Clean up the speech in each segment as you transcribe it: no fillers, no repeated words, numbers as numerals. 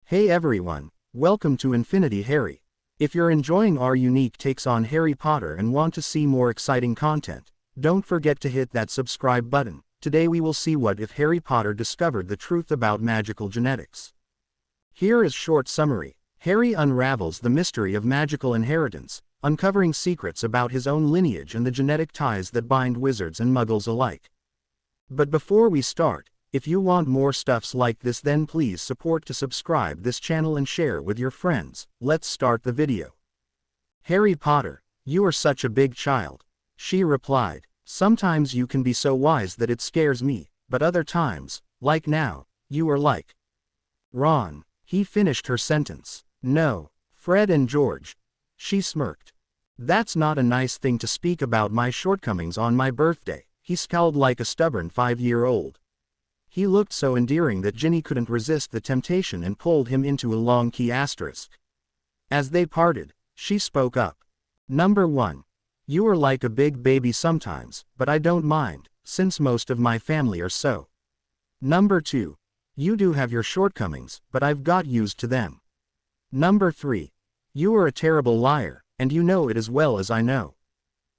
Hey everyone, welcome to Infinity Harry. If you're enjoying our unique takes on Harry Potter and want to see more exciting content, don't forget to hit that subscribe button. Today we will see what if Harry Potter discovered the truth about magical genetics. Here is short summary. Harry unravels the mystery of magical inheritance, uncovering secrets about his own lineage and the genetic ties that bind wizards and muggles alike. But before we start, if you want more stuffs like this, then please support to subscribe this channel and share with your friends. Let's start the video. Harry Potter, you are such a big child. She replied, sometimes you can be so wise that it scares me, but other times, like now, you are like Ron. He finished her sentence. No, Fred and George. She smirked. That's not a nice thing to speak about my shortcomings on my birthday. He scowled like a stubborn 5-year-old. He looked so endearing that Ginny couldn't resist the temptation and pulled him into a long key asterisk. As they parted, she spoke up. Number 1. You are like a big baby sometimes, but I don't mind, since most of my family are so. Number 2. You do have your shortcomings, but I've got used to them. Number 3. You are a terrible liar, and you know it as well as I know.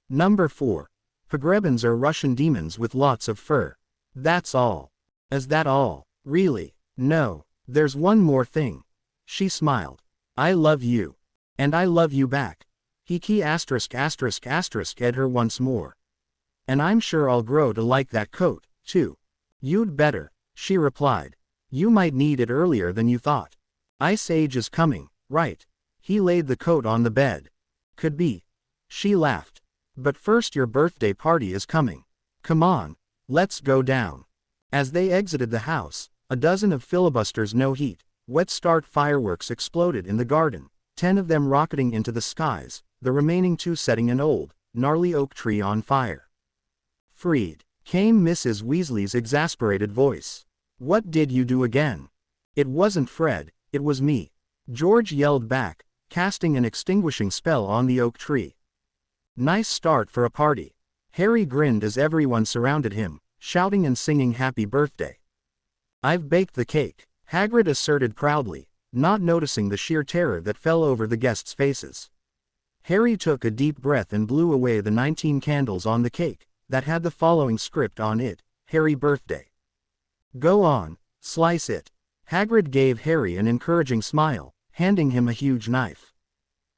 Number 4. Pogrebins are Russian demons with lots of fur. That's all. Is that all? Really? No, there's one more thing. She smiled. I love you. And I love you back. He key asterisk asterisk asterisk ed her once more. And I'm sure I'll grow to like that coat, too. You'd better, she replied. You might need it earlier than you thought. Ice Age is coming, right? He laid the coat on the bed. Could be. She laughed. But first your birthday party is coming. Come on, let's go down. As they exited the house, a dozen of filibusters no heat, wet start fireworks exploded in the garden, 10 of them rocketing into the skies, the remaining 2 setting an old, gnarly oak tree on fire. Freed, came Mrs. Weasley's exasperated voice. What did you do again? It wasn't Fred, it was me. George yelled back, casting an extinguishing spell on the oak tree. Nice start for a party. Harry grinned as everyone surrounded him, shouting and singing happy birthday. I've baked the cake, Hagrid asserted proudly, not noticing the sheer terror that fell over the guests' faces. Harry took a deep breath and blew away the 19 candles on the cake, that had the following script on it, Harry birthday. Go on, slice it. Hagrid gave Harry an encouraging smile, handing him a huge knife.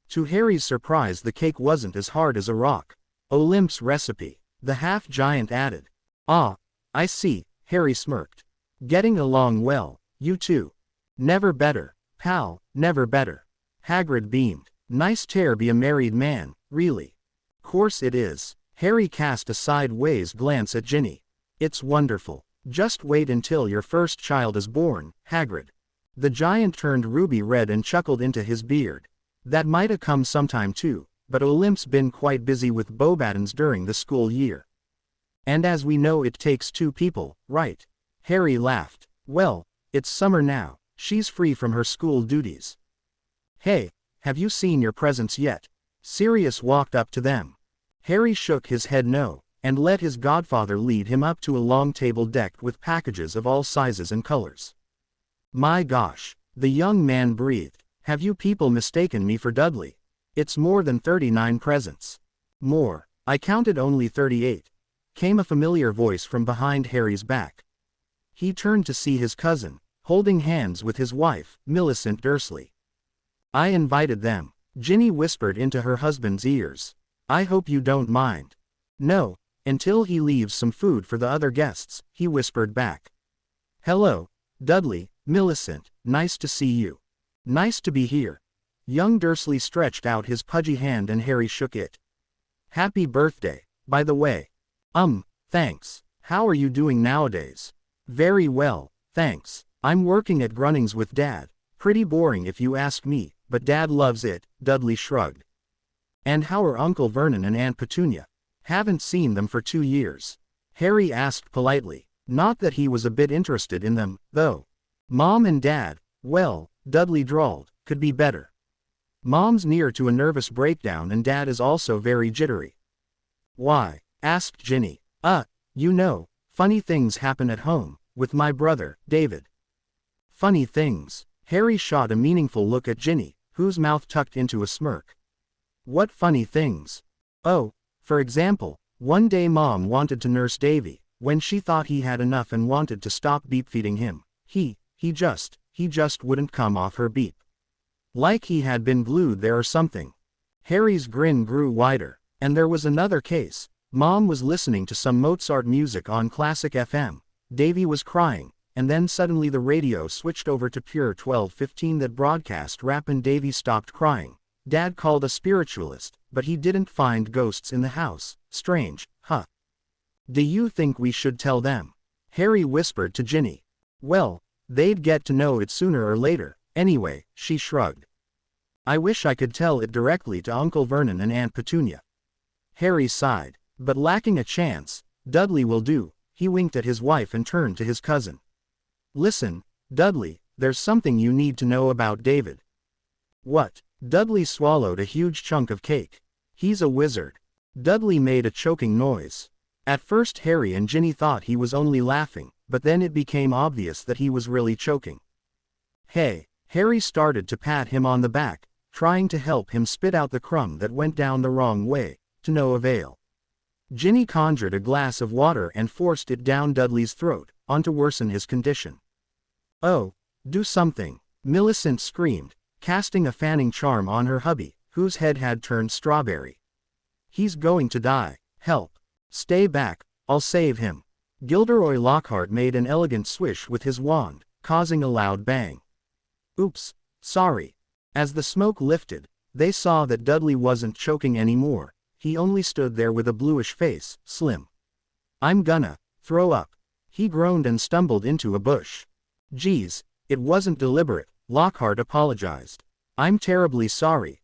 To Harry's surprise, the cake wasn't as hard as a rock. Olymp's recipe, the half-giant added. Ah, I see, Harry smirked. Getting along well, you two. Never better, pal, never better. Hagrid beamed. Nice tear be a married man, really. Course it is. Harry cast a sideways glance at Ginny. It's wonderful. Just wait until your first child is born, Hagrid. The giant turned ruby red and chuckled into his beard. That might have come sometime too, but Olymp's been quite busy with Bobaddons during the school year. And as we know, it takes 2 people, right? Harry laughed. Well, it's summer now, she's free from her school duties. Hey, have you seen your presents yet? Sirius walked up to them. Harry shook his head no, and let his godfather lead him up to a long table decked with packages of all sizes and colors. My gosh, the young man breathed. Have you people mistaken me for Dudley? It's more than 39 presents. More, I counted only 38. Came a familiar voice from behind Harry's back. He turned to see his cousin, holding hands with his wife, Millicent Dursley. I invited them, Ginny whispered into her husband's ears. I hope you don't mind. No, until he leaves some food for the other guests, he whispered back. Hello, Dudley, Millicent, nice to see you. Nice to be here. Young Dursley stretched out his pudgy hand and Harry shook it. Happy birthday, by the way. Thanks. How are you doing nowadays? Very well, thanks. I'm working at Grunnings with Dad. Pretty boring if you ask me, but Dad loves it, Dudley shrugged. And how are Uncle Vernon and Aunt Petunia? Haven't seen them for 2 years. Harry asked politely, not that he was a bit interested in them, though. Mom and Dad, well, Dudley drawled, could be better. Mom's near to a nervous breakdown and Dad is also very jittery. Why? Asked Ginny. You know, funny things happen at home, with my brother, David. Funny things. Harry shot a meaningful look at Ginny, whose mouth tucked into a smirk. What funny things. Oh, for example, one day Mom wanted to nurse Davy, when she thought he had enough and wanted to stop beep-feeding him. He just wouldn't come off her beep. Like he had been glued there or something. Harry's grin grew wider. And there was another case. Mom was listening to some Mozart music on Classic FM. Davy was crying, and then suddenly the radio switched over to Pure 1215 that broadcast rap and Davy stopped crying. Dad called a spiritualist, but he didn't find ghosts in the house. Strange, huh? Do you think we should tell them? Harry whispered to Ginny. Well, they'd get to know it sooner or later, anyway, she shrugged. I wish I could tell it directly to Uncle Vernon and Aunt Petunia. Harry sighed. But lacking a chance, Dudley will do. He winked at his wife and turned to his cousin. Listen, Dudley, there's something you need to know about David. What? Dudley swallowed a huge chunk of cake. He's a wizard. Dudley made a choking noise. At first Harry and Ginny thought he was only laughing, but then it became obvious that he was really choking. Hey, Harry started to pat him on the back, trying to help him spit out the crumb that went down the wrong way, to no avail. Ginny conjured a glass of water and forced it down Dudley's throat, on to worsen his condition. Oh, do something, Millicent screamed, casting a fanning charm on her hubby, whose head had turned strawberry. He's going to die, help. Stay back, I'll save him. Gilderoy Lockhart made an elegant swish with his wand, causing a loud bang. Oops, sorry. As the smoke lifted, they saw that Dudley wasn't choking anymore. He only stood there with a bluish face, slim. I'm gonna throw up. He groaned and stumbled into a bush. Geez, it wasn't deliberate, Lockhart apologized. I'm terribly sorry,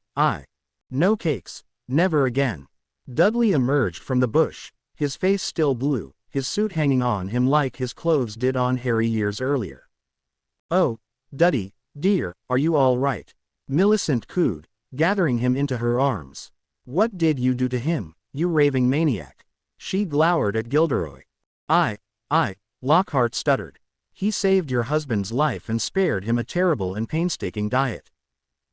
No cakes, never again. Dudley emerged from the bush, his face still blue, his suit hanging on him like his clothes did on Harry years earlier. Oh, Duddy, dear, are you all right? Millicent cooed, gathering him into her arms. What did you do to him, you raving maniac? She glowered at Gilderoy. Lockhart stuttered. He saved your husband's life and spared him a terrible and painstaking diet.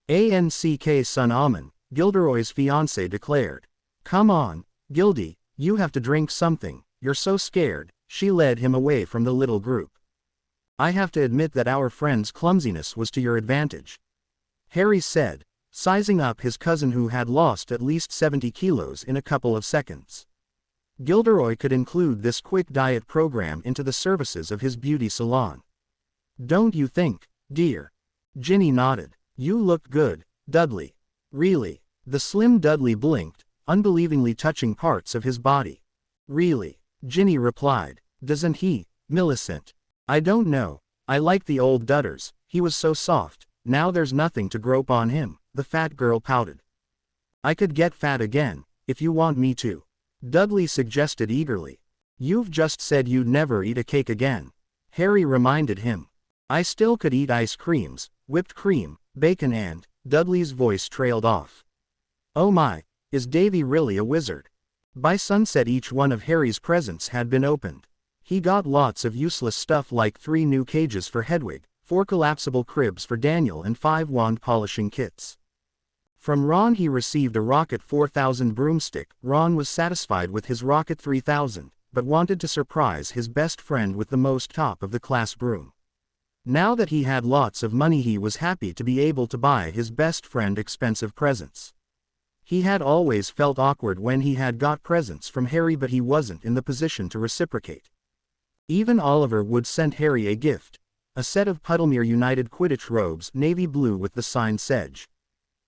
ANCK son Almond, Gilderoy's fiancée declared. Come on, Gildy, you have to drink something, you're so scared. She led him away from the little group. I have to admit that our friend's clumsiness was to your advantage. Harry said, sizing up his cousin who had lost at least 70 kilos in a couple of seconds. Gilderoy could include this quick diet program into the services of his beauty salon. Don't you think, dear? Ginny nodded. You look good, Dudley. Really? The slim Dudley blinked, unbelievingly touching parts of his body. Really? Ginny replied. Doesn't he, Millicent? I don't know. I like the old Dudders, he was so soft. Now there's nothing to grope on him, the fat girl pouted. I could get fat again, if you want me to. Dudley suggested eagerly. You've just said you'd never eat a cake again. Harry reminded him. I still could eat ice creams, whipped cream, bacon and, Dudley's voice trailed off. Oh my, is Davy really a wizard? By sunset each one of Harry's presents had been opened. He got lots of useless stuff like 3 new cages for Hedwig, 4 collapsible cribs for Daniel and 5 wand polishing kits. From Ron he received a Rocket 4000 broomstick. Ron was satisfied with his Rocket 3000, but wanted to surprise his best friend with the most top-of-the-class broom. Now that he had lots of money he was happy to be able to buy his best friend expensive presents. He had always felt awkward when he had got presents from Harry but he wasn't in the position to reciprocate. Even Oliver Wood sent Harry a gift. A set of Puddlemere United Quidditch robes, navy blue with the sign Sedge.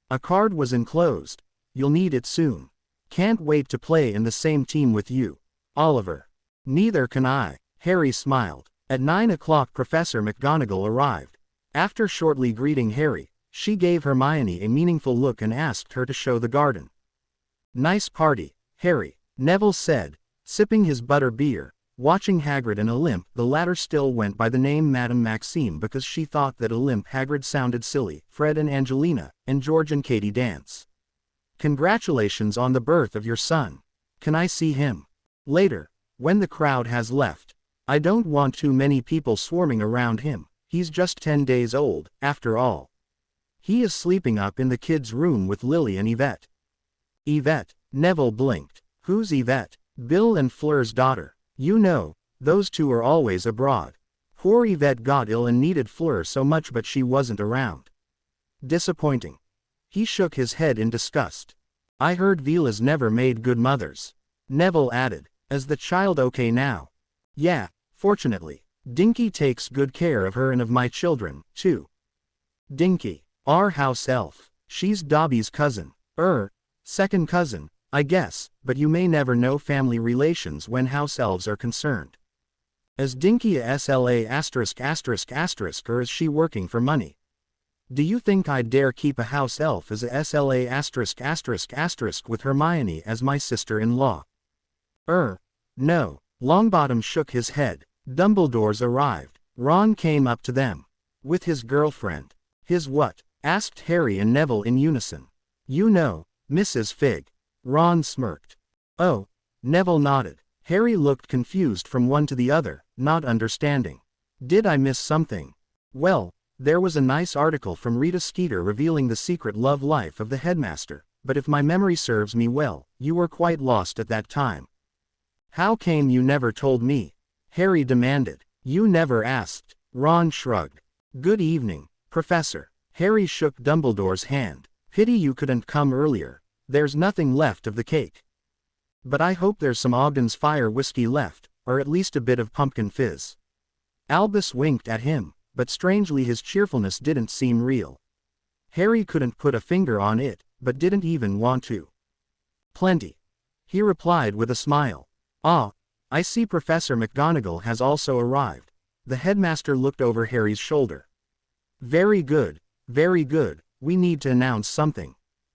A card was enclosed. You'll need it soon. Can't wait to play in the same team with you, Oliver. Neither can I, Harry smiled. At 9 o'clock Professor McGonagall arrived. After shortly greeting Harry, she gave Hermione a meaningful look and asked her to show the garden. Nice party, Harry, Neville said, sipping his butter beer. Watching Hagrid and Olympe, the latter still went by the name Madame Maxime because she thought that Olympe Hagrid sounded silly. Fred and Angelina, and George and Katie dance. Congratulations on the birth of your son. Can I see him? Later, when the crowd has left. I don't want too many people swarming around him, He's just 10 days old, after all. He is sleeping up in the kids' room with Lily and Yvette. Yvette, Neville blinked. Who's Yvette? Bill and Fleur's daughter. You know, those two are always abroad. Poor Yvette got ill and needed Fleur so much, but she wasn't around. Disappointing. He shook his head in disgust. I heard Vilas never made good mothers. Neville added. Is the child okay now? Yeah, fortunately. Dinky takes good care of her and of my children, too. Dinky. Our house elf. She's Dobby's cousin. Second cousin, I guess, but you may never know family relations when house elves are concerned. Is Dinky a SLA ****, or is she working for money? Do you think I'd dare keep a house elf as a SLA ****, with Hermione as my sister-in-law? No. Longbottom shook his head. Dumbledore's arrived. Ron came up to them. With his girlfriend. His what? Asked Harry and Neville in unison. You know, Mrs. Fig. Ron smirked. Oh. Neville nodded. Harry looked confused from one to the other, not understanding. Did I miss something? Well, there was a nice article from Rita Skeeter revealing the secret love life of the headmaster, but if my memory serves me well, you were quite lost at that time. How came you never told me? Harry demanded. You never asked. Ron shrugged. Good evening, Professor. Harry shook Dumbledore's hand. Pity you couldn't come earlier. There's nothing left of the cake. But I hope there's some Ogden's Fire whiskey left, or at least a bit of pumpkin fizz. Albus winked at him, but strangely his cheerfulness didn't seem real. Harry couldn't put a finger on it, but didn't even want to. Plenty. He replied with a smile. Ah, I see Professor McGonagall has also arrived. The headmaster looked over Harry's shoulder. Very good, we need to announce something.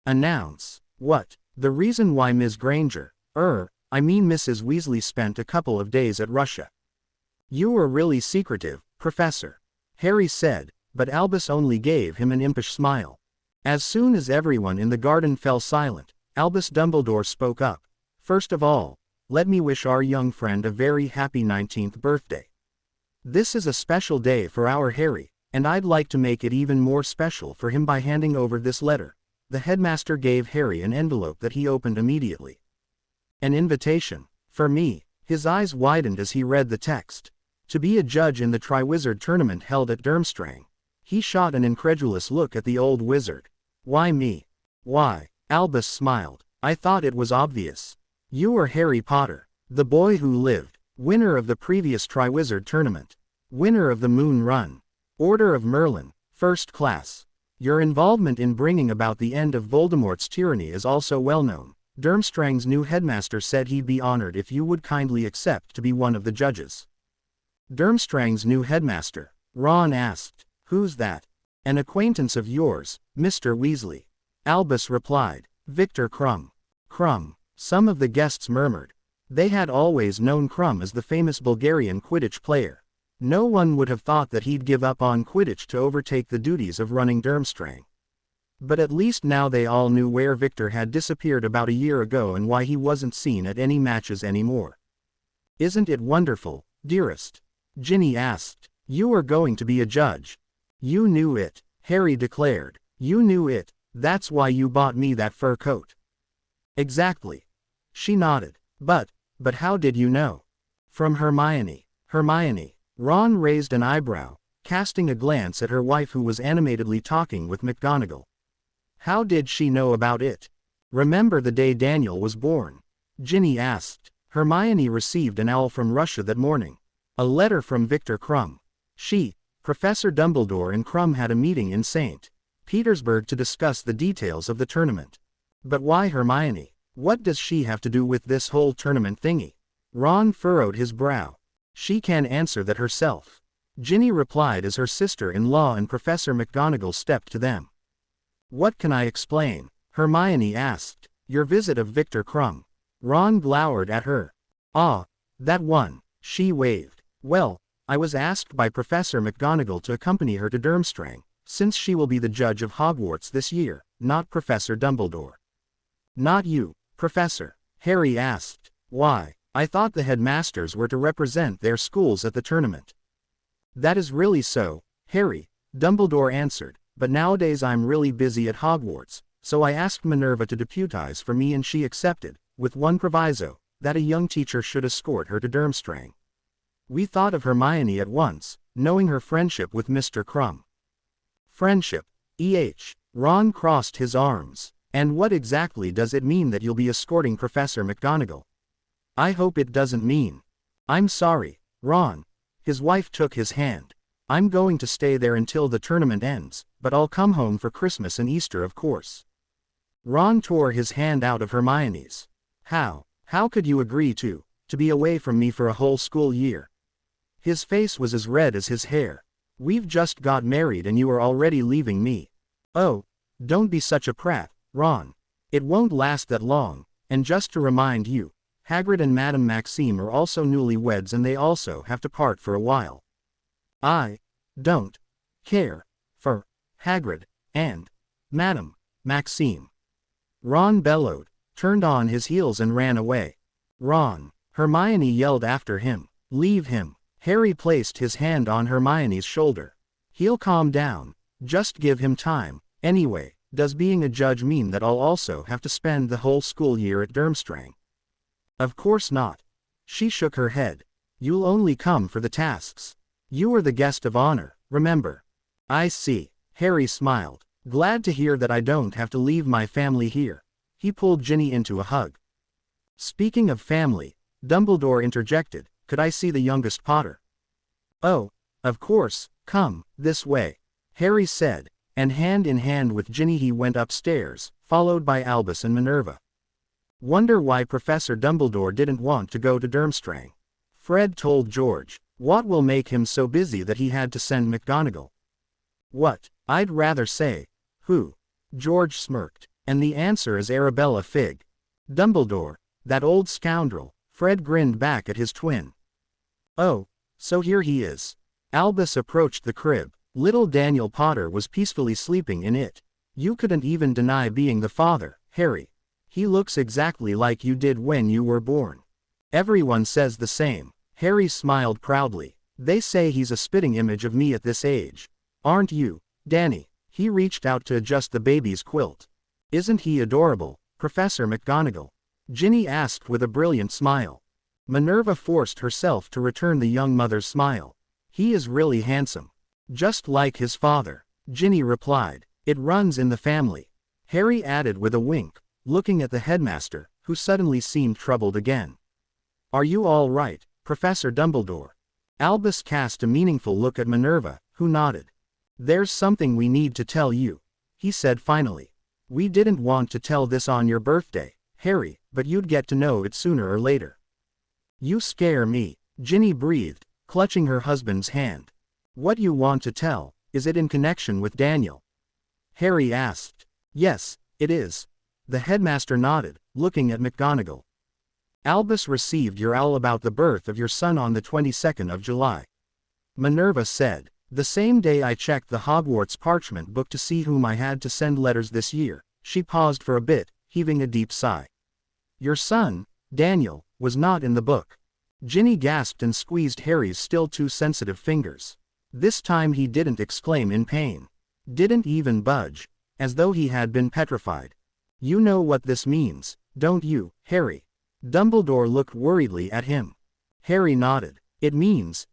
Announce? What? The reason why Ms. Granger, Mrs. Weasley spent a couple of days at Russia. You were really secretive, Professor. Harry said, but Albus only gave him an impish smile. As soon as everyone in the garden fell silent, Albus Dumbledore spoke up. First of all, let me wish our young friend a very happy 19th birthday. This is a special day for our Harry, and I'd like to make it even more special for him by handing over this letter. The headmaster gave Harry an envelope that he opened immediately. An invitation. For me. His eyes widened as he read the text. To be a judge in the Triwizard Tournament held at Durmstrang. He shot an incredulous look at the old wizard. Why me? Why? Albus smiled. I thought it was obvious. You are Harry Potter, the boy who lived, winner of the previous Triwizard Tournament, winner of the Moon Run, Order of Merlin, first class. Your involvement in bringing about the end of Voldemort's tyranny is also well known. Durmstrang's new headmaster said he'd be honored if you would kindly accept to be one of the judges. Durmstrang's new headmaster? Ron asked. Who's that? An acquaintance of yours, Mr. Weasley. Albus replied. Victor Krum. Krum. Some of the guests murmured. They had always known Krum as the famous Bulgarian Quidditch player. No one would have thought that he'd give up on Quidditch to overtake the duties of running Durmstrang. But at least now they all knew where Victor had disappeared about a year ago and why he wasn't seen at any matches anymore. Isn't it wonderful, dearest? Ginny asked. You are going to be a judge. You knew it, Harry declared. You knew it, that's why you bought me that fur coat. Exactly. She nodded. But how did you know? From Hermione. Hermione. Ron raised an eyebrow, casting a glance at her wife who was animatedly talking with McGonagall. How did she know about it? Remember the day Daniel was born? Ginny asked. Hermione received an owl from Russia that morning. A letter from Victor Krum. Professor Dumbledore and Krum had a meeting in St. Petersburg to discuss the details of the tournament. But why Hermione? What does she have to do with this whole tournament thingy? Ron furrowed his brow. She can answer that herself. Ginny replied as her sister-in-law and Professor McGonagall stepped to them. What can I explain? Hermione asked. Your visit of Victor Krum. Ron glowered at her. Ah, that one. She waved. Well, I was asked by Professor McGonagall to accompany her to Durmstrang, since she will be the judge of Hogwarts this year, not Professor Dumbledore. Not you, Professor? Harry asked. Why? I thought the headmasters were to represent their schools at the tournament. That is really so, Harry, Dumbledore answered, but nowadays I'm really busy at Hogwarts, so I asked Minerva to deputize for me and she accepted, with one proviso, that a young teacher should escort her to Durmstrang. We thought of Hermione at once, knowing her friendship with Mr. Krum. Friendship. Ron crossed his arms. And what exactly does it mean that you'll be escorting Professor McGonagall? I hope it doesn't mean. I'm sorry, Ron. His wife took his hand. I'm going to stay there until the tournament ends, but I'll come home for Christmas and Easter of course. Ron tore his hand out of Hermione's. How could you agree to be away from me for a whole school year? His face was as red as his hair. We've just got married and you are already leaving me. Oh, don't be such a prat, Ron. It won't last that long, and just to remind you, Hagrid and Madame Maxime are also newlyweds and they also have to part for a while. I don't care for Hagrid and Madame Maxime. Ron bellowed, turned on his heels and ran away. Ron, Hermione yelled after him. Leave him. Harry placed his hand on Hermione's shoulder. He'll calm down. Just give him time. Anyway, does being a judge mean that I'll also have to spend the whole school year at Durmstrang? Of course not. She shook her head. You'll only come for the tasks. You are the guest of honor, remember. I see. Harry smiled. Glad to hear that I don't have to leave my family here. He pulled Ginny into a hug. Speaking of family, Dumbledore interjected, could I see the youngest Potter? Oh, of course, come, this way. Harry said, and hand in hand with Ginny he went upstairs, followed by Albus and Minerva. Wonder why Professor Dumbledore didn't want to go to Durmstrang. Fred told George, what will make him so busy that he had to send McGonagall? What, I'd rather say, who? George smirked, and the answer is Arabella Figg. Dumbledore, that old scoundrel. Fred grinned back at his twin. Oh, so here he is. Albus approached the crib. Little Daniel Potter was peacefully sleeping in it. You couldn't even deny being the father, Harry. He looks exactly like you did when you were born. Everyone says the same. Harry smiled proudly. They say he's a spitting image of me at this age. Aren't you, Danny? He reached out to adjust the baby's quilt. Isn't he adorable, Professor McGonagall? Ginny asked with a brilliant smile. Minerva forced herself to return the young mother's smile. He is really handsome. Just like his father. Ginny replied. It runs in the family. Harry added with a wink, looking at the headmaster, who suddenly seemed troubled again. Are you all right, Professor Dumbledore? Albus cast a meaningful look at Minerva, who nodded. There's something we need to tell you, he said finally. We didn't want to tell this on your birthday, Harry, but you'd get to know it sooner or later. You scare me, Ginny breathed, clutching her husband's hand. What you want to tell, is it in connection with Daniel? Harry asked. Yes, it is. The headmaster nodded, looking at McGonagall. Albus received your owl about the birth of your son on the 22nd of July. Minerva said, the same day I checked the Hogwarts parchment book to see whom I had to send letters this year. She paused for a bit, heaving a deep sigh. Your son, Daniel, was not in the book. Ginny gasped and squeezed Harry's still too sensitive fingers. This time he didn't exclaim in pain. Didn't even budge, as though he had been petrified. You know what this means, don't you, Harry? Dumbledore looked worriedly at him. Harry nodded. It means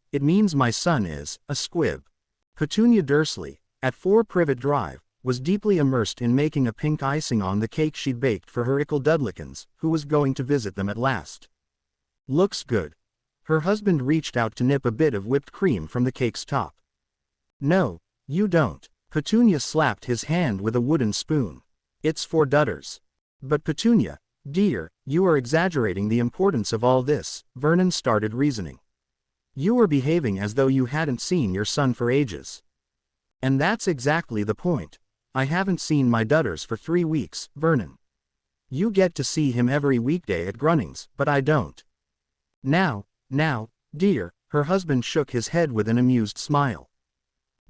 my son is a squib. Petunia Dursley, at 4 Privet Drive, was deeply immersed in making a pink icing on the cake she'd baked for her ickle Dudlikins, who was going to visit them at last. Looks good. Her husband reached out to nip a bit of whipped cream from the cake's top. No, you don't. Petunia slapped his hand with a wooden spoon. It's for Dudders. But Petunia, dear, you are exaggerating the importance of all this, Vernon started reasoning. You are behaving as though you hadn't seen your son for ages. And that's exactly the point. I haven't seen my Dudders for 3 weeks, Vernon. You get to see him every weekday at Grunnings, but I don't. Now, dear, her husband shook his head with an amused smile.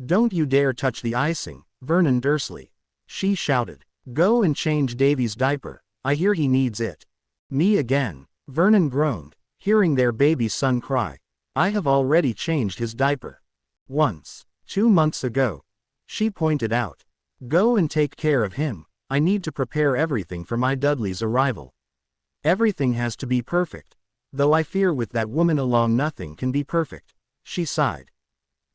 Don't you dare touch the icing, Vernon Dursley. She shouted. Go and change Davy's diaper, I hear he needs it. Me again, Vernon groaned, hearing their baby son cry. I have already changed his diaper. Once. 2 months ago. She pointed out. Go and take care of him. I need to prepare everything for my Dudley's arrival. Everything has to be perfect. Though I fear with that woman along nothing can be perfect. She sighed.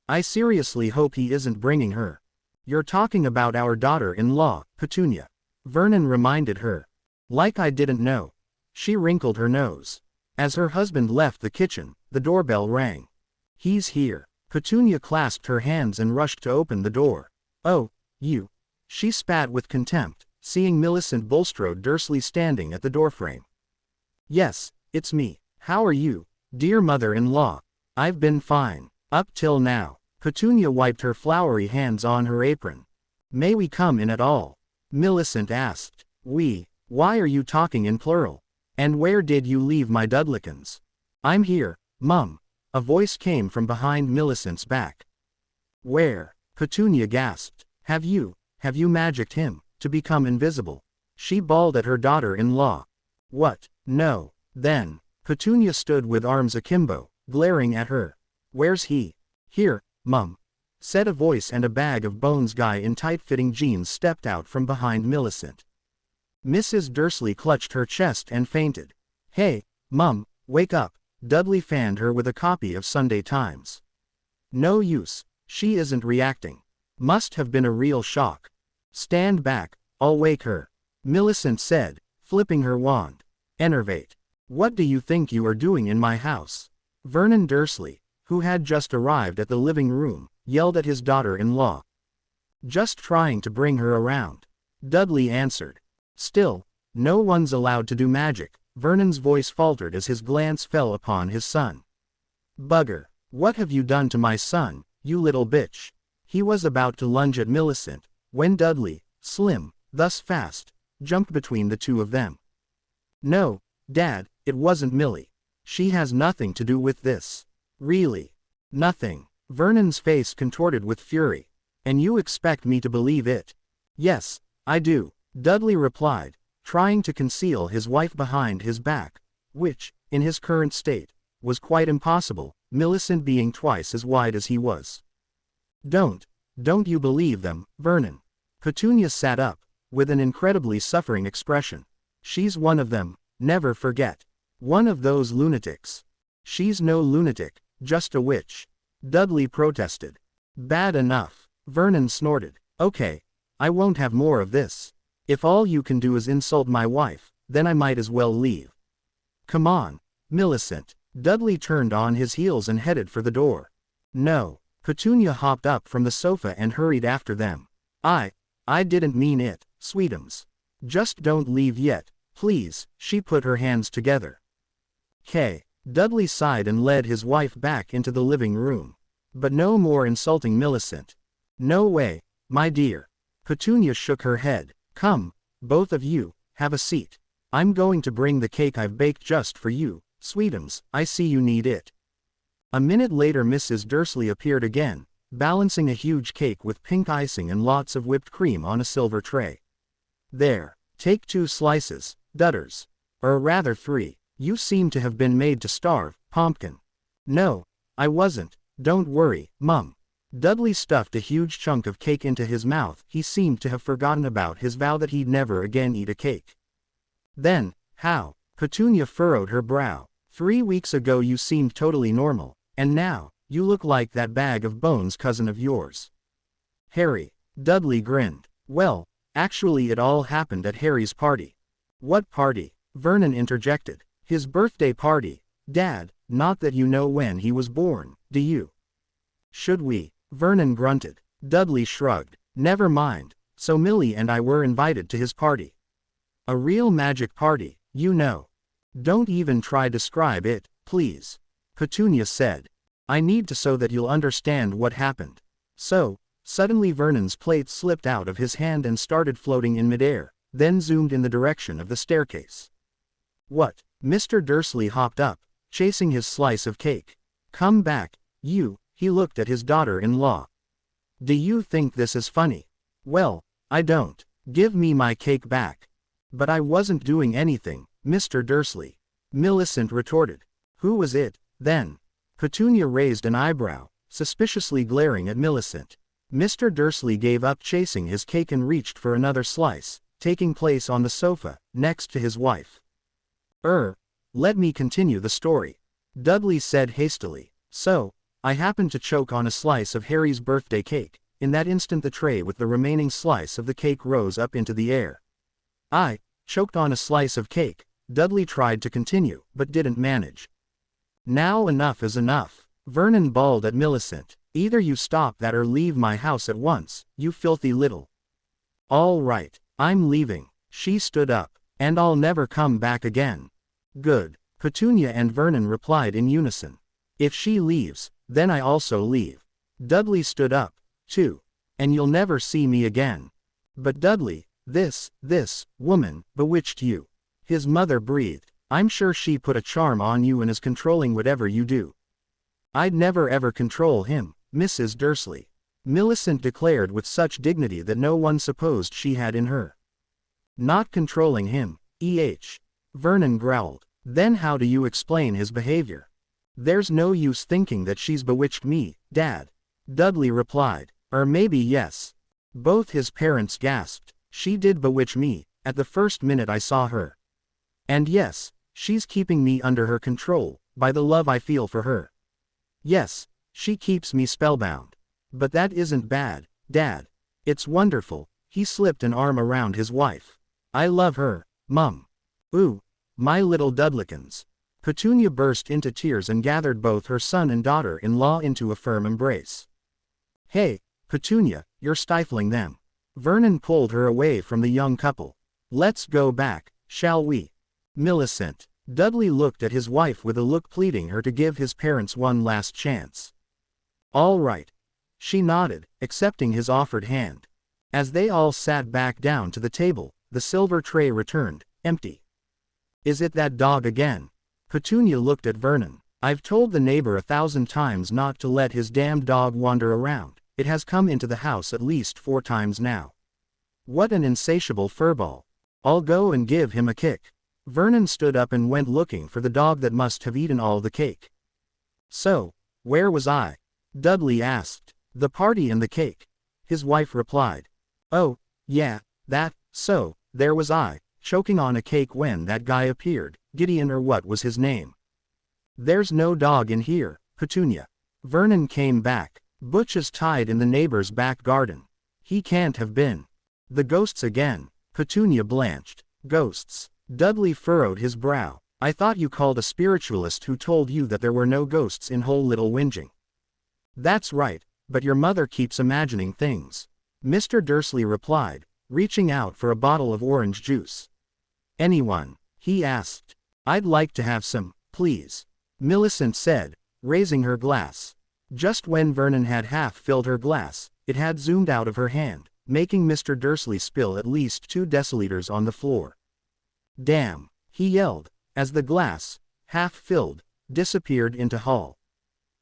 I seriously hope he isn't bringing her. You're talking about our daughter-in-law, Petunia. Vernon reminded her. Like I didn't know. She wrinkled her nose. As her husband left the kitchen, the doorbell rang. He's here. Petunia clasped her hands and rushed to open the door. Oh, you. She spat with contempt, seeing Millicent Bulstrode Dursley standing at the doorframe. Yes, it's me. How are you, dear mother-in-law? I've been fine. Up till now. Petunia wiped her floury hands on her apron. May we come in at all? Millicent asked. We? Why are you talking in plural? And where did you leave my Dudlikins? I'm here, Mum. A voice came from behind Millicent's back. Where? Petunia gasped. Have you magicked him, to become invisible? She bawled at her daughter-in-law. What? No. Then. Petunia stood with arms akimbo, glaring at her. Where's he? Here, Mum. Said a voice, and a bag of bones guy in tight-fitting jeans stepped out from behind Millicent. Mrs. Dursley clutched her chest and fainted. Hey, Mum, wake up. Dudley fanned her with a copy of Sunday Times. No use. She isn't reacting. Must have been a real shock. Stand back, I'll wake her. Millicent said, flipping her wand. Enervate. What do you think you are doing in my house? Vernon Dursley, who had just arrived at the living room, yelled at his daughter-in-law. Just trying to bring her around. Dudley answered. Still, no one's allowed to do magic. Vernon's voice faltered as his glance fell upon his son. Bugger, what have you done to my son, you little bitch? He was about to lunge at Millicent, when Dudley, slim, thus fast, jumped between the two of them. No, Dad, it wasn't Millie. She has nothing to do with this. Really? Nothing. Vernon's face contorted with fury. And you expect me to believe it? Yes, I do, Dudley replied, trying to conceal his wife behind his back, which, in his current state, was quite impossible, Millicent being twice as wide as he was. Don't you believe them, Vernon? Petunia sat up, with an incredibly suffering expression. She's one of them, never forget. One of those lunatics. She's no lunatic, just a witch. Dudley protested. Bad enough. Vernon snorted. Okay, I won't have more of this. If all you can do is insult my wife, then I might as well leave. Come on, Millicent. Dudley turned on his heels and headed for the door. No. Petunia hopped up from the sofa and hurried after them. I didn't mean it, sweetums. Just don't leave yet, please. She put her hands together. Dudley sighed and led his wife back into the living room. But no more insulting Millicent. No way, my dear. Petunia shook her head. Come, both of you, have a seat. I'm going to bring the cake I've baked just for you, sweetums. I see you need it. A minute later Mrs. Dursley appeared again, balancing a huge cake with pink icing and lots of whipped cream on a silver tray. There, take 2 slices, Dudders. Or rather 3. You seem to have been made to starve, Pumpkin. No, I wasn't, don't worry, Mum. Dudley stuffed a huge chunk of cake into his mouth. He seemed to have forgotten about his vow that he'd never again eat a cake. Then, how? Petunia furrowed her brow. 3 weeks ago you seemed totally normal, and now, you look like that bag of bones cousin of yours. Harry. Dudley grinned. Well, actually it all happened at Harry's party. What party? Vernon interjected. His birthday party, Dad. Not that you know when he was born, do you? Should we? Vernon grunted. Dudley shrugged. Never mind. So Millie and I were invited to his party. A real magic party, you know. Don't even try describe it, please. Petunia said. I need to so that you'll understand what happened. So, suddenly Vernon's plate slipped out of his hand and started floating in midair, then zoomed in the direction of the staircase. What? Mr. Dursley hopped up, chasing his slice of cake. Come back, you. He looked at his daughter-in-law. Do you think this is funny? Well, I don't. Give me my cake back. But I wasn't doing anything, Mr. Dursley. Millicent retorted. Who was it, then? Petunia raised an eyebrow, suspiciously glaring at Millicent. Mr. Dursley gave up chasing his cake and reached for another slice, taking place on the sofa, next to his wife. Let me continue the story. Dudley said hastily. So, I happened to choke on a slice of Harry's birthday cake. In that instant the tray with the remaining slice of the cake rose up into the air. I choked on a slice of cake, Dudley tried to continue, but didn't manage. Now enough is enough, Vernon bawled at Millicent. Either you stop that or leave my house at once, you filthy little. All right, I'm leaving. She stood up. And I'll never come back again. Good, Petunia and Vernon replied in unison. If she leaves, then I also leave. Dudley stood up, too. And you'll never see me again. But Dudley, this woman, bewitched you. His mother breathed. I'm sure she put a charm on you and is controlling whatever you do. I'd never ever control him, Mrs. Dursley. Millicent declared with such dignity that no one supposed she had in her. Not controlling him, Vernon growled. Then how do you explain his behavior? There's no use thinking that she's bewitched me, Dad. Dudley replied. Or maybe yes. Both his parents gasped. She did bewitch me, at the first minute I saw her. And yes, she's keeping me under her control, by the love I feel for her. Yes, she keeps me spellbound. But that isn't bad, Dad. It's wonderful. He slipped an arm around his wife. I love her, Mum. Ooh, my little Dudlikins. Petunia burst into tears and gathered both her son and daughter-in-law into a firm embrace. Hey, Petunia, you're stifling them. Vernon pulled her away from the young couple. Let's go back, shall we? Millicent. Dudley looked at his wife with a look pleading her to give his parents one last chance. All right. She nodded, accepting his offered hand. As they all sat back down to the table, the silver tray returned, empty. Is it that dog again? Petunia looked at Vernon. I've told the neighbor 1,000 times not to let his damned dog wander around. It has come into the house at least 4 times now. What an insatiable furball. I'll go and give him a kick. Vernon stood up and went looking for the dog that must have eaten all the cake. So, where was I? Dudley asked. The party and the cake. His wife replied. Oh, yeah, so, there was I, choking on a cake when that guy appeared, Gideon or what was his name. There's no dog in here, Petunia. Vernon came back. Butch is tied in the neighbor's back garden. He can't have been. The ghosts again. Petunia blanched. Ghosts. Dudley furrowed his brow. I thought you called a spiritualist who told you that there were no ghosts in whole little whinging. That's right, but your mother keeps imagining things. Mr. Dursley replied, reaching out for a bottle of orange juice. Anyone? He asked. I'd like to have some, please. Millicent said, raising her glass. Just when Vernon had half filled her glass, it had zoomed out of her hand, making Mr. Dursley spill at least 2 deciliters on the floor. Damn, he yelled, as the glass, half filled, disappeared into hall.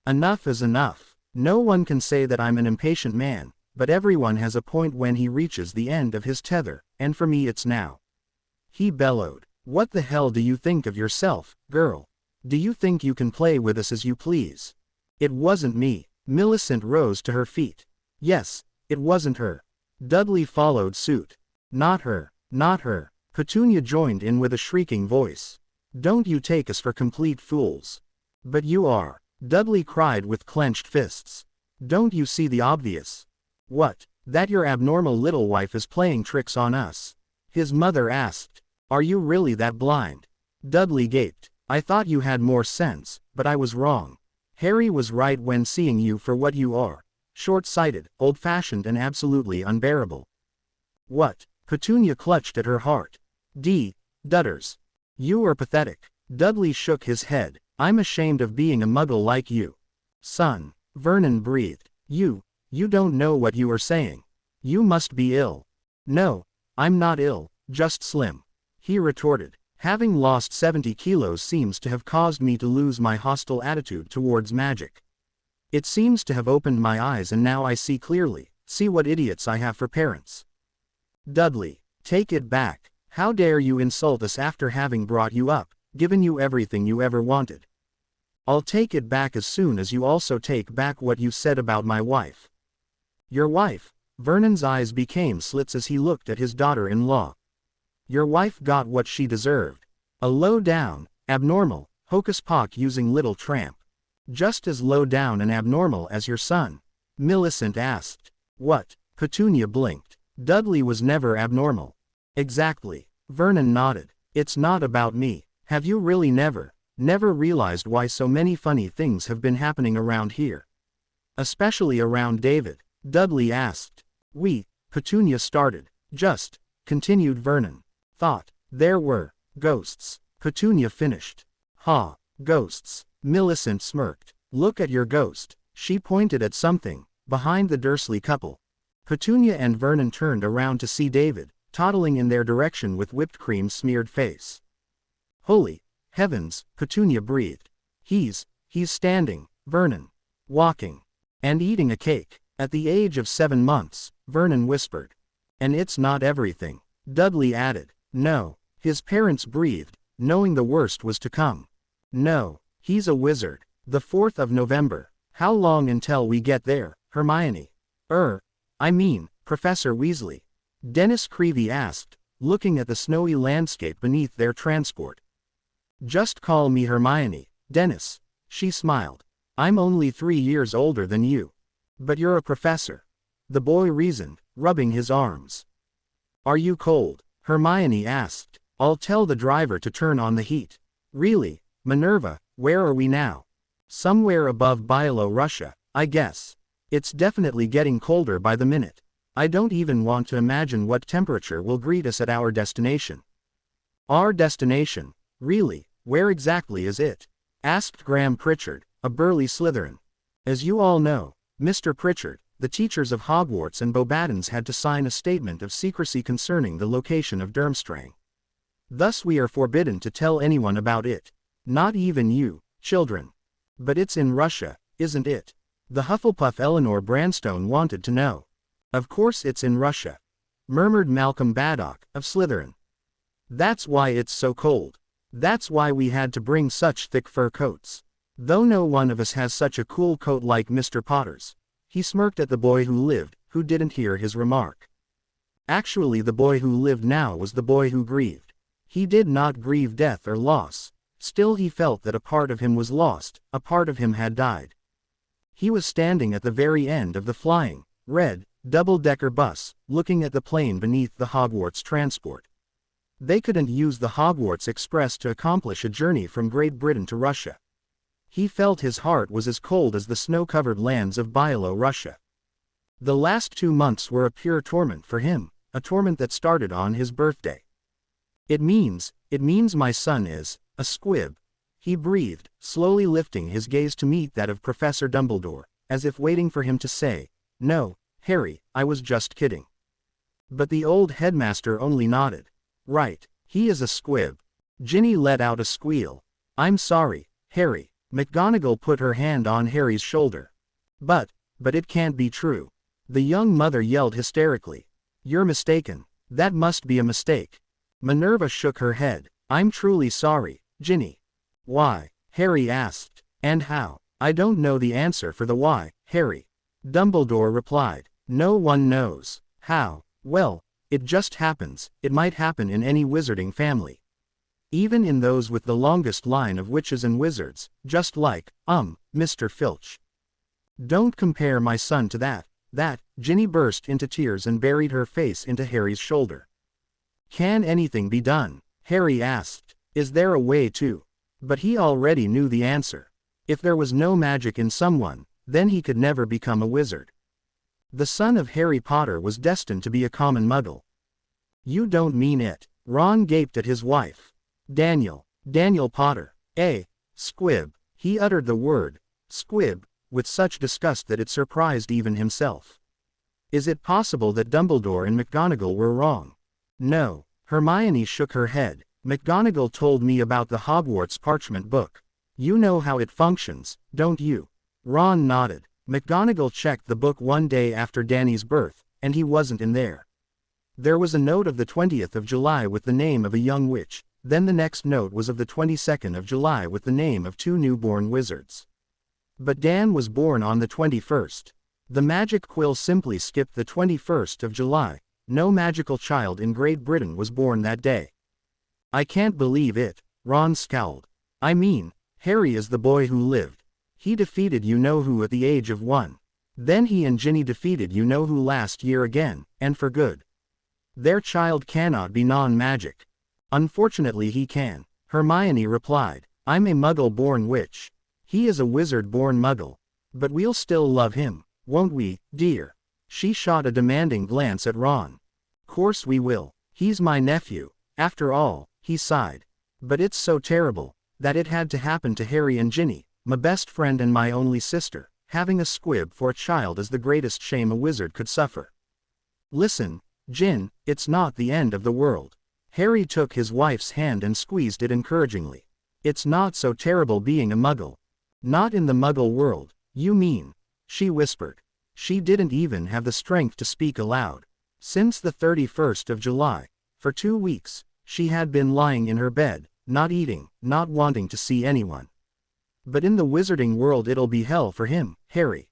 Enough is enough. No one can say that I'm an impatient man, but everyone has a point when he reaches the end of his tether, and for me it's now. He bellowed. What the hell do you think of yourself, girl? Do you think you can play with us as you please? It wasn't me. Millicent rose to her feet. Yes, it wasn't her. Dudley followed suit. Not her, not her. Petunia joined in with a shrieking voice. Don't you take us for complete fools. But you are. Dudley cried with clenched fists. Don't you see the obvious? What? That your abnormal little wife is playing tricks on us? His mother asked. Are you really that blind? Dudley gaped. I thought you had more sense, but I was wrong. Harry was right when seeing you for what you are. Short-sighted, old-fashioned and absolutely unbearable. What? Petunia clutched at her heart. Dudders. You are pathetic. Dudley shook his head. I'm ashamed of being a muggle like you. Son. Vernon breathed. You don't know what you are saying. You must be ill. No, I'm not ill, just slim. He retorted. Having lost 70 kilos seems to have caused me to lose my hostile attitude towards magic. It seems to have opened my eyes and now I see clearly, see what idiots I have for parents. Dudley, take it back. How dare you insult us after having brought you up, given you everything you ever wanted. I'll take it back as soon as you also take back what you said about my wife. Your wife? Vernon's eyes became slits as he looked at his daughter-in-law. Your wife got what she deserved. A low-down, abnormal, hocus-pocus-using little tramp. Just as low-down and abnormal as your son. Millicent asked. What? Petunia blinked. Dudley was never abnormal. Exactly. Vernon nodded. It's not about me. Have you really never realized why so many funny things have been happening around here? Especially around David? Dudley asked. Petunia started. Just, continued Vernon. Thought there were ghosts. Petunia finished. Ha, ghosts. Millicent smirked. Look at your ghost. She pointed at something behind the Dursley couple. Petunia and Vernon turned around to see David, toddling in their direction with whipped cream smeared face. Holy heavens, Petunia breathed. He's standing, Vernon. Walking. And eating a cake. At the age of 7 months, Vernon whispered. And it's not everything. Dudley added. No. His parents breathed, knowing the worst was to come. No. He's a wizard. The 4th of November. How long until we get there, Hermione? I mean, Professor Weasley. Dennis Creevey asked, looking at the snowy landscape beneath their transport. Just call me Hermione, Dennis. She smiled. I'm only 3 years older than you. But you're a professor. The boy reasoned, rubbing his arms. Are you cold? Hermione asked. I'll tell the driver to turn on the heat. Really, Minerva, where are we now? Somewhere above Bielorussia, I guess. It's definitely getting colder by the minute. I don't even want to imagine what temperature will greet us at our destination. Our destination? Really, where exactly is it? Asked Graham Pritchard, a burly Slytherin. As you all know, Mr. Pritchard, the teachers of Hogwarts and Beauxbatons had to sign a statement of secrecy concerning the location of Durmstrang. Thus we are forbidden to tell anyone about it. Not even you, children. But it's in Russia, isn't it? The Hufflepuff Eleanor Branstone wanted to know. Of course it's in Russia, murmured Malcolm Baddock, of Slytherin. That's why it's so cold. That's why we had to bring such thick fur coats. Though no one of us has such a cool coat like Mr. Potter's. He smirked at the boy who didn't hear his remark. Actually, the boy who lived now was the boy who grieved. He did not grieve death or loss. Still he felt that a part of him was lost, a part of him had died. He was standing at the very end of the flying, red, double-decker bus, looking at the plane beneath the Hogwarts transport. They couldn't use the Hogwarts Express to accomplish a journey from Great Britain to Russia. He felt his heart was as cold as the snow-covered lands of Bielorussia. The last 2 months were a pure torment for him, a torment that started on his birthday. It means my son is a squib. He breathed, slowly lifting his gaze to meet that of Professor Dumbledore, as if waiting for him to say, "No, Harry, I was just kidding." But the old headmaster only nodded. Right, he is a squib. Ginny let out a squeal. I'm sorry, Harry. McGonagall put her hand on Harry's shoulder. But it can't be true. The young mother yelled hysterically. You're mistaken. That must be a mistake. Minerva shook her head. I'm truly sorry, Ginny. Why? Harry asked. And how? I don't know the answer for the why, Harry. Dumbledore replied. No one knows. How? Well, it just happens. It might happen in any wizarding family. Even in those with the longest line of witches and wizards, just like, Mr. Filch. Don't compare my son to that. Ginny burst into tears and buried her face into Harry's shoulder. Can anything be done? Harry asked. Is there a way to? But he already knew the answer. If there was no magic in someone, then he could never become a wizard. The son of Harry Potter was destined to be a common muggle. You don't mean it. Ron gaped at his wife. Daniel Potter. Squib. He uttered the word, squib, with such disgust that it surprised even himself. Is it possible that Dumbledore and McGonagall were wrong? No. Hermione shook her head. McGonagall told me about the Hogwarts parchment book. You know how it functions, don't you? Ron nodded. McGonagall checked the book one day after Danny's birth, and he wasn't in there. There was a note of the 20th of July with the name of a young witch, Then the next note was of the 22nd of July with the name of two newborn wizards. But Dan was born on the 21st. The magic quill simply skipped the 21st of July. No magical child in Great Britain was born that day. I can't believe it, Ron scowled. I mean, Harry is the boy who lived. He defeated you-know-who at the age of 1. Then he and Ginny defeated you-know-who last year again, and for good. Their child cannot be non-magic. Unfortunately he can, Hermione replied. I'm a muggle-born witch. He is a wizard-born muggle. But we'll still love him, won't we, dear? She shot a demanding glance at Ron. Course we will. He's my nephew. After all, he sighed. But it's so terrible that it had to happen to Harry and Ginny, my best friend and my only sister. Having a squib for a child is the greatest shame a wizard could suffer. Listen, Gin, it's not the end of the world. Harry took his wife's hand and squeezed it encouragingly. It's not so terrible being a muggle. Not in the muggle world, you mean, she whispered. She didn't even have the strength to speak aloud. Since the 31st of July, for 2 weeks, she had been lying in her bed, not eating, not wanting to see anyone. But in the wizarding world it'll be hell for him, Harry.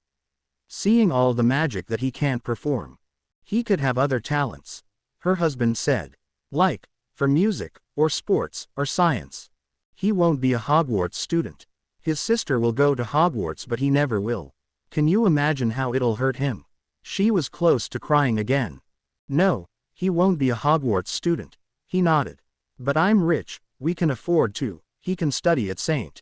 Seeing all the magic that he can't perform. He could have other talents, her husband said. Like, for music, or sports, or science. He won't be a Hogwarts student. His sister will go to Hogwarts but he never will. Can you imagine how it'll hurt him? She was close to crying again. No, he won't be a Hogwarts student, he nodded. But I'm rich, we can afford to, he can study at St.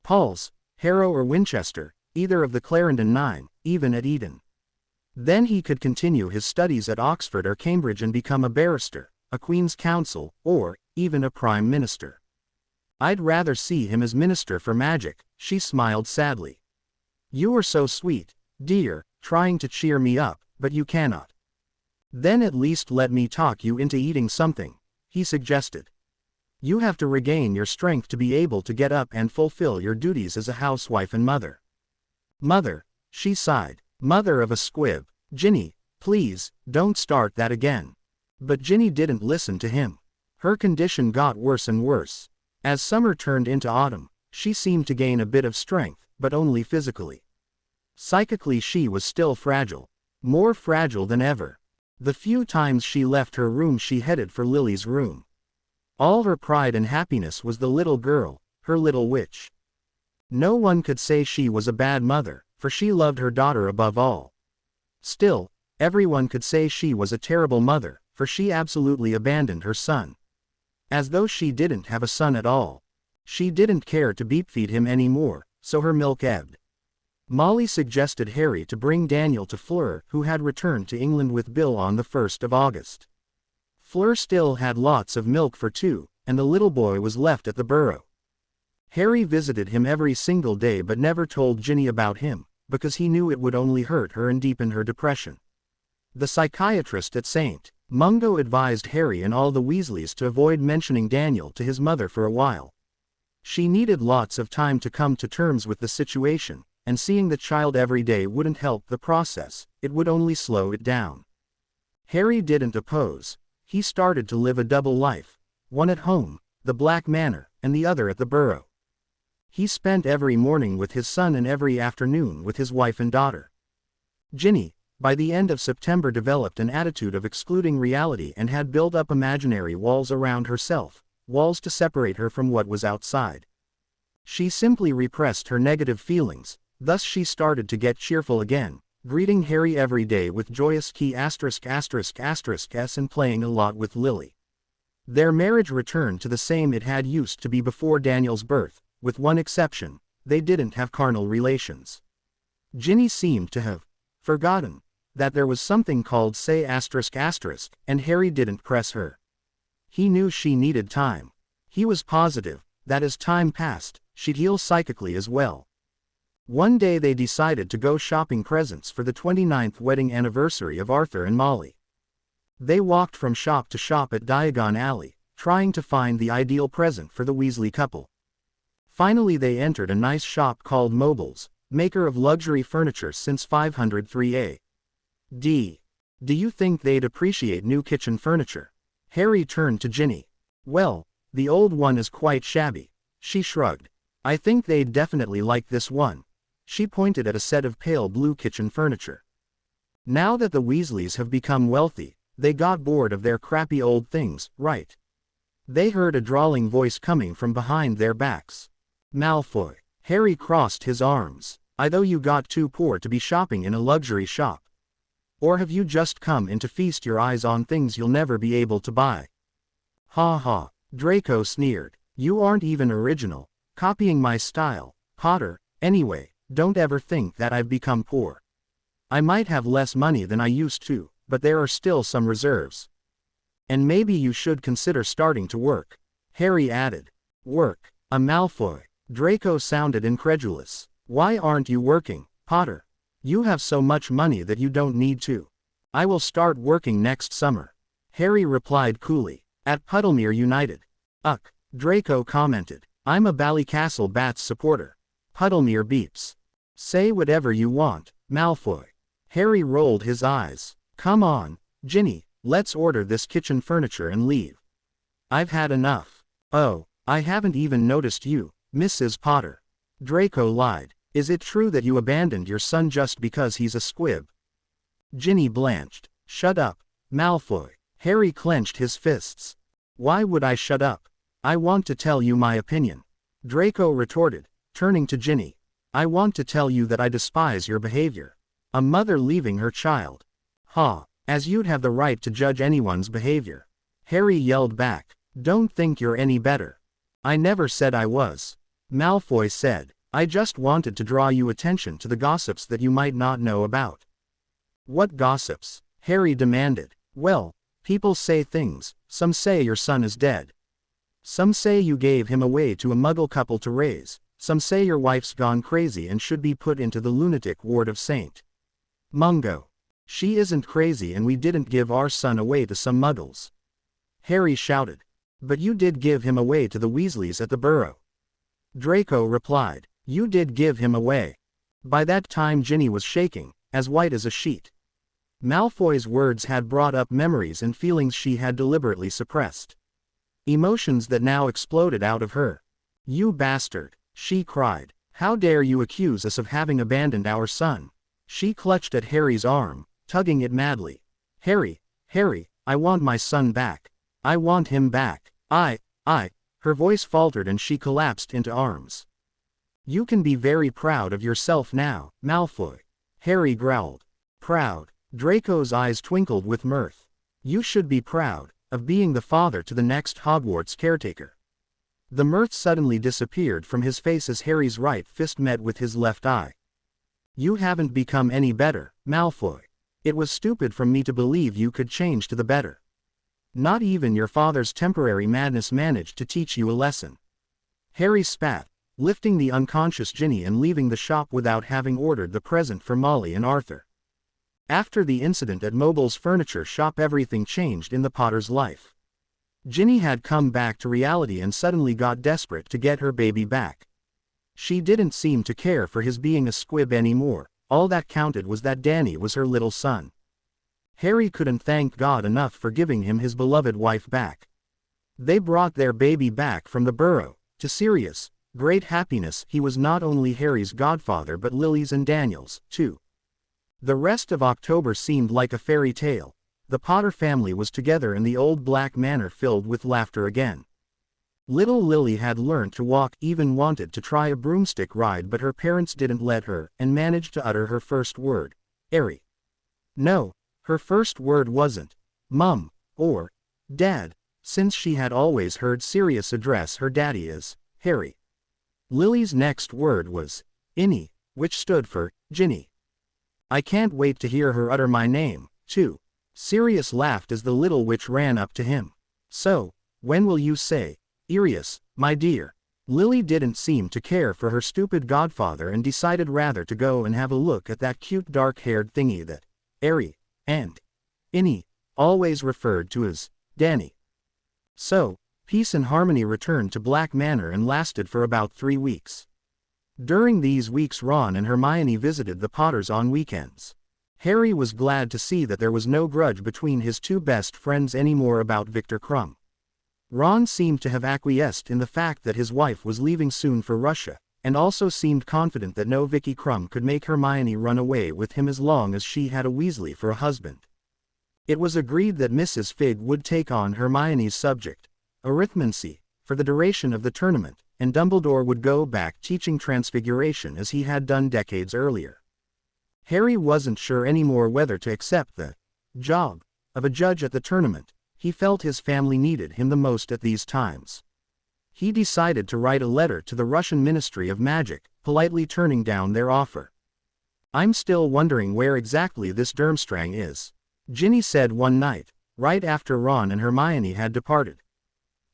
Paul's, Harrow or Winchester, either of the Clarendon 9, even at Eton. Then he could continue his studies at Oxford or Cambridge and become a barrister, a Queen's Counsel, or, even a Prime Minister. I'd rather see him as Minister for Magic, she smiled sadly. You are so sweet, dear, trying to cheer me up, but you cannot. Then at least let me talk you into eating something, he suggested. You have to regain your strength to be able to get up and fulfill your duties as a housewife and mother. Mother, she sighed. Mother of a squib. Ginny, please, don't start that again. But Ginny didn't listen to him. Her condition got worse and worse. As summer turned into autumn, she seemed to gain a bit of strength, but only physically. Psychically she was still fragile. More fragile than ever. The few times she left her room she headed for Lily's room. All her pride and happiness was the little girl, her little witch. No one could say she was a bad mother, for she loved her daughter above all. Still, everyone could say she was a terrible mother, for she absolutely abandoned her son. As though she didn't have a son at all. She didn't care to beep-feed him anymore, so her milk ebbed. Molly suggested Harry to bring Daniel to Fleur, who had returned to England with Bill on the 1st of August. Fleur still had lots of milk for 2, and the little boy was left at the burrow. Harry visited him every single day but never told Ginny about him, because he knew it would only hurt her and deepen her depression. The psychiatrist at St. Mungo advised Harry and all the Weasleys to avoid mentioning Daniel to his mother for a while. She needed lots of time to come to terms with the situation, and seeing the child every day wouldn't help the process, it would only slow it down. Harry didn't oppose. He started to live a double life, one at home, the Black Manor, and the other at the burrow. He spent every morning with his son and every afternoon with his wife and daughter. Ginny, by the end of September, developed an attitude of excluding reality and had built up imaginary walls around herself, walls to separate her from what was outside. She simply repressed her negative feelings, thus she started to get cheerful again, greeting Harry every day with joyous *****s and playing a lot with Lily. Their marriage returned to the same it had used to be before Daniel's birth, with one exception: they didn't have carnal relations. Ginny seemed to have forgotten that there was something called and Harry didn't press her. He knew she needed time. He was positive that as time passed, she'd heal psychically as well. One day they decided to go shopping presents for the 29th wedding anniversary of Arthur and Molly. They walked from shop to shop at Diagon Alley, trying to find the ideal present for the Weasley couple. Finally they entered a nice shop called Mobiles, maker of luxury furniture since 503 A.D. Do you think they'd appreciate new kitchen furniture? Harry turned to Ginny. Well, The old one is quite shabby. She shrugged. I think they'd definitely like this one. She pointed at a set of pale blue kitchen furniture. Now that the Weasleys have become wealthy, they got bored of their crappy old things, right? They heard a drawling voice coming from behind their backs. Malfoy. Harry crossed his arms. Either you got too poor to be shopping in a luxury shop. Or have you just come in to feast your eyes on things you'll never be able to buy? Ha ha, Draco sneered. You aren't even original, copying my style, Potter. Anyway, don't ever think that I've become poor. I might have less money than I used to, but there are still some reserves. And maybe you should consider starting to work, Harry added. Work? A Malfoy. Draco sounded incredulous. Why aren't you working, Potter? You have so much money that you don't need to. I will start working next summer, Harry replied coolly. At Puddlemere United. Uck, Draco commented. I'm a Ballycastle Bats supporter. Puddlemere beeps. Say whatever you want, Malfoy. Harry rolled his eyes. Come on, Ginny, let's order this kitchen furniture and leave. I've had enough. Oh, I haven't even noticed you, Mrs. Potter. Draco lied. Is it true that you abandoned your son just because he's a squib? Ginny blanched. Shut up, Malfoy. Harry clenched his fists. Why would I shut up? I want to tell you my opinion. Draco retorted, turning to Ginny. I want to tell you that I despise your behavior. A mother leaving her child. Ha, as you'd have the right to judge anyone's behavior. Harry yelled back. Don't think you're any better. I never said I was. Malfoy said. I just wanted to draw you attention to the gossips that you might not know about. What gossips? Harry demanded. Well, people say things. Some say your son is dead. Some say you gave him away to a muggle couple to raise. Some say your wife's gone crazy and should be put into the lunatic ward of St. Mungo. She isn't crazy and we didn't give our son away to some muggles. Harry shouted. But you did give him away to the Weasleys at the Burrow. Draco replied. You did give him away. By that time Ginny was shaking, as white as a sheet. Malfoy's words had brought up memories and feelings she had deliberately suppressed. Emotions that now exploded out of her. You bastard, she cried. How dare you accuse us of having abandoned our son? She clutched at Harry's arm, tugging it madly. Harry, I want my son back. I want him back. Her voice faltered and she collapsed into arms. You can be very proud of yourself now, Malfoy. Harry growled. Proud? Draco's eyes twinkled with mirth. You should be proud of being the father to the next Hogwarts caretaker. The mirth suddenly disappeared from his face as Harry's right fist met with his left eye. You haven't become any better, Malfoy. It was stupid from me to believe you could change to the better. Not even your father's temporary madness managed to teach you a lesson. Harry spat, lifting the unconscious Ginny and leaving the shop without having ordered the present for Molly and Arthur. After the incident at Mobile's furniture shop, everything changed in the Potter's life. Ginny had come back to reality and suddenly got desperate to get her baby back. She didn't seem to care for his being a squib anymore. All that counted was that Danny was her little son. Harry couldn't thank God enough for giving him his beloved wife back. They brought their baby back from the Burrow, to Sirius. Great happiness. He was not only Harry's godfather but Lily's and Daniel's, too. The rest of October seemed like a fairy tale. The Potter family was together in the old black manor filled with laughter again. Little Lily had learned to walk, even wanted to try a broomstick ride, but her parents didn't let her, and managed to utter her first word. Harry. No, her first word wasn't Mum, or Dad, since she had always heard Sirius address her daddy as Harry. Lily's next word was Innie, which stood for Ginny. I can't wait to hear her utter my name, too. Sirius laughed as the little witch ran up to him. So, when will you say, Irius, my dear? Lily didn't seem to care for her stupid godfather and decided rather to go and have a look at that cute dark-haired thingy that Harry and Innie always referred to as Danny. So, peace and harmony returned to Black Manor and lasted for about 3 weeks. During these weeks Ron and Hermione visited the Potters on weekends. Harry was glad to see that there was no grudge between his two best friends anymore about Victor Crumb. Ron seemed to have acquiesced in the fact that his wife was leaving soon for Russia, and also seemed confident that no Vicky Crumb could make Hermione run away with him as long as she had a Weasley for a husband. It was agreed that Mrs. Figg would take on Hermione's subject, arithmancy, for the duration of the tournament, and Dumbledore would go back teaching Transfiguration as he had done decades earlier. Harry wasn't sure anymore whether to accept the job of a judge at the tournament. He felt his family needed him the most at these times. He decided to write a letter to the Russian Ministry of Magic, politely turning down their offer. "I'm still wondering where exactly this Durmstrang is," Ginny said one night, right after Ron and Hermione had departed.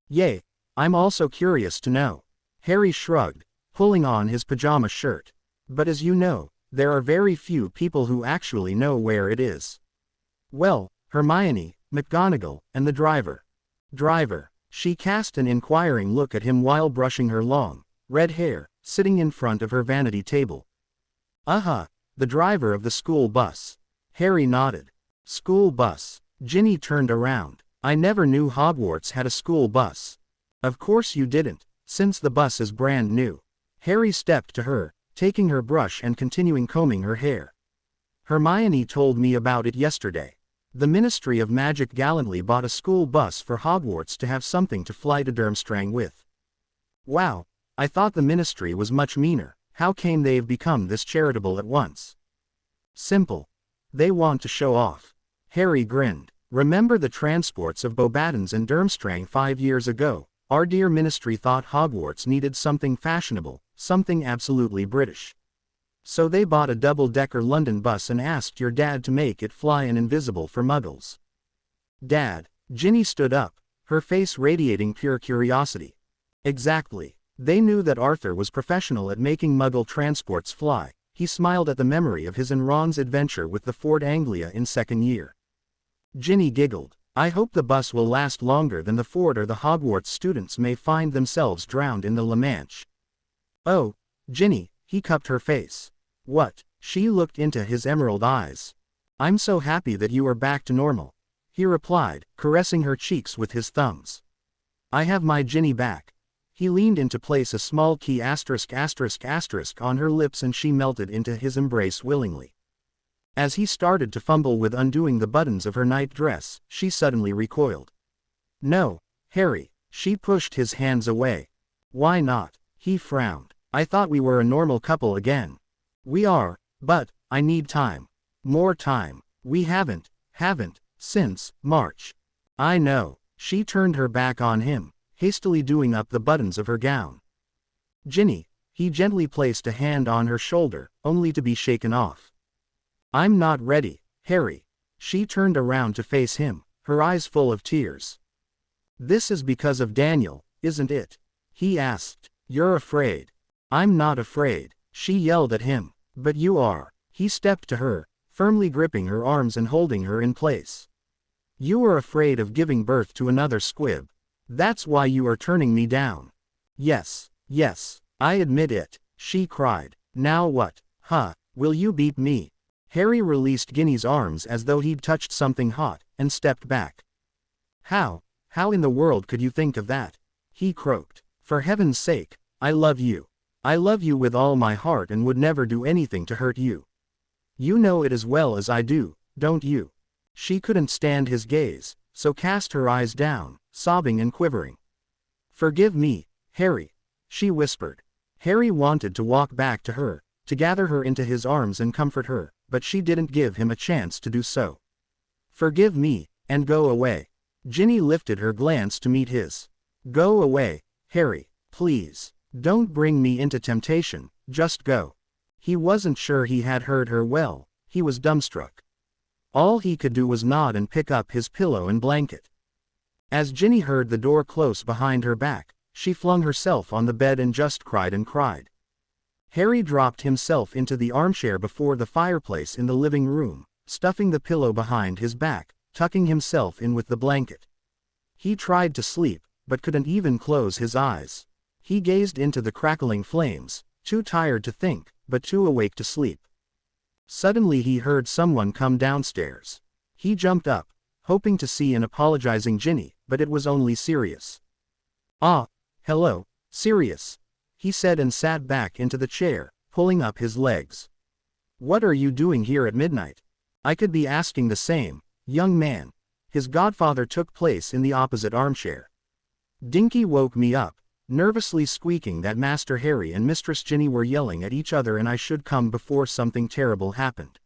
"Yay, I'm also curious to know," Harry shrugged, pulling on his pajama shirt. "But as you know, there are very few people who actually know where it is." "Well, Hermione, McGonagall, and the driver." "Driver?" She cast an inquiring look at him while brushing her long, red hair, sitting in front of her vanity table. The driver of the school bus." Harry nodded. "School bus?" Ginny turned around. "I never knew Hogwarts had a school bus." "Of course you didn't, since the bus is brand new." Harry stepped to her, taking her brush and continuing combing her hair. "Hermione told me about it yesterday. The Ministry of Magic gallantly bought a school bus for Hogwarts to have something to fly to Durmstrang with." "Wow, I thought the ministry was much meaner. How came they've become this charitable at once?" "Simple. They want to show off." Harry grinned. "Remember the transports of Beauxbatons and Durmstrang 5 years ago? Our dear ministry thought Hogwarts needed something fashionable, something absolutely British. So they bought a double-decker London bus and asked your dad to make it fly and invisible for Muggles." "Dad?" Ginny stood up, her face radiating pure curiosity. "Exactly. They knew that Arthur was professional at making Muggle transports fly." He smiled at the memory of his and Ron's adventure with the Ford Anglia in second year. Ginny giggled. "I hope the bus will last longer than the Ford, or the Hogwarts students may find themselves drowned in the La Manche." "Oh, Ginny," he cupped her face. "What?" She looked into his emerald eyes. "I'm so happy that you are back to normal," he replied, caressing her cheeks with his thumbs. "I have my Ginny back." He leaned in to place a small key **** on her lips, and she melted into his embrace willingly. As he started to fumble with undoing the buttons of her night dress, she suddenly recoiled. "No, Harry." She pushed his hands away. "Why not?" He frowned. "I thought we were a normal couple again." "We are, but I need time. More time. We haven't, since March." "I know." She turned her back on him, hastily doing up the buttons of her gown. "Ginny," he gently placed a hand on her shoulder, only to be shaken off. "I'm not ready, Harry." She turned around to face him, her eyes full of tears. "This is because of Daniel, isn't it?" he asked. "You're afraid." "I'm not afraid," she yelled at him. "But you are." He stepped to her, firmly gripping her arms and holding her in place. "You are afraid of giving birth to another squib. That's why you are turning me down." Yes, I admit it," she cried. "Now what? Will you beat me?" Harry released Ginny's arms as though he'd touched something hot, and stepped back. How in the world could you think of that?" he croaked. "For heaven's sake, I love you. I love you with all my heart and would never do anything to hurt you. You know it as well as I do, don't you?" She couldn't stand his gaze, so cast her eyes down, sobbing and quivering. "Forgive me, Harry," she whispered. Harry wanted to walk back to her, to gather her into his arms and comfort her, but she didn't give him a chance to do so. "Forgive me, and go away." Ginny lifted her glance to meet his. "Go away, Harry, please. Don't bring me into temptation, just go." He wasn't sure he had heard her well. He was dumbstruck. All he could do was nod and pick up his pillow and blanket. As Ginny heard the door close behind her back, she flung herself on the bed and just cried and cried. Harry dropped himself into the armchair before the fireplace in the living room, stuffing the pillow behind his back, tucking himself in with the blanket. He tried to sleep, but couldn't even close his eyes. He gazed into the crackling flames, too tired to think, but too awake to sleep. Suddenly he heard someone come downstairs. He jumped up, hoping to see an apologizing Ginny, but it was only Sirius. "Ah, hello, Sirius," he said and sat back into the chair, pulling up his legs. "What are you doing here at midnight?" "I could be asking the same, young man." His godfather took place in the opposite armchair. "Dinky woke me up, nervously squeaking that Master Harry and Mistress Ginny were yelling at each other and I should come before something terrible happened."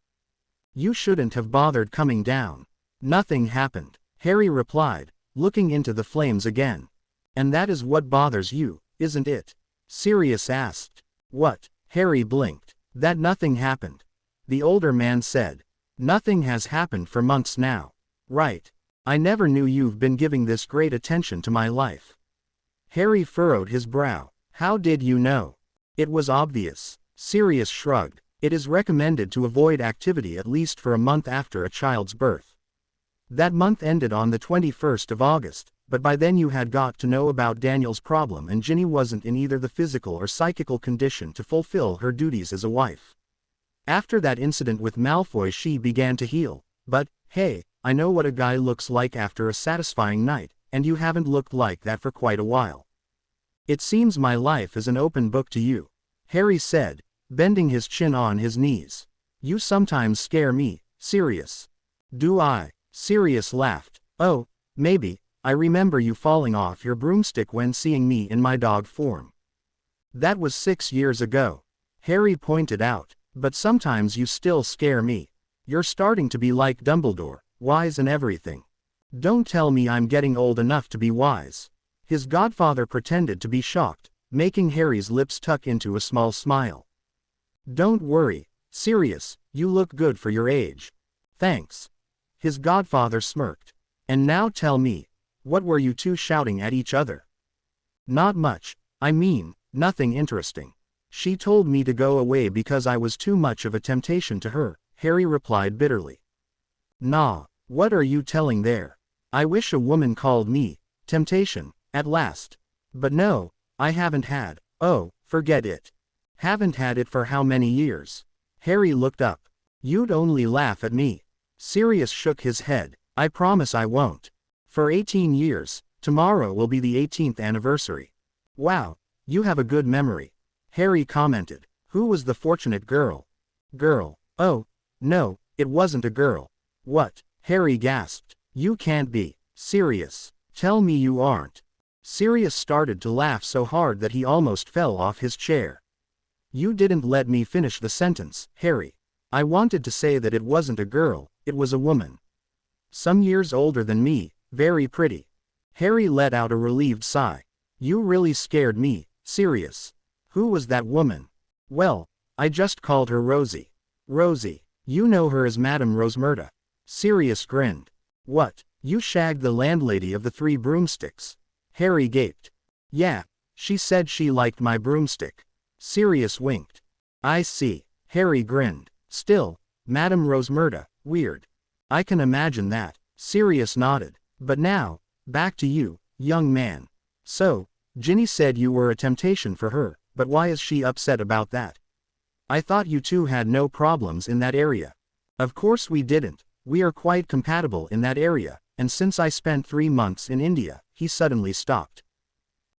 "You shouldn't have bothered coming down." "Nothing happened," Harry replied, looking into the flames again. "And that is what bothers you, isn't it?" Sirius asked. "What?" Harry blinked. "That nothing happened," the older man said. "Nothing has happened for months now." "Right. I never knew you've been giving this great attention to my life." Harry furrowed his brow. "How did you know?" "It was obvious." Sirius shrugged. "It is recommended to avoid activity at least for a month after a child's birth." That month ended on the 21st of August, but by then you had got to know about Daniel's problem and Ginny wasn't in either the physical or psychical condition to fulfill her duties as a wife. After that incident with Malfoy she began to heal, but, hey, I know what a guy looks like after a satisfying night, and you haven't looked like that for quite a while. "It seems my life is an open book to you," Harry said, bending his chin on his knees. "You sometimes scare me, Sirius." "Do I?" Sirius laughed. "Oh, maybe. I remember you falling off your broomstick when seeing me in my dog form." "That was 6 years ago," Harry pointed out, "but sometimes you still scare me. You're starting to be like Dumbledore, wise and everything." "Don't tell me I'm getting old enough to be wise." His godfather pretended to be shocked, making Harry's lips tuck into a small smile. "Don't worry, Sirius, you look good for your age." "Thanks." His godfather smirked. "And now tell me, what were you two shouting at each other?" "Not much, I mean, nothing interesting. She told me to go away because I was too much of a temptation to her," Harry replied bitterly. "Nah, what are you telling there? I wish a woman called me temptation, at last. But no, I haven't had." "Oh, forget it." "Haven't had it for how many years?" Harry looked up. "You'd only laugh at me." Sirius shook his head. "I promise I won't." "For 18 years, tomorrow will be the 18th anniversary." "Wow, you have a good memory," Harry commented. "Who was the fortunate girl?" "Girl? Oh, no, it wasn't a girl." "What?" Harry gasped. "You can't be serious. Tell me you aren't." Sirius started to laugh so hard that he almost fell off his chair. "You didn't let me finish the sentence, Harry. I wanted to say that it wasn't a girl, it was a woman. Some years older than me, very pretty." Harry let out a relieved sigh. "You really scared me, Sirius. Who was that woman?" "Well, I just called her Rosie." "Rosie. You know her as Madame Rosmerta." Sirius grinned. "What, you shagged the landlady of the Three Broomsticks?" Harry gaped. "Yeah, she said she liked my broomstick." Sirius winked. "I see." Harry grinned. "Still, Madame Rosmerta, weird." "I can imagine that." Sirius nodded. "But now, back to you, young man. So, Ginny said you were a temptation for her, but why is she upset about that? I thought you two had no problems in that area." "Of course we didn't, we are quite compatible in that area, and since I spent 3 months in India," he suddenly stopped.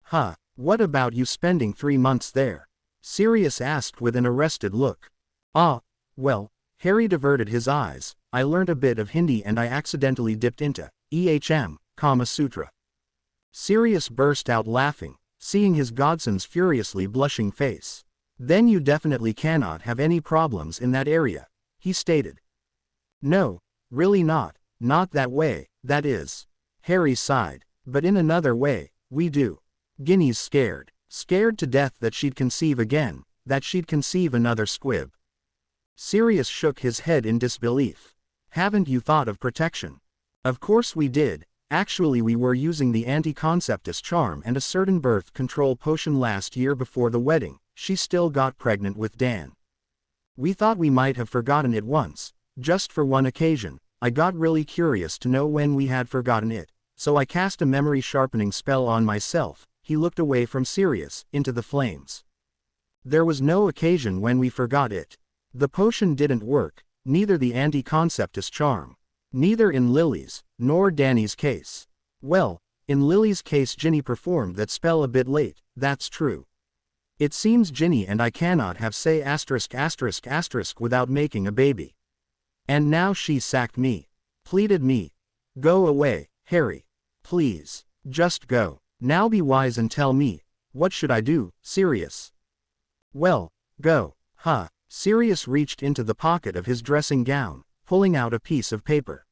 "Huh, what about you spending 3 months there?" Sirius asked with an arrested look. "Ah, well," Harry diverted his eyes, "I learnt a bit of Hindi and I accidentally dipped into Kama Sutra." Sirius burst out laughing, seeing his godson's furiously blushing face. "Then you definitely cannot have any problems in that area," he stated. "No, really not that way, that is." Harry sighed. "But in another way, we do. Ginny's scared to death that she'd conceive again, that she'd conceive another squib." Sirius shook his head in disbelief. "Haven't you thought of protection?" "Of course we did. Actually we were using the anti-conceptus charm and a certain birth control potion last year before the wedding. She still got pregnant with Dan. We thought we might have forgotten it once, just for one occasion. I got really curious to know when we had forgotten it, so I cast a memory sharpening spell on myself." He looked away from Sirius, into the flames. "There was no occasion when we forgot it. The potion didn't work, neither the anti-conceptus charm. Neither in Lily's, nor Danny's case." "Well, In Lily's case Ginny performed that spell a bit late, that's true. It seems Ginny and I cannot have say **** without making a baby. And now she sacked me. Pleaded me. Go away, Harry. Please. Just go. Now be wise and tell me. What should I do, Sirius? Well, go. Huh. Sirius reached into the pocket of his dressing gown, pulling out a piece of paper.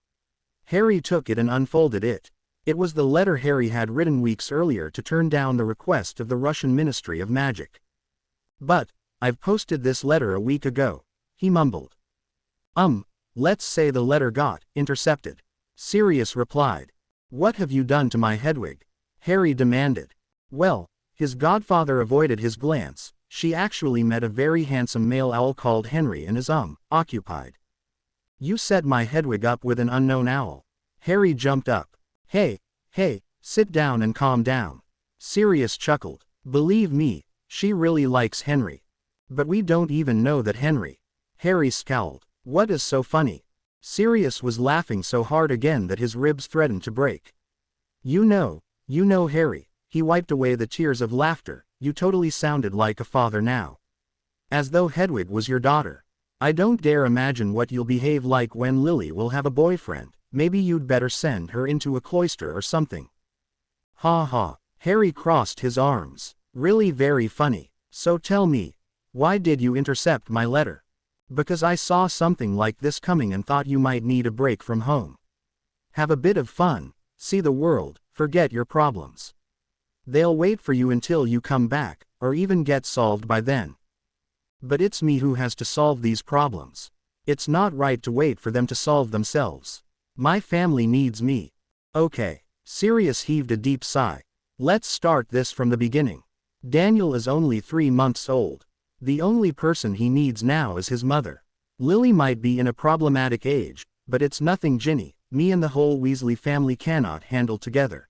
Harry took it and unfolded it. It was the letter Harry had written weeks earlier to turn down the request of the Russian Ministry of Magic. But, I've posted this letter a week ago, he mumbled. Let's say the letter got intercepted. Sirius replied. What have you done to my Hedwig? Harry demanded. Well, his godfather avoided his glance. She actually met a very handsome male owl called Henry and is occupied. You set my Hedwig up with an unknown owl. Harry jumped up. Hey, sit down and calm down. Sirius chuckled. Believe me, she really likes Henry. But we don't even know that Henry. Harry scowled. What is so funny? Sirius was laughing so hard again that his ribs threatened to break. You know, Harry. He wiped away the tears of laughter. You totally sounded like a father now. As though Hedwig was your daughter. I don't dare imagine what you'll behave like when Lily will have a boyfriend. Maybe you'd better send her into a cloister or something. Ha ha. Harry crossed his arms. Really very funny. So tell me, why did you intercept my letter? Because I saw something like this coming and thought you might need a break from home. Have a bit of fun, see the world, forget your problems. They'll wait for you until you come back, or even get solved by then. But it's me who has to solve these problems. It's not right to wait for them to solve themselves. My family needs me. Okay. Sirius heaved a deep sigh. Let's start this from the beginning. Daniel is only 3 months old. The only person he needs now is his mother. Lily might be in a problematic age, but it's nothing Ginny, me and the whole Weasley family cannot handle together.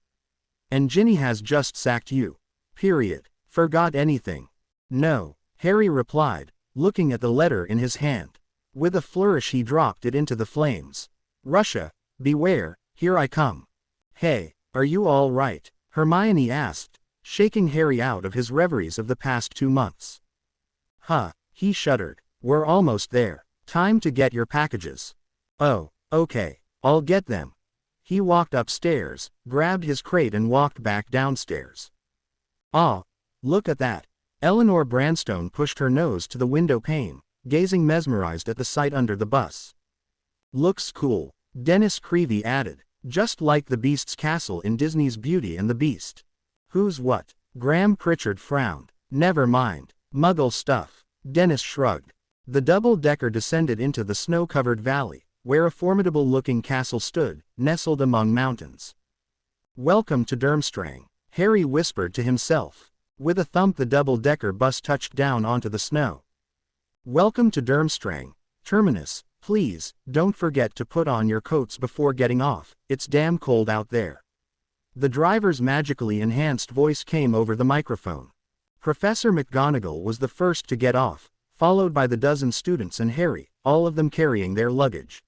And Ginny has just sacked you. Period. Forgot anything? No, Harry replied, looking at the letter in his hand. With a flourish he dropped it into the flames. Russia, beware, here I come. Hey, are you all right? Hermione asked, shaking Harry out of his reveries of the past 2 months. Huh, he shuddered. We're almost there. Time to get your packages. Oh, okay, I'll get them. He walked upstairs, grabbed his crate and walked back downstairs. Ah, look at that. Eleanor Branstone pushed her nose to the window pane, gazing mesmerized at the sight under the bus. Looks cool, Dennis Creevy added, just like the Beast's castle in Disney's Beauty and the Beast. Who's what? Graham Pritchard frowned. Never mind. Muggle stuff. Dennis shrugged. The double-decker descended into the snow-covered valley, where a formidable-looking castle stood, nestled among mountains. Welcome to Durmstrang, Harry whispered to himself. With a thump the double-decker bus touched down onto the snow. Welcome to Durmstrang, Terminus. Please, don't forget to put on your coats before getting off, it's damn cold out there. The driver's magically enhanced voice came over the microphone. Professor McGonagall was the first to get off, followed by the dozen students and Harry, all of them carrying their luggage.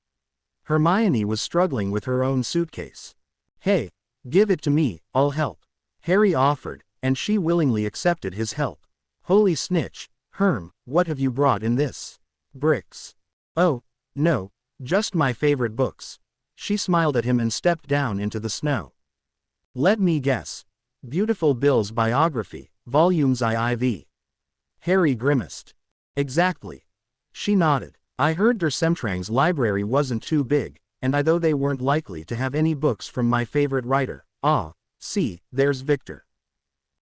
Hermione was struggling with her own suitcase. Hey, give it to me, I'll help. Harry offered, and she willingly accepted his help. Holy snitch, Herm, what have you brought in this? Bricks. Oh, no, just my favorite books. She smiled at him and stepped down into the snow. Let me guess. Beautiful Bill's biography, volumes IV. Harry grimaced. Exactly. She nodded. I heard Durmstrang's library wasn't too big, and though they weren't likely to have any books from my favorite writer. Ah, see, there's Victor.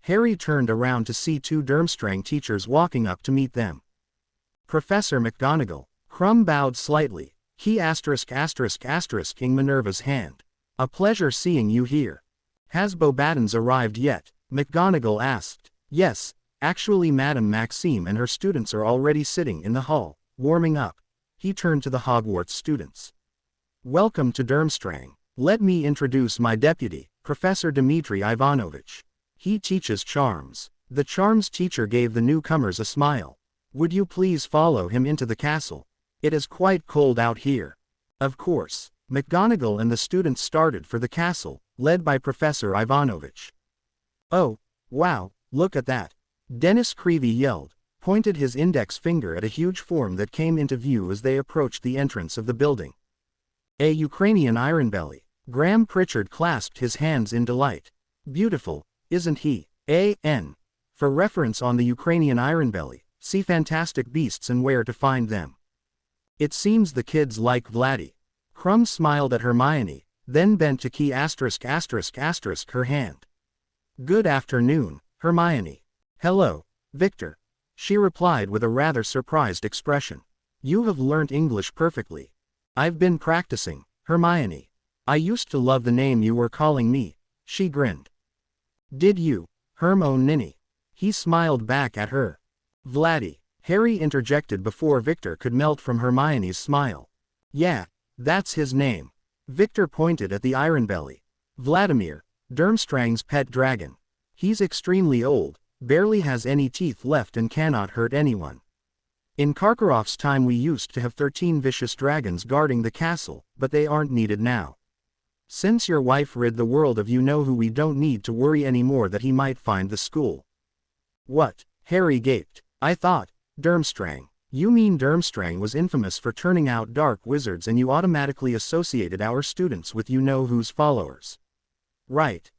Harry turned around to see 2 Durmstrang teachers walking up to meet them. Professor McGonagall. Crumb bowed slightly. He ****ing Minerva's hand. A pleasure seeing you here. Has Beauxbatons arrived yet? McGonagall asked. Yes, actually Madame Maxime and her students are already sitting in the hall, warming up. He turned to the Hogwarts students. Welcome to Durmstrang. Let me introduce my deputy, Professor Dmitri Ivanovich. He teaches charms. The charms teacher gave the newcomers a smile. Would you please follow him into the castle? It is quite cold out here. Of course. McGonagall and the students started for the castle, led by Professor Ivanovich. "Oh, wow, look at that!" Dennis Creevy yelled, pointed his index finger at a huge form that came into view as they approached the entrance of the building. "A Ukrainian Ironbelly." Graham Pritchard clasped his hands in delight. "Beautiful, isn't he? A.N. For reference on the Ukrainian Ironbelly, see Fantastic Beasts and Where to Find Them. It seems the kids like Vladdy." Crumb smiled at Hermione, then bent to key **** her hand. "Good afternoon, Hermione." "Hello, Victor," she replied with a rather surprised expression. "You have learnt English perfectly." "I've been practicing, Hermione. I used to love the name you were calling me," she grinned. "Did you, Ninny?" He smiled back at her. "Vladdy," Harry interjected before Victor could melt from Hermione's smile. "Yeah, that's his name." Victor pointed at the Ironbelly. "Vladimir, Durmstrang's pet dragon. He's extremely old, barely has any teeth left and cannot hurt anyone. In Karkaroff's time we used to have 13 vicious dragons guarding the castle, but they aren't needed now. Since your wife rid the world of you-know-who, we don't need to worry anymore that he might find the school." "What?" Harry gaped. "I thought, Durmstrang. You mean Durmstrang was infamous for turning out dark wizards and you automatically associated our students with you-know-who's followers." "Right.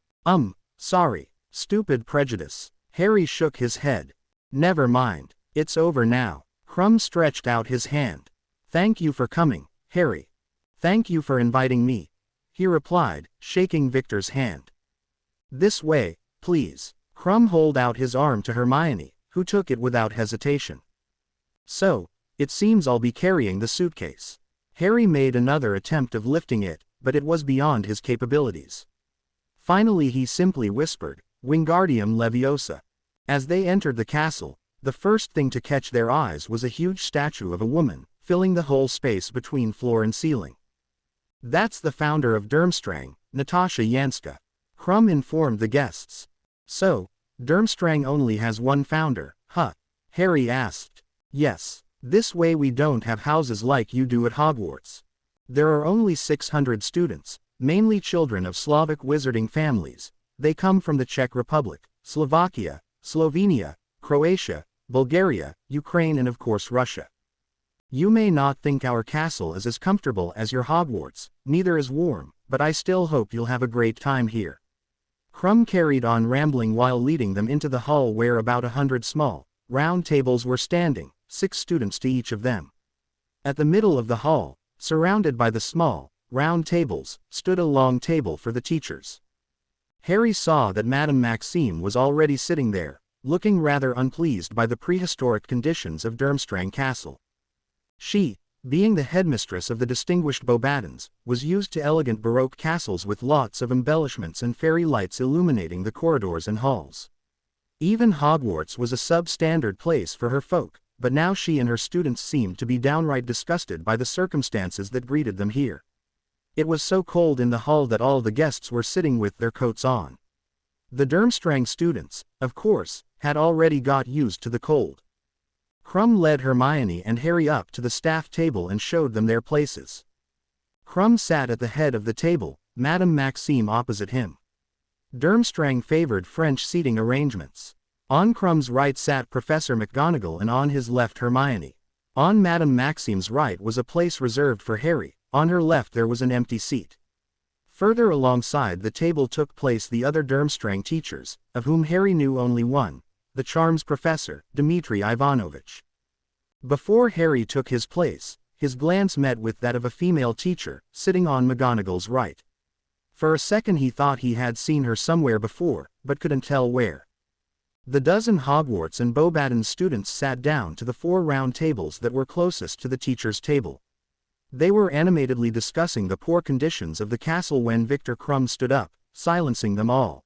Sorry. Stupid prejudice." Harry shook his head. "Never mind. It's over now." Crumb stretched out his hand. "Thank you for coming, Harry." "Thank you for inviting me," he replied, shaking Victor's hand. "This way, please." Crumb held out his arm to Hermione, who took it without hesitation. "So, it seems I'll be carrying the suitcase." Harry made another attempt of lifting it, but it was beyond his capabilities. Finally he simply whispered, "Wingardium Leviosa." As they entered the castle, the first thing to catch their eyes was a huge statue of a woman, filling the whole space between floor and ceiling. "That's the founder of Durmstrang, Natasha Yanska," Crumb informed the guests. "So, Durmstrang only has one founder, huh?" Harry asked. "Yes. This way we don't have houses like you do at Hogwarts. There are only 600 students, mainly children of Slavic wizarding families. They come from the Czech Republic, Slovakia, Slovenia, Croatia, Bulgaria, Ukraine and of course Russia. You may not think our castle is as comfortable as your Hogwarts, neither as warm, but I still hope you'll have a great time here." Crumb carried on rambling while leading them into the hall where about 100 small, round tables were standing, 6 students to each of them. At the middle of the hall, surrounded by the small, round tables, stood a long table for the teachers. Harry saw that Madame Maxime was already sitting there, looking rather unpleased by the prehistoric conditions of Durmstrang Castle. She, being the headmistress of the distinguished Beauxbatons, was used to elegant Baroque castles with lots of embellishments and fairy lights illuminating the corridors and halls. Even Hogwarts was a substandard place for her folk, but now she and her students seemed to be downright disgusted by the circumstances that greeted them here. It was so cold in the hall that all the guests were sitting with their coats on. The Durmstrang students, of course, had already got used to the cold. Crumb led Hermione and Harry up to the staff table and showed them their places. Crumb sat at the head of the table, Madame Maxime opposite him. Durmstrang favored French seating arrangements. On Crumb's right sat Professor McGonagall and on his left Hermione. On Madame Maxime's right was a place reserved for Harry, on her left there was an empty seat. Further alongside the table took place the other Durmstrang teachers, of whom Harry knew only one, the charms professor, Dmitri Ivanovich. Before Harry took his place, his glance met with that of a female teacher, sitting on McGonagall's right. For a second he thought he had seen her somewhere before, but couldn't tell where. The dozen Hogwarts and Beauxbatons students sat down to the 4 round tables that were closest to the teacher's table. They were animatedly discussing the poor conditions of the castle when Victor Crumb stood up, silencing them all.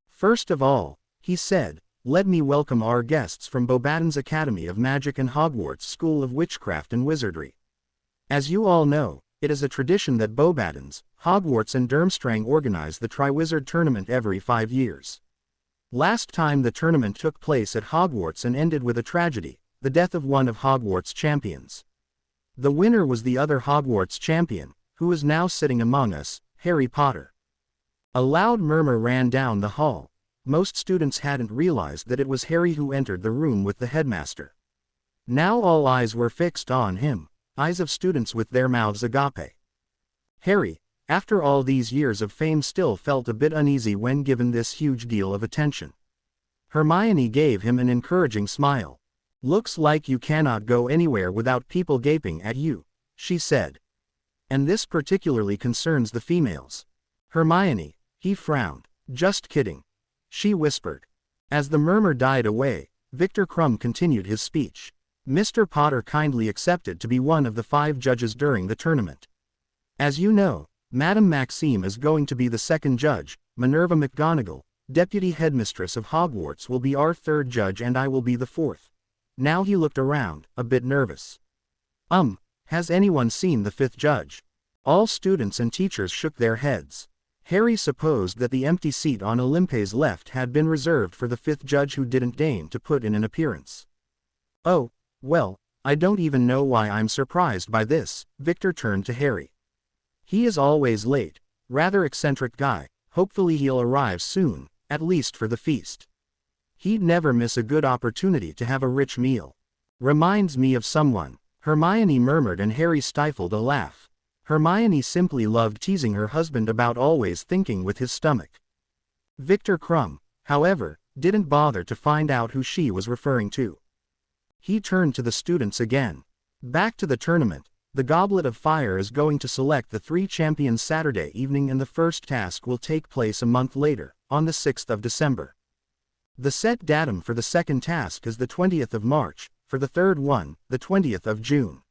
"First of all," he said, "let me welcome our guests from Beauxbatons Academy of Magic and Hogwarts School of Witchcraft and Wizardry. As you all know, it is a tradition that Beauxbatons, Hogwarts and Durmstrang organize the Triwizard Tournament every 5 years. Last time the tournament took place at Hogwarts and ended with a tragedy, the death of one of Hogwarts' champions. The winner was the other Hogwarts champion, who is now sitting among us, Harry Potter." A loud murmur ran down the hall. Most students hadn't realized that it was Harry who entered the room with the headmaster. Now all eyes were fixed on him, eyes of students with their mouths agape. Harry, after all these years of fame, still felt a bit uneasy when given this huge deal of attention. Hermione gave him an encouraging smile. "Looks like you cannot go anywhere without people gaping at you," she said. "And this particularly concerns the females." "Hermione," he frowned. "Just kidding," she whispered. As the murmur died away, Victor Crumb continued his speech. "Mr. Potter kindly accepted to be one of the 5 judges during the tournament. As you know, Madame Maxime is going to be the second judge, Minerva McGonagall, Deputy Headmistress of Hogwarts, will be our 3rd judge, and I will be the 4th. Now he looked around, a bit nervous. Has anyone seen the 5th judge?" All students and teachers shook their heads. Harry supposed that the empty seat on Olympe's left had been reserved for the 5th judge, who didn't deign to put in an appearance. "Oh, well, I don't even know why I'm surprised by this." Victor turned to Harry. "He is always late, rather eccentric guy. Hopefully he'll arrive soon, at least for the feast. He'd never miss a good opportunity to have a rich meal. Reminds me of someone," Hermione murmured, and Harry stifled a laugh. Hermione simply loved teasing her husband about always thinking with his stomach. Victor Crumb, however, didn't bother to find out who she was referring to. He turned to the students again. "Back to the tournament. The Goblet of Fire is going to select the 3 champions Saturday evening, and the first task will take place a month later, on the 6th of December. The set datum for the second task is the 20th of March, for the third one, the 20th of June.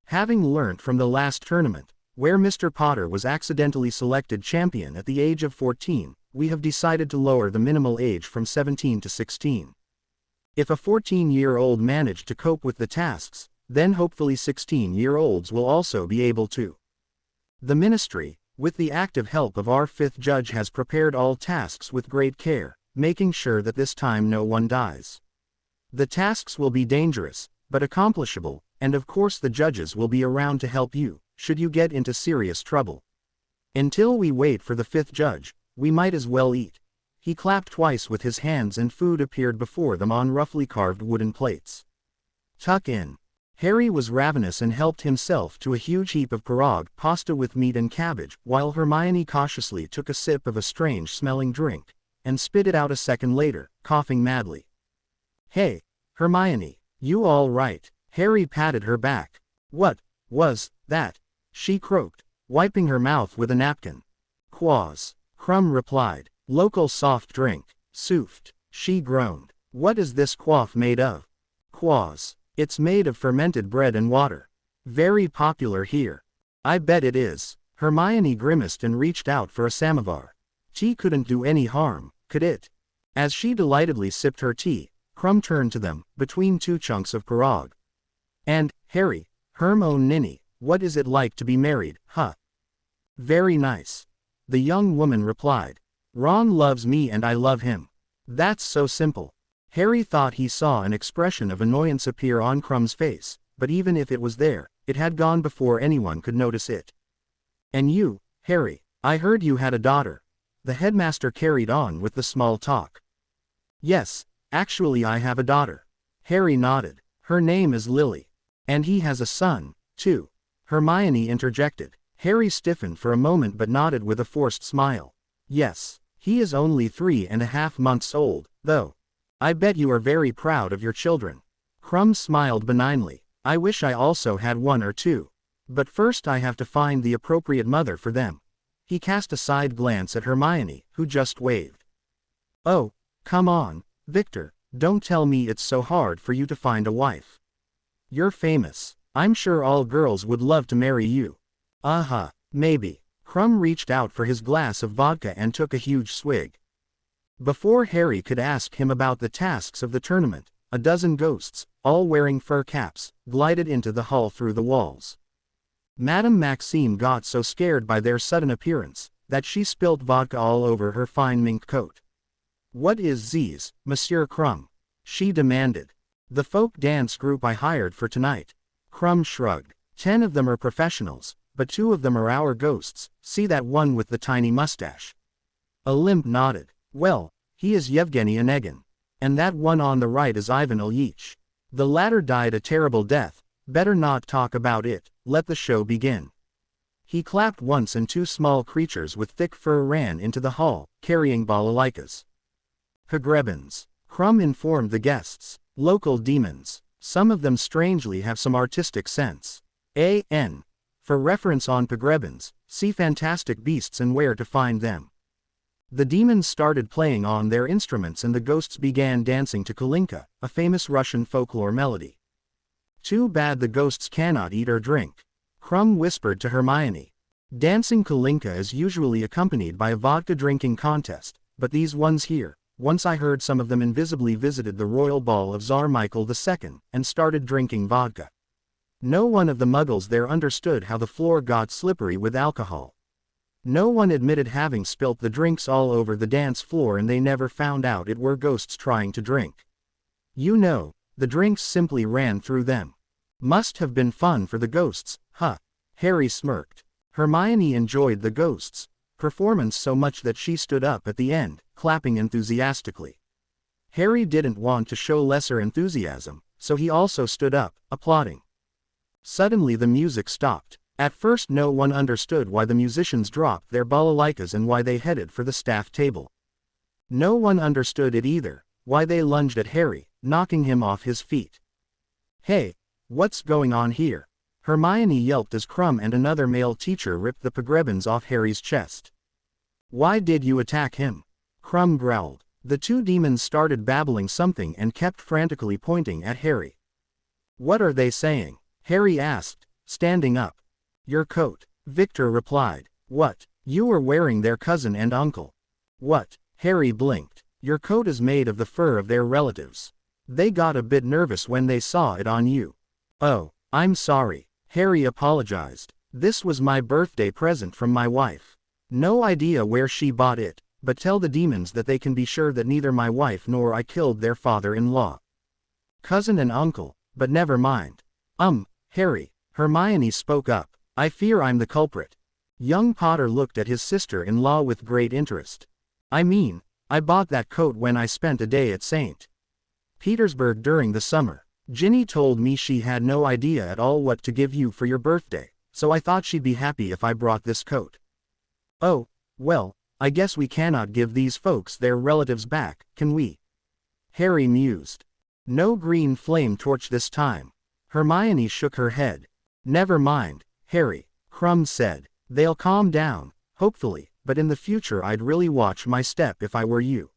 Having learnt from the last tournament, where Mr. Potter was accidentally selected champion at the age of 14, we have decided to lower the minimal age from 17 to 16. If a 14-year-old managed to cope with the tasks, then hopefully 16-year-olds will also be able to. The Ministry, with the active help of our 5th judge, has prepared all tasks with great care, making sure that this time no one dies. The tasks will be dangerous, but accomplishable, and of course the judges will be around to help you, should you get into serious trouble. Until we wait for the 5th judge, we might as well eat." He clapped twice with his hands, and food appeared before them on roughly carved wooden plates. "Tuck in." Harry was ravenous and helped himself to a huge heap of pirog pasta with meat and cabbage, while Hermione cautiously took a sip of a strange-smelling drink, and spit it out a second later, coughing madly. "Hey, Hermione, you all right?" Harry patted her back. "What was that?" she croaked, wiping her mouth with a napkin. "Quaws," Crumb replied. "Local soft drink. Soofed." She groaned. "What is this quaff made of?" "Quaws. It's made of fermented bread and water. Very popular here." "I bet it is." Hermione grimaced and reached out for a samovar. Tea couldn't do any harm, could it? As she delightedly sipped her tea, Crumb turned to them, between 2 chunks of pirog. "And, Harry, Herm own ninny, what is it like to be married, huh?" "Very nice," the young woman replied. "Ron loves me and I love him. That's so simple." Harry thought he saw an expression of annoyance appear on Crumb's face, but even if it was there, it had gone before anyone could notice it. "And you, Harry, I heard you had a daughter." The headmaster carried on with the small talk. "Yes, actually I have a daughter." Harry nodded. "Her name is Lily. And he has a son, too," Hermione interjected. Harry stiffened for a moment but nodded with a forced smile. "Yes, he is only 3.5 months old, though. I bet you are very proud of your children." Crumb smiled benignly. "I wish I also had 1 or 2. But first I have to find the appropriate mother for them." He cast a side glance at Hermione, who just waved. "Oh, come on, Victor, don't tell me it's so hard for you to find a wife. You're famous. I'm sure all girls would love to marry you." Maybe." Crumb reached out for his glass of vodka and took a huge swig. Before Harry could ask him about the tasks of the tournament, a dozen ghosts, all wearing fur caps, glided into the hall through the walls. Madame Maxime got so scared by their sudden appearance, that she spilt vodka all over her fine mink coat. "What is Z's, Monsieur Crumb?" she demanded. "The folk dance group I hired for tonight." Crumb shrugged. 10 of them are professionals, but 2 of them are our ghosts, see that one with the tiny mustache. Olymp nodded. Well, he is Yevgeny Onegin. And that one on the right is Ivan Ilyich. The latter died a terrible death, better not talk about it, let the show begin. He clapped once and 2 small creatures with thick fur ran into the hall, carrying balalaikas. Pogrebins. Crumb informed the guests. Local demons. Some of them strangely have some artistic sense. A.N. For reference on Pogrebins, see Fantastic Beasts and where to find them. The demons started playing on their instruments and the ghosts began dancing to Kalinka, a famous Russian folklore melody. Too bad the ghosts cannot eat or drink. Crumb whispered to Hermione. Dancing Kalinka is usually accompanied by a vodka drinking contest, but these ones here, once I heard some of them invisibly visited the royal ball of Tsar Michael II, and started drinking vodka. No one of the muggles there understood how the floor got slippery with alcohol. No one admitted having spilt the drinks all over the dance floor and they never found out it were ghosts trying to drink. You know, the drinks simply ran through them. Must have been fun for the ghosts, huh? Harry smirked. Hermione enjoyed the ghosts' performance so much that she stood up at the end, clapping enthusiastically. Harry didn't want to show lesser enthusiasm, so he also stood up, applauding. Suddenly the music stopped. At first no one understood why the musicians dropped their balalaikas and why they headed for the staff table. No one understood it either, why they lunged at Harry, knocking him off his feet. Hey, what's going on here? Hermione yelped as Crumb and another male teacher ripped the Pogrebins off Harry's chest. Why did you attack him? Crumb growled. The 2 demons started babbling something and kept frantically pointing at Harry. What are they saying? Harry asked, standing up. Your coat, Victor replied. What? You were wearing their cousin and uncle. What? Harry blinked. Your coat is made of the fur of their relatives. They got a bit nervous when they saw it on you. Oh, I'm sorry. Harry apologized. This was my birthday present from my wife. No idea where she bought it, but tell the demons that they can be sure that neither my wife nor I killed their father-in-law. Cousin and uncle, but never mind. Harry, Hermione spoke up. I fear I'm the culprit. Young Potter looked at his sister-in-law with great interest. I mean, I bought that coat when I spent a day at St. Petersburg during the summer. Ginny told me she had no idea at all what to give you for your birthday, so I thought she'd be happy if I brought this coat. Oh, well, I guess we cannot give these folks their relatives back, can we? Harry mused. No green flame torch this time. Hermione shook her head. Never mind, Harry, Crumb said. They'll calm down, hopefully, but in the future I'd really watch my step if I were you.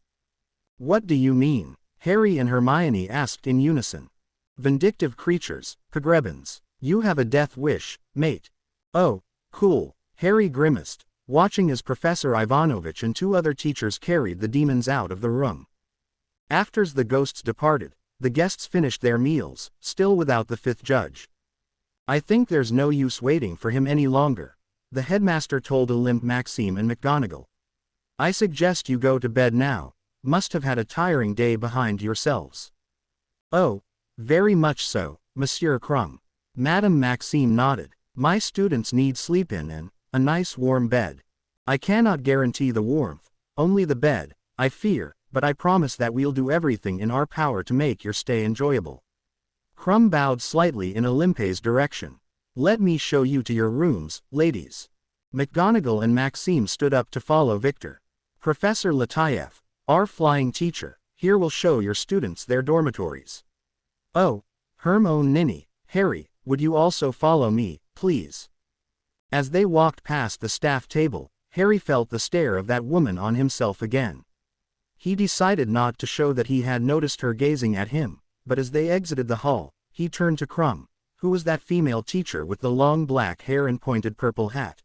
What do you mean? Harry and Hermione asked in unison. Vindictive creatures, Pogrebins. You have a death wish, mate. Oh, cool, Harry grimaced, watching as Professor Ivanovich and 2 other teachers carried the demons out of the room. After the ghosts departed, the guests finished their meals, still without the 5th judge. I think there's no use waiting for him any longer, the headmaster told Olymp, Maxime and McGonagall. I suggest you go to bed now, must have had a tiring day behind yourselves. Oh, very much so, Monsieur Crumb. Madame Maxime nodded. My students need sleep in and a nice warm bed. I cannot guarantee the warmth, only the bed, I fear, but I promise that we'll do everything in our power to make your stay enjoyable. Crumb bowed slightly in Olympé's direction. Let me show you to your rooms, ladies. McGonagall and Maxime stood up to follow Victor. Professor Latayev, our flying teacher, here will show your students their dormitories. Oh, Ninny, Harry, would you also follow me, please? As they walked past the staff table, Harry felt the stare of that woman on himself again. He decided not to show that he had noticed her gazing at him, but as they exited the hall, he turned to Crumb, who was that female teacher with the long black hair and pointed purple hat.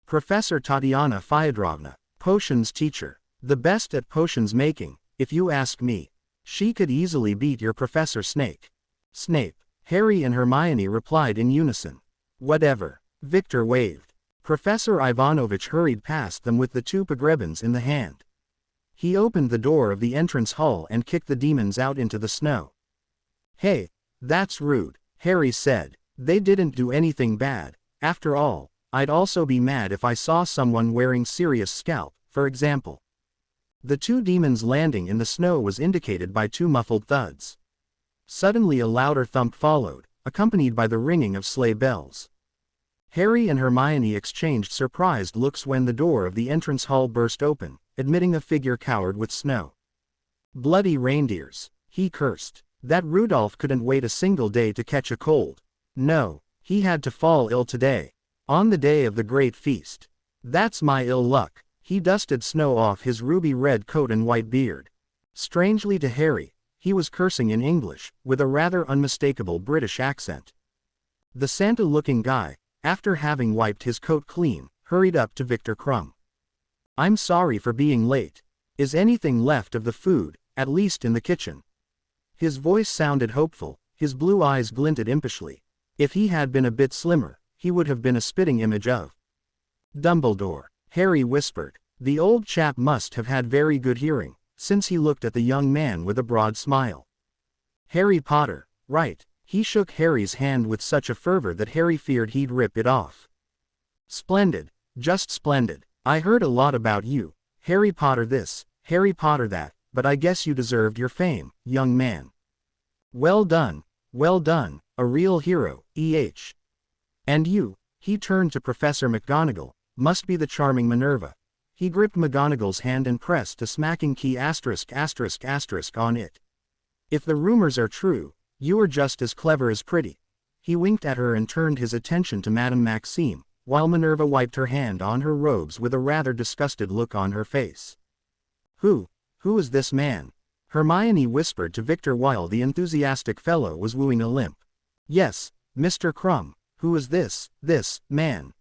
Professor Tatiana Fyodrovna, potions teacher, the best at potions making, if you ask me. She could easily beat your Professor Snape. Snape, Harry and Hermione replied in unison. Whatever. Victor waved. Professor Ivanovich hurried past them with the 2 Pogrebins in the hand. He opened the door of the entrance hall and kicked the demons out into the snow. Hey, that's rude, Harry said. They didn't do anything bad, after all, I'd also be mad if I saw someone wearing Sirius' scalp, for example. The two demons landing in the snow was indicated by two muffled thuds. Suddenly a louder thump followed, accompanied by the ringing of sleigh bells. Harry and Hermione exchanged surprised looks when the door of the entrance hall burst open, admitting a figure covered with snow. "Bloody reindeers," he cursed. "That Rudolph couldn't wait a single day to catch a cold. No, he had to fall ill today. On the day of the great feast. That's my ill luck." He dusted snow off his ruby-red coat and white beard. Strangely to Harry, he was cursing in English, with a rather unmistakable British accent. The Santa-looking guy, after having wiped his coat clean, hurried up to Victor Crumb. "I'm sorry for being late. Is anything left of the food, at least in the kitchen?" His voice sounded hopeful, his blue eyes glinted impishly. If he had been a bit slimmer, he would have been a spitting image of Dumbledore. Harry whispered. The old chap must have had very good hearing, since he looked at the young man with a broad smile. "Harry Potter, right." He shook Harry's hand with such a fervor that Harry feared he'd rip it off. "Splendid, just splendid. I heard a lot about you. Harry Potter this, Harry Potter that, but I guess you deserved your fame, young man. Well done, a real hero, eh? And you," he turned to Professor McGonagall, "must be the charming Minerva." He gripped McGonagall's hand and pressed a smacking key **** on it. "If the rumors are true, you are just as clever as pretty." He winked at her and turned his attention to Madame Maxime, while Minerva wiped her hand on her robes with a rather disgusted look on her face. Who is this man?" Hermione whispered to Victor while the enthusiastic fellow was wooing a limp. "Yes, Mr. Crumb, who is this man?"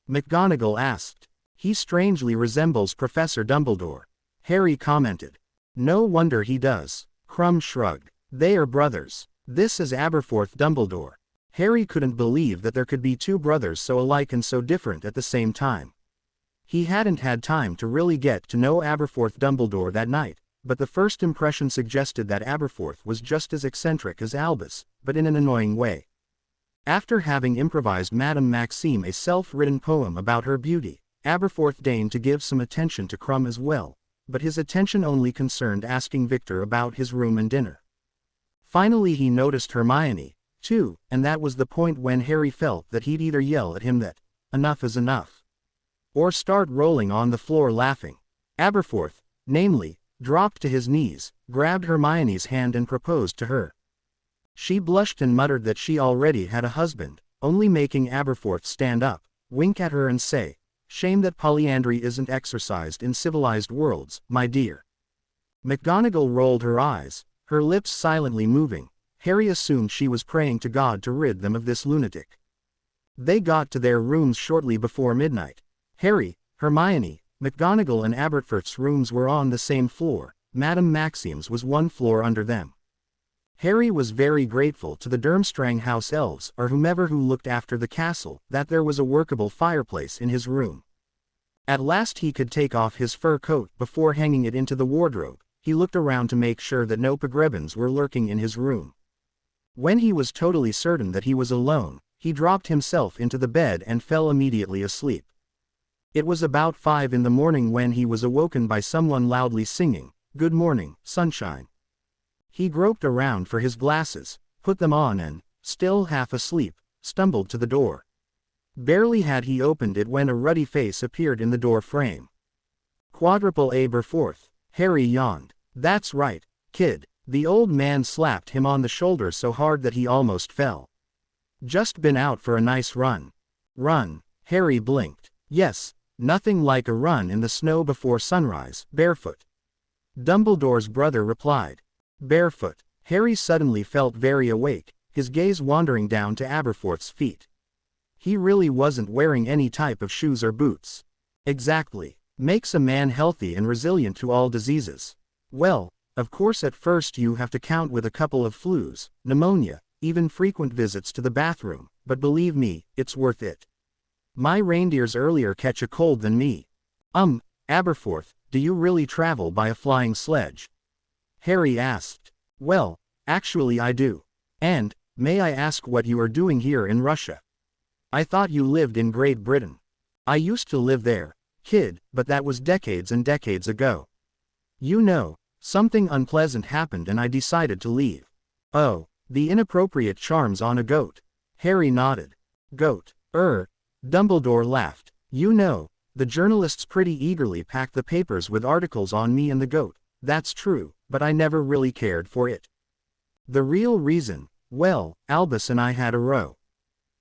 McGonagall asked. "He strangely resembles Professor Dumbledore," Harry commented. "No wonder he does." Crumb shrugged. "They are brothers. This is Aberforth Dumbledore." Harry couldn't believe that there could be two brothers so alike and so different at the same time. He hadn't had time to really get to know Aberforth Dumbledore that night, but the first impression suggested that Aberforth was just as eccentric as Albus, but in an annoying way. After having improvised Madame Maxime a self-written poem about her beauty, Aberforth deigned to give some attention to Crumb as well, but his attention only concerned asking Victor about his room and dinner. Finally he noticed Hermione, too, and that was the point when Harry felt that he'd either yell at him that, "Enough is enough," or start rolling on the floor laughing. Aberforth, namely, dropped to his knees, grabbed Hermione's hand and proposed to her. She blushed and muttered that she already had a husband, only making Aberforth stand up, wink at her and say, "Shame that polyandry isn't exercised in civilized worlds, my dear." McGonagall rolled her eyes, her lips silently moving. Harry assumed she was praying to God to rid them of this lunatic. They got to their rooms shortly before midnight. Harry, Hermione, McGonagall and Aberforth's rooms were on the same floor. Madame Maxime's was one floor under them. Harry was very grateful to the Durmstrang house elves or whomever who looked after the castle that there was a workable fireplace in his room. At last he could take off his fur coat before hanging it into the wardrobe. He looked around to make sure that no pogrebins were lurking in his room. When he was totally certain that he was alone, he dropped himself into the bed and fell immediately asleep. It was about 5 in the morning when he was awoken by someone loudly singing, "Good morning, sunshine." He groped around for his glasses, put them on and, still half asleep, stumbled to the door. Barely had he opened it when a ruddy face appeared in the door frame. "Quadruple Aberforth," Harry yawned. "That's right, kid." The old man slapped him on the shoulder so hard that he almost fell. "Just been out for a nice run." "Run?" Harry blinked. "Yes, nothing like a run in the snow before sunrise, barefoot." Dumbledore's brother replied. "Barefoot." Harry suddenly felt very awake, his gaze wandering down to Aberforth's feet. He really wasn't wearing any type of shoes or boots. Exactly. Makes a man healthy and resilient to all diseases. Well, of course at first you have to count with a couple of flus, pneumonia, even frequent visits to the bathroom, but believe me, it's worth it. My reindeers earlier catch a cold than me. Aberforth, do you really travel by a flying sledge?" Harry asked. "Well, actually I do. And, may I ask what you are doing here in Russia?" I thought you lived in Great Britain. I used to live there, kid, but that was decades and decades ago. You know, something unpleasant happened and I decided to leave. Oh, the inappropriate charms on a goat. Harry nodded. Goat. Dumbledore laughed. You know, the journalists pretty eagerly packed the papers with articles on me and the goat. That's true, but I never really cared for it. The real reason, well, Albus and I had a row.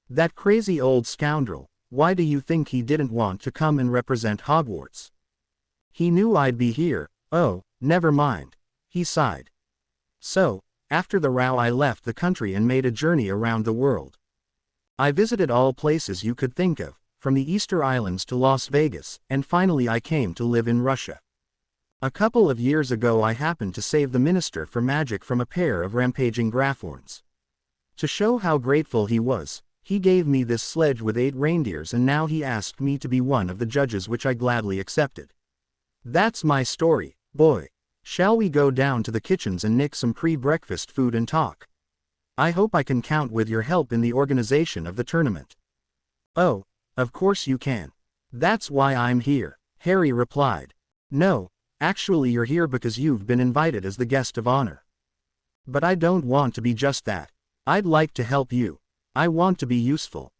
That crazy old scoundrel, why do you think he didn't want to come and represent Hogwarts? He knew I'd be here. Oh, never mind. He sighed. So, after the row I left the country and made a journey around the world. I visited all places you could think of, from the Easter Islands to Las Vegas, and finally I came to live in Russia. A couple of years ago I happened to save the Minister for Magic from a pair of rampaging Graphorns. To show how grateful he was, he gave me this sledge with 8 reindeers and now he asked me to be one of the judges, which I gladly accepted. That's my story, boy. Shall we go down to the kitchens and nick some pre-breakfast food and talk? I hope I can count with your help in the organization of the tournament. Oh, of course you can. That's why I'm here, Harry replied. No, actually you're here because you've been invited as the guest of honor. But I don't want to be just that. I'd like to help you. I want to be useful.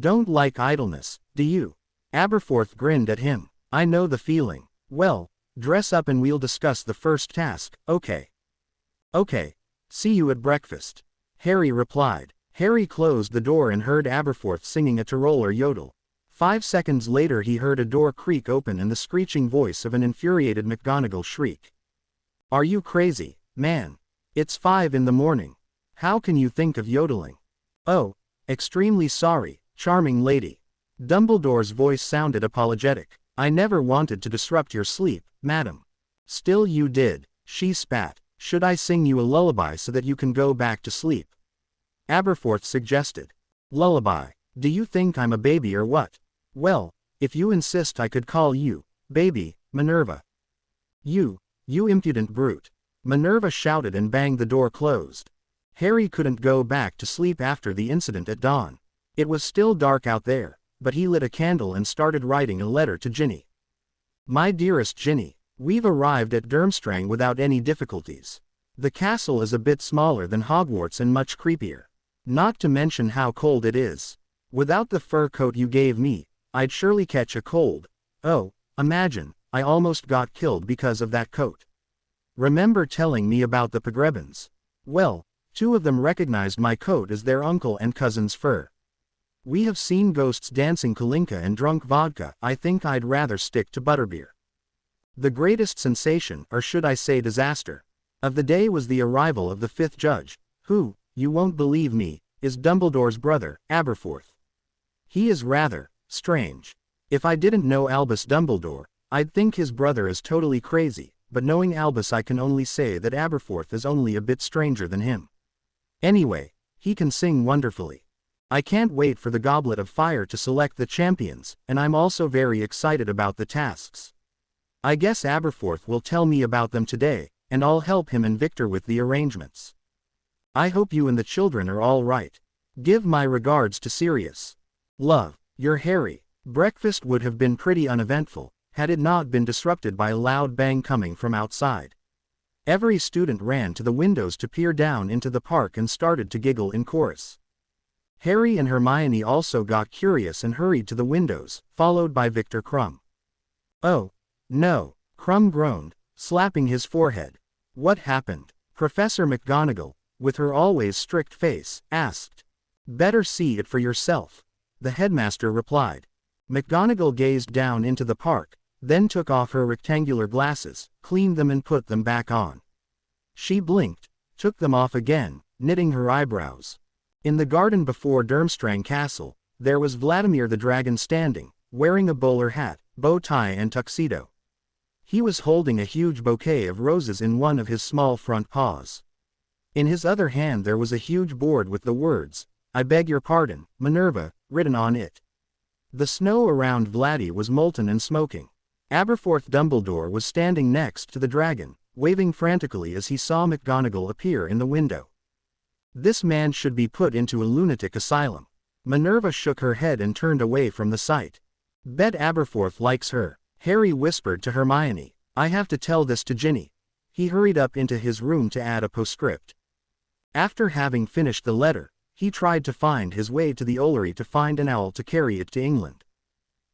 Don't like idleness, do you? Aberforth grinned at him. I know the feeling. Well, dress up and we'll discuss the first task, okay? Okay. See you at breakfast, Harry replied. Harry closed the door and heard Aberforth singing a Tyroler yodel. 5 seconds later he heard a door creak open and the screeching voice of an infuriated McGonagall shriek. Are you crazy, man? It's 5 in the morning. How can you think of yodeling? Oh, extremely sorry, charming lady. Dumbledore's voice sounded apologetic. I never wanted to disrupt your sleep, madam. Still you did, she spat. Should I sing you a lullaby so that you can go back to sleep? Aberforth suggested. Lullaby? Do you think I'm a baby or what? Well, if you insist I could call you, baby, Minerva. You impudent brute. Minerva shouted and banged the door closed. Harry couldn't go back to sleep after the incident at dawn. It was still dark out there, but he lit a candle and started writing a letter to Ginny. My dearest Ginny, we've arrived at Durmstrang without any difficulties. The castle is a bit smaller than Hogwarts and much creepier. Not to mention how cold it is. Without the fur coat you gave me, I'd surely catch a cold. Oh, imagine, I almost got killed because of that coat. Remember telling me about the Pogrebins? Well, 2 of them recognized my coat as their uncle and cousin's fur. We have seen ghosts dancing kalinka and drunk vodka. I think I'd rather stick to butterbeer. The greatest sensation, or should I say disaster, of the day was the arrival of the 5th judge, who, you won't believe me, is Dumbledore's brother, Aberforth. He is rather strange. If I didn't know Albus Dumbledore, I'd think his brother is totally crazy, but knowing Albus I can only say that Aberforth is only a bit stranger than him. Anyway, he can sing wonderfully. I can't wait for the Goblet of Fire to select the champions, and I'm also very excited about the tasks. I guess Aberforth will tell me about them today, and I'll help him and Victor with the arrangements. I hope you and the children are all right. Give my regards to Sirius. Love, your Harry. Breakfast would have been pretty uneventful, had it not been disrupted by a loud bang coming from outside. Every student ran to the windows to peer down into the park and started to giggle in chorus. Harry and Hermione also got curious and hurried to the windows, followed by Victor Crumb. Oh, no, Crumb groaned, slapping his forehead. What happened? Professor McGonagall, with her always strict face, asked. Better see it for yourself, the headmaster replied. McGonagall gazed down into the park, then took off her rectangular glasses, cleaned them and put them back on. She blinked, took them off again, knitting her eyebrows. In the garden before Durmstrang Castle, there was Vladimir the Dragon standing, wearing a bowler hat, bow tie and tuxedo. He was holding a huge bouquet of roses in one of his small front paws. In his other hand there was a huge board with the words, I beg your pardon, Minerva, written on it. The snow around Vladdy was molten and smoking. Aberforth Dumbledore was standing next to the dragon, waving frantically as he saw McGonagall appear in the window. This man should be put into a lunatic asylum. Minerva shook her head and turned away from the sight. Bet Aberforth likes her, Harry whispered to Hermione. I have to tell this to Ginny. He hurried up into his room to add a postscript. After having finished the letter, he tried to find his way to the Ollery to find an owl to carry it to England.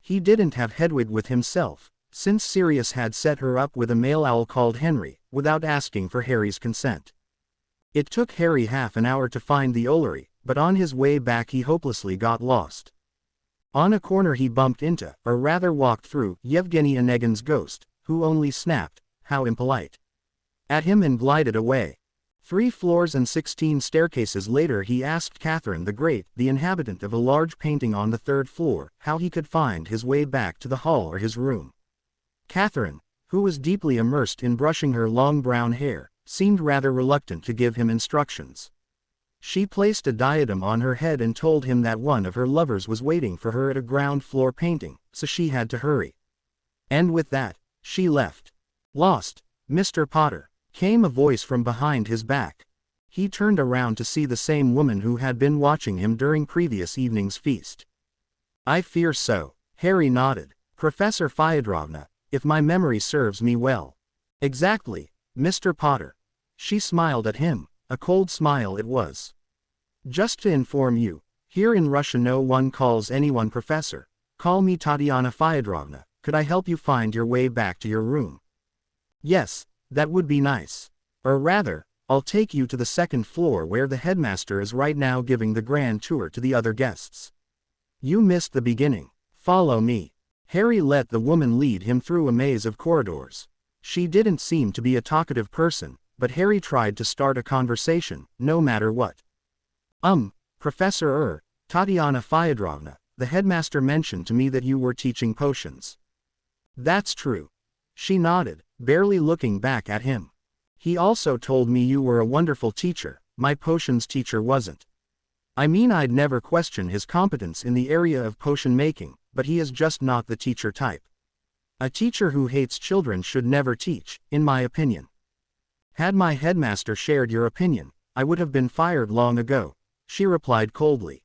He didn't have Hedwig with himself, since Sirius had set her up with a male owl called Henry, without asking for Harry's consent. It took Harry half an hour to find the Ollery, but on his way back he hopelessly got lost. On a corner he bumped into, or rather walked through, Yevgeny Onegin's ghost, who only snapped, "How impolite," at him and glided away. 3 floors and 16 staircases later he asked Catherine the Great, the inhabitant of a large painting on the 3rd floor, how he could find his way back to the hall or his room. Catherine, who was deeply immersed in brushing her long brown hair, seemed rather reluctant to give him instructions. She placed a diadem on her head and told him that one of her lovers was waiting for her at a ground-floor painting, so she had to hurry. And with that, she left. "Lost, Mr. Potter," came a voice from behind his back. He turned around to see the same woman who had been watching him during previous evening's feast. "I fear so," Harry nodded. "Professor Fyodorovna, if my memory serves me well." "Exactly, Mr. Potter." She smiled at him, a cold smile it was. "Just to inform you, here in Russia no one calls anyone professor. Call me Tatiana Fyodorovna. Could I help you find your way back to your room?" "Yes, that would be nice. Or rather, I'll take you to the 2nd floor where the headmaster is right now giving the grand tour to the other guests. You missed the beginning. Follow me." Harry let the woman lead him through a maze of corridors. She didn't seem to be a talkative person, but Harry tried to start a conversation, no matter what. Professor Tatiana Fyodorovna, the headmaster mentioned to me that you were teaching potions." "That's true." She nodded, barely looking back at him. "He also told me you were a wonderful teacher. My potions teacher wasn't. I mean, I'd never question his competence in the area of potion making, but he is just not the teacher type. A teacher who hates children should never teach, in my opinion." "Had my headmaster shared your opinion, I would have been fired long ago," she replied coldly.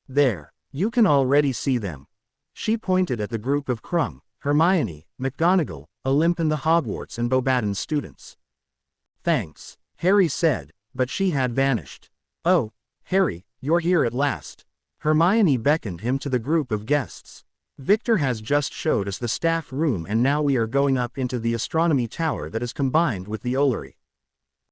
"There, you can already see them." She pointed at the group of Krum, Hermione, McGonagall, Olympe and the Hogwarts and Beauxbaton students. "Thanks," Harry said, but she had vanished. "Oh, Harry, you're here at last." Hermione beckoned him to the group of guests. "Victor has just showed us the staff room and now we are going up into the astronomy tower that is combined with the Ollery."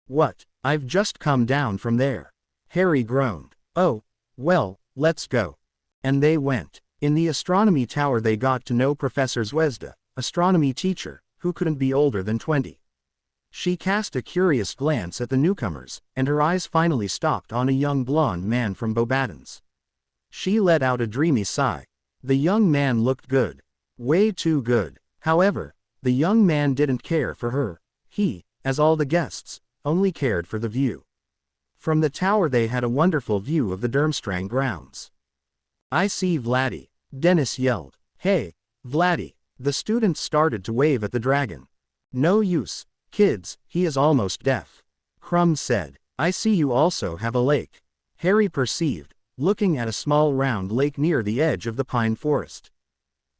"What? I've just come down from there." Harry groaned. "Oh, well, let's go." And they went. In the astronomy tower they got to know Professor Zvezda, astronomy teacher, who couldn't be older than 20. She cast a curious glance at the newcomers, and her eyes finally stopped on a young blonde man from Beauxbatons. She let out a dreamy sigh. The young man looked good. Way too good. However, the young man didn't care for her. He, as all the guests, only cared for the view. From the tower they had a wonderful view of the Durmstrang grounds. "I see Vladdy," Dennis yelled. "Hey, Vladdy." The students started to wave at the dragon. "No use, kids, he is almost deaf," Krum said. "I see you also have a lake," Harry perceived, looking at a small round lake near the edge of the pine forest.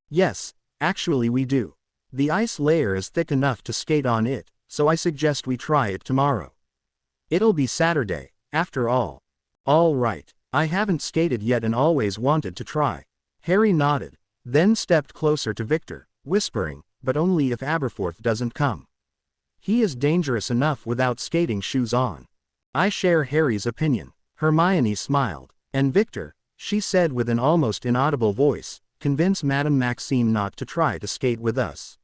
"Yes, actually we do. The ice layer is thick enough to skate on it, so I suggest we try it tomorrow. It'll be Saturday, after all." "All right. I haven't skated yet and always wanted to try." Harry nodded, then stepped closer to Victor, whispering, "But only if Aberforth doesn't come. He is dangerous enough without skating shoes on." "I share Harry's opinion." Hermione smiled. "And Victor," she said with an almost inaudible voice, "convince Madame Maxime not to try to skate with us.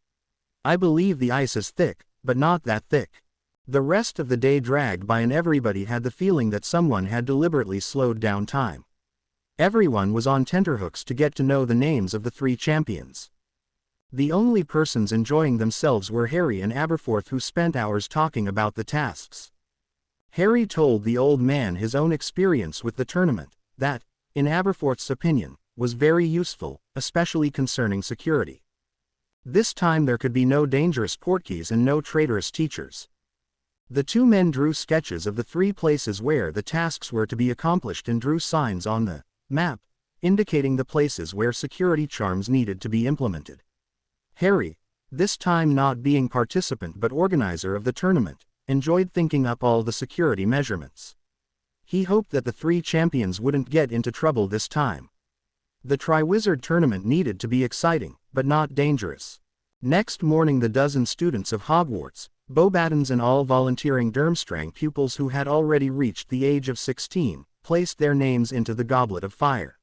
I believe the ice is thick, but not that thick." The rest of the day dragged by and everybody had the feeling that someone had deliberately slowed down time. Everyone was on tenterhooks to get to know the names of the 3 champions. The only persons enjoying themselves were Harry and Aberforth, who spent hours talking about the tasks. Harry told the old man his own experience with the tournament, that, in Aberforth's opinion, was very useful, especially concerning security. This time there could be no dangerous portkeys and no traitorous teachers. The 2 men drew sketches of the 3 places where the tasks were to be accomplished and drew signs on the map, indicating the places where security charms needed to be implemented. Harry, this time not being participant but organizer of the tournament, enjoyed thinking up all the security measurements. He hoped that the three champions wouldn't get into trouble this time. The Triwizard tournament needed to be exciting, but not dangerous. Next morning the dozen students of Hogwarts, Beauxbatons and all volunteering Durmstrang pupils who had already reached the age of 16, placed their names into the Goblet of Fire.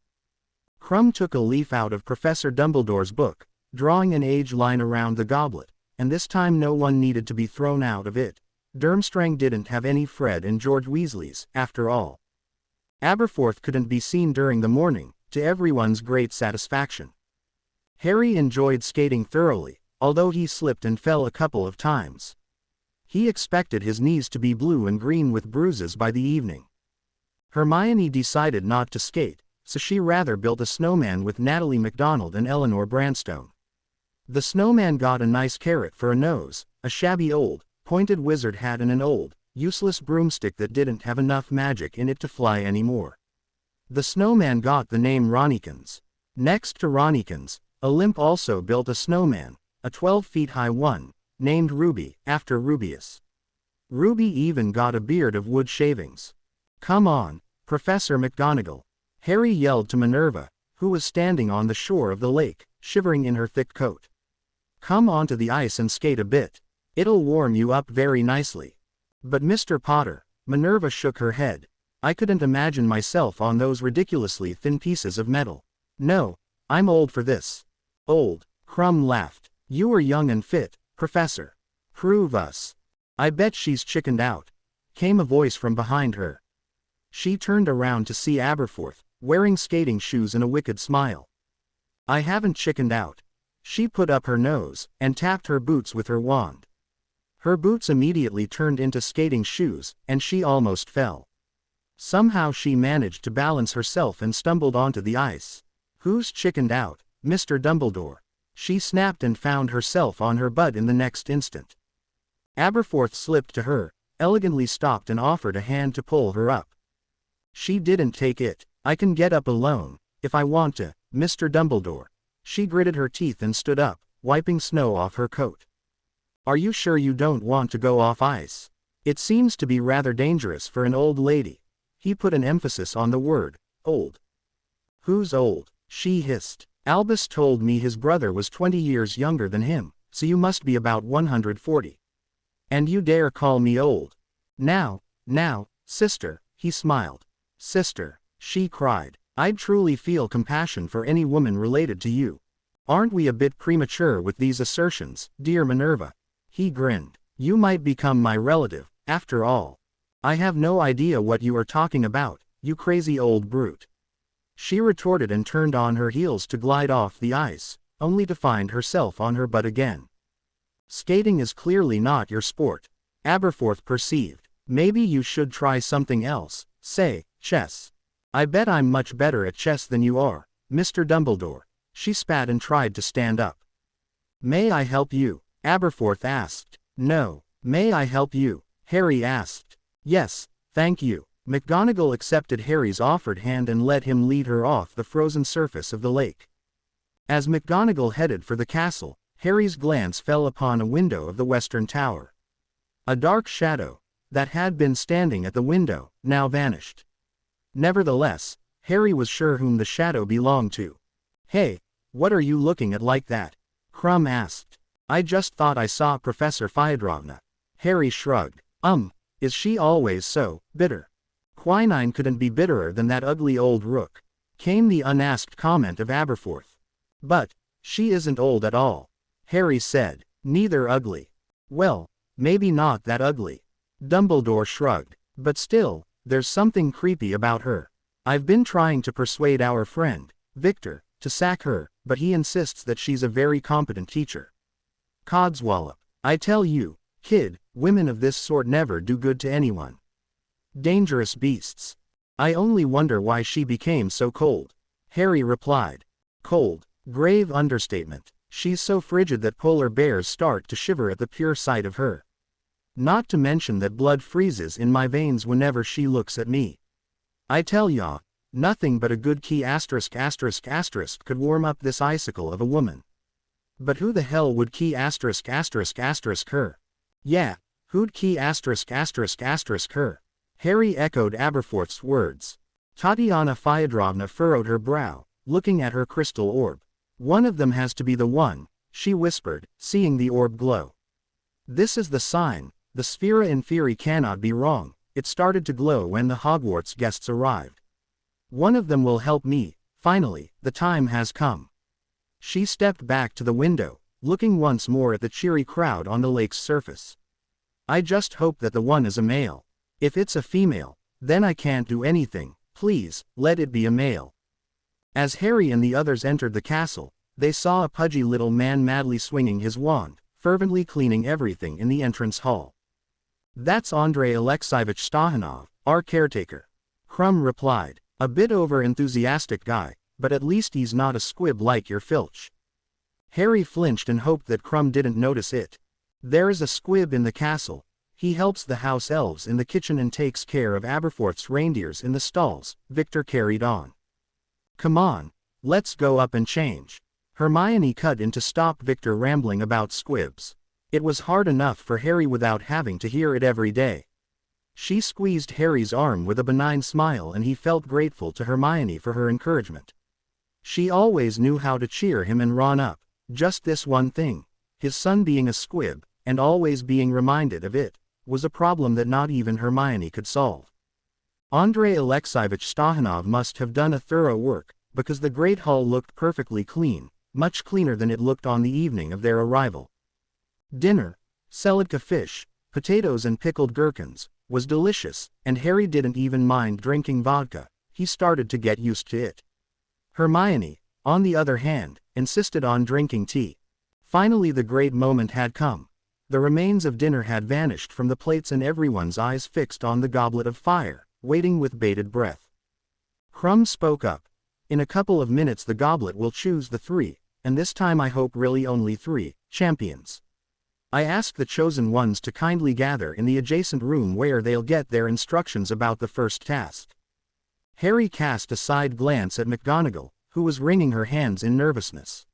Krum took a leaf out of Professor Dumbledore's book, drawing an age line around the goblet, and this time no one needed to be thrown out of it. Durmstrang didn't have any Fred and George Weasleys, after all. Aberforth couldn't be seen during the morning, to everyone's great satisfaction. Harry enjoyed skating thoroughly, although he slipped and fell a couple of times. He expected his knees to be blue and green with bruises by the evening. Hermione decided not to skate, so she rather built a snowman with Natalie MacDonald and Eleanor Branstone. The snowman got a nice carrot for a nose, a shabby old, pointed wizard hat and an old, useless broomstick that didn't have enough magic in it to fly anymore. The snowman got the name Ronnikins. Next to Ronnikins, Olymp also built a snowman, a 12 feet high one, named Ruby, after Rubius. Ruby even got a beard of wood shavings. "Come on, Professor McGonagall," Harry yelled to Minerva, who was standing on the shore of the lake, shivering in her thick coat. "Come onto the ice and skate a bit. It'll warm you up very nicely." "But Mr. Potter," Minerva shook her head, "I couldn't imagine myself on those ridiculously thin pieces of metal. No, I'm old for this." "Old?" Krum laughed. "You were young and fit, Professor. Prove us." "I bet she's chickened out," came a voice from behind her. She turned around to see Aberforth, wearing skating shoes and a wicked smile. "I haven't chickened out." She put up her nose, and tapped her boots with her wand. Her boots immediately turned into skating shoes, and she almost fell. Somehow she managed to balance herself and stumbled onto the ice. "Who's chickened out, Mr. Dumbledore?" She snapped and found herself on her butt in the next instant. Aberforth slipped to her, elegantly stopped and offered a hand to pull her up. She didn't take it. "I can get up alone, if I want to, Mr. Dumbledore." She gritted her teeth and stood up, wiping snow off her coat. "Are you sure you don't want to go off ice? It seems to be rather dangerous for an old lady." He put an emphasis on the word, old. "Who's old?" she hissed. "Albus told me his brother was 20 years younger than him, so you must be about 140. And you dare call me old? Now, sister," he smiled. "Sister," she cried, "I'd truly feel compassion for any woman related to you. Aren't we a bit premature with these assertions, dear Minerva?" He grinned. "You might become my relative, after all." "I have no idea what you are talking about, you crazy old brute," she retorted and turned on her heels to glide off the ice, only to find herself on her butt again. "Skating is clearly not your sport," Aberforth perceived. "Maybe you should try something else, say, chess." "I bet I'm much better at chess than you are, Mr. Dumbledore." She spat and tried to stand up. "May I help you?" Aberforth asked. "No. May I help you?" Harry asked. "Yes, thank you." McGonagall accepted Harry's offered hand and let him lead her off the frozen surface of the lake. As McGonagall headed for the castle, Harry's glance fell upon a window of the western tower. A dark shadow, that had been standing at the window, now vanished. Nevertheless, Harry was sure whom the shadow belonged to. "Hey, what are you looking at like that?" Krum asked. "I just thought I saw Professor Fyodrovna." Harry shrugged. Is she always so bitter?" "Quinine couldn't be bitterer than that ugly old rook," came the unasked comment of Aberforth. "But, she isn't old at all," Harry said. "Neither ugly." "Well, maybe not that ugly." Dumbledore shrugged. "But still, there's something creepy about her. I've been trying to persuade our friend, Victor, to sack her, but he insists that she's a very competent teacher. Codswallop. I tell you, kid, women of this sort never do good to anyone. Dangerous beasts. I only wonder why she became so cold." Harry replied. "Cold. Grave understatement. She's so frigid that polar bears start to shiver at the pure sight of her. Not to mention that blood freezes in my veins whenever she looks at me. I tell ya, Nothing but a good key asterisk could warm up this icicle of a woman. But who the hell would key asterisk her? Yeah, who'd key asterisk her? Harry echoed Aberforth's words. Tatiana Fyodrovna furrowed her brow, looking at her crystal orb. One of them has to be the one, she whispered, seeing the orb glow. This is the sign, the Sphera Inferi cannot be wrong. It started to glow when the Hogwarts guests arrived. One of them will help me, finally, the time has come. She stepped back to the window, looking once more at the cheery crowd on the lake's surface. I just hope that the one is a male. If it's a female, then I can't do anything, please, let it be a male. As Harry and the others entered the castle, they saw a pudgy little man madly swinging his wand, fervently cleaning everything in the entrance hall. That's Andrei Alexeyevich Stahanov, our caretaker. Krum replied. A bit over-enthusiastic guy, but at least he's not a squib like your Filch. Harry flinched and hoped that Krum didn't notice it. There is a squib in the castle. He helps the house elves in the kitchen and takes care of Aberforth's reindeers in the stalls, Victor carried on. Come on, let's go up and change. Hermione cut in to stop Victor rambling about squibs. It was hard enough for Harry without having to hear it every day. She squeezed Harry's arm with a benign smile and he felt grateful to Hermione for her encouragement. She always knew how to cheer him and Ron up, just this one thing, his son being a squib, and always being reminded of it, was a problem that not even Hermione could solve. Andrei Alexeyevich Stahanov must have done a thorough work, because the great hall looked perfectly clean, much cleaner than it looked on the evening of their arrival. Dinner, Selodka fish, potatoes and pickled gherkins, was delicious, and Harry didn't even mind drinking vodka. He started to get used to it. Hermione, on the other hand, insisted on drinking tea. Finally the great moment had come. The remains of dinner had vanished from the plates and everyone's eyes fixed on the goblet of fire, waiting with bated breath. Krum spoke up. In a couple of minutes the goblet will choose the 3, and this time I hope really only 3, champions. I ask the chosen ones to kindly gather in the adjacent room where they'll get their instructions about the first task. Harry cast a side glance at McGonagall, who was wringing her hands in nervousness.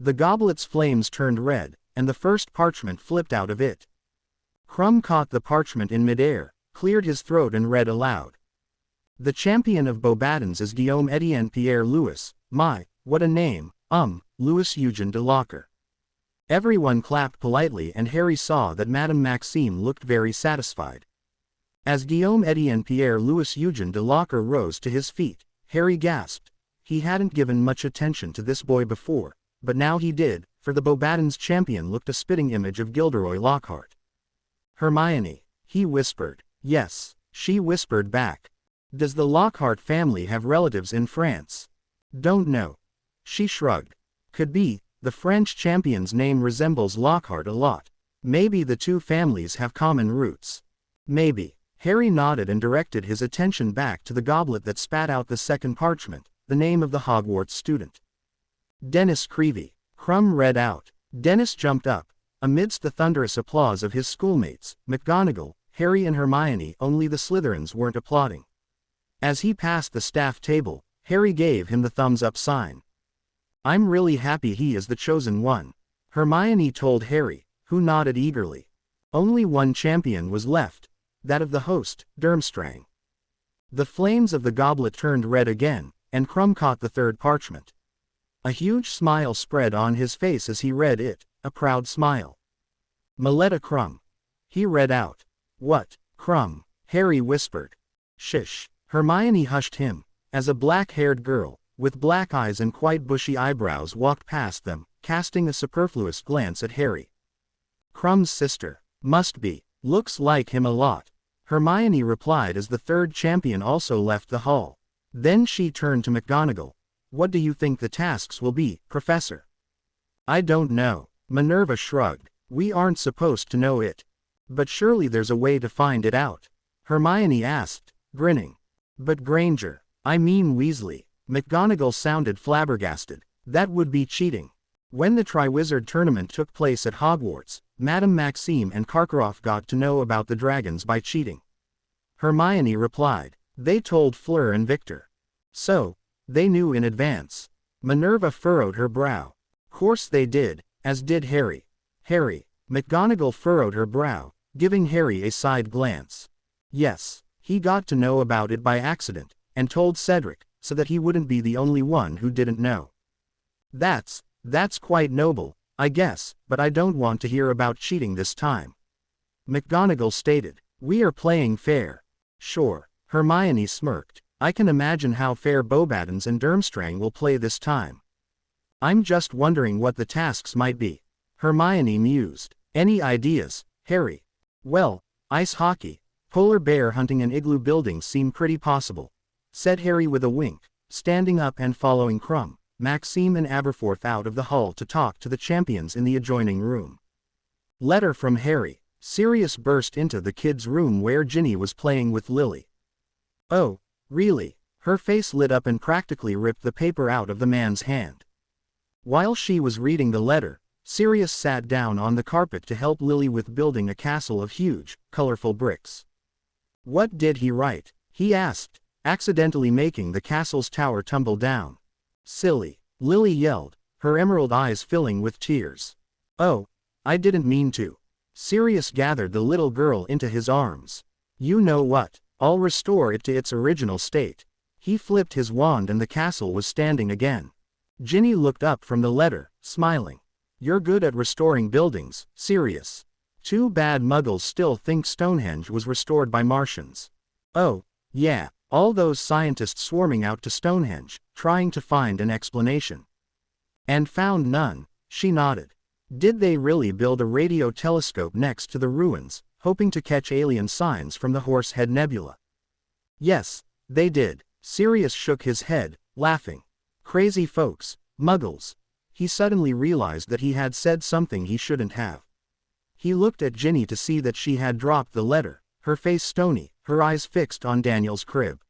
The goblet's flames turned red, and the first parchment flipped out of it. Krum caught the parchment in midair, cleared his throat and read aloud. The champion of Beauxbatons is Guillaume Etienne Pierre Louis, my, what a name, Louis Eugen de Locre. Everyone clapped politely and Harry saw that Madame Maxime looked very satisfied. As Guillaume Etienne Pierre Louis Eugen de Locre rose to his feet, Harry gasped. He hadn't given much attention to this boy before, but now he did, for the Beauxbatons champion looked a spitting image of Gilderoy Lockhart. Hermione, he whispered. Yes, she whispered back. Does the Lockhart family have relatives in France? Don't know. She shrugged. Could be. The French champion's name resembles Lockhart a lot. Maybe the two families have common roots. Maybe. Harry nodded and directed his attention back to the goblet that spat out the second parchment, the name of the Hogwarts student. Dennis Creevey. Krum read out. Dennis jumped up. Amidst the thunderous applause of his schoolmates, McGonagall, Harry and Hermione, only the Slytherins weren't applauding. As he passed the staff table, Harry gave him the thumbs-up sign. I'm really happy he is the chosen one, Hermione told Harry, who nodded eagerly. Only one champion was left, that of the host, Durmstrang. The flames of the goblet turned red again, and Krum caught the third parchment. A huge smile spread on his face as he read it, a proud smile. Maletta Krum. He read out. What, Krum? Harry whispered. Shish. Hermione hushed him, as a black-haired girl, with black eyes and quite bushy eyebrows walked past them, casting a superfluous glance at Harry. Krum's sister. Must be. Looks like him a lot. Hermione replied as the third champion also left the hall. Then she turned to McGonagall. What do you think the tasks will be, Professor? I don't know. Minerva shrugged. We aren't supposed to know it. But surely there's a way to find it out. Hermione asked, grinning. But Granger, I mean Weasley. McGonagall sounded flabbergasted. That would be cheating. When the Triwizard Tournament took place at Hogwarts, Madame Maxime and Karkaroff got to know about the dragons by cheating. Hermione replied. They told Fleur and Victor. So, they knew in advance. Minerva furrowed her brow. Course they did, as did Harry. Harry. McGonagall furrowed her brow, giving Harry a side glance. Yes, he got to know about it by accident, and told Cedric, so that he wouldn't be the only one who didn't know. That's quite noble, I guess, but I don't want to hear about cheating this time. McGonagall stated. We are playing fair. Sure, Hermione smirked. I can imagine how fair Beauxbatons and Durmstrang will play this time. I'm just wondering what the tasks might be. Hermione mused. Any ideas, Harry? Well, ice hockey, polar bear hunting and igloo building seem pretty possible, said Harry with a wink, standing up and following Crumb, Maxime and Aberforth out of the hall to talk to the champions in the adjoining room. Letter from Harry. Sirius burst into the kids' room where Ginny was playing with Lily. Oh, really? Her face lit up and practically ripped the paper out of the man's hand. While she was reading the letter, Sirius sat down on the carpet to help Lily with building a castle of huge, colorful bricks. What did he write? He asked, accidentally making the castle's tower tumble down. Silly, Lily yelled, her emerald eyes filling with tears. Oh, I didn't mean to. Sirius gathered the little girl into his arms. You know what? I'll restore it to its original state. He flipped his wand and the castle was standing again. Ginny looked up from the letter, smiling. You're good at restoring buildings, Sirius. Too bad Muggles still think Stonehenge was restored by Martians. Oh, yeah, all those scientists swarming out to Stonehenge, trying to find an explanation. And found none, she nodded. Did they really build a radio telescope next to the ruins, hoping to catch alien signs from the Horsehead Nebula? Yes, they did. Sirius shook his head, laughing. Crazy folks, Muggles. He suddenly realized that he had said something he shouldn't have. He looked at Ginny to see that she had dropped the letter, her face stony, her eyes fixed on Daniel's crib.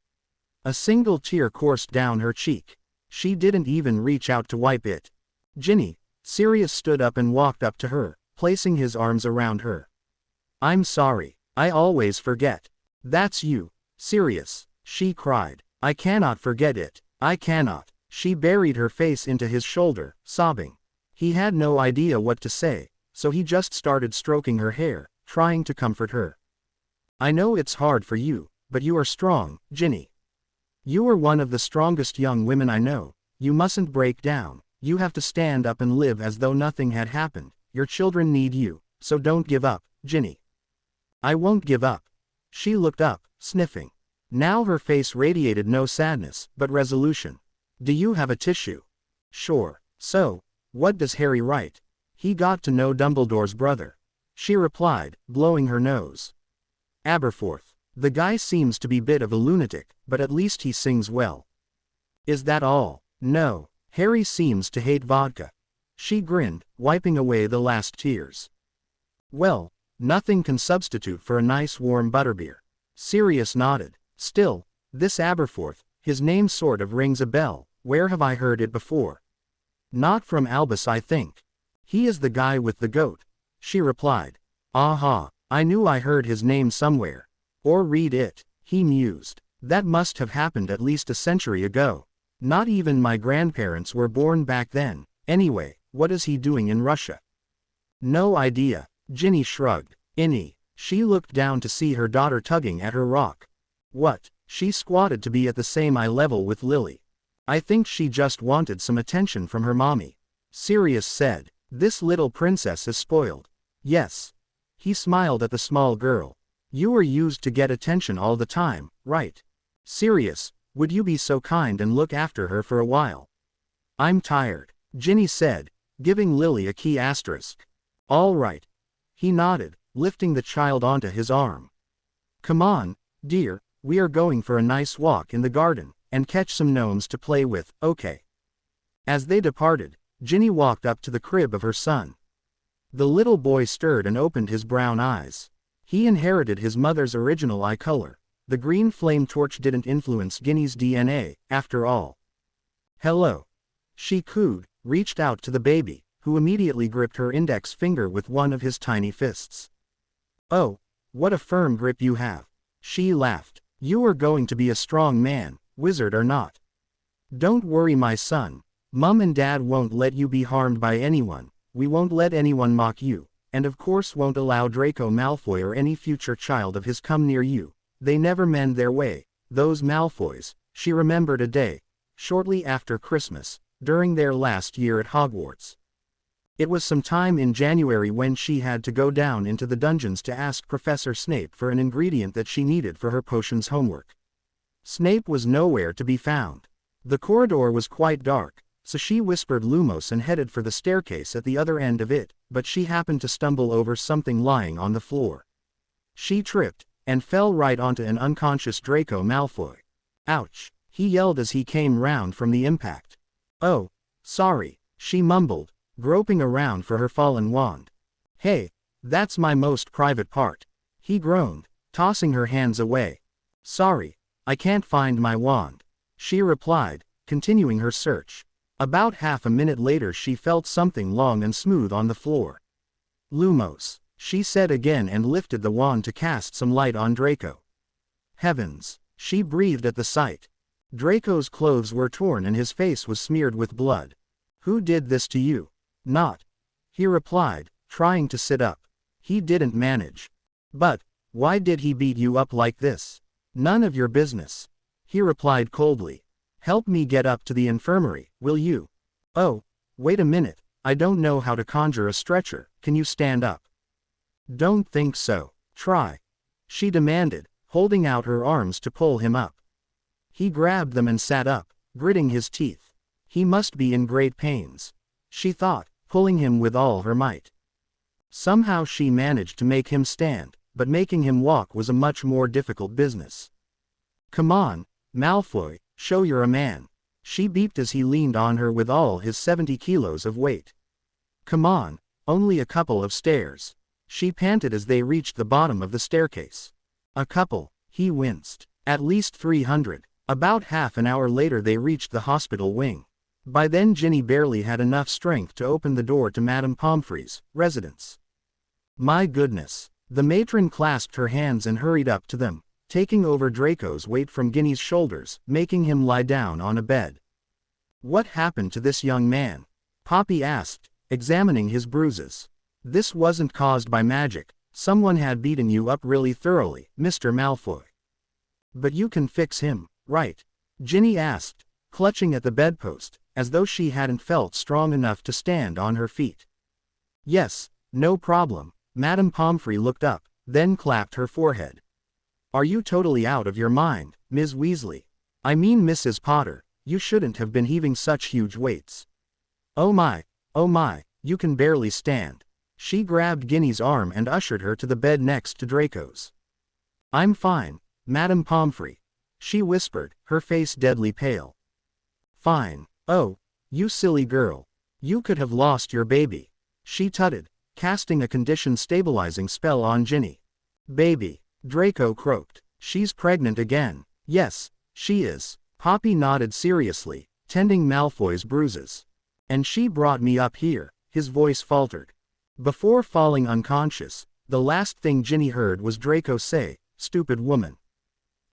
A single tear coursed down her cheek. She didn't even reach out to wipe it. Ginny. Sirius stood up and walked up to her, placing his arms around her. I'm sorry, I always forget. That's you, Sirius, she cried. I cannot forget it, I cannot. She buried her face into his shoulder, sobbing. He had no idea what to say, so he just started stroking her hair, trying to comfort her. I know it's hard for you, but you are strong, Ginny. You are one of the strongest young women I know. You mustn't break down. You have to stand up and live as though nothing had happened. Your children need you, so don't give up, Ginny. I won't give up. She looked up, sniffing. Now her face radiated no sadness, but resolution. Do you have a tissue? Sure. So, what does Harry write? He got to know Dumbledore's brother. She replied, blowing her nose. Aberforth. The guy seems to be a bit of a lunatic, but at least he sings well. Is that all? No. Harry seems to hate vodka. She grinned, wiping away the last tears. Well, nothing can substitute for a nice warm butterbeer. Sirius nodded. Still, this Aberforth, his name sort of rings a bell. Where have I heard it before? Not from Albus, I think. He is the guy with the goat. She replied. Aha, I knew I heard his name somewhere. Or read it, he mused. That must have happened at least a century ago. Not even my grandparents were born back then. Anyway, what is he doing in Russia? No idea. Ginny shrugged. Innie. She looked down to see her daughter tugging at her rock. What? She squatted to be at the same eye level with Lily. I think she just wanted some attention from her mommy. Sirius said. This little princess is spoiled. Yes. He smiled at the small girl. You were used to get attention all the time, right? Sirius. Would you be so kind and look after her for a while? I'm tired, Ginny said, giving Lily a key asterisk. All right. He nodded, lifting the child onto his arm. Come on, dear, we are going for a nice walk in the garden, and catch some gnomes to play with, okay? As they departed, Ginny walked up to the crib of her son. The little boy stirred and opened his brown eyes. He inherited his mother's original eye color. The green flame torch didn't influence Ginny's DNA, after all. Hello. She cooed, reached out to the baby, who immediately gripped her index finger with one of his tiny fists. Oh, what a firm grip you have. She laughed. You are going to be a strong man, wizard or not. Don't worry, my son. Mum and Dad won't let you be harmed by anyone, we won't let anyone mock you, and of course won't allow Draco Malfoy or any future child of his come near you. They never mend their way, those Malfoys. She remembered a day, shortly after Christmas, during their last year at Hogwarts. It was sometime in January when she had to go down into the dungeons to ask Professor Snape for an ingredient that she needed for her potions homework. Snape was nowhere to be found. The corridor was quite dark, so she whispered Lumos and headed for the staircase at the other end of it, but she happened to stumble over something lying on the floor. She tripped, and fell right onto an unconscious Draco Malfoy. Ouch! He yelled as he came round from the impact. Oh, sorry, she mumbled, groping around for her fallen wand. Hey, that's my most private part, he groaned, tossing her hands away. Sorry, I can't find my wand, she replied, continuing her search. About half a minute later she felt something long and smooth on the floor. Lumos, she said again and lifted the wand to cast some light on Draco. Heavens, she breathed at the sight. Draco's clothes were torn and his face was smeared with blood. Who did this to you? Not. He replied, trying to sit up. He didn't manage. But, why did he beat you up like this? None of your business. He replied coldly. Help me get up to the infirmary, will you? Oh, wait a minute, I don't know how to conjure a stretcher, can you stand up? Don't think so, try. She demanded, holding out her arms to pull him up. He grabbed them and sat up, gritting his teeth. He must be in great pains, she thought, pulling him with all her might. Somehow she managed to make him stand, but making him walk was a much more difficult business. Come on, Malfoy, show you're a man, she beeped as he leaned on her with all his 70 kilos of weight. Come on, only a couple of stairs, she panted as they reached the bottom of the staircase. A couple, he winced. At least 300. About half an hour later they reached the hospital wing. By then Ginny barely had enough strength to open the door to Madame Pomfrey's residence. My goodness. The matron clasped her hands and hurried up to them, taking over Draco's weight from Ginny's shoulders, making him lie down on a bed. What happened to this young man? Poppy asked, examining his bruises. This wasn't caused by magic, someone had beaten you up really thoroughly, Mr. Malfoy. But you can fix him, right? Ginny asked, clutching at the bedpost, as though she hadn't felt strong enough to stand on her feet. Yes, no problem. Madame Pomfrey looked up, then clapped her forehead. Are you totally out of your mind, Ms. Weasley? I mean Mrs. Potter, you shouldn't have been heaving such huge weights. Oh my, you can barely stand. She grabbed Ginny's arm and ushered her to the bed next to Draco's. I'm fine, Madame Pomfrey, she whispered, her face deadly pale. Fine. Oh, you silly girl. You could have lost your baby, she tutted, casting a condition-stabilizing spell on Ginny. Baby, Draco croaked. She's pregnant again. Yes, she is. Poppy nodded seriously, tending Malfoy's bruises. And she brought me up here, his voice faltered. Before falling unconscious, the last thing Ginny heard was Draco say, stupid woman.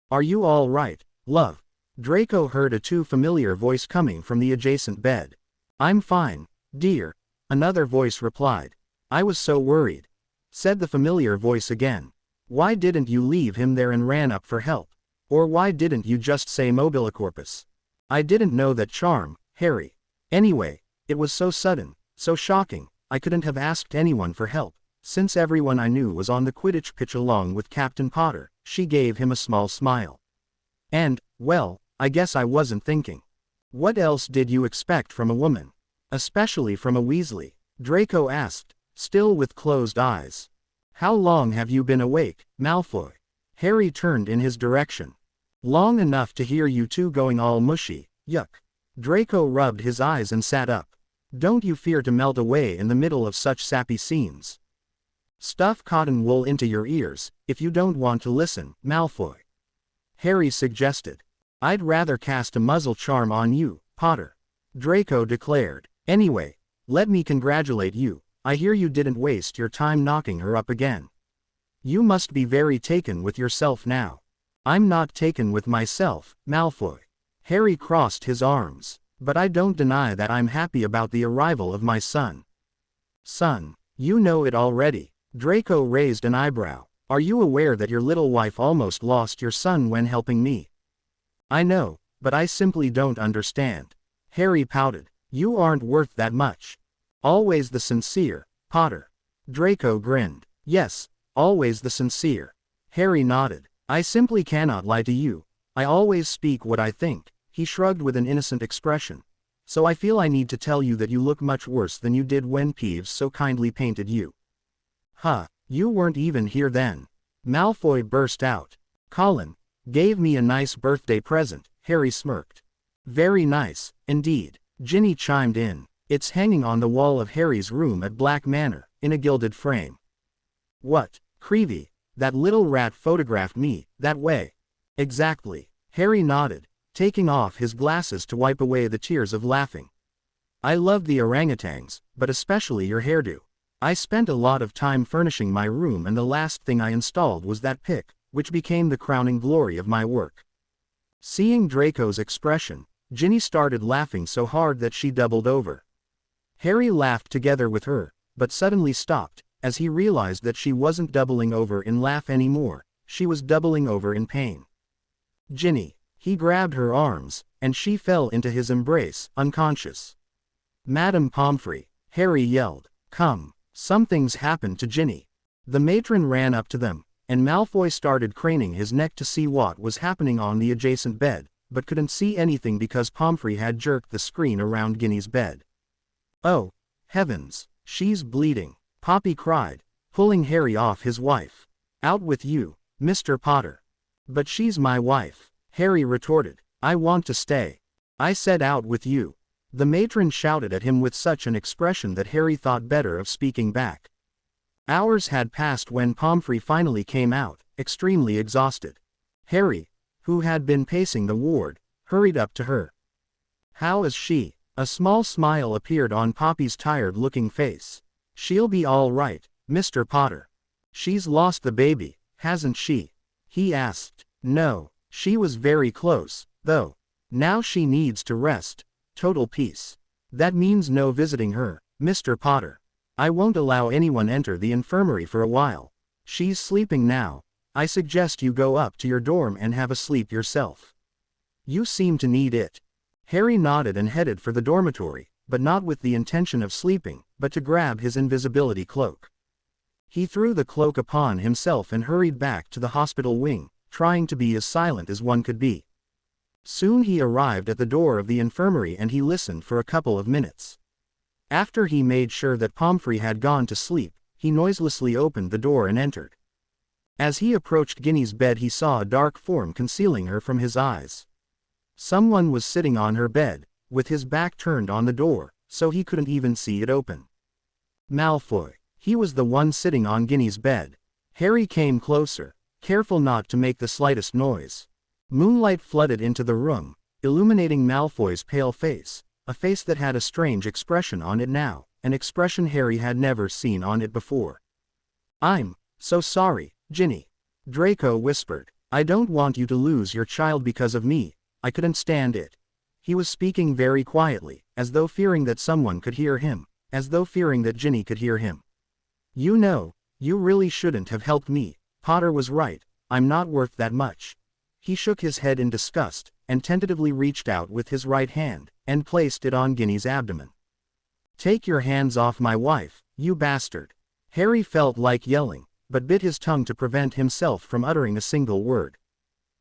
Are you all right, love? Draco heard a too familiar voice coming from the adjacent bed. I'm fine, dear, another voice replied. I was so worried, said the familiar voice again. Why didn't you leave him there and ran up for help? Or why didn't you just say mobilicorpus? I didn't know that charm, Harry. Anyway, it was so sudden, so shocking, I couldn't have asked anyone for help, since everyone I knew was on the Quidditch pitch along with Captain Potter. She gave him a small smile. And, well, I guess I wasn't thinking. What else did you expect from a woman? Especially from a Weasley? Draco asked, still with closed eyes. How long have you been awake, Malfoy? Harry turned in his direction. Long enough to hear you two going all mushy, yuck. Draco rubbed his eyes and sat up. Don't you fear to melt away in the middle of such sappy scenes? Stuff cotton wool into your ears, if you don't want to listen, Malfoy. Harry suggested. I'd rather cast a muzzle charm on you, Potter. Draco declared. Anyway, let me congratulate you. I hear you didn't waste your time knocking her up again. You must be very taken with yourself now. I'm not taken with myself, Malfoy. Harry crossed his arms. But I don't deny that I'm happy about the arrival of my son. Son, you know it already. Draco raised an eyebrow. Are you aware that your little wife almost lost your son when helping me? I know, but I simply don't understand. Harry pouted. You aren't worth that much. Always the sincere, Potter. Draco grinned. Yes, always the sincere. Harry nodded. I simply cannot lie to you. I always speak what I think. He shrugged with an innocent expression. So I feel I need to tell you that you look much worse than you did when Peeves so kindly painted you. Huh, you weren't even here then. Malfoy burst out. Colin gave me a nice birthday present, Harry smirked. Very nice, indeed, Ginny chimed in. It's hanging on the wall of Harry's room at Black Manor, in a gilded frame. What, Creevy, that little rat photographed me, that way. Exactly, Harry nodded, taking off his glasses to wipe away the tears of laughing. I love the orangutans, but especially your hairdo. I spent a lot of time furnishing my room and the last thing I installed was that pic, which became the crowning glory of my work. Seeing Draco's expression, Ginny started laughing so hard that she doubled over. Harry laughed together with her, but suddenly stopped, as he realized that she wasn't doubling over in laugh anymore, she was doubling over in pain. Ginny. He grabbed her arms, and she fell into his embrace, unconscious. Madame Pomfrey, Harry yelled. Come, something's happened to Ginny. The matron ran up to them, and Malfoy started craning his neck to see what was happening on the adjacent bed, but couldn't see anything because Pomfrey had jerked the screen around Ginny's bed. Oh, heavens, she's bleeding, Poppy cried, pulling Harry off his wife. Out with you, Mr. Potter. But she's my wife. Harry retorted. I want to stay. I said out with you. The matron shouted at him with such an expression that Harry thought better of speaking back. Hours had passed when Pomfrey finally came out, extremely exhausted. Harry, who had been pacing the ward, hurried up to her. How is she? A small smile appeared on Poppy's tired-looking face. She'll be all right, Mr. Potter. She's lost the baby, hasn't she? He asked. No. She was very close, though. Now she needs to rest. Total peace. That means no visiting her, Mr. Potter. I won't allow anyone enter the infirmary for a while. She's sleeping now. I suggest you go up to your dorm and have a sleep yourself. You seem to need it. Harry nodded and headed for the dormitory, but not with the intention of sleeping, but to grab his invisibility cloak. He threw the cloak upon himself and hurried back to the hospital wing, trying to be as silent as one could be. Soon he arrived at the door of the infirmary and he listened for a couple of minutes. After he made sure that Pomfrey had gone to sleep, he noiselessly opened the door and entered. As he approached Ginny's bed he saw a dark form concealing her from his eyes. Someone was sitting on her bed, with his back turned on the door, so he couldn't even see it open. Malfoy. He was the one sitting on Ginny's bed. Harry came closer, careful not to make the slightest noise. Moonlight flooded into the room, illuminating Malfoy's pale face, a face that had a strange expression on it now, an expression Harry had never seen on it before. I'm so sorry, Ginny. Draco whispered. I don't want you to lose your child because of me. I couldn't stand it. He was speaking very quietly, as though fearing that someone could hear him, as though fearing that Ginny could hear him. You know, you really shouldn't have helped me. Potter was right, I'm not worth that much. He shook his head in disgust, and tentatively reached out with his right hand, and placed it on Ginny's abdomen. Take your hands off my wife, you bastard. Harry felt like yelling, but bit his tongue to prevent himself from uttering a single word.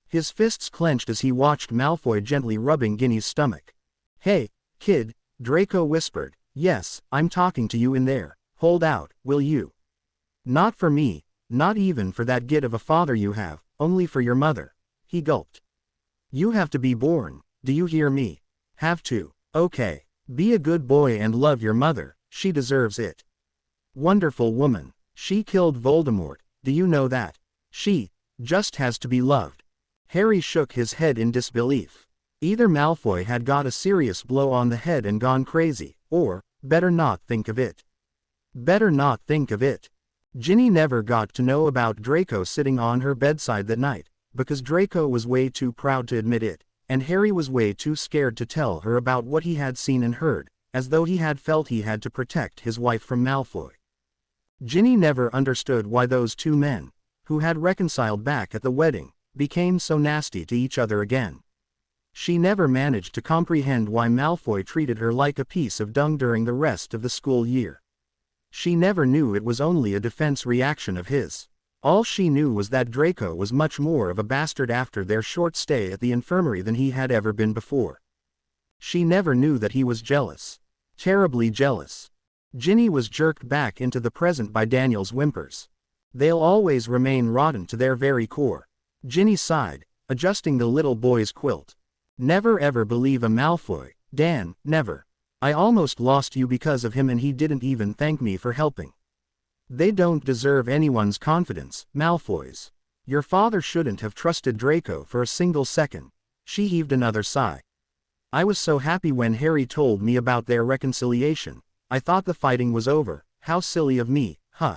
His fists clenched as he watched Malfoy gently rubbing Ginny's stomach. Hey, kid, Draco whispered. Yes, I'm talking to you in there. Hold out, will you? Not for me. Not even for that git of a father you have, only for your mother. He gulped. You have to be born, do you hear me? Have to. Okay. Be a good boy and love your mother, she deserves it. Wonderful woman. She killed Voldemort, do you know that? She just has to be loved. Harry shook his head in disbelief. Either Malfoy had got a serious blow on the head and gone crazy, or, better not think of it. Better not think of it. Ginny never got to know about Draco sitting on her bedside that night, because Draco was way too proud to admit it, and Harry was way too scared to tell her about what he had seen and heard, as though he had felt he had to protect his wife from Malfoy. Ginny never understood why those two men, who had reconciled back at the wedding, became so nasty to each other again. She never managed to comprehend why Malfoy treated her like a piece of dung during the rest of the school year. She never knew it was only a defense reaction of his. All she knew was that Draco was much more of a bastard after their short stay at the infirmary than he had ever been before. She never knew that he was jealous. Terribly jealous. Ginny was jerked back into the present by Daniel's whimpers. They'll always remain rotten to their very core. Ginny sighed, adjusting the little boy's quilt. Never ever believe a Malfoy, Dan, never. I almost lost you because of him and he didn't even thank me for helping. They don't deserve anyone's confidence, Malfoys. Your father shouldn't have trusted Draco for a single second. She heaved another sigh. I was so happy when Harry told me about their reconciliation. I thought the fighting was over. How silly of me, huh?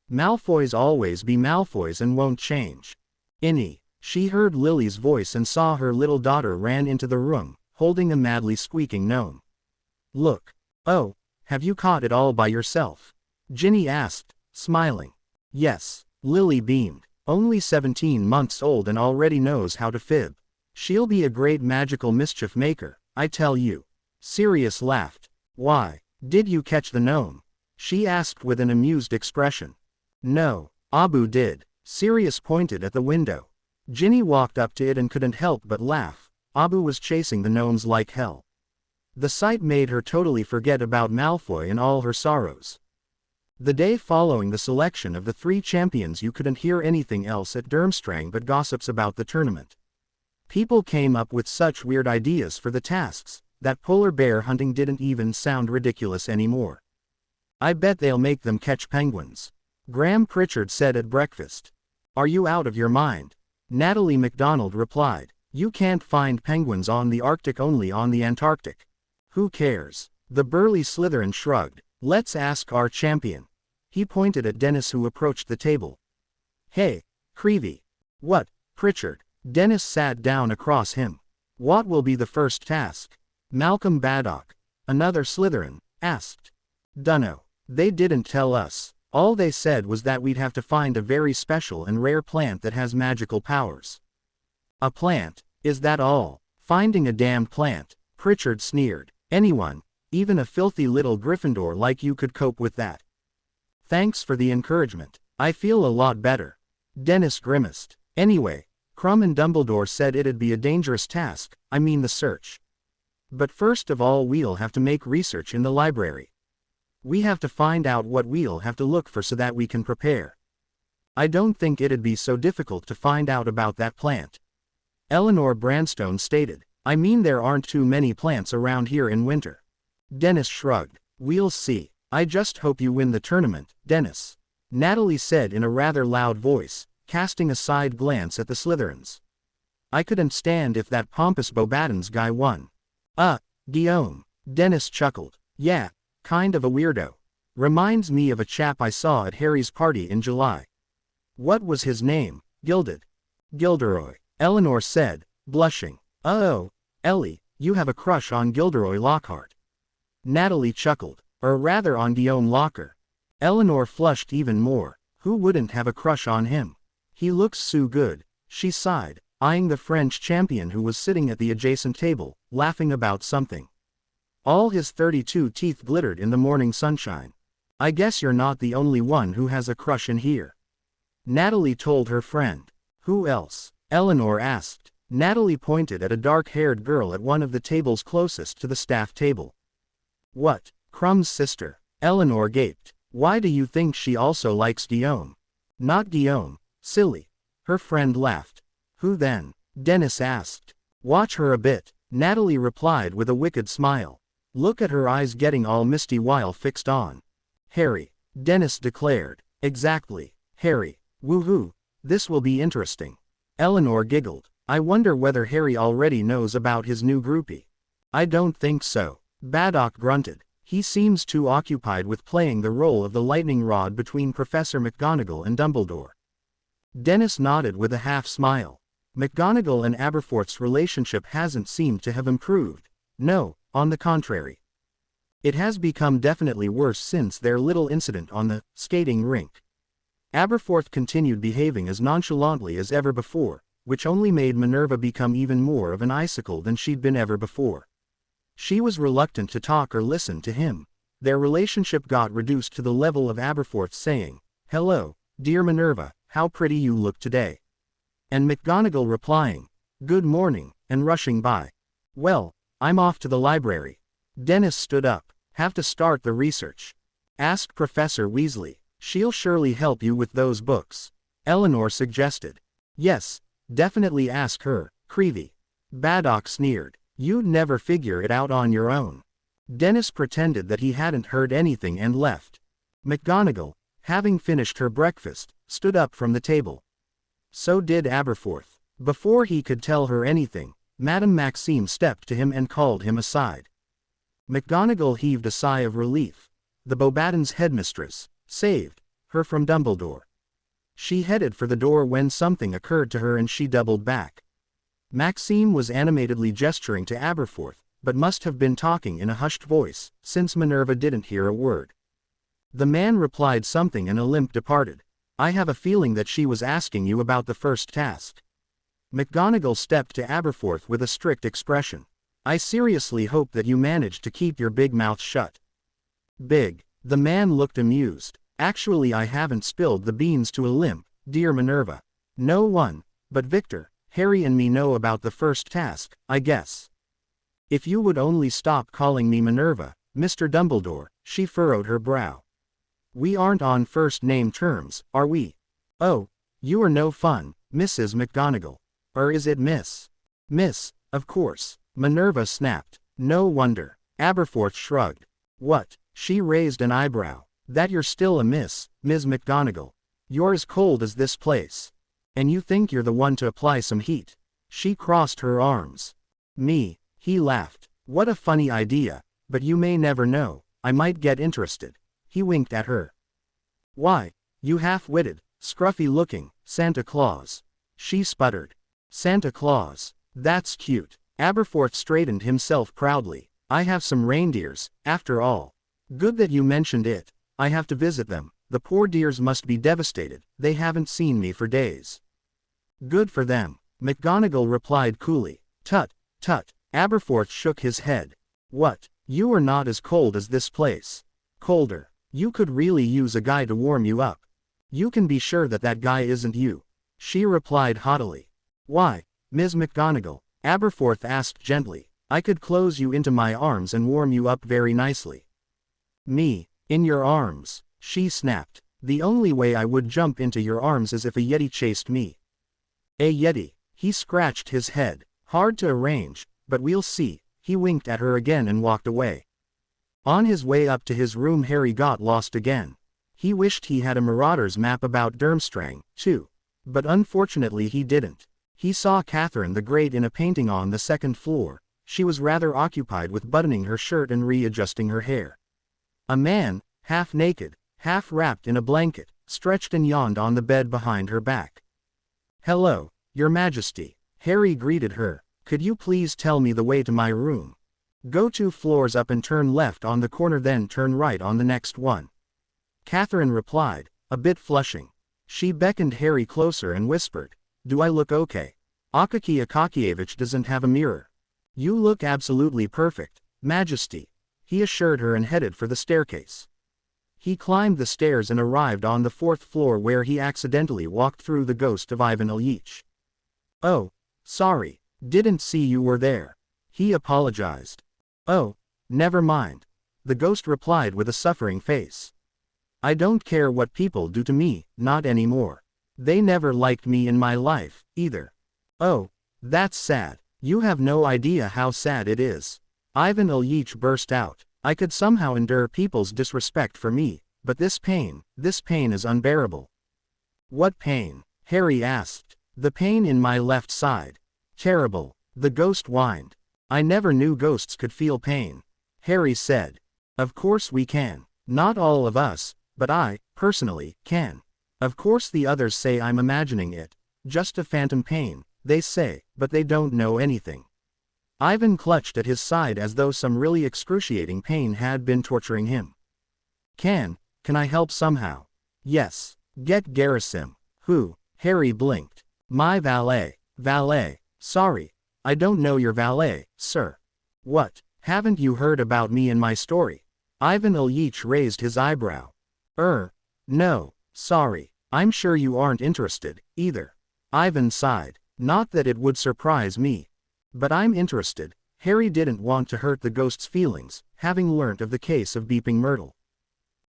Malfoys always be Malfoys and won't change. Innie. She heard Lily's voice and saw her little daughter ran into the room, holding a madly squeaking gnome. Look. Oh, have you caught it all by yourself? Ginny asked, smiling. Yes, Lily beamed. Only 17 months old and already knows how to fib. She'll be a great magical mischief maker, I tell you. Sirius laughed. Why, did you catch the gnome? She asked with an amused expression. No, Abu did. Sirius pointed at the window. Ginny walked up to it and couldn't help but laugh. Abu was chasing the gnomes like hell. The sight made her totally forget about Malfoy and all her sorrows. The day following the selection of the 3 champions, you couldn't hear anything else at Durmstrang but gossips about the tournament. People came up with such weird ideas for the tasks, that polar bear hunting didn't even sound ridiculous anymore. I bet they'll make them catch penguins. Graham Pritchard said at breakfast. Are you out of your mind? Natalie MacDonald replied. You can't find penguins on the Arctic, only on the Antarctic. Who cares? The burly Slytherin shrugged. Let's ask our champion. He pointed at Dennis, who approached the table. Hey, Creevy. What, Pritchard? Dennis sat down across him. What will be the first task? Malcolm Baddock, another Slytherin, asked. Dunno. They didn't tell us. All they said was that we'd have to find a very special and rare plant that has magical powers. A plant? Is that all? Finding a damned plant, Pritchard sneered. Anyone, even a filthy little Gryffindor like you, could cope with that. Thanks for the encouragement. I feel a lot better. Dennis grimaced. Anyway, Crumb and Dumbledore said it'd be a dangerous task, I mean the search. But first of all, we'll have to make research in the library. We have to find out what we'll have to look for so that we can prepare. I don't think it'd be so difficult to find out about that plant. Eleanor Branstone stated. I mean, there aren't too many plants around here in winter. Dennis shrugged. We'll see. I just hope you win the tournament, Dennis. Natalie said in a rather loud voice, casting a side glance at the Slytherins. I couldn't stand if that pompous Bobaddins guy won. Guillaume. Dennis chuckled. Yeah. Kind of a weirdo. Reminds me of a chap I saw at Harry's party in July. What was his name? Gilded. Gilderoy. Eleanor said, blushing. Oh, Ellie, you have a crush on Gilderoy Lockhart. Natalie chuckled. Or rather on Guillaume Locker. Eleanor flushed even more. Who wouldn't have a crush on him? He looks so good, she sighed, eyeing the French champion who was sitting at the adjacent table, laughing about something. All his 32 teeth glittered in the morning sunshine. I guess you're not the only one who has a crush in here. Natalie told her friend. Who else? Eleanor asked. Natalie pointed at a dark-haired girl at one of the tables closest to the staff table. What? Crumb's sister. Eleanor gaped. Why do you think she also likes Guillaume? Not Guillaume, silly. Her friend laughed. Who then? Dennis asked. Watch her a bit, Natalie replied with a wicked smile. Look at her eyes getting all misty while fixed on Harry. Dennis declared. Exactly, Harry. Woohoo. This will be interesting. Eleanor giggled. I wonder whether Harry already knows about his new groupie. I don't think so. Baddock grunted. He seems too occupied with playing the role of the lightning rod between Professor McGonagall and Dumbledore. Dennis nodded with a half smile. McGonagall and Aberforth's relationship hasn't seemed to have improved. No, on the contrary. It has become definitely worse since their little incident on the skating rink. Aberforth continued behaving as nonchalantly as ever before, which only made Minerva become even more of an icicle than she'd been ever before. She was reluctant to talk or listen to him. Their relationship got reduced to the level of Aberforth saying, "Hello, dear Minerva, how pretty you look today." And McGonagall replying, "Good morning," and rushing by. "Well, I'm off to the library." Dennis stood up. "Have to start the research." "Ask Professor Weasley. She'll surely help you with those books," Eleanor suggested. "Yes, definitely ask her, Creevy." Baddock sneered. "You'd never figure it out on your own." Dennis pretended that he hadn't heard anything and left. McGonagall, having finished her breakfast, stood up from the table. So did Aberforth. Before he could tell her anything, Madame Maxime stepped to him and called him aside. McGonagall heaved a sigh of relief. The Beauxbatons' headmistress saved her from Dumbledore. She headed for the door when something occurred to her and she doubled back. Maxime was animatedly gesturing to Aberforth, but must have been talking in a hushed voice, since Minerva didn't hear a word. The man replied something and a limp departed. "I have a feeling that she was asking you about the first task." McGonagall stepped to Aberforth with a strict expression. "I seriously hope that you managed to keep your big mouth shut." "Big." The man looked amused. "Actually, I haven't spilled the beans to a limp, dear Minerva. No one, but Victor, Harry and me know about the first task, I guess." "If you would only stop calling me Minerva, Mr. Dumbledore," she furrowed her brow. "We aren't on first-name terms, are we?" "Oh, you are no fun, Mrs. McGonagall. Or is it Miss?" "Miss, of course," Minerva snapped. "No wonder." Aberforth shrugged. "What?" She raised an eyebrow. "That you're still a Miss McGonagall. You're as cold as this place. And you think you're the one to apply some heat." She crossed her arms. "Me?" He laughed. "What a funny idea, but you may never know, I might get interested." He winked at her. "Why, you half-witted, scruffy-looking Santa Claus." She sputtered. "Santa Claus. That's cute." Aberforth straightened himself proudly. "I have some reindeers, after all. Good that you mentioned it. I have to visit them. The poor dears must be devastated, they haven't seen me for days." "Good for them," McGonagall replied coolly. "Tut, tut." Aberforth shook his head. "What? You are not as cold as this place." "Colder. You could really use a guy to warm you up." "You can be sure that that guy isn't you," she replied haughtily. "Why, Ms. McGonagall?" Aberforth asked gently. "I could close you into my arms and warm you up very nicely." "Me, in your arms?" she snapped. "The only way I would jump into your arms is if a Yeti chased me." "A Yeti?" He scratched his head. "Hard to arrange, but we'll see." He winked at her again and walked away. On his way up to his room, Harry got lost again. He wished he had a Marauder's map about Durmstrang, too. But unfortunately he didn't. He saw Catherine the Great in a painting on the second floor. She was rather occupied with buttoning her shirt and readjusting her hair. A man, half naked, half wrapped in a blanket, stretched and yawned on the bed behind her back. "Hello, Your Majesty," Harry greeted her. "Could you please tell me the way to my room?" "Go 2 floors up and turn left on the corner, then turn right on the next one," Catherine replied, a bit flushing. She beckoned Harry closer and whispered, "Do I look okay? Akaki Akakievich doesn't have a mirror." "You look absolutely perfect, Majesty," he assured her and headed for the staircase. He climbed the stairs and arrived on the 4th floor, where he accidentally walked through the ghost of Ivan Ilyich. "Oh, sorry, didn't see you were there," he apologized. "Oh, never mind," the ghost replied with a suffering face. "I don't care what people do to me, not anymore. They never liked me in my life, either." "Oh, that's sad." "You have no idea how sad it is," Ivan Ilyich burst out. "I could somehow endure people's disrespect for me, but this pain is unbearable." "What pain?" Harry asked. "The pain in my left side. Terrible," the ghost whined. "I never knew ghosts could feel pain," Harry said. "Of course we can. Not all of us, but I, personally, can. Of course the others say I'm imagining it. Just a phantom pain, they say, but they don't know anything. Ivan clutched at his side as though some really excruciating pain had been torturing him. Can I help somehow? Yes. Get Gerasim. Who? Harry blinked. My valet. Valet. Sorry. I don't know your valet, sir. What? Haven't you heard about me and my story? Ivan Ilyich raised his eyebrow. No, sorry. I'm sure you aren't interested, either. Ivan sighed. Not that it would surprise me. But I'm interested. Harry didn't want to hurt the ghost's feelings, having learnt of the case of Beeping Myrtle.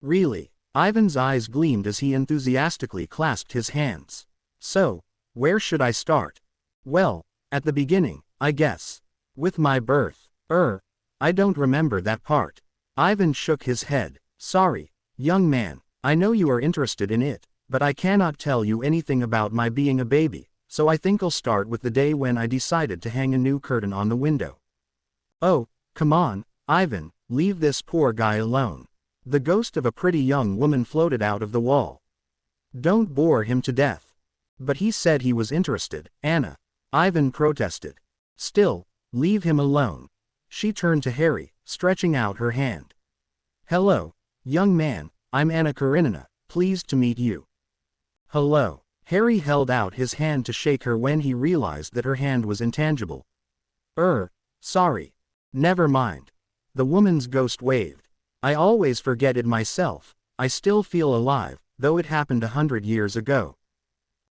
Really? Ivan's eyes gleamed as he enthusiastically clasped his hands. So, where should I start? Well, at the beginning, I guess. With my birth. I don't remember that part. Ivan shook his head. Sorry, young man, I know you are interested in it, but I cannot tell you anything about my being a baby, so I think I'll start with the day when I decided to hang a new curtain on the window. Oh, come on, Ivan, leave this poor guy alone. The ghost of a pretty young woman floated out of the wall. Don't bore him to death. But he said he was interested, Anna. Ivan protested. Still, leave him alone. She turned to Harry, stretching out her hand. Hello, young man, I'm Anna Karenina, pleased to meet you. Hello. Harry held out his hand to shake her when he realized that her hand was intangible. Sorry. Never mind. The woman's ghost waved. I always forget it myself. I still feel alive, though it happened 100 years ago.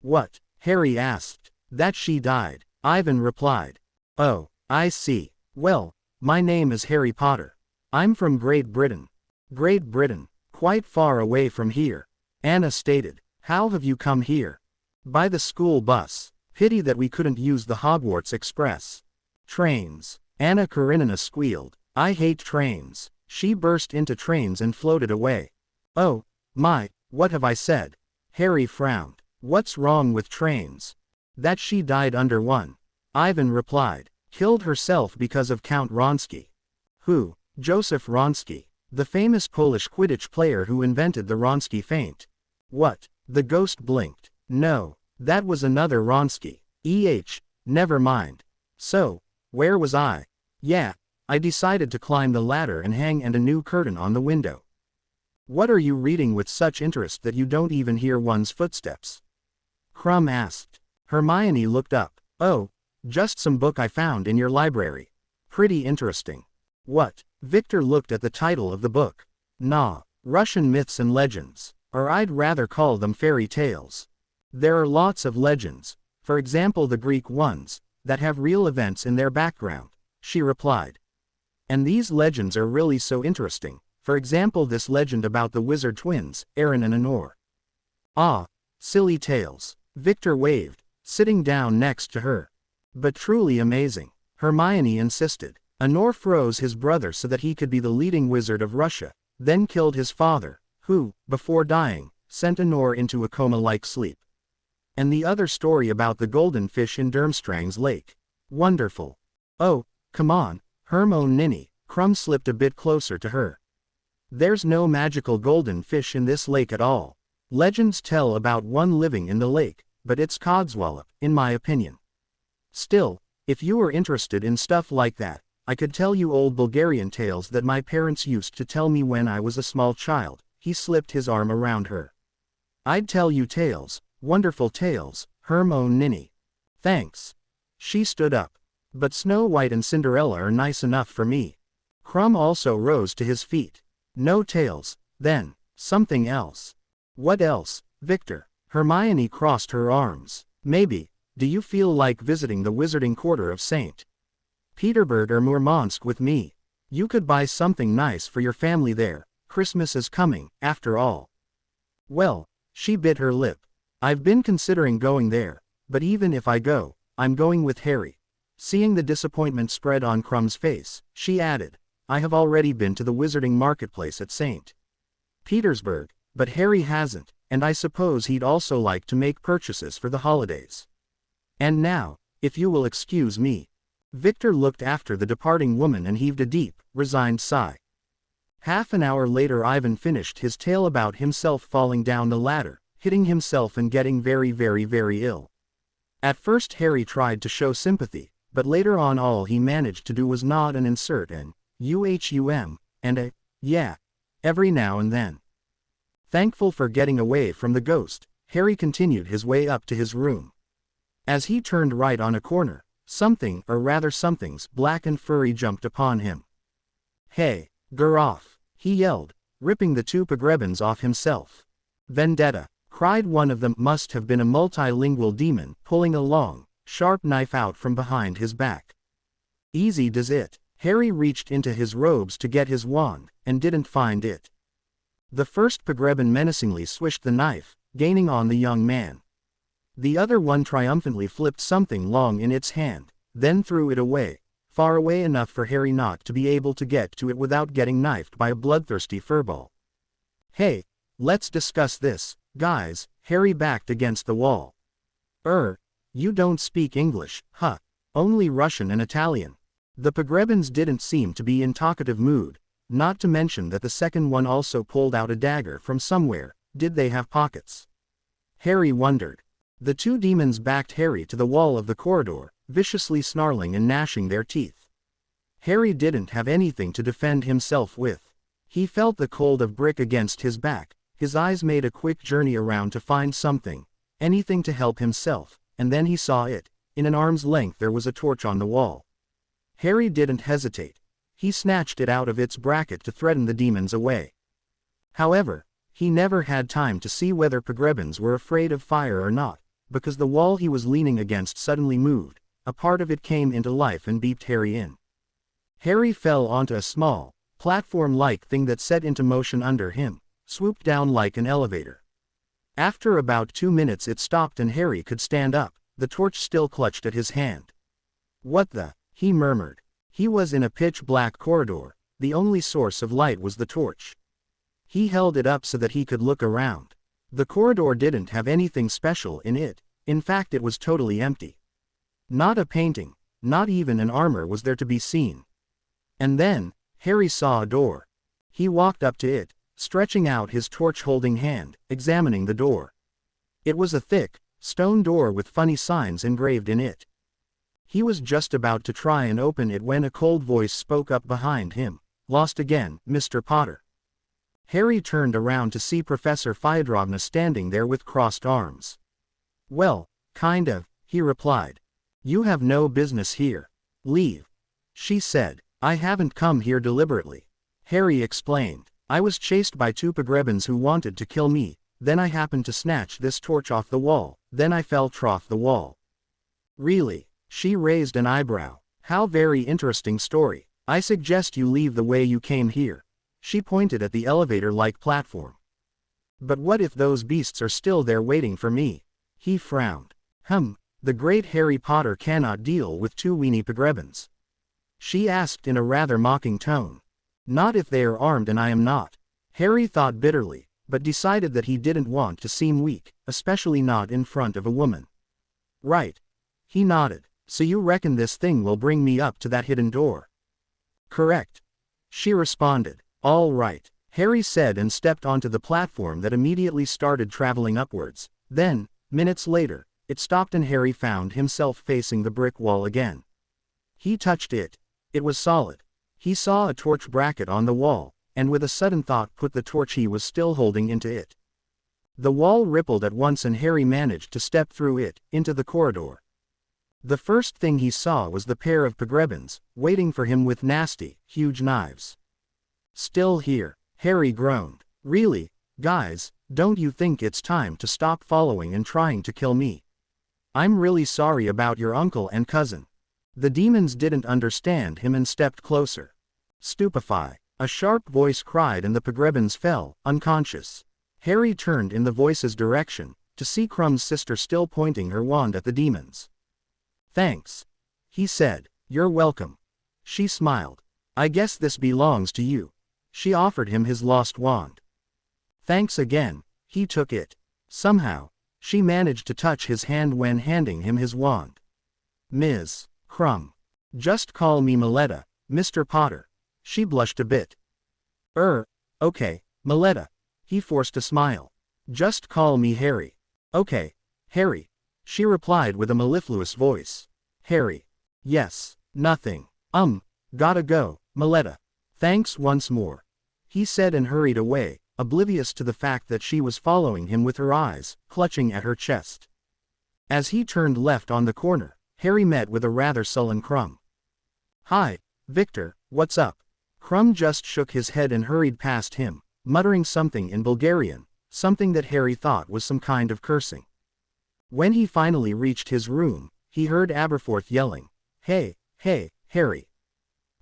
What? Harry asked. That she died, Ivan replied. Oh, I see. Well, my name is Harry Potter. I'm from Great Britain. Great Britain, quite far away from here. Anna stated. How have you come here? By the school bus. Pity that we couldn't use the Hogwarts Express. Trains. Anna Karenina squealed. I hate trains. She burst into trains and floated away. Oh, my, what have I said? Harry frowned. What's wrong with trains? That she died under one. Ivan replied. Killed herself because of Count Wronski. Who? Joseph Wronski. The famous Polish Quidditch player who invented the Wronski feint. What? The ghost blinked. No, that was another Wronski. Never mind. So, where was I? Yeah, I decided to climb the ladder and hang a new curtain on the window. What are you reading with such interest that you don't even hear one's footsteps? Crumb asked. Hermione looked up. Oh, just some book I found in your library. Pretty interesting. What? Victor looked at the title of the book. Nah, Russian myths and legends. Or I'd rather call them fairy tales. There are lots of legends, for example the Greek ones, that have real events in their background, she replied. And these legends are really so interesting, for example this legend about the wizard twins, Aaron and Anor. Ah, silly tales. Victor waved, sitting down next to her. But truly amazing, Hermione insisted. Anor froze his brother so that he could be the leading wizard of Russia, then killed his father, who, before dying, sent Anor into a coma-like sleep. And the other story about the golden fish in Durmstrang's lake. Wonderful. Oh, come on, Hermione Ninny. Crumb slipped a bit closer to her. There's no magical golden fish in this lake at all. Legends tell about one living in the lake, but it's codswallop, in my opinion. Still, if you are interested in stuff like that, I could tell you old Bulgarian tales that my parents used to tell me when I was a small child. He slipped his arm around her. I'd tell you tales, wonderful tales, Hermione Ninny. Thanks. She stood up. But Snow White and Cinderella are nice enough for me. Crumb also rose to his feet. No tales, then, something else. What else, Victor? Hermione crossed her arms. Maybe, do you feel like visiting the Wizarding Quarter of St. Petersburg or Murmansk with me? You could buy something nice for your family there. Christmas is coming, after all. Well, she bit her lip. I've been considering going there, but even if I go, I'm going with Harry. Seeing the disappointment spread on Crumb's face, she added, I have already been to the Wizarding Marketplace at St. Petersburg, but Harry hasn't, and I suppose he'd also like to make purchases for the holidays. And now, if you will excuse me. Victor looked after the departing woman and heaved a deep, resigned sigh. Half an hour later Ivan finished his tale about himself falling down the ladder, hitting himself and getting very ill. At first Harry tried to show sympathy, but later on all he managed to do was nod and insert an UHUM and a yeah every now and then. Thankful for getting away from the ghost, Harry continued his way up to his room. As he turned right on a corner, something, or rather somethings, black and furry jumped upon him. "Hey, get off!" he yelled, ripping the two pogrebins off himself. "Vendetta!" cried one of them. Must have been a multilingual demon, pulling a long, sharp knife out from behind his back. Easy does it. Harry reached into his robes to get his wand, and didn't find it. The first pogrebin menacingly swished the knife, gaining on the young man. The other one triumphantly flipped something long in its hand, then threw it away, far away enough for Harry not to be able to get to it without getting knifed by a bloodthirsty furball. "Hey, let's discuss this, guys," Harry backed against the wall. You don't speak English, huh? Only Russian and Italian." The pogrebins didn't seem to be in talkative mood, not to mention that the second one also pulled out a dagger from somewhere. Did they have pockets? Harry wondered. The two demons backed Harry to the wall of the corridor, viciously snarling and gnashing their teeth. Harry didn't have anything to defend himself with. He felt the cold of brick against his back. His eyes made a quick journey around to find something, anything to help himself, and then he saw it. In an arm's length there was a torch on the wall. Harry didn't hesitate. He snatched it out of its bracket to threaten the demons away. However, he never had time to see whether pogrebins were afraid of fire or not, because the wall he was leaning against suddenly moved. A part of it came into life and beeped Harry in. Harry fell onto a small, platform-like thing that set into motion under him, swooped down like an elevator. After about 2 minutes it stopped and Harry could stand up, the torch still clutched at his hand. "What the?" he murmured. He was in a pitch-black corridor. The only source of light was the torch. He held it up so that he could look around. The corridor didn't have anything special in it. In fact, it was totally empty. Not a painting, not even an armor was there to be seen. And then, Harry saw a door. He walked up to it, stretching out his torch-holding hand, examining the door. It was a thick, stone door with funny signs engraved in it. He was just about to try and open it when a cold voice spoke up behind him. "Lost again, Mr. Potter." Harry turned around to see Professor Fyodrovna standing there with crossed arms. "Well, kind of," he replied. "You have no business here. Leave." She said. "I haven't come here deliberately," Harry explained. "I was chased by two pogrebins who wanted to kill me, then I happened to snatch this torch off the wall, then I fell off the wall." "Really?" She raised an eyebrow. "How very interesting story. I suggest you leave the way you came here." She pointed at the elevator-like platform. "But what if those beasts are still there waiting for me?" He frowned. The great Harry Potter cannot deal with two weenie pogrebins." She asked in a rather mocking tone. "Not if they are armed and I am not." Harry thought bitterly, but decided that he didn't want to seem weak, especially not in front of a woman. "Right." He nodded. "So you reckon this thing will bring me up to that hidden door?" "Correct." She responded. "All right," Harry said and stepped onto the platform that immediately started traveling upwards. Then, minutes later, it stopped and Harry found himself facing the brick wall again. He touched it. It was solid. He saw a torch bracket on the wall, and with a sudden thought put the torch he was still holding into it. The wall rippled at once and Harry managed to step through it, into the corridor. The first thing he saw was the pair of pogrebins, waiting for him with nasty, huge knives. "Still here," Harry groaned. "Really, guys, don't you think it's time to stop following and trying to kill me? I'm really sorry about your uncle and cousin." The demons didn't understand him and stepped closer. "Stupefy," a sharp voice cried and the pogrebins fell, unconscious. Harry turned in the voice's direction, to see Crumb's sister still pointing her wand at the demons. "Thanks," he said. "You're welcome." She smiled. "I guess this belongs to you." She offered him his lost wand. "Thanks again." He took it. Somehow, she managed to touch his hand when handing him his wand. "Ms. Crumb. Just call me Maletta, Mr. Potter." She blushed a bit. Okay, Maletta." He forced a smile. "Just call me Harry." "Okay, Harry." she replied with a mellifluous voice. Harry. Yes. Nothing. Gotta go, Maletta. Thanks once more. He said and hurried away, oblivious to the fact that she was following him with her eyes, clutching at her chest. As he turned left on the corner, Harry met with a rather sullen Crumb. Hi, Victor, what's up? Crumb just shook his head and hurried past him, muttering something in Bulgarian, something that Harry thought was some kind of cursing. When he finally reached his room, he heard Aberforth yelling, Hey, Harry.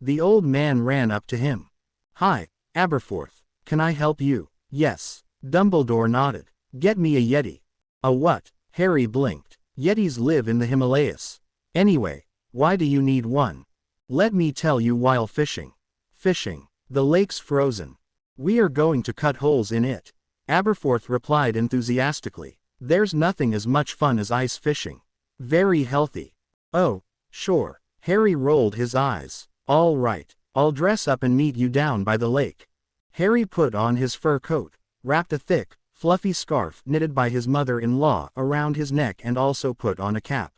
The old man ran up to him. Hi, Aberforth, can I help you? Yes. Dumbledore nodded. Get me a Yeti. A what? Harry blinked. Yetis live in the Himalayas. Anyway, why do you need one? Let me tell you while fishing. Fishing. The lake's frozen. We are going to cut holes in it. Aberforth replied enthusiastically. There's nothing as much fun as ice fishing. Very healthy. Oh, sure. Harry rolled his eyes. All right, I'll dress up and meet you down by the lake. Harry put on his fur coat, wrapped a thick, fluffy scarf knitted by his mother-in-law around his neck and also put on a cap.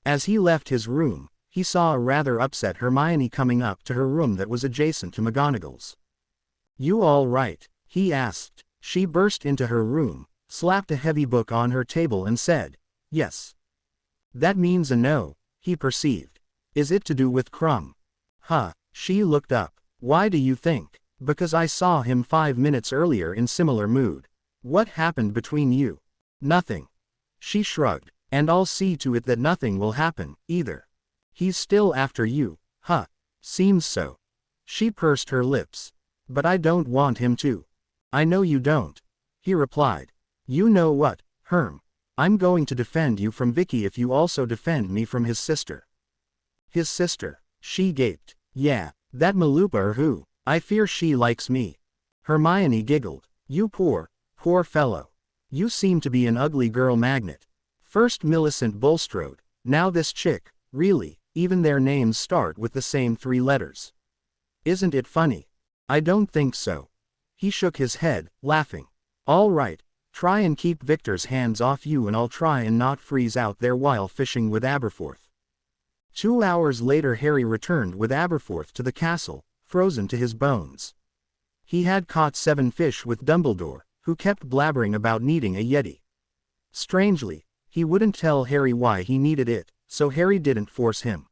As he left his room, he saw a rather upset Hermione coming up to her room that was adjacent to McGonagall's. You all right? He asked. She burst into her room, slapped a heavy book on her table and said, Yes. That means a no, he perceived. Is it to do with Crumb? Huh, she looked up. Why do you think? Because I saw him 5 minutes earlier in similar mood. What happened between you? Nothing. She shrugged. And I'll see to it that nothing will happen, either. He's still after you, huh? Seems so. She pursed her lips. But I don't want him to. I know you don't. He replied. You know what, Herm? I'm going to defend you from Vicky if you also defend me from his sister. His sister? She gaped. Yeah, that Malupa who, I fear she likes me. Hermione giggled. You poor fellow. You seem to be an ugly girl magnet. First Millicent Bulstrode, now this chick, really, even their names start with the same 3 letters. Isn't it funny? I don't think so. He shook his head, laughing. All right, try and keep Victor's hands off you and I'll try and not freeze out there while fishing with Aberforth. 2 hours later Harry returned with Aberforth to the castle, frozen to his bones. He had caught 7 fish with Dumbledore, who kept blabbering about needing a Yeti. Strangely, he wouldn't tell Harry why he needed it, so Harry didn't force him.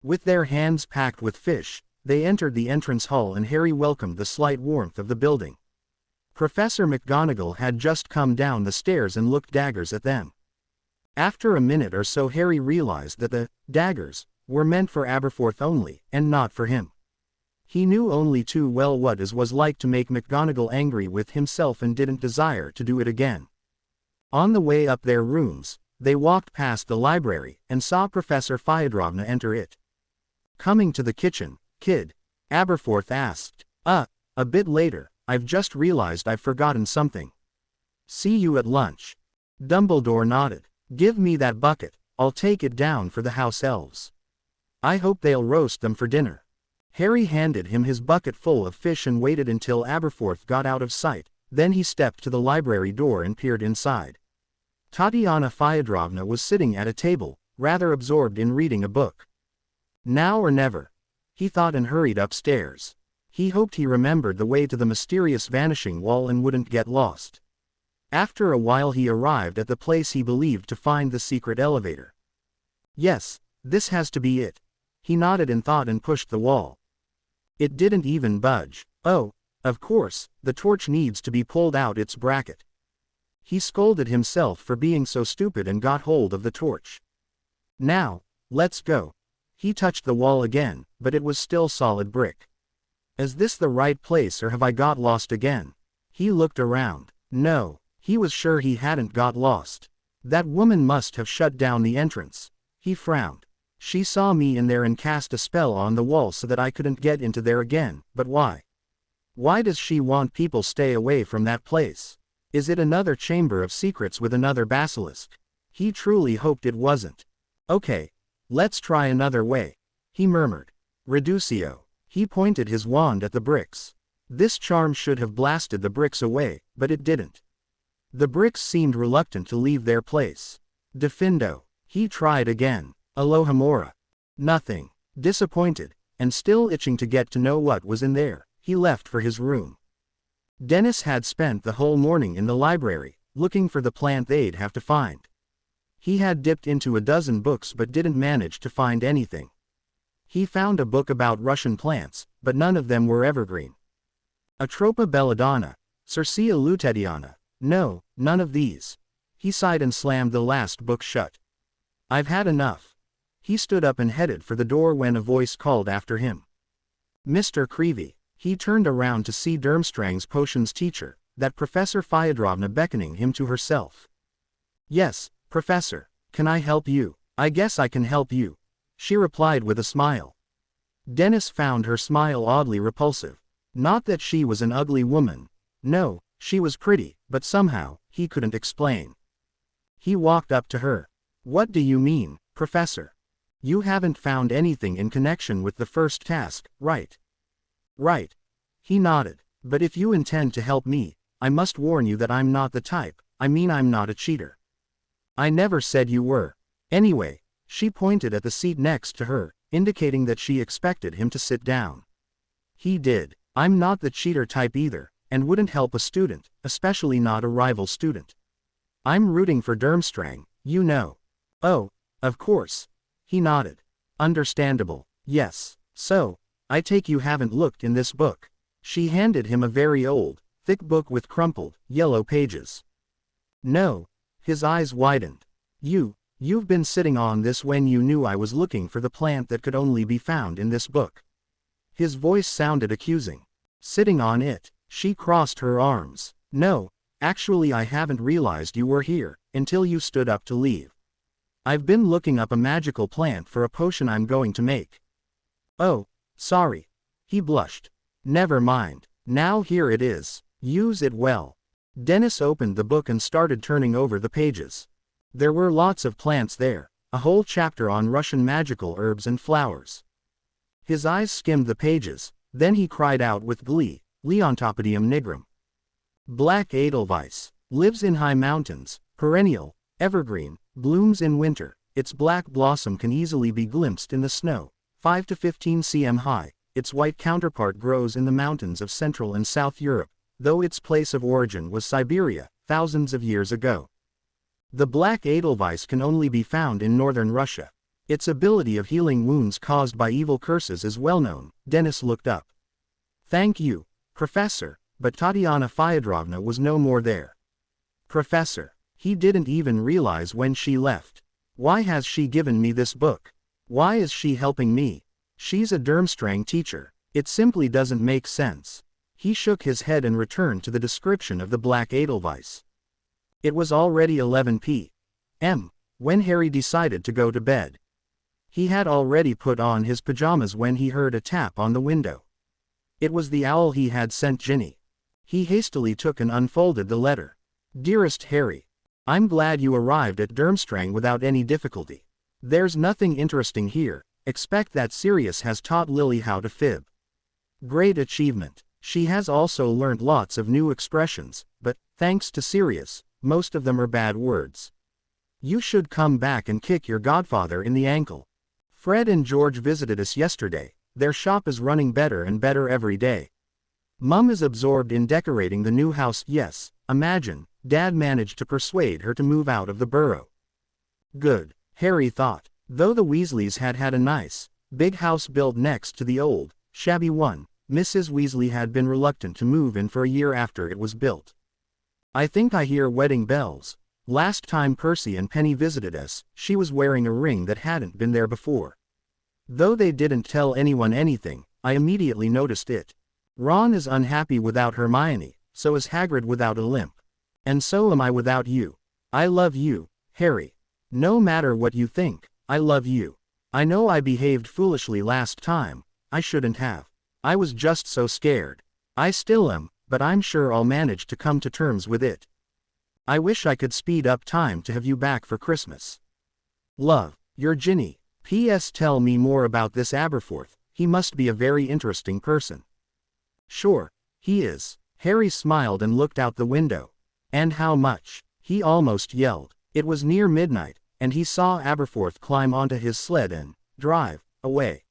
With their hands packed with fish, they entered the entrance hall and Harry welcomed the slight warmth of the building. Professor McGonagall had just come down the stairs and looked daggers at them. After a minute or so Harry realized that the daggers were meant for Aberforth only, and not for him. He knew only too well what it was like to make McGonagall angry with himself and didn't desire to do it again. On the way up their rooms, they walked past the library and saw Professor Fyodrovna enter it. Coming to the kitchen, kid? Aberforth asked. A bit later, I've just realized I've forgotten something. See you at lunch. Dumbledore nodded. Give me that bucket, I'll take it down for the house elves. I hope they'll roast them for dinner. Harry handed him his bucket full of fish and waited until Aberforth got out of sight, then he stepped to the library door and peered inside. Tatiana Fyodrovna was sitting at a table, rather absorbed in reading a book. Now or never, he thought and hurried upstairs. He hoped he remembered the way to the mysterious vanishing wall and wouldn't get lost. After a while he arrived at the place he believed to find the secret elevator. Yes, this has to be it. He nodded in thought and pushed the wall. It didn't even budge. Oh, of course, the torch needs to be pulled out its bracket. He scolded himself for being so stupid and got hold of the torch. Now, let's go. He touched the wall again, but it was still solid brick. Is this the right place or have I got lost again? He looked around. No. He was sure he hadn't got lost. That woman must have shut down the entrance. He frowned. She saw me in there and cast a spell on the wall so that I couldn't get into there again, but why? Why does she want people stay away from that place? Is it another chamber of secrets with another basilisk? He truly hoped it wasn't. Okay, let's try another way, he murmured. Reducio. He pointed his wand at the bricks. This charm should have blasted the bricks away, but it didn't. The bricks seemed reluctant to leave their place. Defindo. He tried again. Alohomora. Nothing. Disappointed, and still itching to get to know what was in there, he left for his room. Dennis had spent the whole morning in the library, looking for the plant they'd have to find. He had dipped into a dozen books but didn't manage to find anything. He found a book about Russian plants, but none of them were evergreen. Atropa belladonna, Circea luteadiana, no, none of these. He sighed and slammed the last book shut. I've had enough. He stood up and headed for the door when a voice called after him. Mr. Creevy. He turned around to see Durmstrang's potions teacher, that Professor Fyodrovna beckoning him to herself. Yes, Professor, can I help you? I guess I can help you, she replied with a smile. Dennis found her smile oddly repulsive. Not that she was an ugly woman. No, she was pretty, but somehow, he couldn't explain. He walked up to her. What do you mean, Professor? You haven't found anything in connection with the first task, right? Right. He nodded. But if you intend to help me, I must warn you that I'm not the type. I'm not a cheater. I never said you were. Anyway, she pointed at the seat next to her, indicating that she expected him to sit down. He did. I'm not the cheater type either, and wouldn't help a student, especially not a rival student. I'm rooting for Durmstrang, you know. Oh, of course. He nodded. Understandable. Yes. So, I take you haven't looked in this book. She handed him a very old, thick book with crumpled, yellow pages. No. His eyes widened. You've been sitting on this when you knew I was looking for the plant that could only be found in this book. His voice sounded accusing. Sitting on it, she crossed her arms. No, actually I haven't realized you were here, until you stood up to leave. I've been looking up a magical plant for a potion I'm going to make. Oh, sorry. He blushed. Never mind. Now here it is. Use it well. Dennis opened the book and started turning over the pages. There were lots of plants there, a whole chapter on Russian magical herbs and flowers. His eyes skimmed the pages, then he cried out with glee, Leontopodium nigrum. Black Edelweiss, lives in high mountains, perennial, evergreen, blooms in winter, its black blossom can easily be glimpsed in the snow, 5 to 15 cm high, its white counterpart grows in the mountains of Central and South Europe, though its place of origin was Siberia, thousands of years ago. The black Edelweiss can only be found in northern Russia. Its ability of healing wounds caused by evil curses is well known. Dennis looked up. Thank you, Professor, but Tatiana Fyodrovna was no more there. Professor. He didn't even realize when she left. Why has she given me this book? Why is she helping me? She's a Durmstrang teacher. It simply doesn't make sense. He shook his head and returned to the description of the black Edelweiss. It was already 11 p.m. when Harry decided to go to bed. He had already put on his pajamas when he heard a tap on the window. It was the owl he had sent Ginny. He hastily took and unfolded the letter. Dearest Harry, I'm glad you arrived at Durmstrang without any difficulty. There's nothing interesting here, except that Sirius has taught Lily how to fib. Great achievement. She has also learned lots of new expressions, but, thanks to Sirius, most of them are bad words. You should come back and kick your godfather in the ankle. Fred and George visited us yesterday. Their shop is running better and better every day. Mum is absorbed in decorating the new house. Yes, imagine, Dad managed to persuade her to move out of the burrow. Good, Harry thought. Though the Weasleys had had a nice, big house built next to the old, shabby one, Mrs. Weasley had been reluctant to move in for a year after it was built. I think I hear wedding bells. Last time Percy and Penny visited us, she was wearing a ring that hadn't been there before. Though they didn't tell anyone anything, I immediately noticed it. Ron is unhappy without Hermione, so is Hagrid without a limp. And so am I without you. I love you, Harry. No matter what you think, I love you. I know I behaved foolishly last time. I shouldn't have. I was just so scared. I still am, but I'm sure I'll manage to come to terms with it. I wish I could speed up time to have you back for Christmas. Love, your Ginny. P.S. Tell me more about this Aberforth. He must be a very interesting person. Sure, he is. Harry smiled and looked out the window. And how much? He almost yelled. It was near midnight, and he saw Aberforth climb onto his sled and drive away.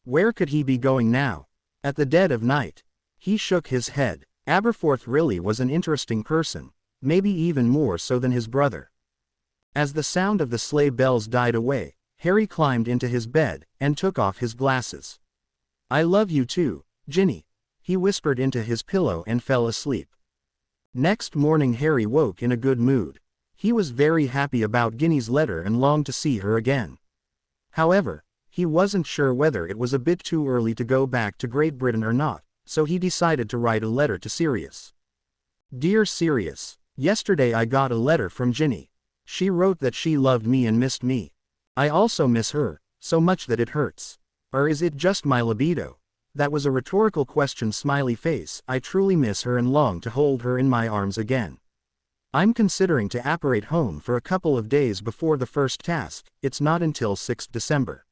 Where could he be going now? At the dead of night? He shook his head. Aberforth really was an interesting person, maybe even more so than his brother. As the sound of the sleigh bells died away, Harry climbed into his bed and took off his glasses. "I love you too, Ginny," he whispered into his pillow and fell asleep. Next morning Harry woke in a good mood. He was very happy about Ginny's letter and longed to see her again. However, he wasn't sure whether it was a bit too early to go back to Great Britain or not, so he decided to write a letter to Sirius. "Dear Sirius, yesterday I got a letter from Ginny. She wrote that she loved me and missed me. I also miss her, so much that it hurts. Or is it just my libido?" That was a rhetorical question. Smiley face. "I truly miss her and long to hold her in my arms again. I'm considering to apparate home for a couple of days before the first task. It's not until 6th December.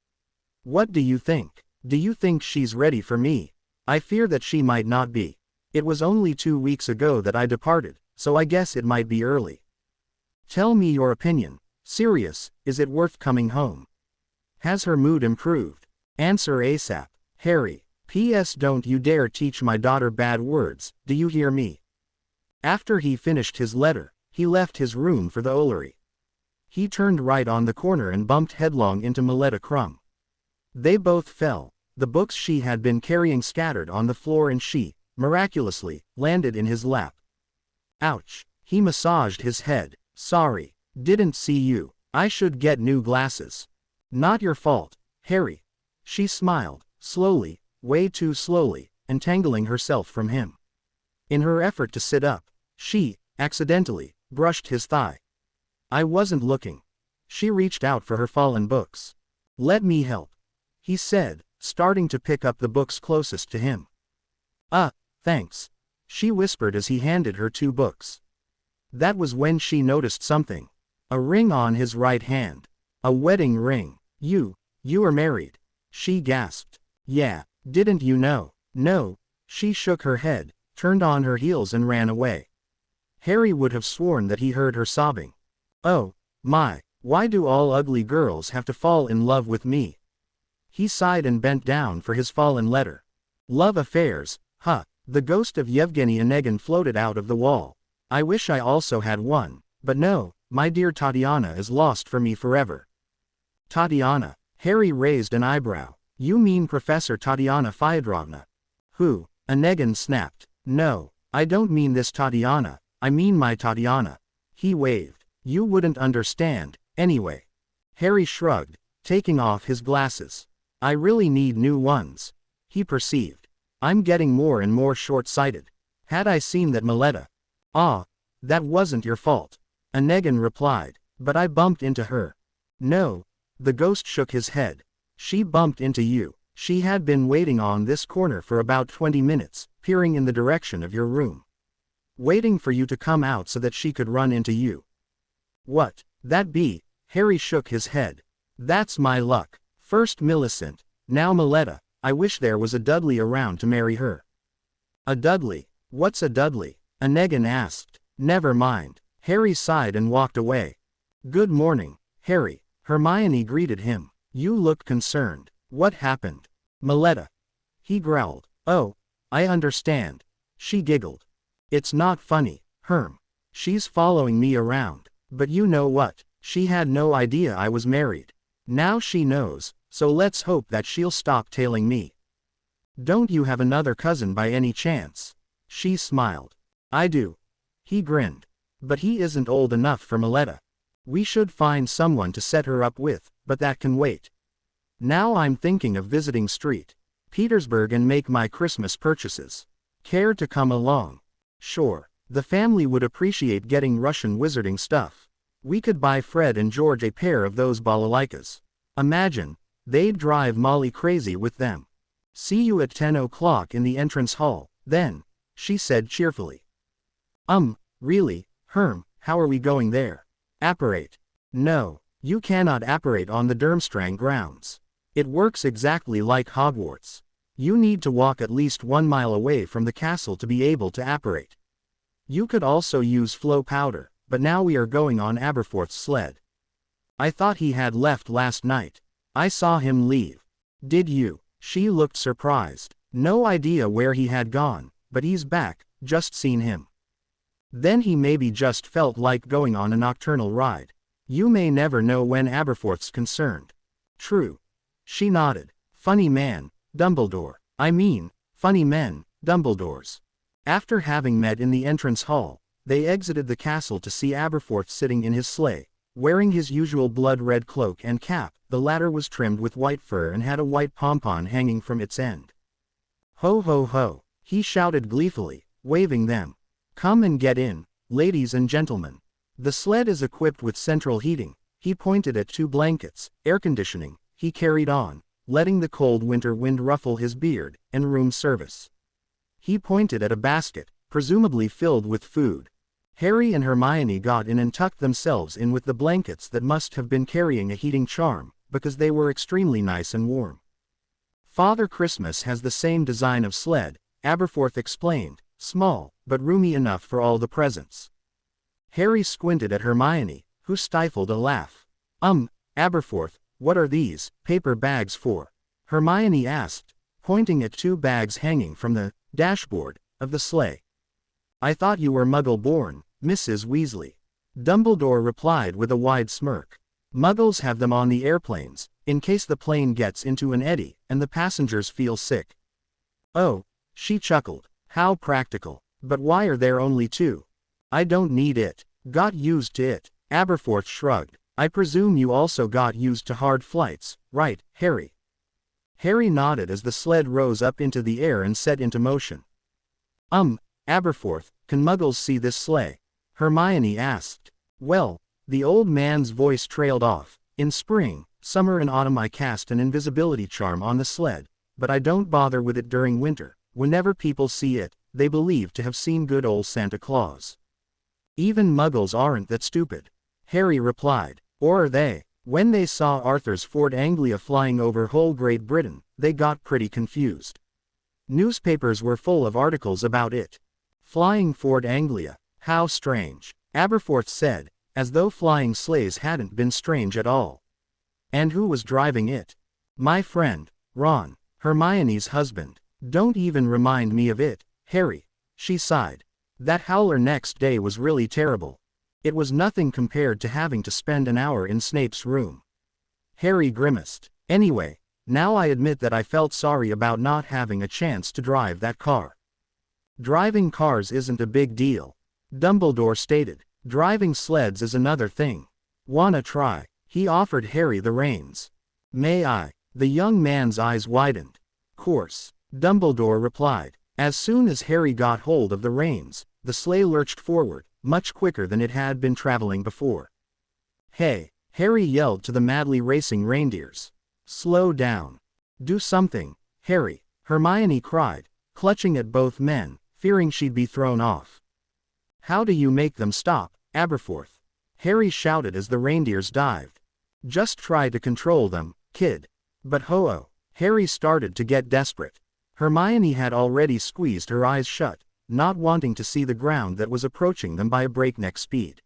What do you think? Do you think she's ready for me? I fear that she might not be. It was only 2 weeks ago that I departed, so I guess it might be early. Tell me your opinion. Sirius, is it worth coming home? Has her mood improved? Answer ASAP. Harry. P.S. Don't you dare teach my daughter bad words, do you hear me?" After he finished his letter, he left his room for the Ollery. He turned right on the corner and bumped headlong into Maletta Crumb. They both fell, the books she had been carrying scattered on the floor, and she, miraculously, landed in his lap. Ouch. He massaged his head. "Sorry. Didn't see you. I should get new glasses." "Not your fault, Harry." She smiled, slowly, way too slowly, entangling herself from him. In her effort to sit up, she, accidentally, brushed his thigh. "I wasn't looking." She reached out for her fallen books. "Let me help," he said, starting to pick up the books closest to him. Thanks," she whispered as he handed her 2 books. That was when she noticed something. A ring on his right hand. A wedding ring. You are married," she gasped. "Yeah, didn't you know?" "No." She shook her head, turned on her heels and ran away. Harry would have sworn that he heard her sobbing. "Oh, my, why do all ugly girls have to fall in love with me?" He sighed and bent down for his fallen letter. "Love affairs, huh?" The ghost of Yevgeny Onegin floated out of the wall. "I wish I also had one, but no, my dear Tatiana is lost for me forever." "Tatiana?" Harry raised an eyebrow. "You mean Professor Tatiana Fyodorovna?" "Who?" Onegin snapped. "No, I don't mean this Tatiana, I mean my Tatiana." He waved. "You wouldn't understand, anyway." Harry shrugged, taking off his glasses. "I really need new ones," he perceived. "I'm getting more and more short-sighted. Had I seen that Maletta—" That wasn't your fault," Onegin replied, "but I bumped into her." "No." The ghost shook his head. "She bumped into you. She had been waiting on this corner for about 20 minutes, peering in the direction of your room. Waiting for you to come out so that she could run into you." "What, that be?" Harry shook his head. "That's my luck. First Millicent, now Maletta. I wish there was a Dudley around to marry her." "A Dudley? What's a Dudley?" Onegin asked. "Never mind." Harry sighed and walked away. "Good morning, Harry," Hermione greeted him. "You look concerned. What happened?" "Maletta." He growled. "Oh, I understand." She giggled. "It's not funny, Herm. She's following me around. But you know what? She had no idea I was married. Now she knows, so let's hope that she'll stop tailing me." "Don't you have another cousin by any chance?" She smiled. "I do." He grinned. "But he isn't old enough for Maletta. We should find someone to set her up with, but that can wait. Now I'm thinking of visiting St. Petersburg and make my Christmas purchases. Care to come along?" "Sure. The family would appreciate getting Russian wizarding stuff. We could buy Fred and George a pair of those balalaikas. Imagine, they'd drive Molly crazy with them." "See you at 10 o'clock in the entrance hall, then," she said cheerfully. Really, Herm, how are we going there?" "Apparate." "No, you cannot apparate on the Durmstrang grounds. It works exactly like Hogwarts. You need to walk at least 1 mile away from the castle to be able to apparate. You could also use flow powder, but now we are going on Aberforth's sled." I thought he had left last night. I saw him leave. Did you? She looked surprised. No idea where he had gone, but he's back, just seen him. Then he maybe just felt like going on a nocturnal ride. You may never know when Aberforth's concerned. True. She nodded. Funny man, Dumbledore. I mean, funny men, Dumbledores. After having met in the entrance hall, they exited the castle to see Aberforth sitting in his sleigh, wearing his usual blood-red cloak and cap. The latter was trimmed with white fur and had a white pompon hanging from its end. Ho ho ho, he shouted gleefully, waving them. Come and get in, ladies and gentlemen. The sled is equipped with central heating. He pointed at 2 blankets, air conditioning. He carried on, letting the cold winter wind ruffle his beard, and room service. He pointed at a basket, presumably filled with food. Harry and Hermione got in and tucked themselves in with the blankets that must have been carrying a heating charm, because they were extremely nice and warm. Father Christmas has the same design of sled, Aberforth explained, small, but roomy enough for all the presents. Harry squinted at Hermione, who stifled a laugh. Aberforth, what are these paper bags for? Hermione asked, pointing at 2 bags hanging from the dashboard of the sleigh. I thought you were Muggle-born, Mrs. Weasley. Dumbledore replied with a wide smirk. Muggles have them on the airplanes, in case the plane gets into an eddy and the passengers feel sick. Oh, she chuckled. How practical. But why are there only 2? I don't need it. Got used to it. Aberforth shrugged. I presume you also got used to hard flights, right, Harry? Harry nodded as the sled rose up into the air and set into motion. Aberforth, can Muggles see this sleigh? Hermione asked. Well, the old man's voice trailed off. In spring, summer and autumn I cast an invisibility charm on the sled, but I don't bother with it during winter. Whenever people see it, they believe to have seen good old Santa Claus. Even Muggles aren't that stupid. Harry replied. Or are they? When they saw Arthur's Fort Anglia flying over whole Great Britain, they got pretty confused. Newspapers were full of articles about it. Flying Fort Anglia, how strange, Aberforth said, as though flying sleighs hadn't been strange at all. And who was driving it? My friend, Ron, Hermione's husband. Don't even remind me of it, Harry, she sighed. That howler next day was really terrible. It was nothing compared to having to spend an hour in Snape's room. Harry grimaced. Anyway, now I admit that I felt sorry about not having a chance to drive that car. Driving cars isn't a big deal, Dumbledore stated. Driving sleds is another thing. Wanna try? He offered Harry the reins. May I? The young man's eyes widened. Course, Dumbledore replied. As soon as Harry got hold of the reins, the sleigh lurched forward, much quicker than it had been traveling before. Hey, Harry yelled to the madly racing reindeers. Slow down. Do something, Harry, Hermione cried, clutching at both men, fearing she'd be thrown off. How do you make them stop, Aberforth? Harry shouted as the reindeers dived. Just try to control them, kid. But ho-oh, Harry started to get desperate. Hermione had already squeezed her eyes shut, not wanting to see the ground that was approaching them by a breakneck speed.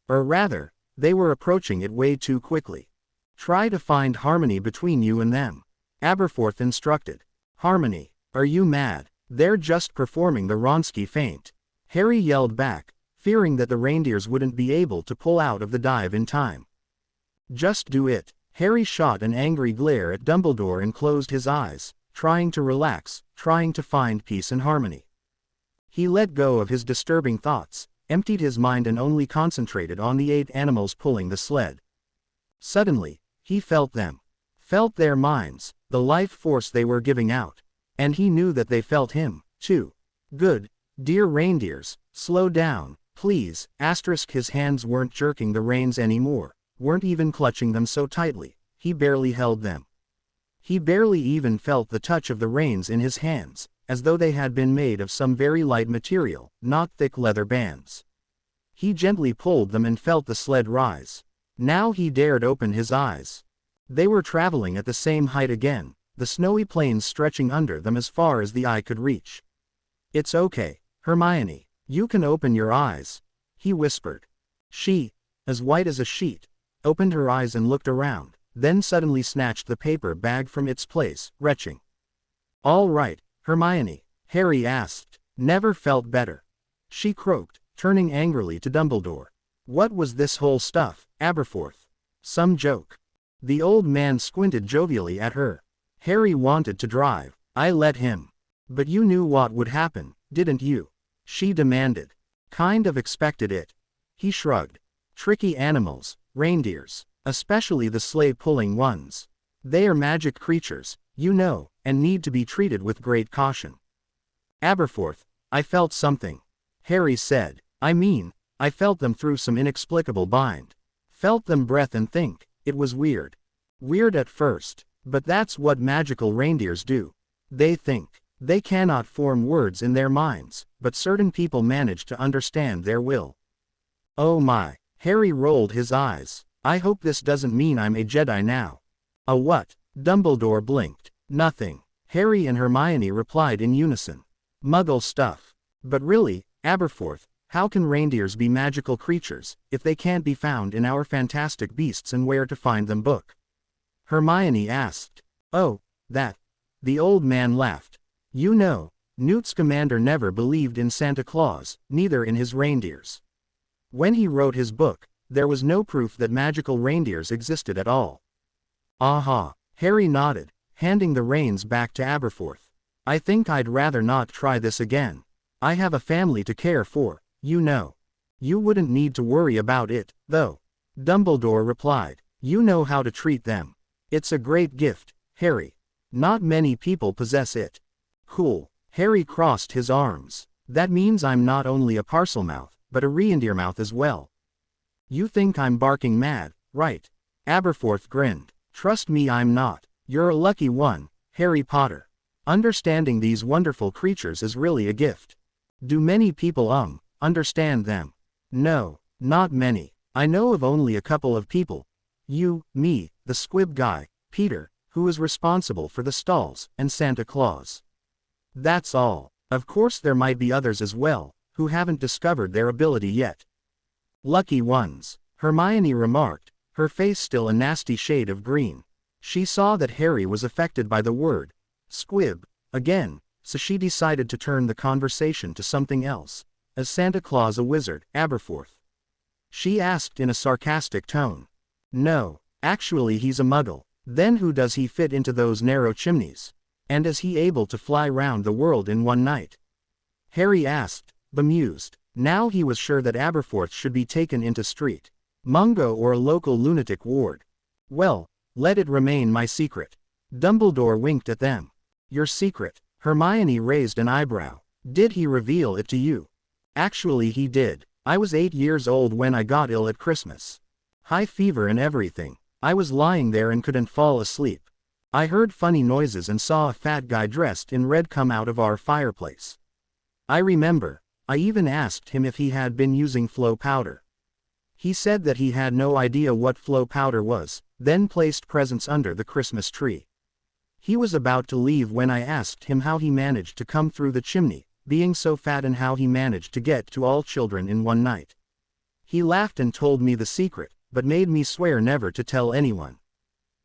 Or rather, they were approaching it way too quickly. Try to find harmony between you and them, Aberforth instructed. Harmony? Are you mad? They're just performing the Wronski feint. Harry yelled back, fearing that the reindeers wouldn't be able to pull out of the dive in time. Just do it. Harry shot an angry glare at Dumbledore and closed his eyes, trying to relax, trying to find peace and harmony. He let go of his disturbing thoughts, emptied his mind and only concentrated on the 8 animals pulling the sled. Suddenly, he felt them. Felt their minds, the life force they were giving out. And he knew that they felt him, too. Good, dear reindeers, slow down, please. His hands weren't jerking the reins anymore, weren't even clutching them so tightly, he barely held them. He barely even felt the touch of the reins in his hands, as though they had been made of some very light material, not thick leather bands. He gently pulled them and felt the sled rise. Now he dared open his eyes. They were traveling at the same height again, the snowy plains stretching under them as far as the eye could reach. It's okay, Hermione, you can open your eyes, he whispered. She, as white as a sheet, opened her eyes and looked around, then suddenly snatched the paper bag from its place, retching. "All right, Hermione," Harry asked. "Never felt better," she croaked, turning angrily to Dumbledore. "What was this whole stuff, Aberforth? Some joke?" The old man squinted jovially at her. "Harry wanted to drive. I let him. But you knew what would happen, didn't you?" she demanded. "Kind of expected it." He shrugged. "Tricky animals, reindeers, especially the sleigh-pulling ones. They are magic creatures, you know, and need to be treated with great caution." "Aberforth, I felt something," Harry said. I felt them through some inexplicable bind. Felt them breath and think. It was weird. Weird at first, but that's what magical reindeers do. They think. They cannot form words in their minds, but certain people manage to understand their will." "Oh my," Harry rolled his eyes. "I hope this doesn't mean I'm a Jedi now." "A what?" Dumbledore blinked. "Nothing," Harry and Hermione replied in unison. "Muggle stuff." "But really, Aberforth, how can reindeers be magical creatures, if they can't be found in our Fantastic Beasts and Where to Find Them book?" Hermione asked. "Oh, that." The old man laughed. "You know, Newt Scamander never believed in Santa Claus, neither in his reindeers. When he wrote his book, there was no proof that magical reindeers existed at all." "Aha," Harry nodded, handing the reins back to Aberforth. "I think I'd rather not try this again. I have a family to care for, you know." "You wouldn't need to worry about it, though," Dumbledore replied. "You know how to treat them. It's a great gift, Harry. Not many people possess it." "Cool." Harry crossed his arms. "That means I'm not only a Parselmouth, but a Reindeermouth as well." "You think I'm barking mad, right?" Aberforth grinned. "Trust me, I'm not. You're a lucky one, Harry Potter. Understanding these wonderful creatures is really a gift. Do many people understand them?" "No, not many. I know of only a couple of people. You, me, the squib guy, Peter, who is responsible for the stalls, and Santa Claus. That's all. Of course there might be others as well, who haven't discovered their ability yet." "Lucky ones," Hermione remarked, her face still a nasty shade of green. She saw that Harry was affected by the word squib again, so she decided to turn the conversation to something else. "Is Santa Claus a wizard, Aberforth?" she asked in a sarcastic tone. "No, actually he's a muggle." "Then who does he fit into those narrow chimneys? And is he able to fly round the world in one night?" Harry asked, bemused. Now he was sure that Aberforth should be taken into Street Mungo or a local lunatic ward. "Well, let it remain my secret." Dumbledore winked at them. "Your secret?" Hermione raised an eyebrow. "Did he reveal it to you?" "Actually he did. I was 8 years old when I got ill at Christmas. High fever and everything. I was lying there and couldn't fall asleep. I heard funny noises and saw a fat guy dressed in red come out of our fireplace. I remember, I even asked him if he had been using flow powder. He said that he had no idea what flow powder was, then placed presents under the Christmas tree. He was about to leave when I asked him how he managed to come through the chimney, being so fat, and how he managed to get to all children in one night. He laughed and told me the secret, but made me swear never to tell anyone.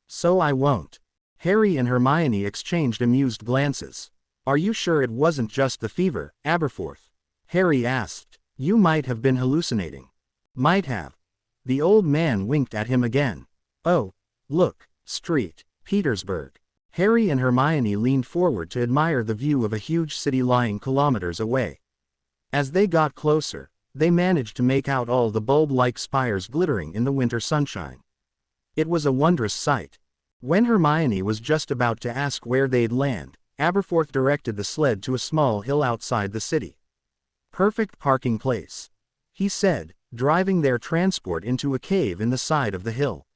So I won't." Harry and Hermione exchanged amused glances. "Are you sure it wasn't just the fever, Aberforth?" Harry asked. "You might have been hallucinating." "Might have." The old man winked at him again. "Oh, look, Street, Petersburg." Harry and Hermione leaned forward to admire the view of a huge city lying kilometers away. As they got closer, they managed to make out all the bulb-like spires glittering in the winter sunshine. It was a wondrous sight. When Hermione was just about to ask where they'd land, Aberforth directed the sled to a small hill outside the city. "Perfect parking place," he said, driving their transport into a cave in the side of the hill.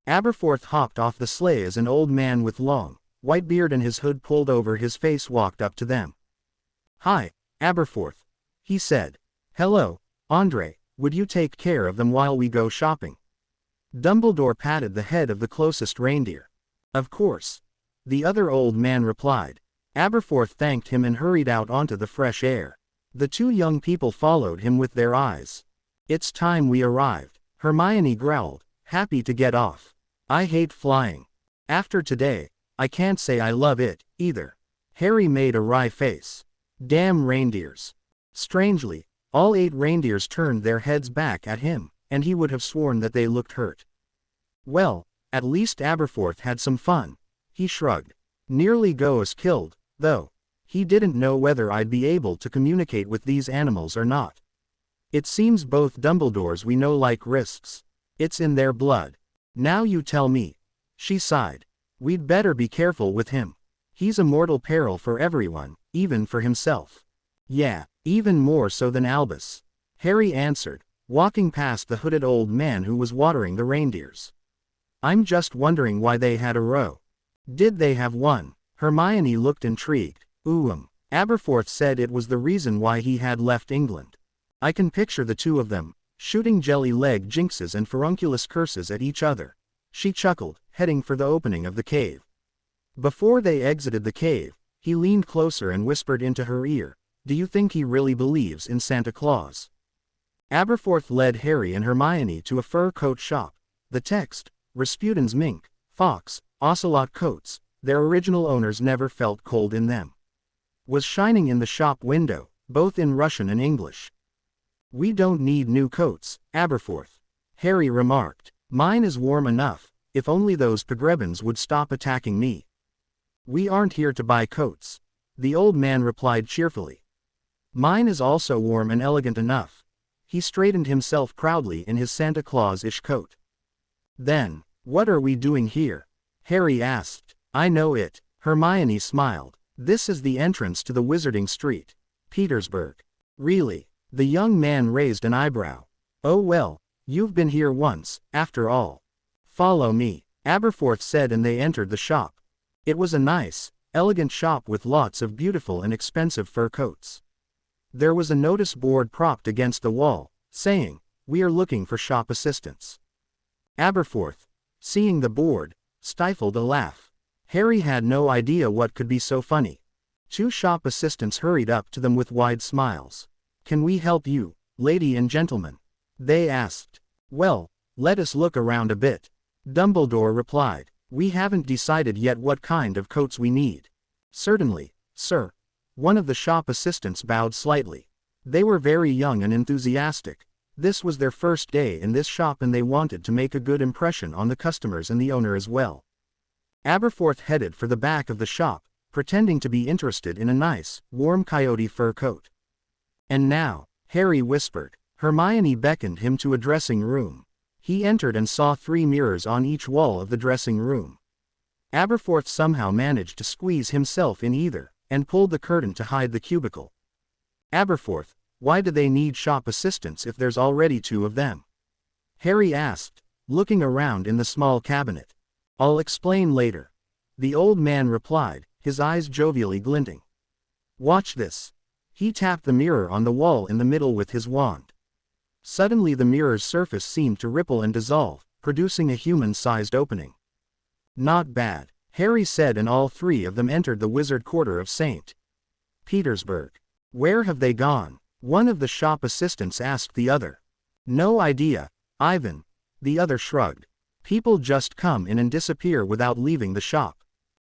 Aberforth hopped off the sleigh as an old man with long, white beard and his hood pulled over his face walked up to them. "Hi, Aberforth," he said. "Hello, Andre, would you take care of them while we go shopping?" Dumbledore patted the head of the closest reindeer. "Of course," the other old man replied. Aberforth thanked him and hurried out onto the fresh air. The two young people followed him with their eyes. "It's time we arrived," Hermione growled, happy to get off. I hate flying. After today, I can't say I love it, either. Harry made a wry face. Damn reindeers. Strangely, all 8 reindeers turned their heads back at him, and he would have sworn that they looked hurt. Well, at least Aberforth had some fun. He shrugged. Nearly goes killed, though. He didn't know whether I'd be able to communicate with these animals or not. It seems both Dumbledores we know like risks. It's in their blood. Now you tell me. She sighed. We'd better be careful with him. He's a mortal peril for everyone, even for himself. Yeah, even more so than Albus. Harry answered, walking past the hooded old man who was watering the reindeers. I'm just wondering why they had a row. Did they have one? Hermione looked intrigued. Aberforth said it was the reason why he had left England. I can picture the two of them, shooting jelly-leg jinxes and furunculus curses at each other. She chuckled, heading for the opening of the cave. Before they exited the cave, he leaned closer and whispered into her ear, do you think he really believes in Santa Claus? Aberforth led Harry and Hermione to a fur coat shop. The text, Rasputin's mink, fox, ocelot coats, their original owners never felt cold in them, was shining in the shop window, both in Russian and English. We don't need new coats, Aberforth. Harry remarked. Mine is warm enough, if only those pogrebins would stop attacking me. We aren't here to buy coats, the old man replied cheerfully. Mine is also warm and elegant enough. He straightened himself proudly in his Santa Claus-ish coat. Then, what are we doing here? Harry asked. I know it, Hermione smiled. This is the entrance to the Wizarding Street, Petersburg. Really? The young man raised an eyebrow. Oh well, you've been here once, after all. Follow me, Aberforth said, and they entered the shop. It was a nice, elegant shop with lots of beautiful and expensive fur coats. There was a notice board propped against the wall, saying, we are looking for shop assistants. Aberforth, seeing the board, stifled a laugh. Harry had no idea what could be so funny. 2 shop assistants hurried up to them with wide smiles. Can we help you, lady and gentleman? They asked. Well, let us look around a bit. Dumbledore replied. We haven't decided yet what kind of coats we need. Certainly, sir. One of the shop assistants bowed slightly. They were very young and enthusiastic. This was their first day in this shop and they wanted to make a good impression on the customers and the owner as well. Aberforth headed for the back of the shop, pretending to be interested in a nice, warm coyote fur coat. And now, Harry whispered. Hermione beckoned him to a dressing room. He entered and saw 3 mirrors on each wall of the dressing room. Aberforth somehow managed to squeeze himself in either, and pulled the curtain to hide the cubicle. Aberforth, why do they need shop assistants if there's already 2 of them? Harry asked, looking around in the small cabinet. I'll explain later. The old man replied, his eyes jovially glinting. Watch this. He tapped the mirror on the wall in the middle with his wand. Suddenly the mirror's surface seemed to ripple and dissolve, producing a human-sized opening. Not bad, Harry said, and all 3 of them entered the wizard quarter of St. Petersburg. Where have they gone? One of the shop assistants asked the other. No idea, Ivan. The other shrugged. People just come in and disappear without leaving the shop.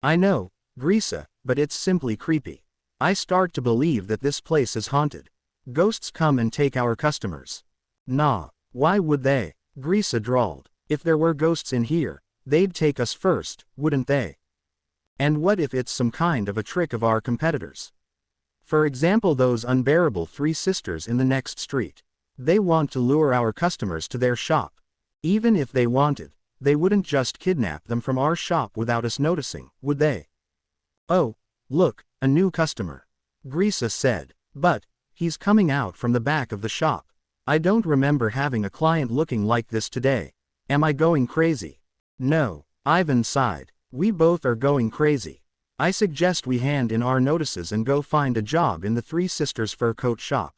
I know, Grisa, but it's simply creepy. I start to believe that this place is haunted. Ghosts come and take our customers. Nah, why would they? Grisa drawled. If there were ghosts in here, they'd take us first, wouldn't they? And what if it's some kind of a trick of our competitors? For example, those unbearable 3 sisters in the next street. They want to lure our customers to their shop. Even if they wanted, they wouldn't just kidnap them from our shop without us noticing, would they? Oh, look, a new customer. Grisa said. But, he's coming out from the back of the shop. I don't remember having a client looking like this today. Am I going crazy? No, Ivan sighed. We both are going crazy. I suggest we hand in our notices and go find a job in the 3 Sisters fur coat shop.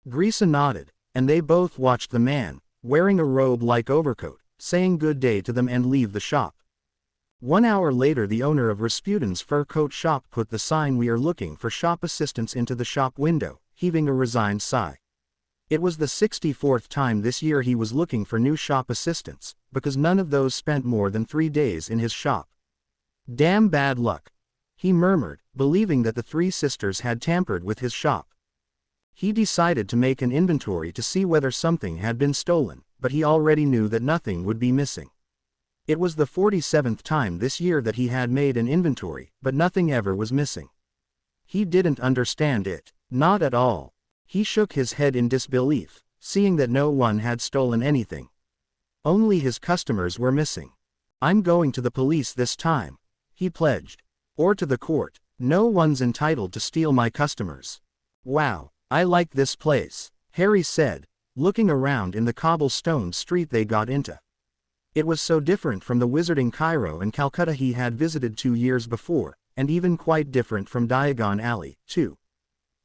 Grisa nodded, and they both watched the man, wearing a robe-like overcoat, saying good day to them and leave the shop. 1 hour later, the owner of Rasputin's fur coat shop put the sign "We are looking for shop assistants" into the shop window, heaving a resigned sigh. It was the 64th time this year he was looking for new shop assistants, because none of those spent more than 3 days in his shop. Damn bad luck, he murmured, believing that the three sisters had tampered with his shop. He decided to make an inventory to see whether something had been stolen, but he already knew that nothing would be missing. It was the 47th time this year that he had made an inventory, but nothing ever was missing. He didn't understand it, not at all. He shook his head in disbelief, seeing that no one had stolen anything. Only his customers were missing. "I'm going to the police this time," he pledged. "Or to the court. No one's entitled to steal my customers." "Wow, I like this place," Harry said, looking around in the cobblestone street they got into. It was so different from the wizarding Cairo and Calcutta he had visited 2 years before, and even quite different from Diagon Alley, too.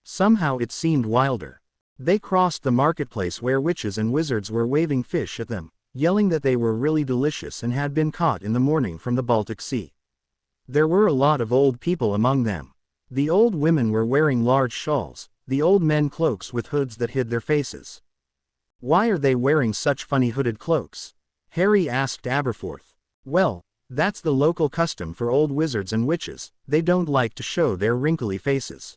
Somehow it seemed wilder. They crossed the marketplace where witches and wizards were waving fish at them, yelling that they were really delicious and had been caught in the morning from the Baltic Sea. There were a lot of old people among them. The old women were wearing large shawls, the old men cloaks with hoods that hid their faces. "Why are they wearing such funny hooded cloaks?" Harry asked Aberforth. "Well, that's the local custom for old wizards and witches, they don't like to show their wrinkly faces."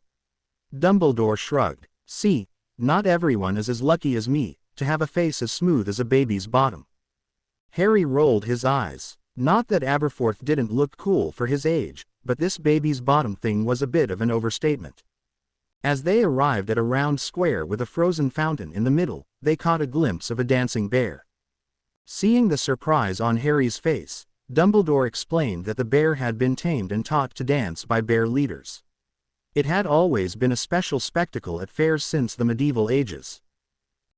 Dumbledore shrugged. "See, not everyone is as lucky as me, to have a face as smooth as a baby's bottom." Harry rolled his eyes. Not that Aberforth didn't look cool for his age, but this baby's bottom thing was a bit of an overstatement. As they arrived at a round square with a frozen fountain in the middle, they caught a glimpse of a dancing bear. Seeing the surprise on Harry's face, Dumbledore explained that the bear had been tamed and taught to dance by bear leaders. It had always been a special spectacle at fairs since the medieval ages.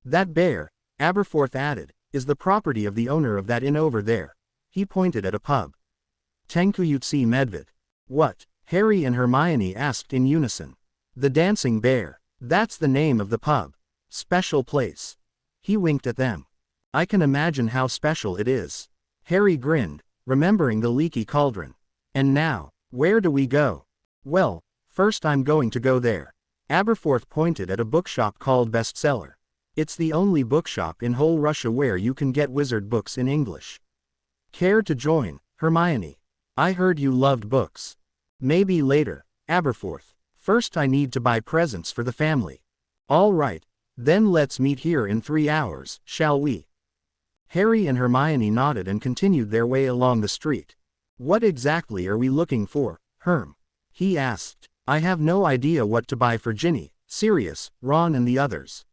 "That bear," Aberforth added, "is the property of the owner of that inn over there." He pointed at a pub. "Tenkuyutsi Medved." "What?" Harry and Hermione asked in unison. "The Dancing Bear. That's the name of the pub. Special place." He winked at them. "I can imagine how special it is." Harry grinned, remembering the leaky cauldron. "And now, where do we go?" "Well, first I'm going to go there." Aberforth pointed at a bookshop called Bestseller. "It's the only bookshop in whole Russia where you can get wizard books in English. Care to join, Hermione? I heard you loved books." "Maybe later, Aberforth. First I need to buy presents for the family." "All right, then let's meet here in 3 hours, shall we?" Harry and Hermione nodded and continued their way along the street. "What exactly are we looking for, Herm?" he asked. "I have no idea what to buy for Ginny, Sirius, Ron and the others.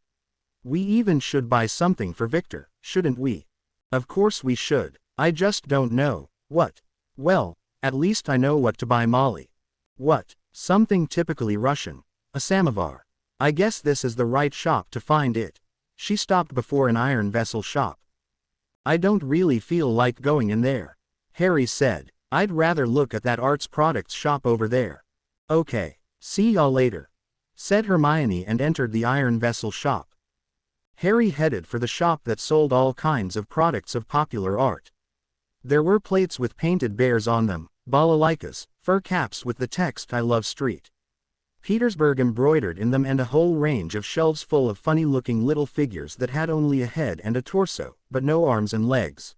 We even should buy something for Victor, shouldn't we?" "Of course we should. I just don't know what." "Well, at least I know what to buy Molly." "What?" "Something typically Russian. A samovar. I guess this is the right shop to find it." She stopped before an iron vessel shop. "I don't really feel like going in there," Harry said. "I'd rather look at that arts products shop over there." "Okay, see y'all later," said Hermione and entered the iron vessel shop. Harry headed for the shop that sold all kinds of products of popular art. There were plates with painted bears on them, balalaikas, fur caps with the text "I Love Street Petersburg" embroidered in them, and a whole range of shelves full of funny-looking little figures that had only a head and a torso, but no arms and legs.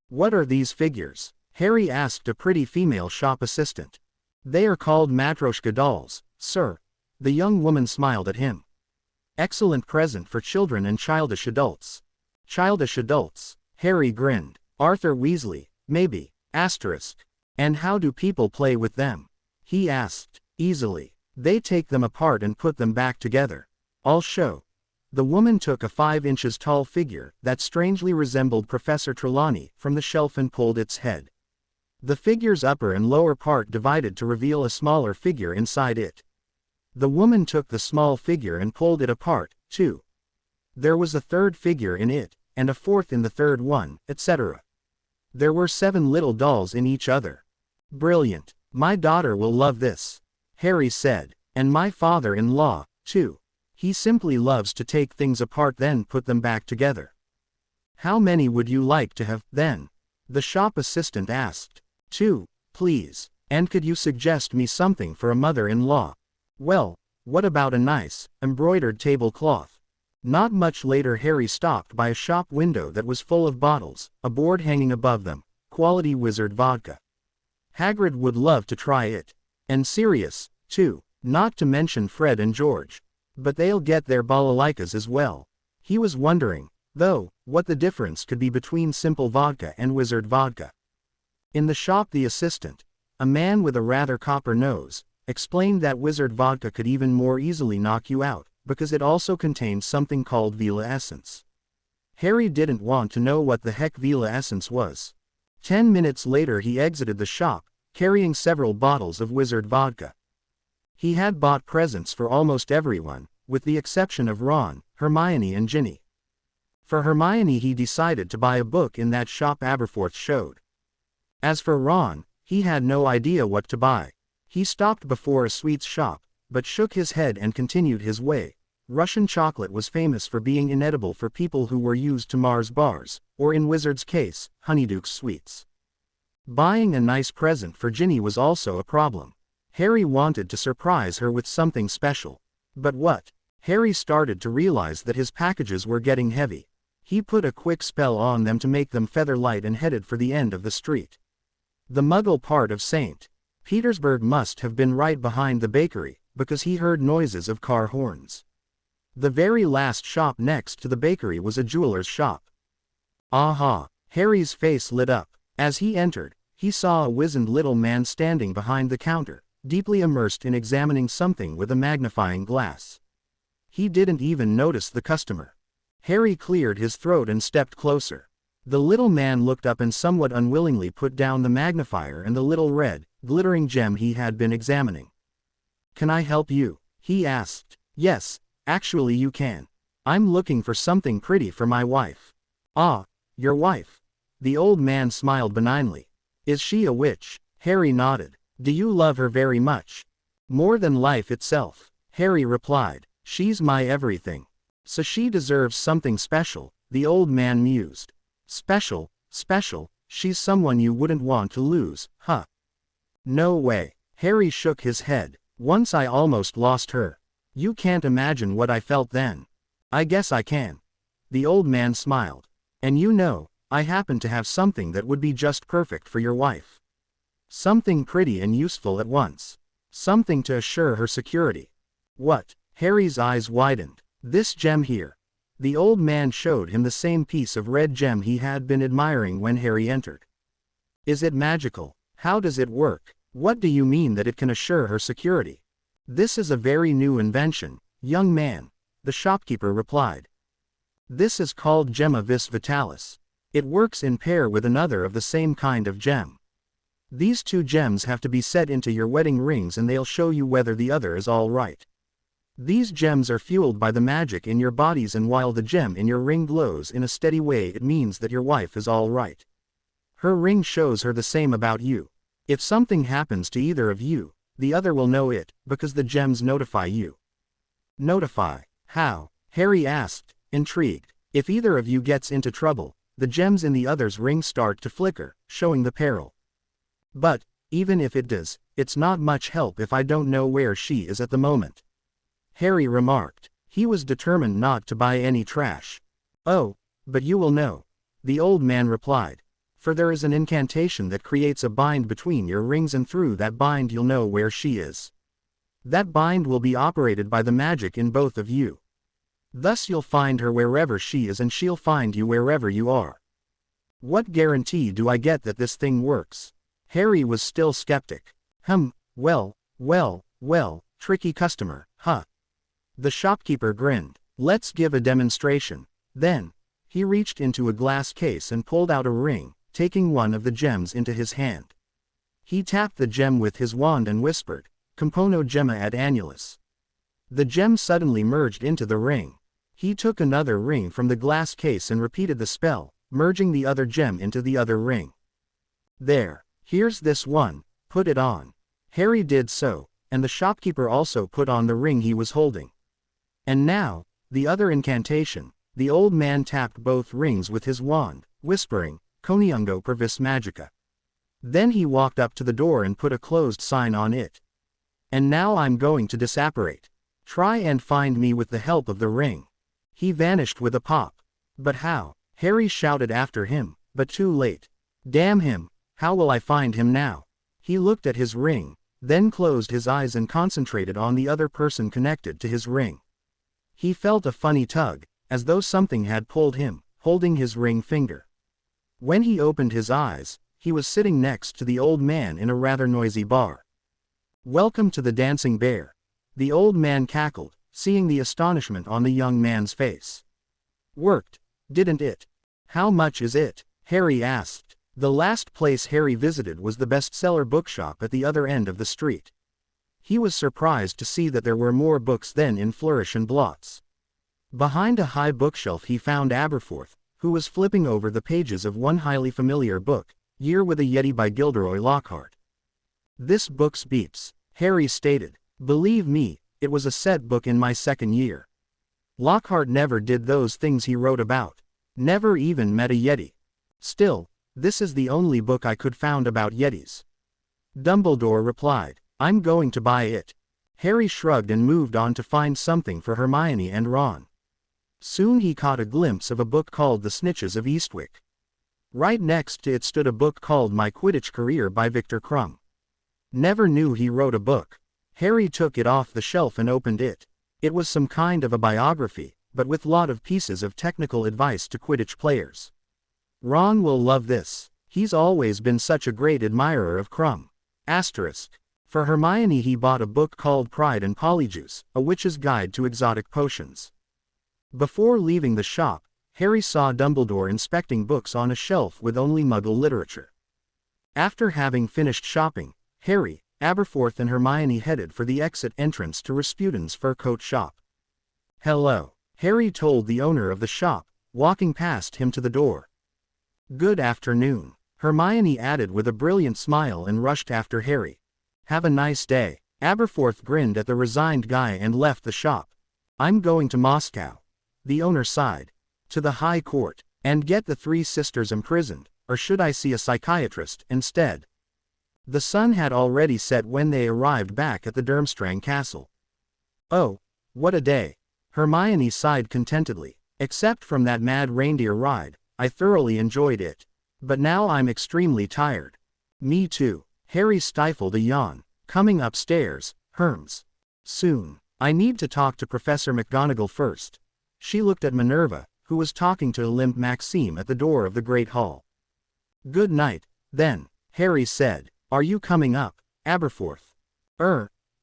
"What are these figures?" Harry asked a pretty female shop assistant. "They are called Matryoshka dolls, sir." The young woman smiled at him. "Excellent present for children and childish adults." "Childish adults," Harry grinned. "Arthur Weasley, maybe, asterisk. And how do people play with them?" he asked. "Easily. They take them apart and put them back together. I'll show." The woman took a 5 inches tall figure that strangely resembled Professor Trelawney from the shelf and pulled its head. The figure's upper and lower part divided to reveal a smaller figure inside it. The woman took the small figure and pulled it apart, too. There was a third figure in it, and a fourth in the third one, etc. There were 7 little dolls in each other. "Brilliant. My daughter will love this," Harry said. "And my father-in-law, too. He simply loves to take things apart then put them back together." "How many would you like to have, then?" the shop assistant asked. "2, please. And could you suggest me something for a mother-in-law?" "Well, what about a nice, embroidered tablecloth?" Not much later Harry stopped by a shop window that was full of bottles, a board hanging above them, quality wizard vodka. Hagrid would love to try it. And Sirius, too, not to mention Fred and George. But they'll get their balalaikas as well. He was wondering, though, what the difference could be between simple vodka and wizard vodka. In the shop the assistant, a man with a rather copper nose, explained that wizard vodka could even more easily knock you out, because it also contained something called Vila essence. Harry didn't want to know what the heck Vila essence was. 10 minutes later he exited the shop, carrying several bottles of wizard vodka. He had bought presents for almost everyone, with the exception of Ron, Hermione and Ginny. For Hermione he decided to buy a book in that shop Aberforth showed. As for Ron, he had no idea what to buy. He stopped before a sweets shop, but shook his head and continued his way. Russian chocolate was famous for being inedible for people who were used to Mars bars, or in Wizard's case, Honeydukes sweets. Buying a nice present for Ginny was also a problem. Harry wanted to surprise her with something special. But what? Harry started to realize that his packages were getting heavy. He put a quick spell on them to make them feather light and headed for the end of the street. The Muggle part of St. Petersburg must have been right behind the bakery, because he heard noises of car horns. The very last shop next to the bakery was a jeweler's shop. Aha! Harry's face lit up. As he entered, he saw a wizened little man standing behind the counter, deeply immersed in examining something with a magnifying glass. He didn't even notice the customer. Harry cleared his throat and stepped closer. The little man looked up and somewhat unwillingly put down the magnifier and the little red, glittering gem he had been examining. "Can I help you?" he asked. "Yes, actually you can. I'm looking for something pretty for my wife." "Ah, your wife?" The old man smiled benignly. "Is she a witch?" Harry nodded. "Do you love her very much?" "More than life itself," Harry replied. "She's my everything." "So she deserves something special," the old man mused. "Special, special, she's someone you wouldn't want to lose, huh?" "No way." Harry shook his head. "Once I almost lost her. You can't imagine what I felt then." "I guess I can." The old man smiled. "And you know, I happen to have something that would be just perfect for your wife. Something pretty and useful at once. Something to assure her security." "What?" Harry's eyes widened. "This gem here." The old man showed him the same piece of red gem he had been admiring when Harry entered. "Is it magical? How does it work? What do you mean that it can assure her security?" "This is a very new invention, young man," the shopkeeper replied. "This is called Gemma Vis Vitalis. It works in pair with another of the same kind of gem. These two gems have to be set into your wedding rings and they'll show you whether the other is all right. These gems are fueled by the magic in your bodies, and while the gem in your ring glows in a steady way, it means that your wife is all right. Her ring shows her the same about you. If something happens to either of you, the other will know it, because the gems notify you." "Notify? How?" Harry asked, intrigued. "If either of you gets into trouble, the gems in the other's ring start to flicker, showing the peril. But, even if it does, it's not much help if I don't know where she is at the moment," Harry remarked. He was determined not to buy any trash. "Oh, but you will know," the old man replied. "For there is an incantation that creates a bind between your rings, and through that bind you'll know where she is. That bind will be operated by the magic in both of you. Thus you'll find her wherever she is and she'll find you wherever you are." "What guarantee do I get that this thing works?" Harry was still skeptic. Well, tricky customer, huh?" The shopkeeper grinned. "Let's give a demonstration." Then, he reached into a glass case and pulled out a ring, taking one of the gems into his hand. He tapped the gem with his wand and whispered, "Compono gemma ad annulus." The gem suddenly merged into the ring. He took another ring from the glass case and repeated the spell, merging the other gem into the other ring. "There, here's this one, put it on." Harry did so, and the shopkeeper also put on the ring he was holding. "And now, the other incantation." The old man tapped both rings with his wand, whispering, "Coniungo per vis magica." Then he walked up to the door and put a closed sign on it. "And now I'm going to disapparate. Try and find me with the help of the ring." He vanished with a pop. But how? Harry shouted after him, but too late. Damn him, how will I find him now? He looked at his ring, then closed his eyes and concentrated on the other person connected to his ring. He felt a funny tug, as though something had pulled him, holding his ring finger. When he opened his eyes, he was sitting next to the old man in a rather noisy bar. "Welcome to the Dancing Bear." The old man cackled, seeing the astonishment on the young man's face. "Worked, didn't it? How much is it?" Harry asked. The last place Harry visited was the bestseller bookshop at the other end of the street. He was surprised to see that there were more books than in Flourish and Blots. Behind a high bookshelf he found Aberforth, who was flipping over the pages of one highly familiar book, Year with a Yeti by Gilderoy Lockhart. "This book's beats," Harry stated. "Believe me, it was a set book in my second year. Lockhart never did those things he wrote about. Never even met a Yeti. Still, this is the only book I could found about Yetis." Dumbledore replied, "I'm going to buy it." Harry shrugged and moved on to find something for Hermione and Ron. Soon he caught a glimpse of a book called The Snitches of Eastwick. Right next to it stood a book called My Quidditch Career by Victor Crumb. Never knew he wrote a book. Harry took it off the shelf and opened it. It was some kind of a biography, but with lot of pieces of technical advice to Quidditch players. Ron will love this. He's always been such a great admirer of Crumb. Asterisk. For Hermione he bought a book called Pride and Polyjuice, A Witch's Guide to Exotic Potions. Before leaving the shop, Harry saw Dumbledore inspecting books on a shelf with only Muggle literature. After having finished shopping, Harry, Aberforth and Hermione headed for the exit entrance to Rasputin's fur coat shop. "Hello," Harry told the owner of the shop, walking past him to the door. "Good afternoon," Hermione added with a brilliant smile and rushed after Harry. "Have a nice day." Aberforth grinned at the resigned guy and left the shop. "I'm going to Moscow," the owner sighed. "To the High Court, and get the three sisters imprisoned, or should I see a psychiatrist instead?" The sun had already set when they arrived back at the Durmstrang Castle. "Oh, what a day," Hermione sighed contentedly. "Except from that mad reindeer ride, I thoroughly enjoyed it. But now I'm extremely tired." "Me too." Harry stifled a yawn. "Coming upstairs, Herms. Soon. I need to talk to Professor McGonagall first." She looked at Minerva, who was talking to limp Maxime at the door of the Great Hall. "Good night, then," Harry said. "Are you coming up, Aberforth?"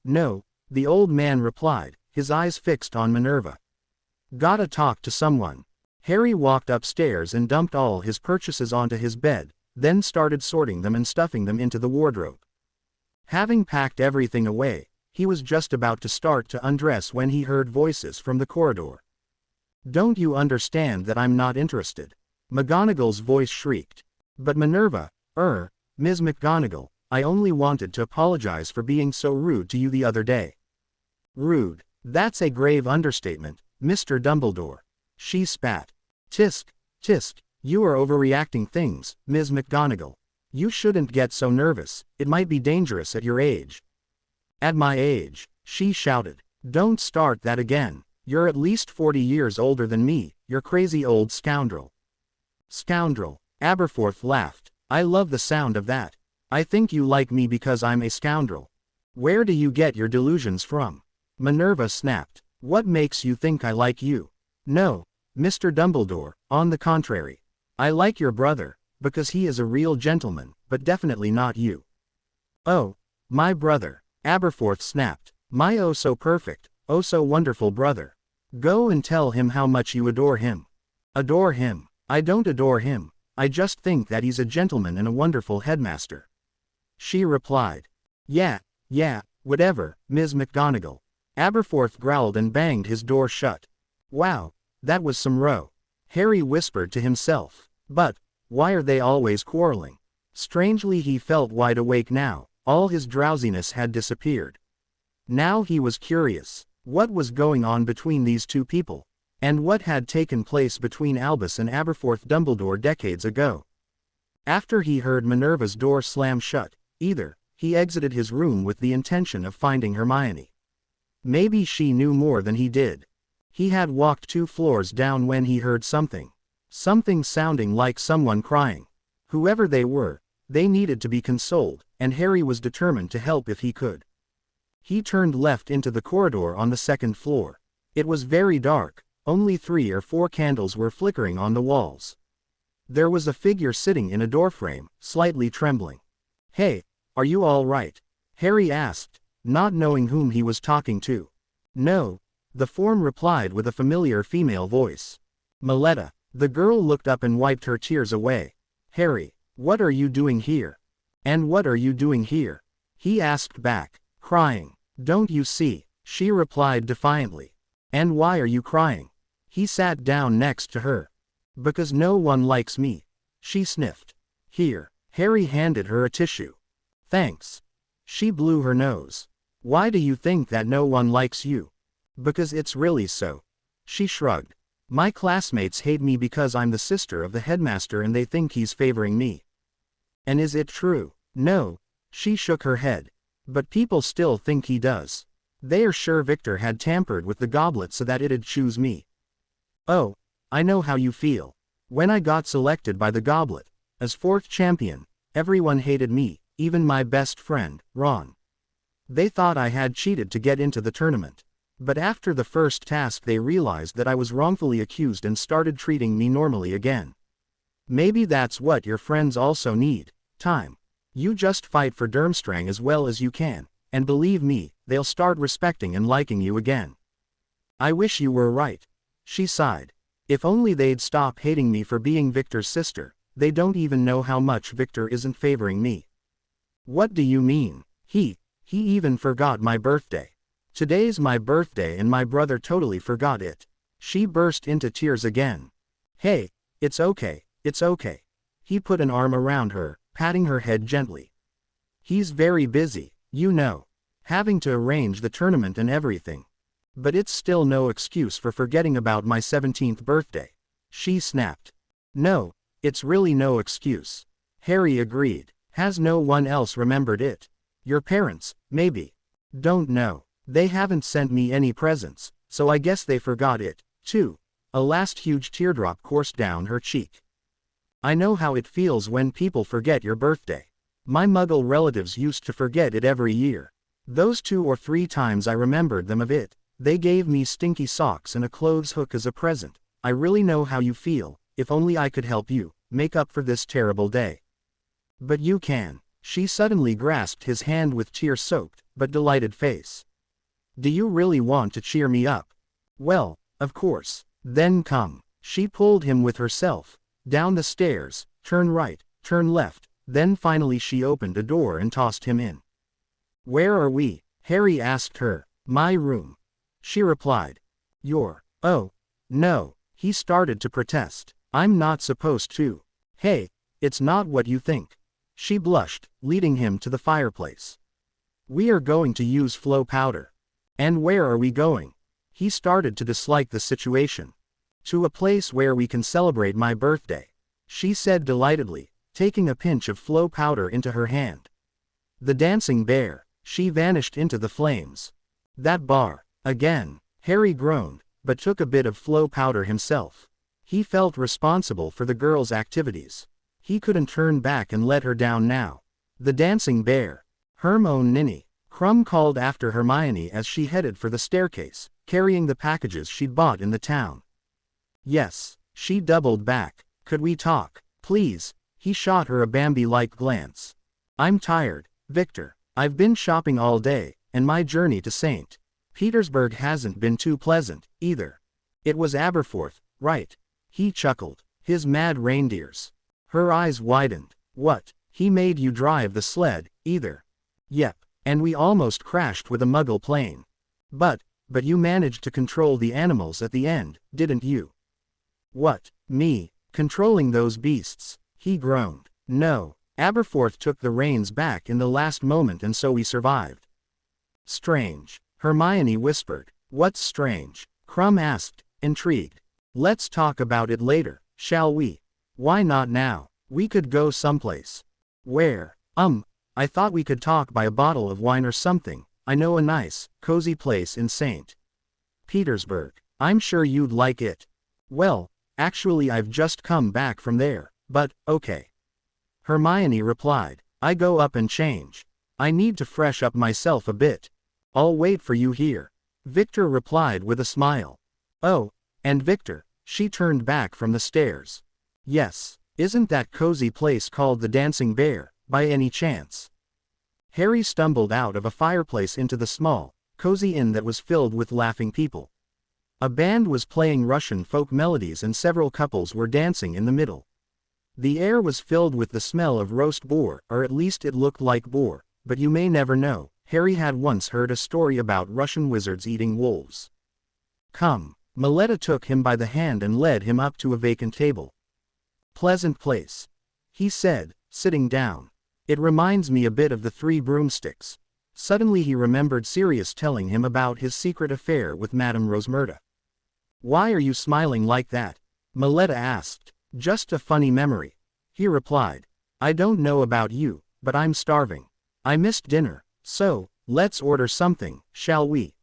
No," the old man replied, his eyes fixed on Minerva. "Gotta talk to someone." Harry walked upstairs and dumped all his purchases onto his bed, then started sorting them and stuffing them into the wardrobe. Having packed everything away, he was just about to start to undress when he heard voices from the corridor. "Don't you understand that I'm not interested?" McGonagall's voice shrieked. "But Minerva, Ms. McGonagall, I only wanted to apologize for being so rude to you the other day." "Rude, that's a grave understatement, Mr. Dumbledore." She spat. Tisk, tisk, you are overreacting things, Ms. McGonagall. You shouldn't get so nervous, it might be dangerous at your age." "At my age," she shouted. "Don't start that again. You're at least 40 years older than me, you crazy old scoundrel." "Scoundrel," Aberforth laughed. "I love the sound of that. I think you like me because I'm a scoundrel. Where do you get your delusions from?" Minerva snapped. "What makes you think I like you?" "No, Mr. Dumbledore, on the contrary. I like your brother, because he is a real gentleman, but definitely not you." "Oh, my brother," Aberforth snapped. "My oh so perfect, oh so wonderful brother. Go and tell him how much you adore him." "Adore him? I don't adore him, I just think that he's a gentleman and a wonderful headmaster." She replied. Yeah, whatever, Ms. McGonagall." Aberforth growled and banged his door shut. "Wow, that was some row," Harry whispered to himself. "But, why are they always quarreling?" Strangely he felt wide awake now, all his drowsiness had disappeared. Now he was curious, what was going on between these two people? And what had taken place between Albus and Aberforth Dumbledore decades ago? After he heard Minerva's door slam shut, he exited his room with the intention of finding Hermione. Maybe she knew more than he did. He had walked 2 floors down when he heard something. Something sounding like someone crying. Whoever they were, they needed to be consoled, and Harry was determined to help if he could. He turned left into the corridor on the 2nd floor. It was very dark, only 3 or 4 candles were flickering on the walls. There was a figure sitting in a doorframe, slightly trembling. "Hey, are you all right?" Harry asked, not knowing whom he was talking to. "No," the form replied with a familiar female voice. "Maletta." The girl looked up and wiped her tears away. "Harry, what are you doing here?" "And what are you doing here?" he asked back, crying. "Don't you see?" she replied defiantly. "And why are you crying?" He sat down next to her. "Because no one likes me," she sniffed. "Here." Harry handed her a tissue. "Thanks." She blew her nose. "Why do you think that no one likes you?" "Because it's really so." She shrugged. "My classmates hate me because I'm the sister of the headmaster and they think he's favoring me." "And is it true?" "No." She shook her head. "But people still think he does. They're sure Victor had tampered with the goblet so that it'd choose me." "Oh, I know how you feel. When I got selected by the goblet, as 4th champion, everyone hated me, even my best friend, Ron. They thought I had cheated to get into the tournament. But after the first task they realized that I was wrongfully accused and started treating me normally again. Maybe that's what your friends also need, time. You just fight for Durmstrang as well as you can, and believe me, they'll start respecting and liking you again." "I wish you were right." She sighed. "If only they'd stop hating me for being Victor's sister. They don't even know how much Victor isn't favoring me." "What do you mean? He even forgot my birthday. Today's my birthday and my brother totally forgot it." She burst into tears again. "Hey, it's okay, it's okay." He put an arm around her, patting her head gently. "He's very busy, you know. Having to arrange the tournament and everything. But it's still no excuse for forgetting about my 17th birthday." She snapped. "No, it's really no excuse." Harry agreed. "Has no one else remembered it? Your parents, maybe?" "Don't know. They haven't sent me any presents, so I guess they forgot it, too." A last huge teardrop coursed down her cheek. "I know how it feels when people forget your birthday. My Muggle relatives used to forget it every year. Those 2 or 3 times I remembered them of it, they gave me stinky socks and a clothes hook as a present. I really know how you feel. If only I could help you make up for this terrible day." "But you can." She suddenly grasped his hand with tear-soaked, but delighted face. "Do you really want to cheer me up?" "Well, of course. Then come." She pulled him with herself, down the stairs, turn right, turn left, then finally she opened a door and tossed him in. "Where are we?" Harry asked her. "My room." She replied. Oh, no." He started to protest. "I'm not supposed to." "Hey, it's not what you think." She blushed, leading him to the fireplace. "We are going to use flow powder." "And where are we going?" He started to dislike the situation. "To a place where we can celebrate my birthday," she said delightedly, taking a pinch of flow powder into her hand. The dancing bear. She vanished into the flames. "That bar, again." Harry groaned, but took a bit of flow powder himself. He felt responsible for the girl's activities. He couldn't turn back and let her down now. The dancing bear. Hermione Ninny. Crumb called after Hermione as she headed for the staircase, carrying the packages she'd bought in the town. "Yes." She doubled back. "Could we talk, please?" He shot her a Bambi-like glance. "I'm tired, Victor. I've been shopping all day, and my journey to St. Petersburg hasn't been too pleasant, either." "It was Aberforth, right?" He chuckled. "His mad reindeers." Her eyes widened. "What? He made you drive the sled, either?" "Yep. And we almost crashed with a Muggle plane. But you managed to control the animals at the end, didn't you?" "What, me? Controlling those beasts?" He groaned. "No. Aberforth took the reins back in the last moment and so we survived." "Strange." Hermione whispered. "What's strange?" Crumb asked, intrigued. "Let's talk about it later, shall we?" "Why not now? We could go someplace." "Where?" I thought we could talk by a bottle of wine or something. I know a nice, cozy place in St. Petersburg." I'm sure you'd like it. Well, actually I've just come back from there, but, okay. Hermione replied. I go up and change. I need to fresh up myself a bit. I'll wait for you here. Victor replied with a smile. Oh, and Victor, she turned back from the stairs. Yes, isn't that cozy place called the Dancing Bear, by any chance? Harry stumbled out of a fireplace into the small, cozy inn that was filled with laughing people. A band was playing Russian folk melodies and several couples were dancing in the middle. The air was filled with the smell of roast boar, or at least it looked like boar, but you may never know. Harry had once heard a story about Russian wizards eating wolves. Come. Maletta took him by the hand and led him up to a vacant table. Pleasant place, he said, sitting down. It reminds me a bit of the Three Broomsticks. Suddenly he remembered Sirius telling him about his secret affair with Madame Rosmerta. Why are you smiling like that? Maletta asked. Just a funny memory. He replied. I don't know about you, but I'm starving. I missed dinner, so, let's order something, shall we?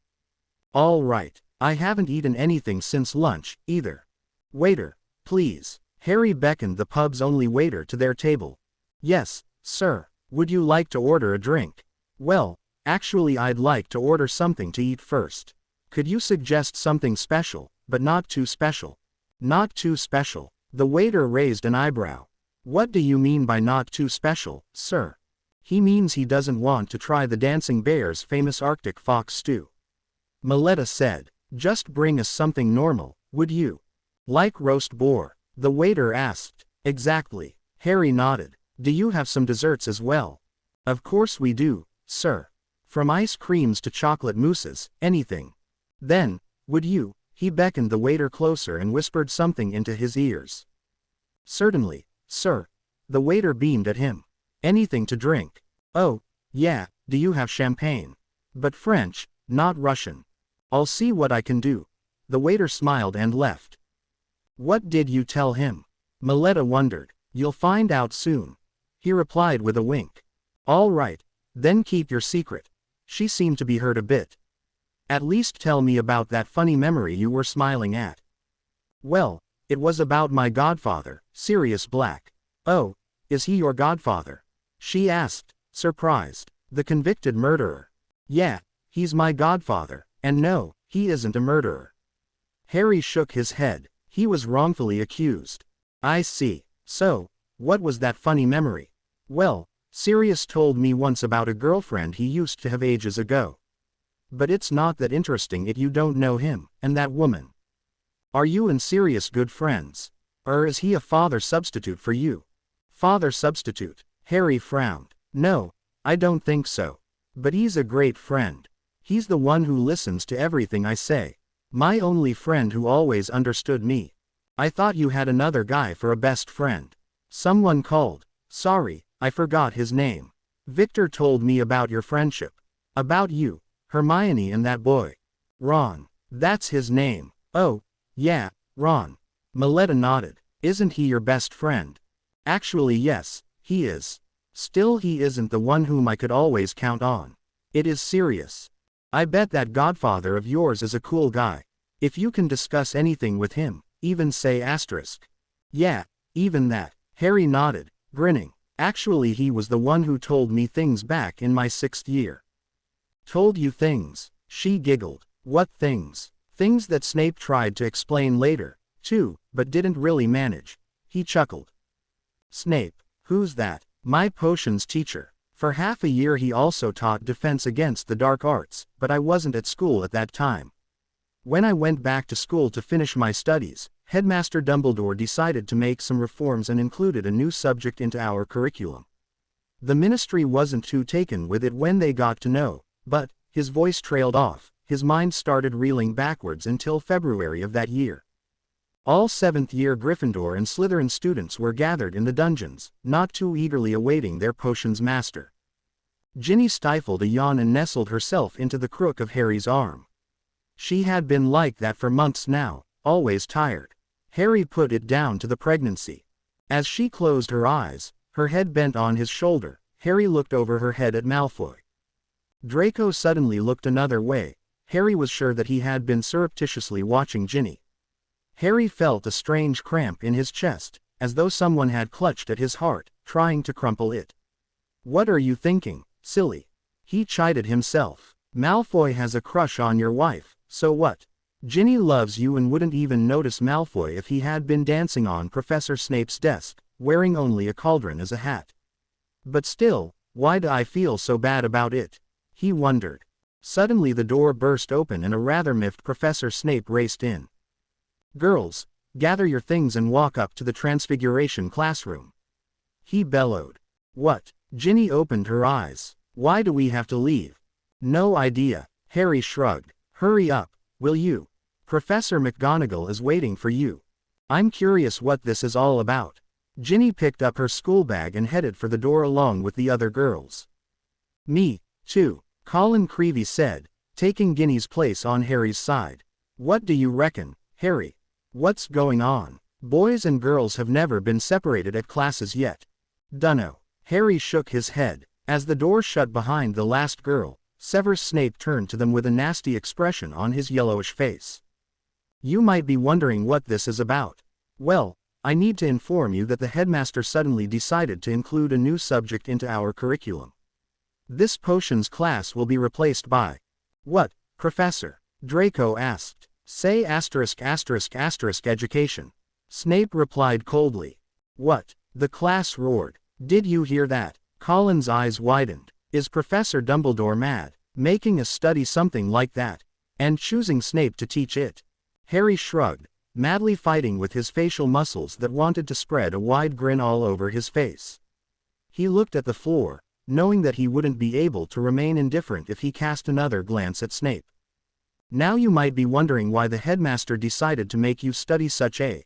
All right. I haven't eaten anything since lunch, either. Waiter, please. Harry beckoned the pub's only waiter to their table. Yes, sir. Would you like to order a drink? Well, actually I'd like to order something to eat first. Could you suggest something special, but not too special? Not too special. The waiter raised an eyebrow. What do you mean by not too special, sir? He means he doesn't want to try the Dancing Bear's famous Arctic fox stew. Maletta said. Just bring us something normal, would you? Like roast boar? The waiter asked. Exactly. Harry nodded. Do you have some desserts as well? Of course we do, sir. From ice creams to chocolate mousses, anything. Then, would you? He beckoned the waiter closer and whispered something into his ears. Certainly, sir. The waiter beamed at him. Anything to drink? Oh, yeah, do you have champagne? But French, not Russian. I'll see what I can do. The waiter smiled and left. What did you tell him? Maletta wondered. You'll find out soon. He replied with a wink. All right, then keep your secret. She seemed to be hurt a bit. At least tell me about that funny memory you were smiling at. Well, it was about my godfather, Sirius Black. Oh, is he your godfather? She asked, surprised. The convicted murderer. Yeah, he's my godfather. And no, he isn't a murderer. Harry shook his head. He was wrongfully accused. I see. So, what was that funny memory? Well, Sirius told me once about a girlfriend he used to have ages ago. But it's not that interesting if you don't know him, and that woman. Are you and Sirius good friends? Or is he a father substitute for you? Father substitute. Harry frowned. No, I don't think so. But he's a great friend. He's the one who listens to everything I say. My only friend who always understood me. I thought you had another guy for a best friend. Someone called. Sorry, I forgot his name. Victor told me about your friendship. About you, Hermione and that boy. Ron. That's his name. Oh, yeah, Ron. Maletta nodded. Isn't he your best friend? Actually yes, he is. Still he isn't the one whom I could always count on. It is Sirius. I bet that godfather of yours is a cool guy. If you can discuss anything with him, even say asterisk. Yeah, even that. Harry nodded, grinning. Actually he was the one who told me things back in my 6th year. Told you things? She giggled. What things? Things that Snape tried to explain later, too, but didn't really manage. He chuckled. Snape, who's that? My potions teacher. For half a year he also taught defense against the dark arts, but I wasn't at school at that time. When I went back to school to finish my studies, Headmaster Dumbledore decided to make some reforms and included a new subject into our curriculum. The ministry wasn't too taken with it when they got to know, but, his voice trailed off, his mind started reeling backwards until February of that year. All 7th year Gryffindor and Slytherin students were gathered in the dungeons, not too eagerly awaiting their potions master. Ginny stifled a yawn and nestled herself into the crook of Harry's arm. She had been like that for months now, always tired. Harry put it down to the pregnancy. As she closed her eyes, her head bent on his shoulder, Harry looked over her head at Malfoy. Draco suddenly looked another way. Harry was sure that he had been surreptitiously watching Ginny. Harry felt a strange cramp in his chest, as though someone had clutched at his heart, trying to crumple it. "What are you thinking, silly?" he chided himself. "Malfoy has a crush on your wife, so what? Ginny loves you and wouldn't even notice Malfoy if he had been dancing on Professor Snape's desk, wearing only a cauldron as a hat. But still, why do I feel so bad about it?" he wondered. Suddenly the door burst open and a rather miffed Professor Snape raced in. "Girls, gather your things and walk up to the Transfiguration classroom," he bellowed. "What?" Ginny opened her eyes. "Why do we have to leave?" "No idea," Harry shrugged. "Hurry up, will you? Professor McGonagall is waiting for you. I'm curious what this is all about." Ginny picked up her school bag and headed for the door along with the other girls. "Me, too," Colin Creevey said, taking Ginny's place on Harry's side. "What do you reckon, Harry? What's going on? Boys and girls have never been separated at classes yet." "Dunno." Harry shook his head. As the door shut behind the last girl, Severus Snape turned to them with a nasty expression on his yellowish face. "You might be wondering what this is about. Well, I need to inform you that the headmaster suddenly decided to include a new subject into our curriculum. This potions class will be replaced by—" "What, Professor?" Draco asked. "Say **** education." Snape replied coldly. "What?" the class roared. "Did you hear that?" Colin's eyes widened. "Is Professor Dumbledore mad, making us study something like that, and choosing Snape to teach it?" Harry shrugged, madly fighting with his facial muscles that wanted to spread a wide grin all over his face. He looked at the floor, knowing that he wouldn't be able to remain indifferent if he cast another glance at Snape. "Now you might be wondering why the headmaster decided to make you study such a,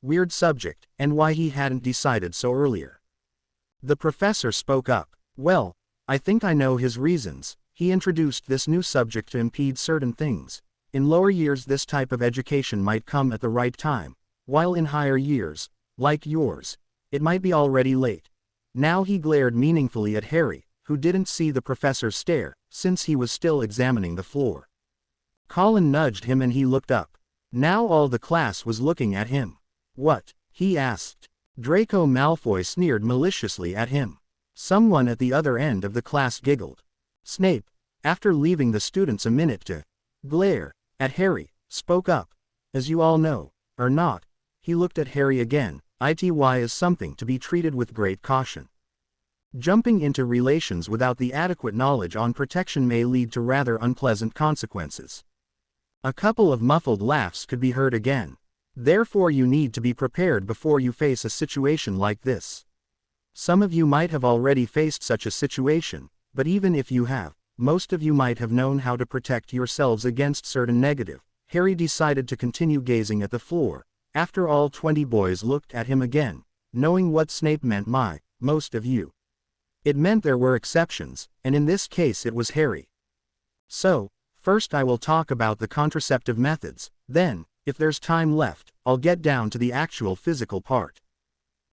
weird subject, and why he hadn't decided so earlier." The professor spoke up. "Well, I think I know his reasons. He introduced this new subject to impede certain things. In lower years this type of education might come at the right time, while in higher years, like yours, it might be already late." Now he glared meaningfully at Harry, who didn't see the professor's stare, since he was still examining the floor. Colin nudged him and he looked up. Now all the class was looking at him. "What?" he asked. Draco Malfoy sneered maliciously at him. Someone at the other end of the class giggled. Snape, after leaving the students a minute to glare at Harry, spoke up. "As you all know, or not," he looked at Harry again, "ity is something to be treated with great caution. Jumping into relations without the adequate knowledge on protection may lead to rather unpleasant consequences." A couple of muffled laughs could be heard again. "Therefore you need to be prepared before you face a situation like this. Some of you might have already faced such a situation, but even if you have, most of you might have known how to protect yourselves against certain negative." Harry decided to continue gazing at the floor. After all, 20 boys looked at him again, knowing what Snape meant by most of you. It meant there were exceptions, and in this case it was Harry. "So, first I will talk about the contraceptive methods, then, if there's time left, I'll get down to the actual physical part.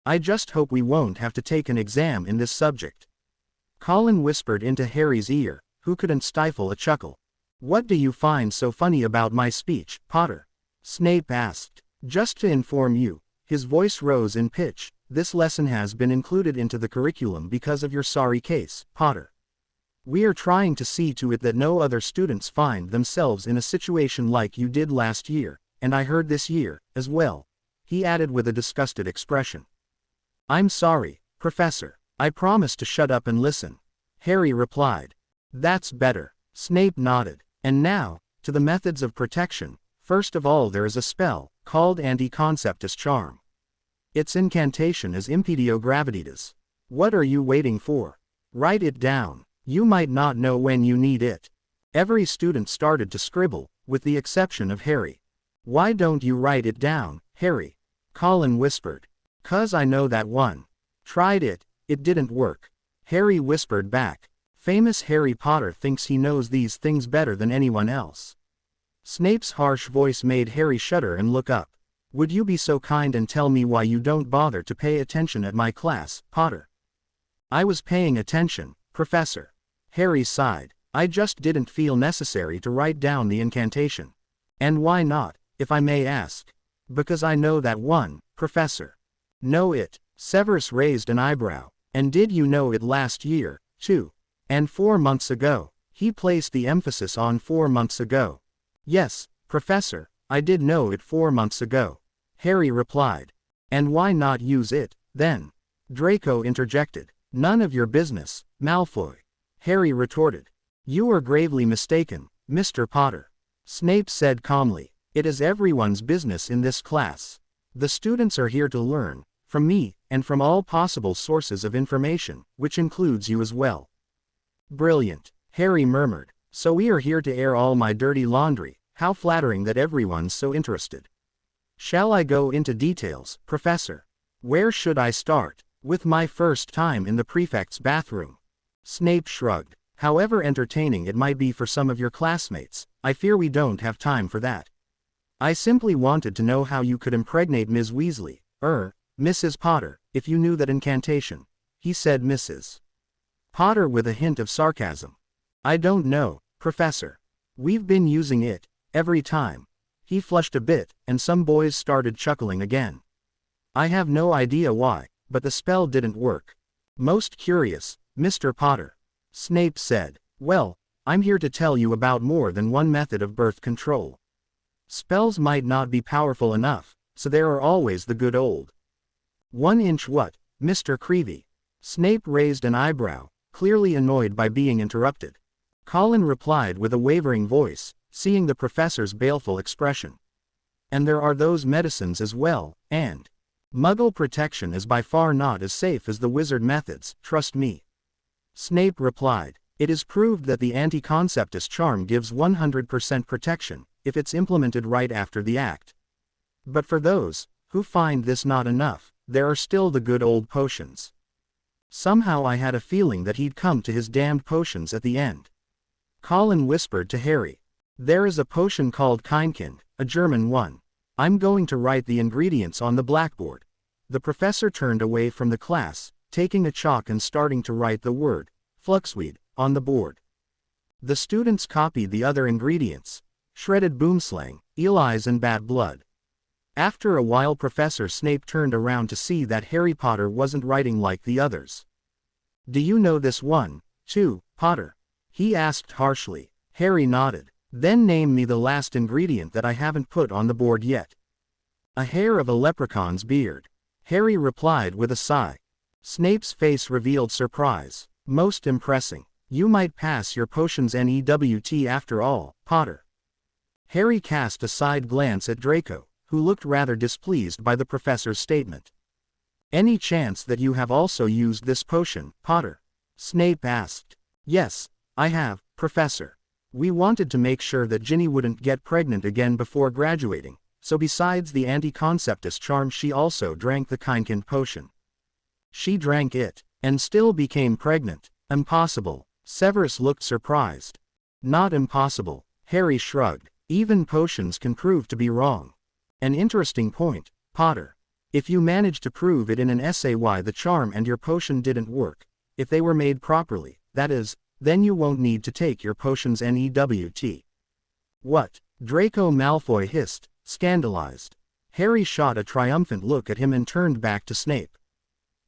I just hope we won't have to take an exam in this subject." Colin whispered into Harry's ear, who couldn't stifle a chuckle. "What do you find so funny about my speech, Potter?" Snape asked. "Just to inform you," his voice rose in pitch, "this lesson has been included into the curriculum because of your sorry case, Potter. We are trying to see to it that no other students find themselves in a situation like you did last year, and I heard this year, as well," he added with a disgusted expression. "I'm sorry, Professor. I promise to shut up and listen," Harry replied. "That's better." Snape nodded. "And now, to the methods of protection. First of all there is a spell, called Anti-Conceptus Charm. Its incantation is Impedio Gravitatis. What are you waiting for? Write it down. You might not know when you need it." Every student started to scribble, with the exception of Harry. "Why don't you write it down, Harry?" Colin whispered. "'Cause I know that one. Tried it, it didn't work," Harry whispered back. Famous Harry Potter thinks he knows these things better than anyone else. Snape's harsh voice made Harry shudder and look up. "Would you be so kind and tell me why you don't bother to pay attention at my class, Potter?" "I was paying attention, Professor." Harry sighed. I just didn't feel necessary to write down the incantation. And why not, if I may ask? Because I know that one, Professor. Know it? Severus raised an eyebrow. And did you know it last year, too? And 4 months ago? He placed the emphasis on 4 months ago. Yes, Professor, I did know it 4 months ago, Harry replied. And why not use it, then? Draco interjected. None of your business, Malfoy. Harry retorted. You are gravely mistaken, Mr. Potter. Snape said calmly. It is everyone's business in this class. The students are here to learn, from me, and from all possible sources of information, which includes you as well. Brilliant, Harry murmured. So we are here to air all my dirty laundry. How flattering that everyone's so interested. Shall I go into details, Professor? Where should I start? With my first time in the prefect's bathroom. Snape shrugged. However entertaining it might be for some of your classmates, I fear we don't have time for that. I simply wanted to know how you could impregnate Ms. Weasley, Mrs. Potter, if you knew that incantation. He said Mrs. Potter with a hint of sarcasm. I don't know, Professor. We've been using it, every time. He flushed a bit, and some boys started chuckling again. I have no idea why, but the spell didn't work. Most curious, Mr. Potter. Snape said. Well, I'm here to tell you about more than one method of birth control. Spells might not be powerful enough, so there are always the good old 1-inch what, Mr. Creevy? Snape raised an eyebrow, clearly annoyed by being interrupted. Colin replied with a wavering voice, seeing the professor's baleful expression. And there are those medicines as well, and Muggle protection is by far not as safe as the wizard methods, trust me. Snape replied. It is proved that the anti-conceptus charm gives 100% protection, if it's implemented right after the act. But for those who find this not enough, there are still the good old potions. Somehow I had a feeling that he'd come to his damned potions at the end. Colin whispered to Harry. There is a potion called Kindkind, a German one. I'm going to write the ingredients on the blackboard. The professor turned away from the class, taking a chalk and starting to write the word, Fluxweed, on the board. The students copied the other ingredients, shredded boomslang, eel eyes and bad blood. After a while Professor Snape turned around to see that Harry Potter wasn't writing like the others. Do you know this one, too, Potter? He asked harshly. Harry nodded. Then name me the last ingredient that I haven't put on the board yet. A hair of a leprechaun's beard. Harry replied with a sigh. Snape's face revealed surprise. Most impressing. You might pass your potions NEWT after all, Potter. Harry cast a side glance at Draco, who looked rather displeased by the professor's statement. Any chance that you have also used this potion, Potter? Snape asked. Yes, I have, Professor. We wanted to make sure that Ginny wouldn't get pregnant again before graduating, so besides the anti-conceptus charm she also drank the Kindkind potion. She drank it, and still became pregnant. Impossible. Severus looked surprised. Not impossible, Harry shrugged. Even potions can prove to be wrong. An interesting point, Potter. If you manage to prove it in an essay why the charm and your potion didn't work, if they were made properly, that is, then you won't need to take your potions NEWT. What? Draco Malfoy hissed, scandalized. Harry shot a triumphant look at him and turned back to Snape.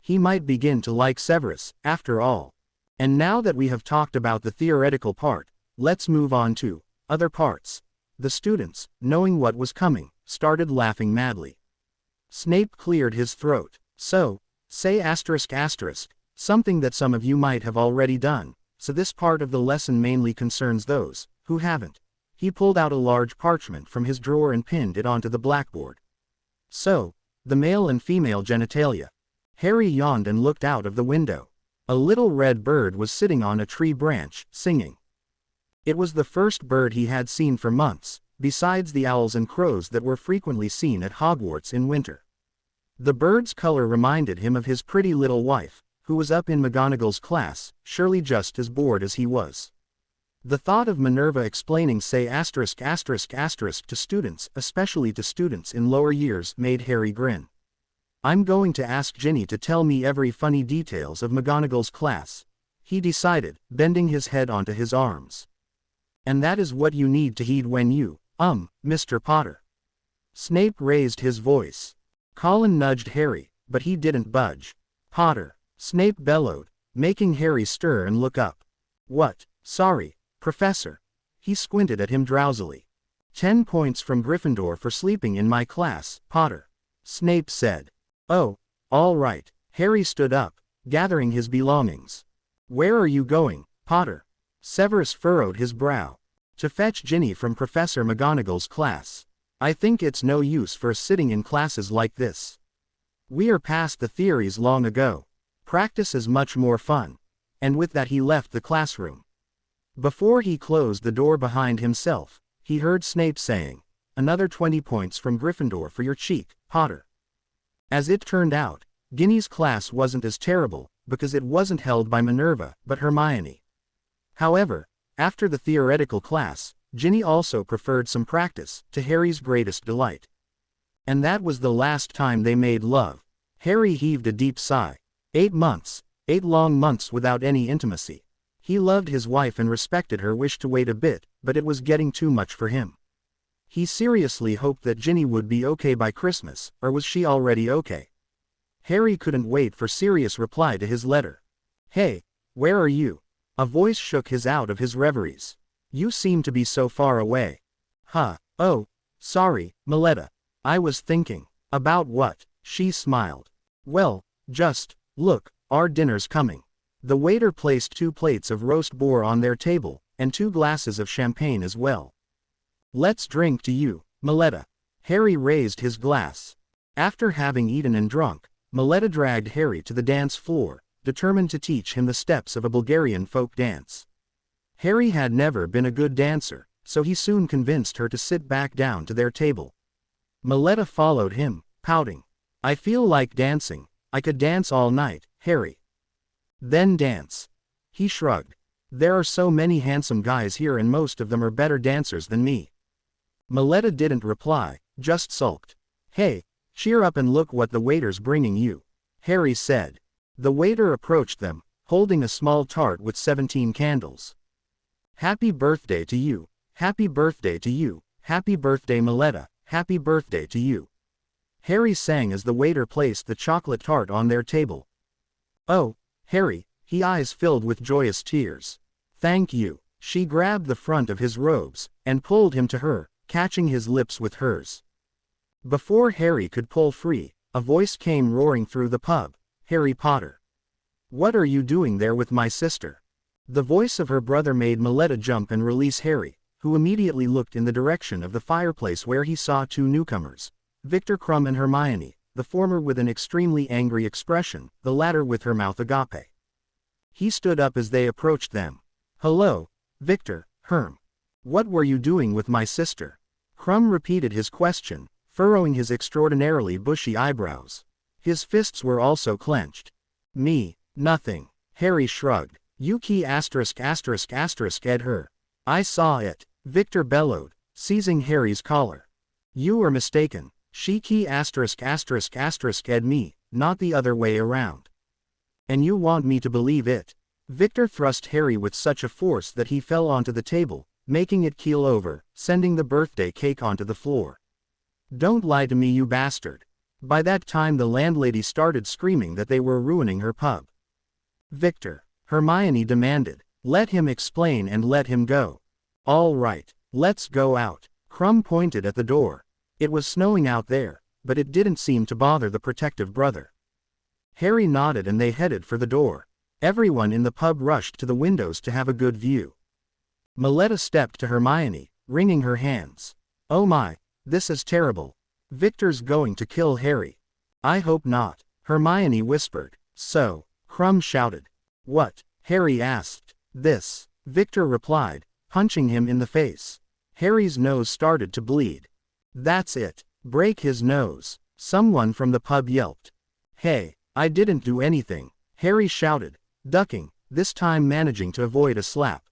He might begin to like Severus, after all. And now that we have talked about the theoretical part, let's move on to other parts. The students, knowing what was coming, started laughing madly. Snape cleared his throat. So, say ***, something that some of you might have already done. So this part of the lesson mainly concerns those who haven't. He pulled out a large parchment from his drawer and pinned it onto the blackboard. So, the male and female genitalia. Harry yawned and looked out of the window. A little red bird was sitting on a tree branch, singing. It was the first bird he had seen for months, besides the owls and crows that were frequently seen at Hogwarts in winter. The bird's color reminded him of his pretty little wife, who was up in McGonagall's class, surely just as bored as he was. The thought of Minerva explaining say **** to students, especially to students in lower years, made Harry grin. I'm going to ask Ginny to tell me every funny details of McGonagall's class. he decided, bending his head onto his arms. And that is what you need to heed when you, Mr. Potter. Snape raised his voice. Colin nudged Harry, but he didn't budge. Potter, Snape bellowed, making Harry stir and look up. What? Sorry, Professor. He squinted at him drowsily. 10 points from Gryffindor for sleeping in my class, Potter. Snape said. Oh, all right. Harry stood up, gathering his belongings. Where are you going, Potter? Severus furrowed his brow. To fetch Ginny from Professor McGonagall's class. I think it's no use for sitting in classes like this. We are past the theories long ago. Practice is much more fun. And with that he left the classroom. Before he closed the door behind himself, he heard Snape saying, another 20 points from Gryffindor for your cheek, Potter. As it turned out, Ginny's class wasn't as terrible, because it wasn't held by Minerva, but Hermione. However, after the theoretical class, Ginny also preferred some practice, to Harry's greatest delight. And that was the last time they made love. Harry heaved a deep sigh. 8 months, 8 long months without any intimacy. He loved his wife and respected her wish to wait a bit, but it was getting too much for him. He seriously hoped that Ginny would be okay by Christmas, or was she already okay? Harry couldn't wait for Sirius' reply to his letter. Hey, where are you? A voice shook his out of his reveries. You seem to be so far away. Huh, oh, sorry, Miletta. I was thinking. About what? She smiled. Well, just, look, our dinner's coming. The waiter placed 2 plates of roast boar on their table, and 2 glasses of champagne as well. Let's drink to you, Miletta. Harry raised his glass. After having eaten and drunk, Miletta dragged Harry to the dance floor, determined to teach him the steps of a Bulgarian folk dance. Harry had never been a good dancer, so he soon convinced her to sit back down to their table. Miletta followed him, pouting. I feel like dancing. I could dance all night, Harry. Then dance. He shrugged. There are so many handsome guys here and most of them are better dancers than me. Miletta didn't reply, just sulked. Hey, cheer up and look what the waiter's bringing you, Harry said. The waiter approached them, holding a small tart with 17 candles. Happy birthday to you, happy birthday to you, happy birthday Miletta, happy birthday to you. Harry sang as the waiter placed the chocolate tart on their table. Oh, Harry, his eyes filled with joyous tears. Thank you. She grabbed the front of his robes, and pulled him to her, catching his lips with hers. Before Harry could pull free, a voice came roaring through the pub. Harry Potter. What are you doing there with my sister? The voice of her brother made Miletta jump and release Harry, who immediately looked in the direction of the fireplace where he saw 2 newcomers, Victor Crumb and Hermione, the former with an extremely angry expression, the latter with her mouth agape. He stood up as they approached them. Hello, Victor, Herm. What were you doing with my sister? Crumb repeated his question, furrowing his extraordinarily bushy eyebrows. His fists were also clenched. Me, nothing. Harry shrugged. You key ***** ed her. I saw it. Victor bellowed, seizing Harry's collar. You are mistaken. She key ***** ed me, not the other way around. And you want me to believe it? Victor thrust Harry with such a force that he fell onto the table, making it keel over, sending the birthday cake onto the floor. Don't lie to me, you bastard. By that time the landlady started screaming that they were ruining her pub. Victor, Hermione demanded. Let him explain and let him go. All right, let's go out. Crumb pointed at the door. It was snowing out there, but it didn't seem to bother the protective brother. Harry nodded and they headed for the door. Everyone in the pub rushed to the windows to have a good view. Miletta stepped to Hermione, wringing her hands. Oh my, this is terrible. Victor's going to kill Harry. I hope not, Hermione whispered. So, Crumb shouted. What? Harry asked. This, Victor replied, punching him in the face. Harry's nose started to bleed. That's it. Break his nose. Someone from the pub yelped. Hey, I didn't do anything, Harry shouted, ducking, this time managing to avoid a slap.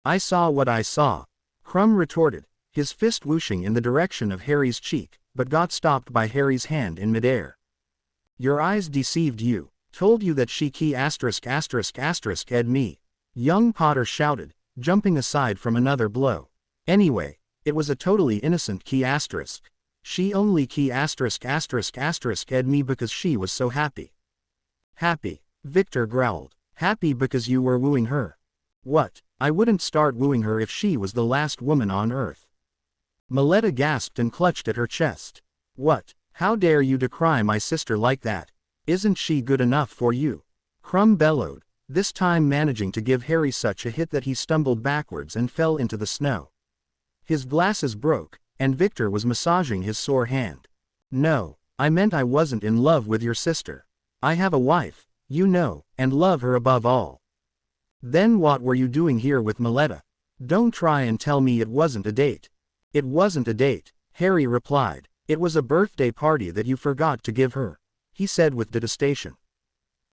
I saw what I saw, Crumb retorted, his fist whooshing in the direction of Harry's cheek, but got stopped by Harry's hand in midair. Your eyes deceived you, Told you that she key asterisk ed me. Young Potter shouted, jumping aside from another blow. Anyway, it was a totally innocent key asterisk. She only key asterisk ed me because she was so happy. Happy, Victor growled. Happy because you were wooing her. What? I wouldn't start wooing her if she was the last woman on earth. Meletta gasped and clutched at her chest. What? How dare you decry my sister like that? Isn't she good enough for you? Crumb bellowed, this time managing to give Harry such a hit that he stumbled backwards and fell into the snow. His glasses broke, and Victor was massaging his sore hand. No, I meant I wasn't in love with your sister. I have a wife, you know, and love her above all. Then what were you doing here with Meletta? Don't try and tell me it wasn't a date. It wasn't a date, Harry replied. It was a birthday party that you forgot to give her, he said with detestation.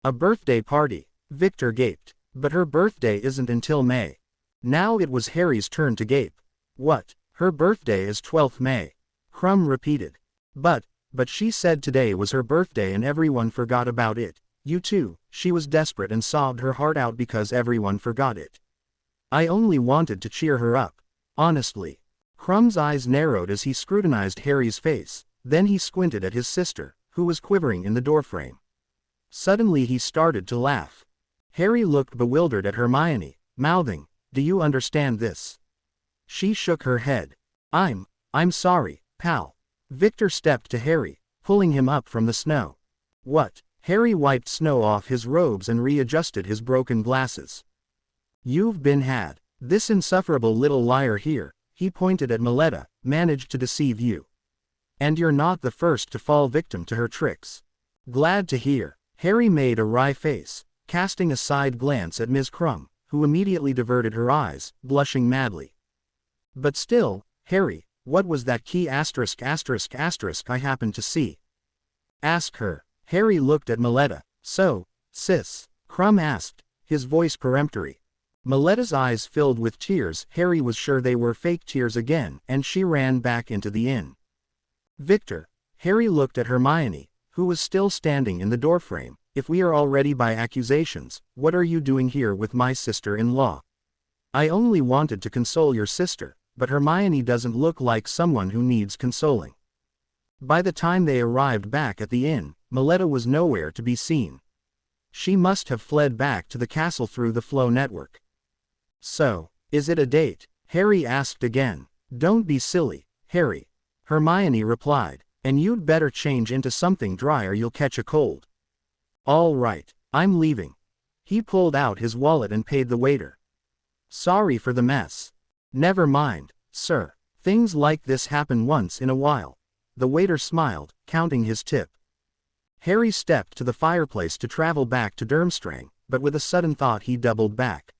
A birthday party, Victor gaped. But her birthday isn't until May. Now it was Harry's turn to gape. What? Her birthday is 12th May. Crumb repeated. But she said today was her birthday and everyone forgot about it. You too. She was desperate and sobbed her heart out because everyone forgot it. I only wanted to cheer her up. Honestly. Crumb's eyes narrowed as he scrutinized Harry's face, then he squinted at his sister, who was quivering in the doorframe. Suddenly he started to laugh. Harry looked bewildered at Hermione, mouthing, "Do you understand this?" She shook her head. I'm sorry, pal." Victor stepped to Harry, pulling him up from the snow. What? Harry wiped snow off his robes and readjusted his broken glasses. You've been had. This insufferable little liar here, he pointed at Meletta, managed to deceive you. And you're not the first to fall victim to her tricks. Glad to hear. Harry made a wry face, casting a side glance at Ms. Crumb, who immediately diverted her eyes, blushing madly. But still, Harry, what was that key asterisk I happened to see? Ask her. Harry looked at Meletta. So, sis? Crumb asked, his voice peremptory. Meletta's eyes filled with tears. Harry was sure they were fake tears again, and she ran back into the inn. Victor. Harry looked at Hermione, who was still standing in the doorframe. If we are all ready by accusations, what are you doing here with my sister-in-law? I only wanted to console your sister, but Hermione doesn't look like someone who needs consoling. By the time they arrived back at the inn, Meletta was nowhere to be seen. She must have fled back to the castle through the flow network. So, is it a date? Harry asked again. Don't be silly, Harry. Hermione replied, and you'd better change into something dry or you'll catch a cold. All right, I'm leaving. He pulled out his wallet and paid the waiter. Sorry for the mess. Never mind, sir. Things like this happen once in a while. The waiter smiled, counting his tip. Harry stepped to the fireplace to travel back to Durmstrang, but with a sudden thought he doubled back.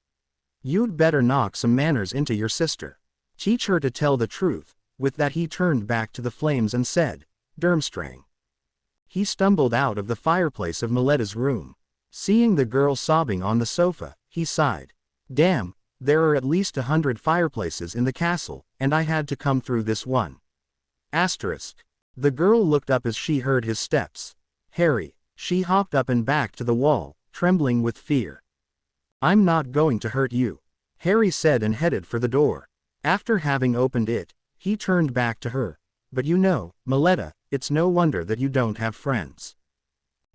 You'd better knock some manners into your sister. Teach her to tell the truth. With that he turned back to the flames and said, Durmstrang. He stumbled out of the fireplace of Meletta's room. Seeing the girl sobbing on the sofa, he sighed. Damn, there are at least 100 fireplaces in the castle, and I had to come through this one. Asterisk. The girl looked up as she heard his steps. Harry. She hopped up and back to the wall, trembling with fear. I'm not going to hurt you, Harry said and headed for the door. After having opened it, he turned back to her. But you know, Meletta, it's no wonder that you don't have friends.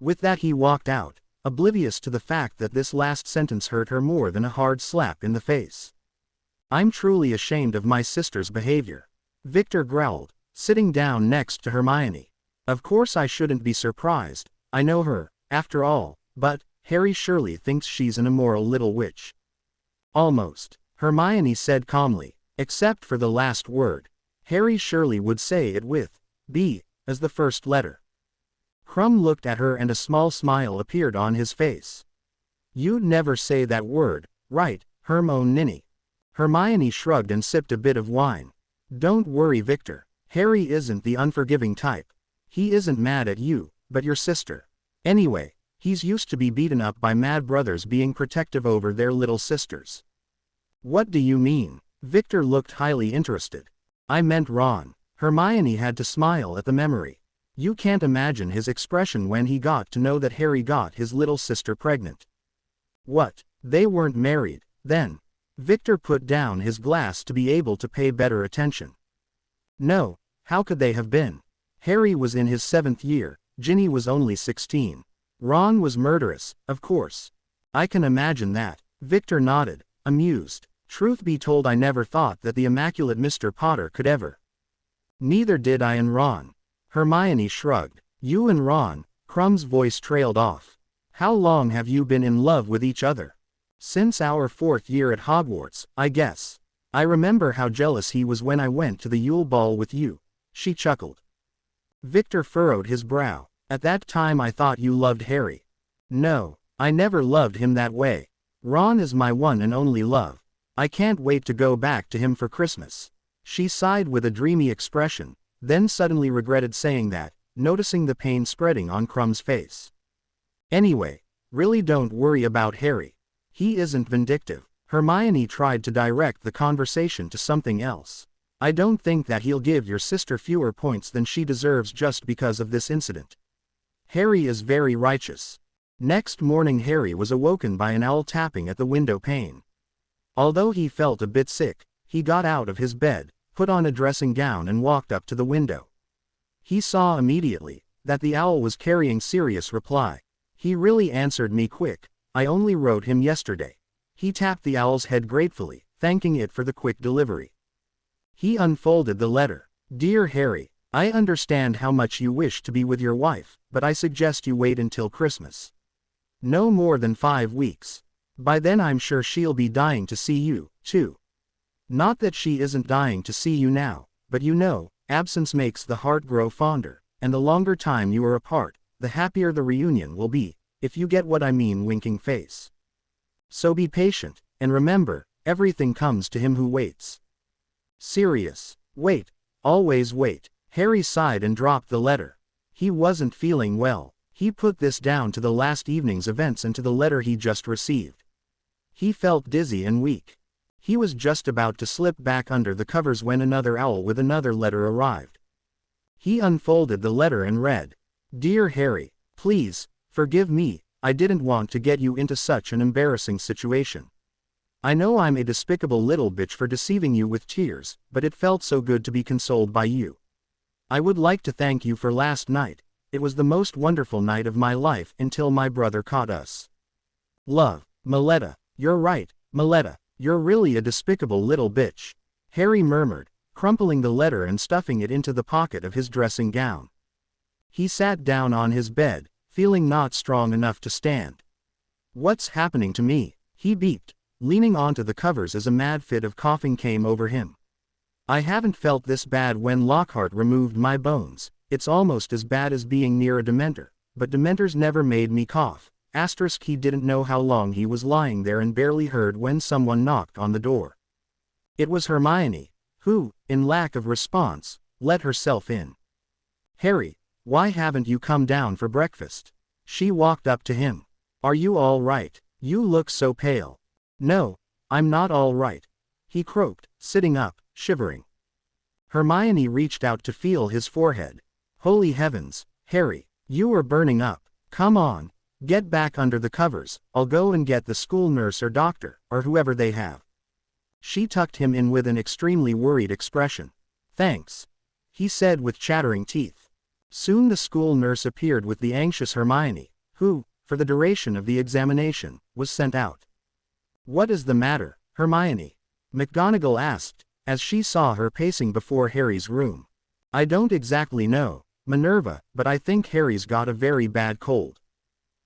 With that he walked out, oblivious to the fact that this last sentence hurt her more than a hard slap in the face. I'm truly ashamed of my sister's behavior, Victor growled, sitting down next to Hermione. Of course I shouldn't be surprised, I know her, after all, but Harry surely thinks she's an immoral little witch. Almost, Hermione said calmly, except for the last word. Harry surely would say it with B as the first letter. Crumb looked at her and a small smile appeared on his face. You'd never say that word, right, Hermione ninny? Hermione shrugged and sipped a bit of wine. Don't worry, Victor. Harry isn't the unforgiving type. He isn't mad at you, but your sister. Anyway, he's used to be beaten up by mad brothers being protective over their little sisters. What do you mean? Victor looked highly interested. I meant Ron. Hermione had to smile at the memory. You can't imagine his expression when he got to know that Harry got his little sister pregnant. What? They weren't married, then? Victor put down his glass to be able to pay better attention. No, how could they have been? Harry was in his 7th year, Ginny was only 16. Ron was murderous, of course. I can imagine that. Victor nodded, amused. Truth be told, I never thought that the immaculate Mr. Potter could ever. Neither did I and Ron. Hermione shrugged. You and Ron? Krum's voice trailed off. How long have you been in love with each other? Since our 4th year at Hogwarts, I guess. I remember how jealous he was when I went to the Yule Ball with you. She chuckled. Victor furrowed his brow. At that time I thought you loved Harry. No, I never loved him that way. Ron is my one and only love. I can't wait to go back to him for Christmas. She sighed with a dreamy expression, then suddenly regretted saying that, noticing the pain spreading on Krum's face. Anyway, really don't worry about Harry. He isn't vindictive. Hermione tried to direct the conversation to something else. I don't think that he'll give your sister fewer points than she deserves just because of this incident. Harry is very righteous. Next morning Harry was awoken by an owl tapping at the window pane. Although he felt a bit sick, he got out of his bed, put on a dressing gown and walked up to the window. He saw immediately that the owl was carrying Sirius' reply. He really answered me quick. I only wrote him yesterday. He tapped the owl's head gratefully, thanking it for the quick delivery. He unfolded the letter. Dear Harry, I understand how much you wish to be with your wife, but I suggest you wait until Christmas. No more than 5 weeks. By then I'm sure she'll be dying to see you, too. Not that she isn't dying to see you now, but you know, absence makes the heart grow fonder, and the longer time you are apart, the happier the reunion will be, if you get what I mean. Winking face. So be patient, and remember, everything comes to him who waits. Sirius. Wait. Always wait. Harry sighed and dropped the letter. He wasn't feeling well. He put this down to the last evening's events and to the letter he just received. He felt dizzy and weak. He was just about to slip back under the covers when another owl with another letter arrived. He unfolded the letter and read, Dear Harry, please, forgive me, I didn't want to get you into such an embarrassing situation. I know I'm a despicable little bitch for deceiving you with tears, but it felt so good to be consoled by you. I would like to thank you for last night. It was the most wonderful night of my life until my brother caught us. Love, Maletta. You're right, Maletta. You're really a despicable little bitch. Harry murmured, crumpling the letter and stuffing it into the pocket of his dressing gown. He sat down on his bed, feeling not strong enough to stand. What's happening to me? He beeped, leaning onto the covers as a mad fit of coughing came over him. I haven't felt this bad when Lockhart removed my bones. It's almost as bad as being near a Dementor, but Dementors never made me cough. Asterisk. He didn't know how long he was lying there and barely heard when someone knocked on the door. It was Hermione, who, in lack of response, let herself in. Harry, why haven't you come down for breakfast? She walked up to him. Are you all right? You look so pale. No, I'm not all right. He croaked, sitting up, shivering. Hermione reached out to feel his forehead. Holy heavens, Harry, you are burning up. Come on, get back under the covers. I'll go and get the school nurse or doctor, or whoever they have. She tucked him in with an extremely worried expression. Thanks, he said with chattering teeth. Soon the school nurse appeared with the anxious Hermione, who, for the duration of the examination, was sent out. What is the matter, Hermione? McGonagall asked, as she saw her pacing before Harry's room. I don't exactly know, Minerva, but I think Harry's got a very bad cold.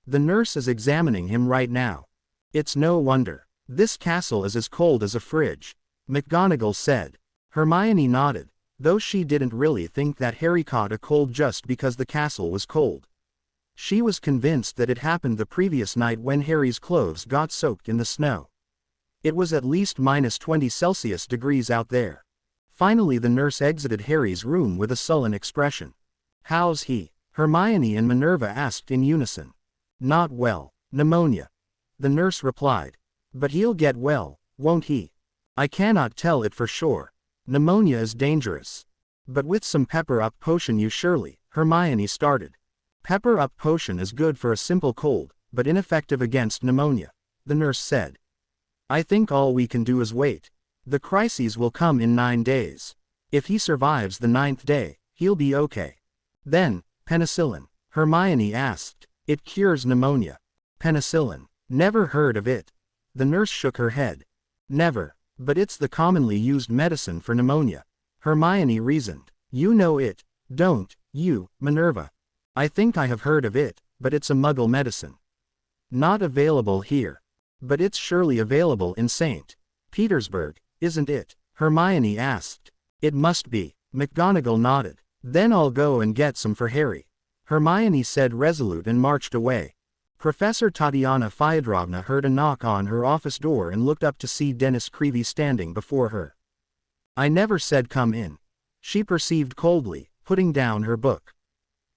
The nurse is examining him right now. It's no wonder. This castle is as cold as a fridge, McGonagall said. Hermione nodded, though she didn't really think that Harry caught a cold just because the castle was cold. She was convinced that it happened the previous night when Harry's clothes got soaked in the snow. It was at least -20 degrees out there. Finally the nurse exited Harry's room with a sullen expression. How's he? Hermione and Minerva asked in unison. Not well. Pneumonia. The nurse replied. But he'll get well, won't he? I cannot tell it for sure. Pneumonia is dangerous. But with some pepper-up potion you surely, Hermione started. Pepper-up potion is good for a simple cold, but ineffective against pneumonia, the nurse said. I think all we can do is wait. The crises will come in 9 days. If he survives the 9th day, he'll be okay. Then, penicillin, Hermione asked. It cures pneumonia. Penicillin. Never heard of it. The nurse shook her head. Never, but it's the commonly used medicine for pneumonia. Hermione reasoned. You know it, don't you, Minerva? I think I have heard of it, but it's a Muggle medicine. Not available here. But it's surely available in St. Petersburg, isn't it? Hermione asked. It must be. McGonagall nodded. Then I'll go and get some for Harry. Hermione said resolute and marched away. Professor Tatiana Fyodrovna heard a knock on her office door and looked up to see Dennis Creevey standing before her. I never said come in, she perceived coldly, putting down her book.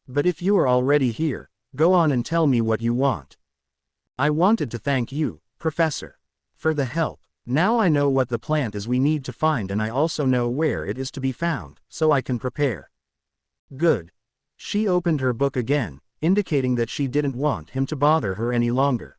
But if you are already here, go on and tell me what you want. I wanted to thank you, Professor, for the help. Now I know what the plant is we need to find, and I also know where it is to be found, so I can prepare. Good. She opened her book again, indicating that she didn't want him to bother her any longer.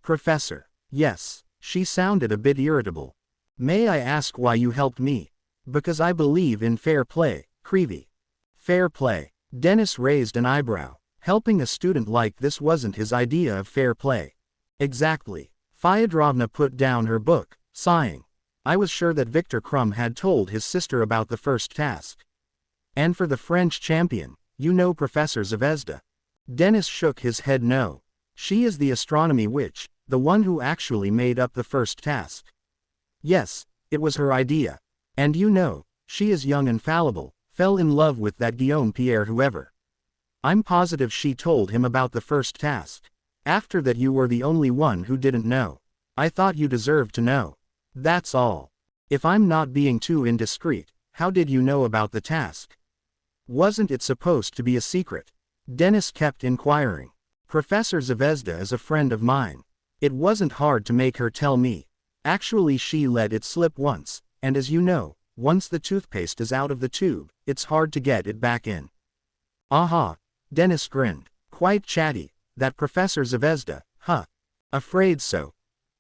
Professor. Yes, she sounded a bit irritable. May I ask why you helped me? Because I believe in fair play, Creevey. Fair play. Dennis raised an eyebrow. Helping a student like this wasn't his idea of fair play. Exactly. Fyodrovna put down her book, sighing. I was sure that Victor Krum had told his sister about the first task. And for the French champion, you know Professor Zvezda. Dennis shook his head no. She is the astronomy witch, the one who actually made up the first task. Yes, it was her idea. And you know, she is young and fallible, fell in love with that Guillaume Pierre whoever. I'm positive she told him about the first task. After that you were the only one who didn't know. I thought you deserved to know. That's all. If I'm not being too indiscreet, how did you know about the task? Wasn't it supposed to be a secret? Dennis kept inquiring. Professor Zvezda is a friend of mine. It wasn't hard to make her tell me. Actually she let it slip once, and as you know, once the toothpaste is out of the tube, it's hard to get it back in. Aha. Dennis grinned. Quite chatty, that Professor Zvezda, huh? Afraid so.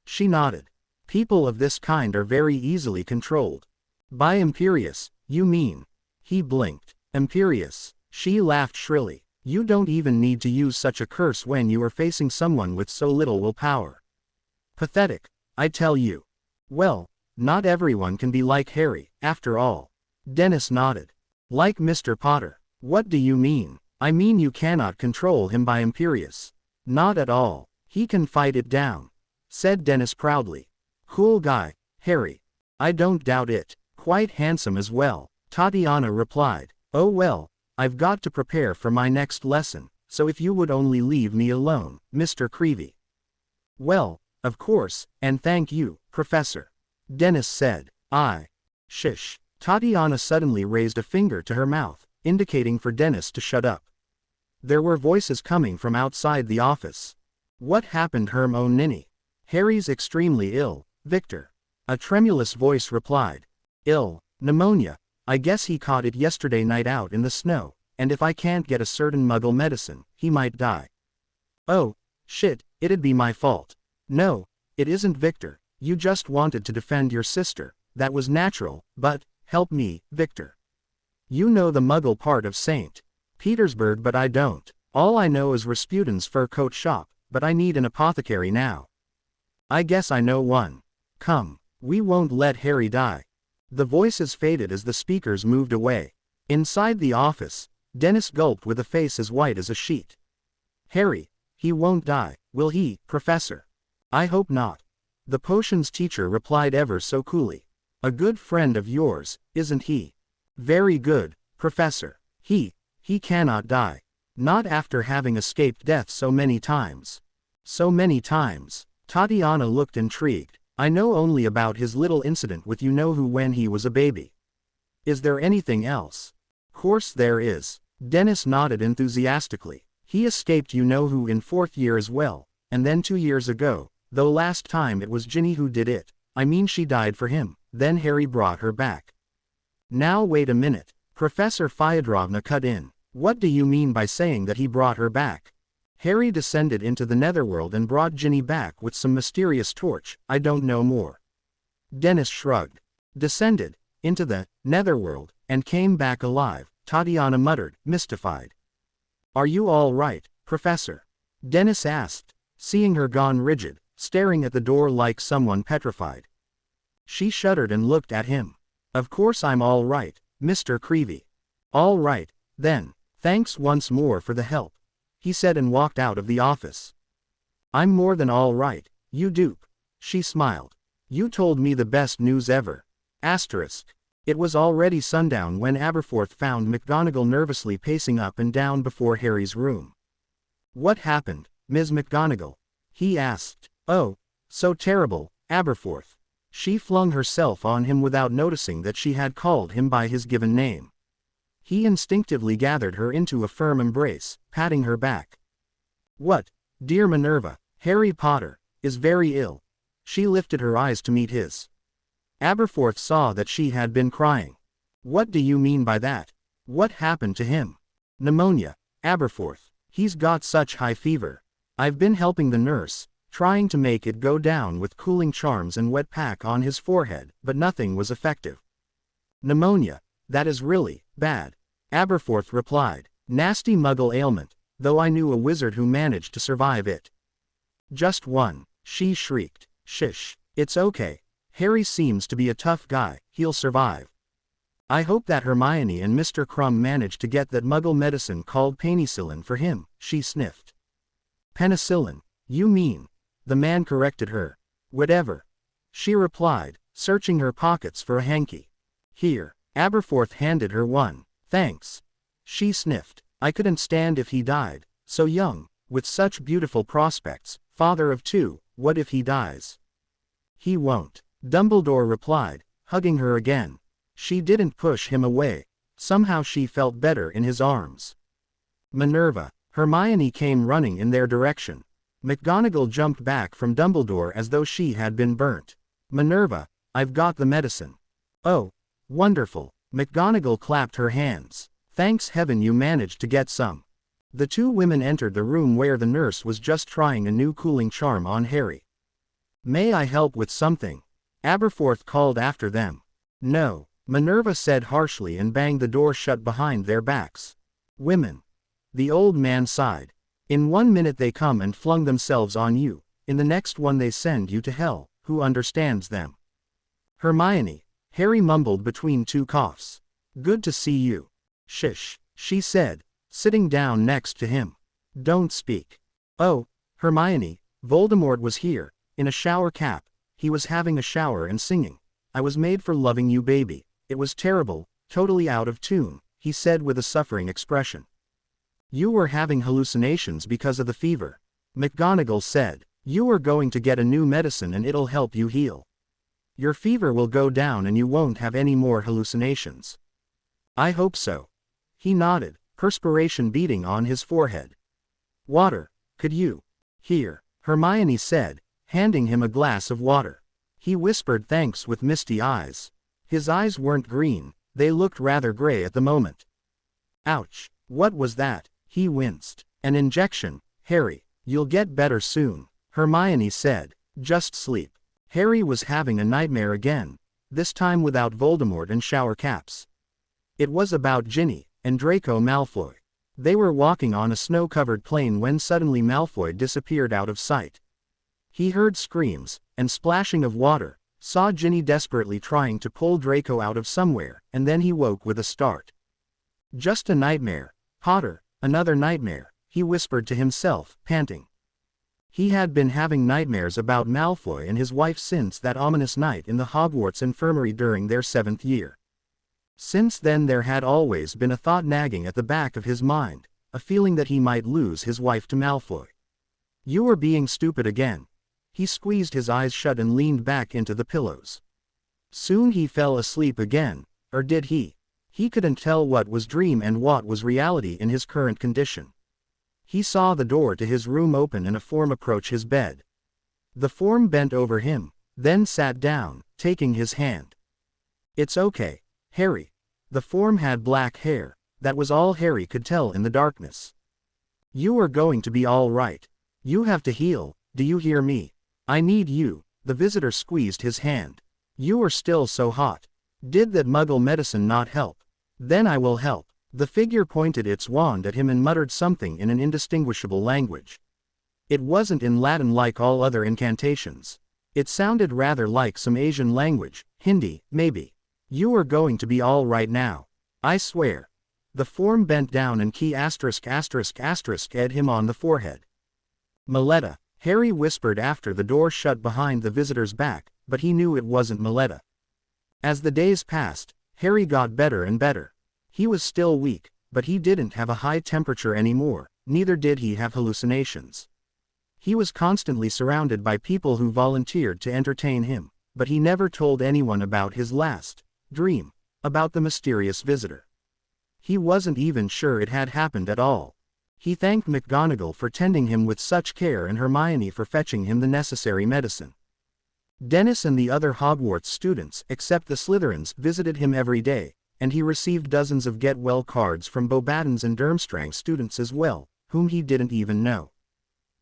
She nodded. People of this kind are very easily controlled. By imperious, you mean? He blinked. Imperious. She laughed shrilly. You don't even need to use such a curse when you are facing someone with so little willpower. Pathetic, I tell you. Well, not everyone can be like Harry, after all. Dennis nodded. Like Mr. Potter. What do you mean? I mean you cannot control him by imperious. Not at all. He can fight it down, said Dennis proudly. Cool guy, Harry. I don't doubt it. Quite handsome as well, Tatiana replied. Oh well, I've got to prepare for my next lesson, so if you would only leave me alone, Mr. Creevey. Well, of course, and thank you, Professor. Dennis said. Shish. Tatiana suddenly raised a finger to her mouth, indicating for Dennis to shut up. There were voices coming from outside the office. What happened, Hermione? Harry's extremely ill, Victor. A tremulous voice replied. Ill, pneumonia. I guess he caught it yesterday night out in the snow, and if I can't get a certain Muggle medicine, he might die. Oh, shit, it'd be my fault. No, it isn't, Victor. You just wanted to defend your sister, that was natural, but, help me, Victor. You know the Muggle part of St. Petersburg, but I don't. All I know is Rasputin's fur coat shop, but I need an apothecary now. I guess I know one. Come, we won't let Harry die. The voices faded as the speakers moved away. Inside the office, Dennis gulped with a face as white as a sheet. Harry, he won't die, will he, Professor? I hope not. The potions teacher replied ever so coolly. A good friend of yours, isn't he? Very good, Professor. He cannot die. Not after having escaped death so many times. So many times. Tatiana looked intrigued. I know only about his little incident with you-know-who when he was a baby. Is there anything else? Course there is. Dennis nodded enthusiastically. He escaped you-know-who in 4th year as well, and then 2 years ago, though last time it was Ginny who did it. I mean she died for him, then Harry brought her back. Now wait a minute. Professor Fyodrovna cut in. What do you mean by saying that he brought her back? Harry descended into the netherworld and brought Ginny back with some mysterious torch. I don't know more. Dennis shrugged. Descended into the netherworld and came back alive, Tatiana muttered, mystified. Are you all right, Professor? Dennis asked, seeing her gone rigid, staring at the door like someone petrified. She shuddered and looked at him. Of course I'm all right, Mr. Creevy. All right, then, thanks once more for the help, he said and walked out of the office. I'm more than all right, you dupe. She smiled. You told me the best news ever. Asterisk. It was already sundown when Aberforth found McGonagall nervously pacing up and down before Harry's room. What happened, Ms. McGonagall? He asked. Oh, so terrible, Aberforth. She flung herself on him without noticing that she had called him by his given name. He instinctively gathered her into a firm embrace, patting her back. What, dear Minerva, Harry Potter is very ill. She lifted her eyes to meet his. Aberforth saw that she had been crying. What do you mean by that? What happened to him? Pneumonia, Aberforth. He's got such high fever. I've been helping the nurse, trying to make it go down with cooling charms and wet pack on his forehead, but nothing was effective. Pneumonia, that is really bad, Aberforth replied. Nasty muggle ailment, though I knew a wizard who managed to survive it. Just one, she shrieked. Shish, it's okay. Harry seems to be a tough guy, he'll survive. I hope that Hermione and Mr. Crumb managed to get that muggle medicine called penicillin for him, she sniffed. Penicillin, you mean? The man corrected her. Whatever. She replied, searching her pockets for a hanky. Here, Aberforth handed her one. Thanks. She sniffed. I couldn't stand if he died, so young, with such beautiful prospects, father of two, what if he dies? He won't. Dumbledore replied, hugging her again. She didn't push him away. Somehow she felt better in his arms. Minerva. Hermione came running in their direction. McGonagall jumped back from Dumbledore as though she had been burnt. Minerva, I've got the medicine. Oh, wonderful. McGonagall clapped her hands. Thanks heaven you managed to get some. The two women entered the room where the nurse was just trying a new cooling charm on Harry. May I help with something? Aberforth called after them. No, Minerva said harshly and banged the door shut behind their backs. Women. The old man sighed. In 1 minute they come and flung themselves on you, in the next one they send you to hell, who understands them? Hermione, Harry mumbled between two coughs. Good to see you. Shish, she said, sitting down next to him. Don't speak. Oh, Hermione, Voldemort was here, in a shower cap. He was having a shower and singing. I was made for loving you, baby. It was terrible, totally out of tune, he said with a suffering expression. You were having hallucinations because of the fever. McGonagall said. You are going to get a new medicine and it'll help you heal. Your fever will go down and you won't have any more hallucinations. I hope so. He nodded, perspiration beading on his forehead. Water, could you? Here, Hermione said, handing him a glass of water. He whispered thanks with misty eyes. His eyes weren't green, they looked rather gray at the moment. Ouch, what was that? He winced. An injection, Harry, you'll get better soon, Hermione said. Just sleep. Harry was having a nightmare again, this time without Voldemort and shower caps. It was about Ginny and Draco Malfoy. They were walking on a snow-covered plain when suddenly Malfoy disappeared out of sight. He heard screams and splashing of water, saw Ginny desperately trying to pull Draco out of somewhere, and then he woke with a start. Just a nightmare, Potter, another nightmare, he whispered to himself, panting. He had been having nightmares about Malfoy and his wife since that ominous night in the Hogwarts infirmary during their 7th year. Since then there had always been a thought nagging at the back of his mind, a feeling that he might lose his wife to Malfoy. You were being stupid again. He squeezed his eyes shut and leaned back into the pillows. Soon he fell asleep again, or did he? He couldn't tell what was dream and what was reality in his current condition. He saw the door to his room open and a form approach his bed. The form bent over him, then sat down, taking his hand. It's okay, Harry. The form had black hair, That was all Harry could tell in the darkness. You are going to be all right. You have to heal, do you hear me? I need you. The visitor squeezed his hand. You are still so hot. Did that muggle medicine not help? Then I will help. The figure pointed its wand at him and muttered something in an indistinguishable language. It wasn't in Latin like all other incantations. It sounded rather like some Asian language, Hindi, maybe. You are going to be all right now. I swear. The form bent down and key *****ed him on the forehead. Maletta, Harry whispered after the door shut behind the visitor's back, but he knew it wasn't Maletta. As the days passed, Harry got better and better. He was still weak, but he didn't have a high temperature anymore, neither did he have hallucinations. He was constantly surrounded by people who volunteered to entertain him, but he never told anyone about his last dream, about the mysterious visitor. He wasn't even sure it had happened at all. He thanked McGonagall for tending him with such care and Hermione for fetching him the necessary medicine. Dennis and the other Hogwarts students, except the Slytherins, visited him every day, and he received dozens of get-well cards from Beauxbatons and Durmstrang students as well, whom he didn't even know.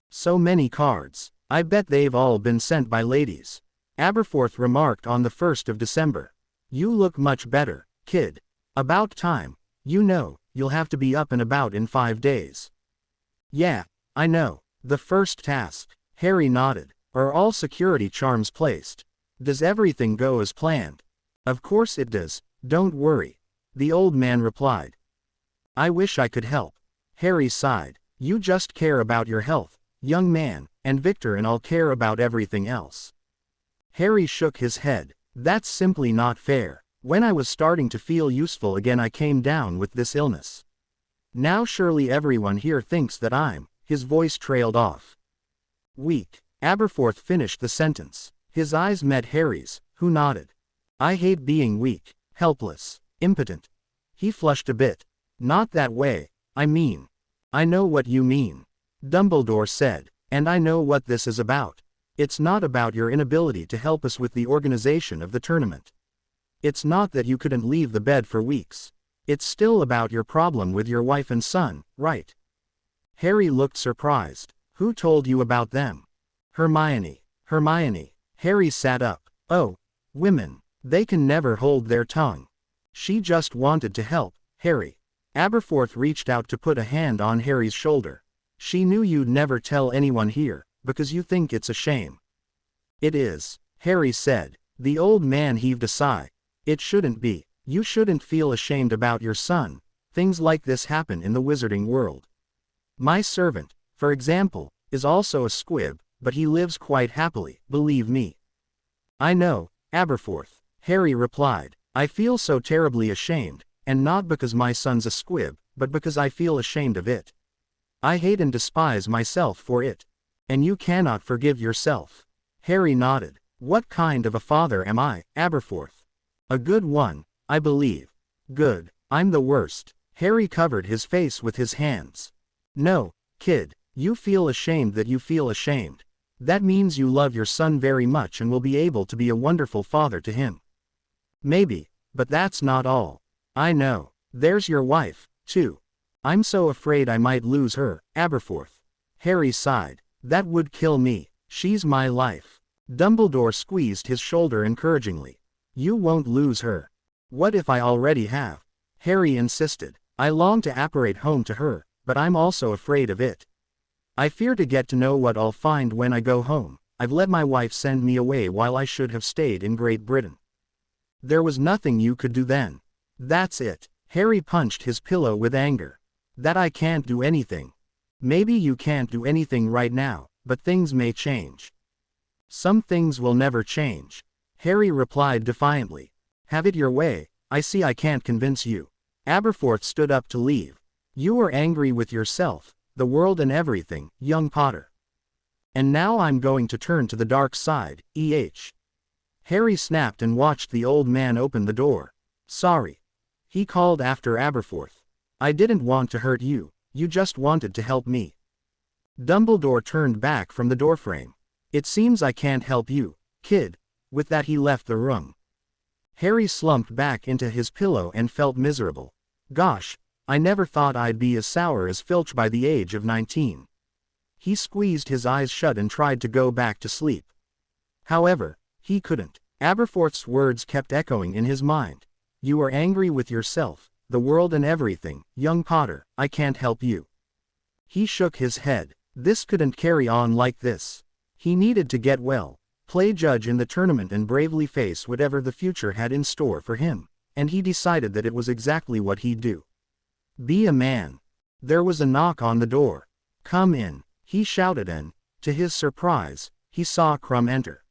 So many cards. I bet they've all been sent by ladies. Aberforth remarked on the 1st of December. You look much better, kid. About time. You know, you'll have to be up and about in 5 days. Yeah, I know. The first task. Harry nodded. Are all security charms placed? Does everything go as planned? Of course it does, don't worry. The old man replied. I wish I could help. Harry sighed. You just care about your health, young man, and Victor and I'll care about everything else. Harry shook his head. That's simply not fair. When I was starting to feel useful again I came down with this illness. Now surely everyone here thinks that I'm, his voice trailed off. Weak. Aberforth finished the sentence. His eyes met Harry's, who nodded. I hate being weak, helpless, impotent. He flushed a bit. Not that way, I mean. I know what you mean. Dumbledore said, and I know what this is about. It's not about your inability to help us with the organization of the tournament. It's not that you couldn't leave the bed for weeks. It's still about your problem with your wife and son, right? Harry looked surprised. Who told you about them? Hermione. Hermione. Harry sat up. Oh, women. They can never hold their tongue. She just wanted to help, Harry. Aberforth reached out to put a hand on Harry's shoulder. She knew you'd never tell anyone here, because you think it's a shame. It is, Harry said. The old man heaved a sigh. It shouldn't be. You shouldn't feel ashamed about your son. Things like this happen in the wizarding world. My servant, for example, is also a squib, but he lives quite happily, believe me. I know, Aberforth, Harry replied. I feel so terribly ashamed, and not because my son's a squib, but because I feel ashamed of it. I hate and despise myself for it. And you cannot forgive yourself. Harry nodded. What kind of a father am I, Aberforth? A good one, I believe. Good. I'm the worst. Harry covered his face with his hands. No, kid, you feel ashamed that you feel ashamed. That means you love your son very much and will be able to be a wonderful father to him. Maybe, but that's not all. I know. There's your wife, too. I'm so afraid I might lose her, Aberforth. Harry sighed. That would kill me. She's my life. Dumbledore squeezed his shoulder encouragingly. You won't lose her. What if I already have? Harry insisted. I long to apparate home to her, but I'm also afraid of it. I fear to get to know what I'll find when I go home. I've let my wife send me away while I should have stayed in Great Britain. There was nothing you could do then. That's it. Harry punched his pillow with anger. That I can't do anything. Maybe you can't do anything right now, but things may change. Some things will never change. Harry replied defiantly. Have it your way. I see I can't convince you. Aberforth stood up to leave. You are angry with yourself, the world and everything, young Potter. And now I'm going to turn to the dark side, Harry snapped and watched the old man open the door. Sorry. He called after Aberforth. I didn't want to hurt you, you just wanted to help me. Dumbledore turned back from the doorframe. It seems I can't help you, kid. With that he left the room. Harry slumped back into his pillow and felt miserable. Gosh, I never thought I'd be as sour as Filch by the age of 19. He squeezed his eyes shut and tried to go back to sleep. However, he couldn't. Aberforth's words kept echoing in his mind. You are angry with yourself, the world and everything, young Potter, I can't help you. He shook his head. This couldn't carry on like this. He needed to get well, play judge in the tournament and bravely face whatever the future had in store for him, and he decided that it was exactly what he'd do. Be a man. There was a knock on the door. Come in, he shouted and, to his surprise, he saw Crumb enter.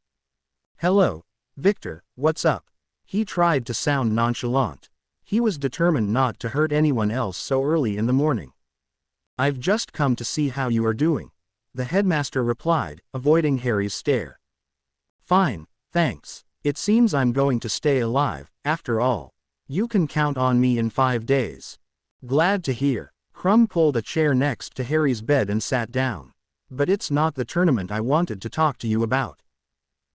Hello, Victor, what's up? He tried to sound nonchalant. He was determined not to hurt anyone else so early in the morning. I've just come to see how you are doing, the headmaster replied, avoiding Harry's stare. Fine, thanks. It seems I'm going to stay alive, after all. You can count on me in 5 days. Glad to hear. Crumb pulled a chair next to Harry's bed and sat down. But it's not the tournament I wanted to talk to you about.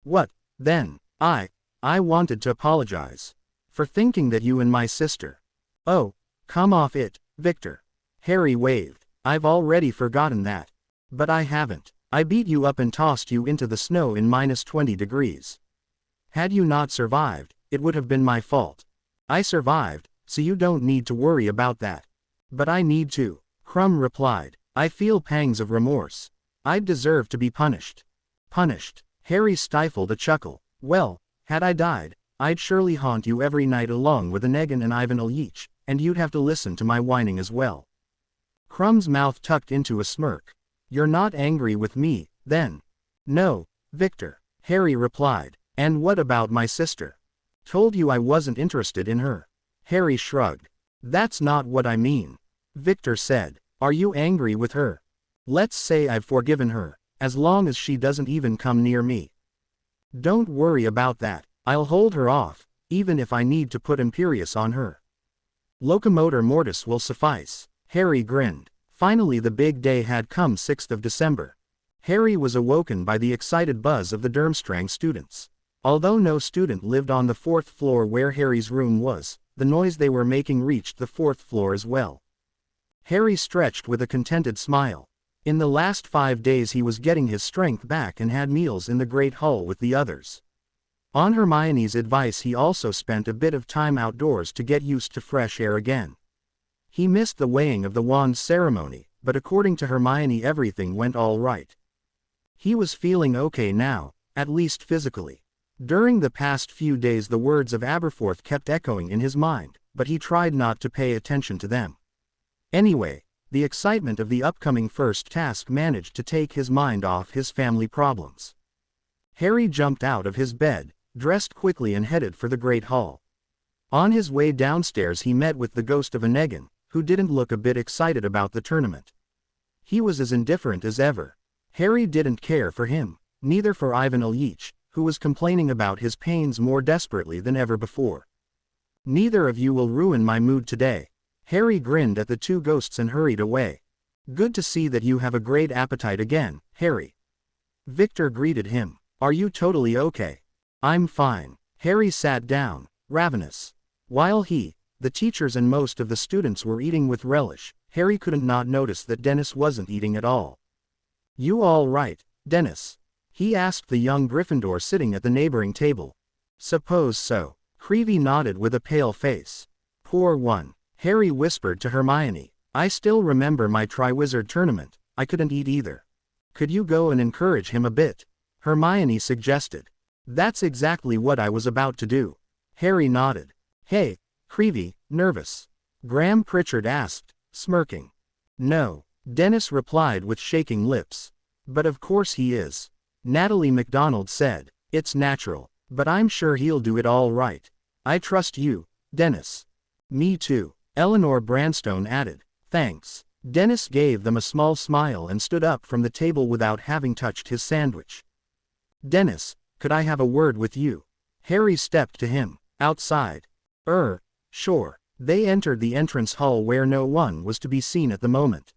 What, then? I wanted to apologize. For thinking that you and my sister. Oh, come off it, Victor. Harry waved. I've already forgotten that. But I haven't. I beat you up and tossed you into the snow in -20 degrees. Had you not survived, it would have been my fault. I survived, so you don't need to worry about that. But I need to, Crumb replied. I feel pangs of remorse. I'd deserve to be punished. Punished? Harry stifled a chuckle. Well, had I died, I'd surely haunt you every night along with Onegin and Ivan Ilyich, and you'd have to listen to my whining as well. Crumb's mouth tucked into a smirk. You're not angry with me, then? No, Victor, Harry replied. And what about my sister? Told you I wasn't interested in her. Harry shrugged. That's not what I mean. Victor said. Are you angry with her? Let's say I've forgiven her, as long as she doesn't even come near me. Don't worry about that. I'll hold her off, even if I need to put Imperius on her. Locomotor Mortis will suffice. Harry grinned. Finally the big day had come. 6th of December. Harry was awoken by the excited buzz of the Durmstrang students. Although no student lived on the 4th floor where Harry's room was, the noise they were making reached the 4th floor as well. Harry stretched with a contented smile. In the last 5 days he was getting his strength back and had meals in the Great Hall with the others. On Hermione's advice he also spent a bit of time outdoors to get used to fresh air again. He missed the weighing of the wand ceremony, but according to Hermione everything went all right. He was feeling okay now, at least physically. During the past few days the words of Aberforth kept echoing in his mind, but he tried not to pay attention to them. Anyway, the excitement of the upcoming first task managed to take his mind off his family problems. Harry jumped out of his bed, dressed quickly and headed for the Great Hall. On his way downstairs he met with the ghost of Onegin, who didn't look a bit excited about the tournament. He was as indifferent as ever. Harry didn't care for him, neither for Ivan Ilyich, who was complaining about his pains more desperately than ever before. Neither of you will ruin my mood today. Harry grinned at the two ghosts and hurried away. Good to see that you have a great appetite again, Harry. Victor greeted him. Are you totally okay? I'm fine. Harry sat down, ravenous. While he, the teachers and most of the students were eating with relish, Harry couldn't not notice that Dennis wasn't eating at all. You all right, Dennis? He asked the young Gryffindor sitting at the neighboring table. Suppose so. Creevy nodded with a pale face. Poor one. Harry whispered to Hermione. I still remember my Triwizard tournament. I couldn't eat either. Could you go and encourage him a bit? Hermione suggested. That's exactly what I was about to do. Harry nodded. Hey, Creevy, nervous? Graham Pritchard asked, smirking. No, Dennis replied with shaking lips. But of course he is. Natalie MacDonald said. It's natural, but I'm sure he'll do it all right. I trust you, Dennis. Me too, Eleanor Branstone added. Thanks. Dennis gave them a small smile and stood up from the table without having touched his sandwich. Dennis, could I have a word with you? Harry stepped to him. Outside. Sure. They entered the entrance hall where no one was to be seen at the moment.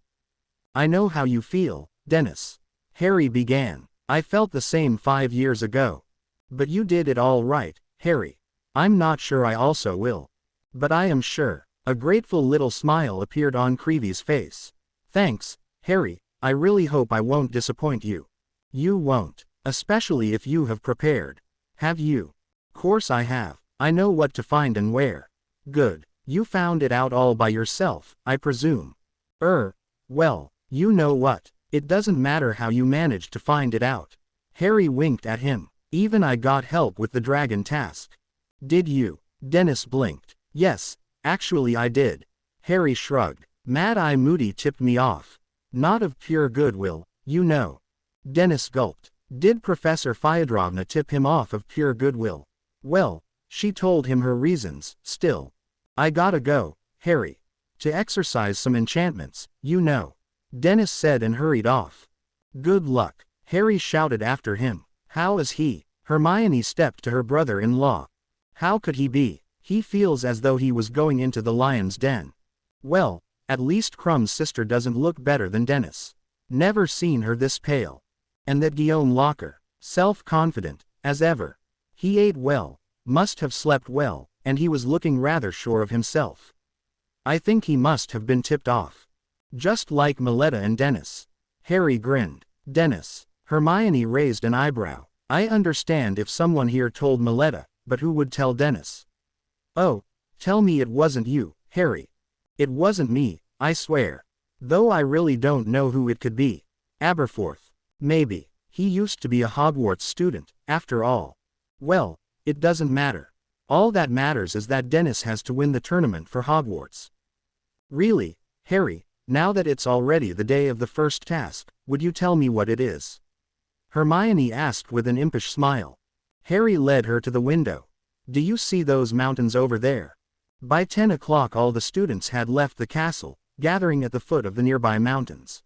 I know how you feel, Dennis. Harry began. I felt the same 5 years ago. But you did it all right, Harry. I'm not sure I also will. But I am sure. A grateful little smile appeared on Creevy's face. Thanks, Harry, I really hope I won't disappoint you. You won't, especially if you have prepared. Have you? Course I have. I know what to find and where. Good. You found it out all by yourself, I presume. Well, you know what, it doesn't matter how you managed to find it out. Harry winked at him. Even I got help with the dragon task. Did you? Dennis blinked. Yes, actually I did. Harry shrugged. Mad Eye Moody tipped me off. Not of pure goodwill, you know. Dennis gulped. Did Professor Fyodrovna tip him off of pure goodwill? Well, she told him her reasons, still. I gotta go, Harry. To exercise some enchantments, you know. Dennis said and hurried off. Good luck, Harry shouted after him. How is he? Hermione stepped to her brother-in-law. How could he be? He feels as though he was going into the lion's den. Well, at least Crumb's sister doesn't look better than Dennis. Never seen her this pale. And that Guillaume Locker, self-confident, as ever. He ate well, must have slept well, and he was looking rather sure of himself. I think he must have been tipped off. Just like Miletta and Dennis. Harry grinned. Dennis. Hermione raised an eyebrow. I understand if someone here told Miletta, but who would tell Dennis? Oh, tell me it wasn't you, Harry. It wasn't me, I swear. Though I really don't know who it could be. Aberforth. Maybe. He used to be a Hogwarts student, after all. Well, it doesn't matter. All that matters is that Dennis has to win the tournament for Hogwarts. Really, Harry, now that it's already the day of the first task, would you tell me what it is? Hermione asked with an impish smile. Harry led her to the window. Do you see those mountains over there? By 10 o'clock all the students had left the castle, gathering at the foot of the nearby mountains.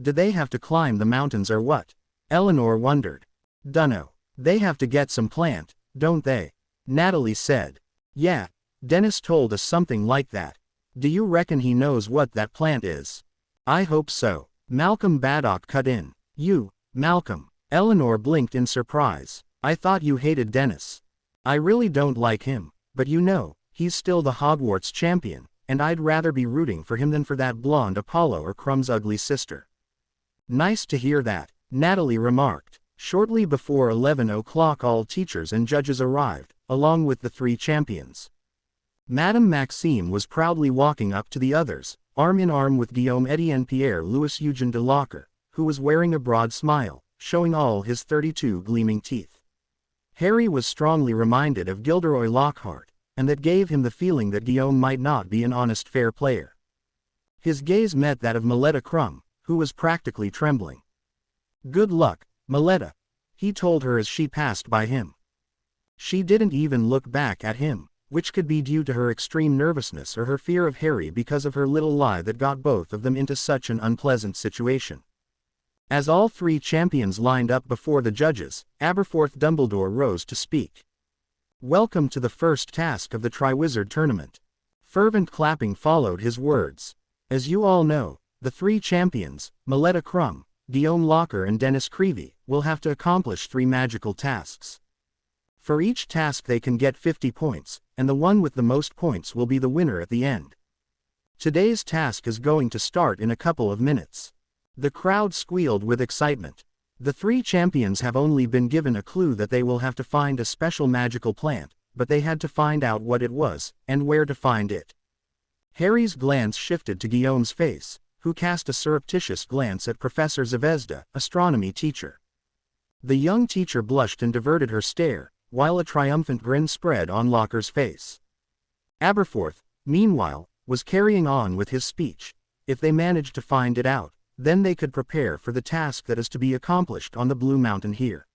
Do they have to climb the mountains or what? Eleanor wondered. Dunno. They have to get some plant, don't they? Natalie said. Yeah, Dennis told us something like that. Do you reckon he knows what that plant is? I hope so. Malcolm Baddock cut in. You, Malcolm. Eleanor blinked in surprise. I thought you hated Dennis. I really don't like him, but you know, he's still the Hogwarts champion, and I'd rather be rooting for him than for that blonde Apollo or Crumb's ugly sister. Nice to hear that, Natalie remarked. Shortly before 11 o'clock all teachers and judges arrived, along with the 3 champions. Madame Maxime was proudly walking up to the others, arm in arm with Guillaume Etienne Pierre Louis Eugen de Locker, who was wearing a broad smile, showing all his 32 gleaming teeth. Harry was strongly reminded of Gilderoy Lockhart, and that gave him the feeling that Guillaume might not be an honest fair player. His gaze met that of Miletta Crumb, who was practically trembling. Good luck, Miletta, he told her as she passed by him. She didn't even look back at him, which could be due to her extreme nervousness or her fear of Harry because of her little lie that got both of them into such an unpleasant situation. As all 3 champions lined up before the judges, Aberforth Dumbledore rose to speak. Welcome to the first task of the Triwizard Tournament. Fervent clapping followed his words. As you all know, the 3 champions, Miletta Crumb, Guillaume Locker and Dennis Creevy, will have to accomplish 3 magical tasks. For each task they can get 50 points, and the one with the most points will be the winner at the end. Today's task is going to start in a couple of minutes. The crowd squealed with excitement. The 3 champions have only been given a clue that they will have to find a special magical plant, but they had to find out what it was, and where to find it. Harry's glance shifted to Guillaume's face, who cast a surreptitious glance at Professor Zvezda, astronomy teacher. The young teacher blushed and diverted her stare, while a triumphant grin spread on Locker's face. Aberforth, meanwhile, was carrying on with his speech. If they managed to find it out, then they could prepare for the task that is to be accomplished on the Blue Mountain here.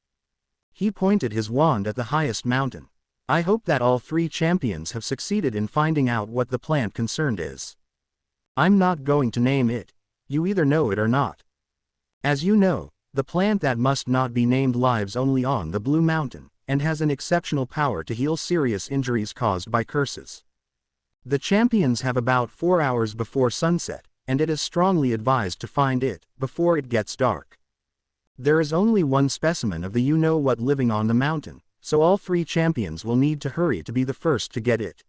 He pointed his wand at the highest mountain. I hope that all 3 champions have succeeded in finding out what the plant concerned is. I'm not going to name it. You either know it or not. As you know, the plant that must not be named lives only on the Blue Mountain, and has an exceptional power to heal serious injuries caused by curses. The champions have about 4 hours before sunset, and it is strongly advised to find it before it gets dark. There is only one specimen of the you-know-what living on the mountain, so all 3 champions will need to hurry to be the first to get it.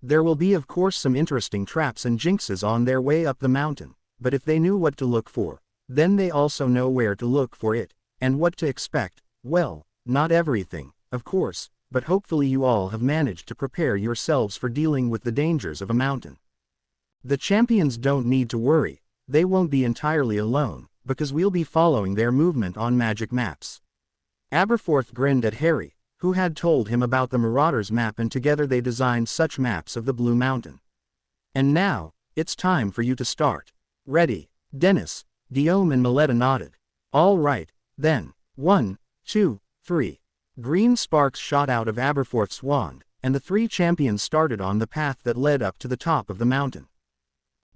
There will be of course some interesting traps and jinxes on their way up the mountain, but if they knew what to look for, then they also know where to look for it, and what to expect. Well, not everything, of course, but hopefully you all have managed to prepare yourselves for dealing with the dangers of a mountain. The champions don't need to worry, they won't be entirely alone, because we'll be following their movement on magic maps. Aberforth grinned at Harry, who had told him about the Marauders map, and together they designed such maps of the Blue Mountain. And now, it's time for you to start. Ready? Dennis, Guillaume and Meletta nodded. All right, then. 1, 2, 3. Green sparks shot out of Aberforth's wand, and the three champions started on the path that led up to the top of the mountain.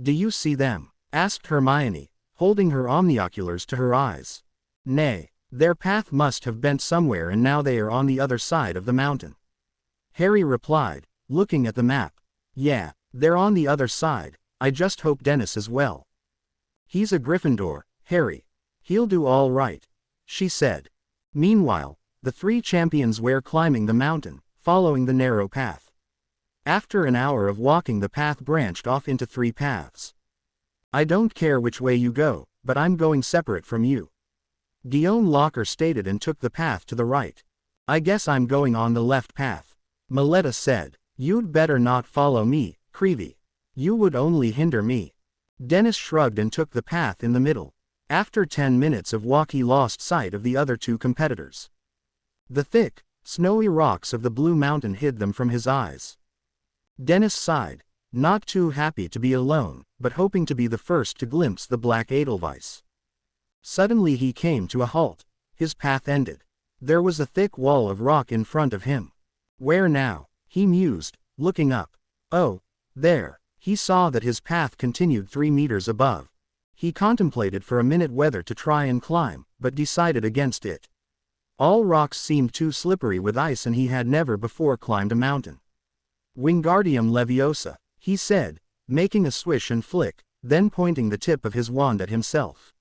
Do you see them? Asked Hermione, holding her omnioculars to her eyes. Nay, their path must have bent somewhere and now they are on the other side of the mountain. Harry replied, looking at the map. Yeah, they're on the other side, I just hope Dennis is well. He's a Gryffindor, Harry. He'll do all right, she said. Meanwhile, the three champions were climbing the mountain, following the narrow path. After an hour of walking, the path branched off into 3 paths. I don't care which way you go, but I'm going separate from you, Guillaume Locker stated, and took the path to the right. I guess I'm going on the left path, Meletta said. You'd better not follow me, Creevy. You would only hinder me. Dennis shrugged and took the path in the middle. After 10 minutes of walk he lost sight of the other 2 competitors. The thick, snowy rocks of the Blue Mountain hid them from his eyes. Dennis sighed, not too happy to be alone, but hoping to be the first to glimpse the Black Edelweiss. Suddenly he came to a halt. His path ended. There was a thick wall of rock in front of him. Where now? He mused, looking up. Oh, there. He saw that his path continued 3 meters above. He contemplated for a minute whether to try and climb, but decided against it. All rocks seemed too slippery with ice and he had never before climbed a mountain. Wingardium Leviosa, he said, making a swish and flick, then pointing the tip of his wand at himself.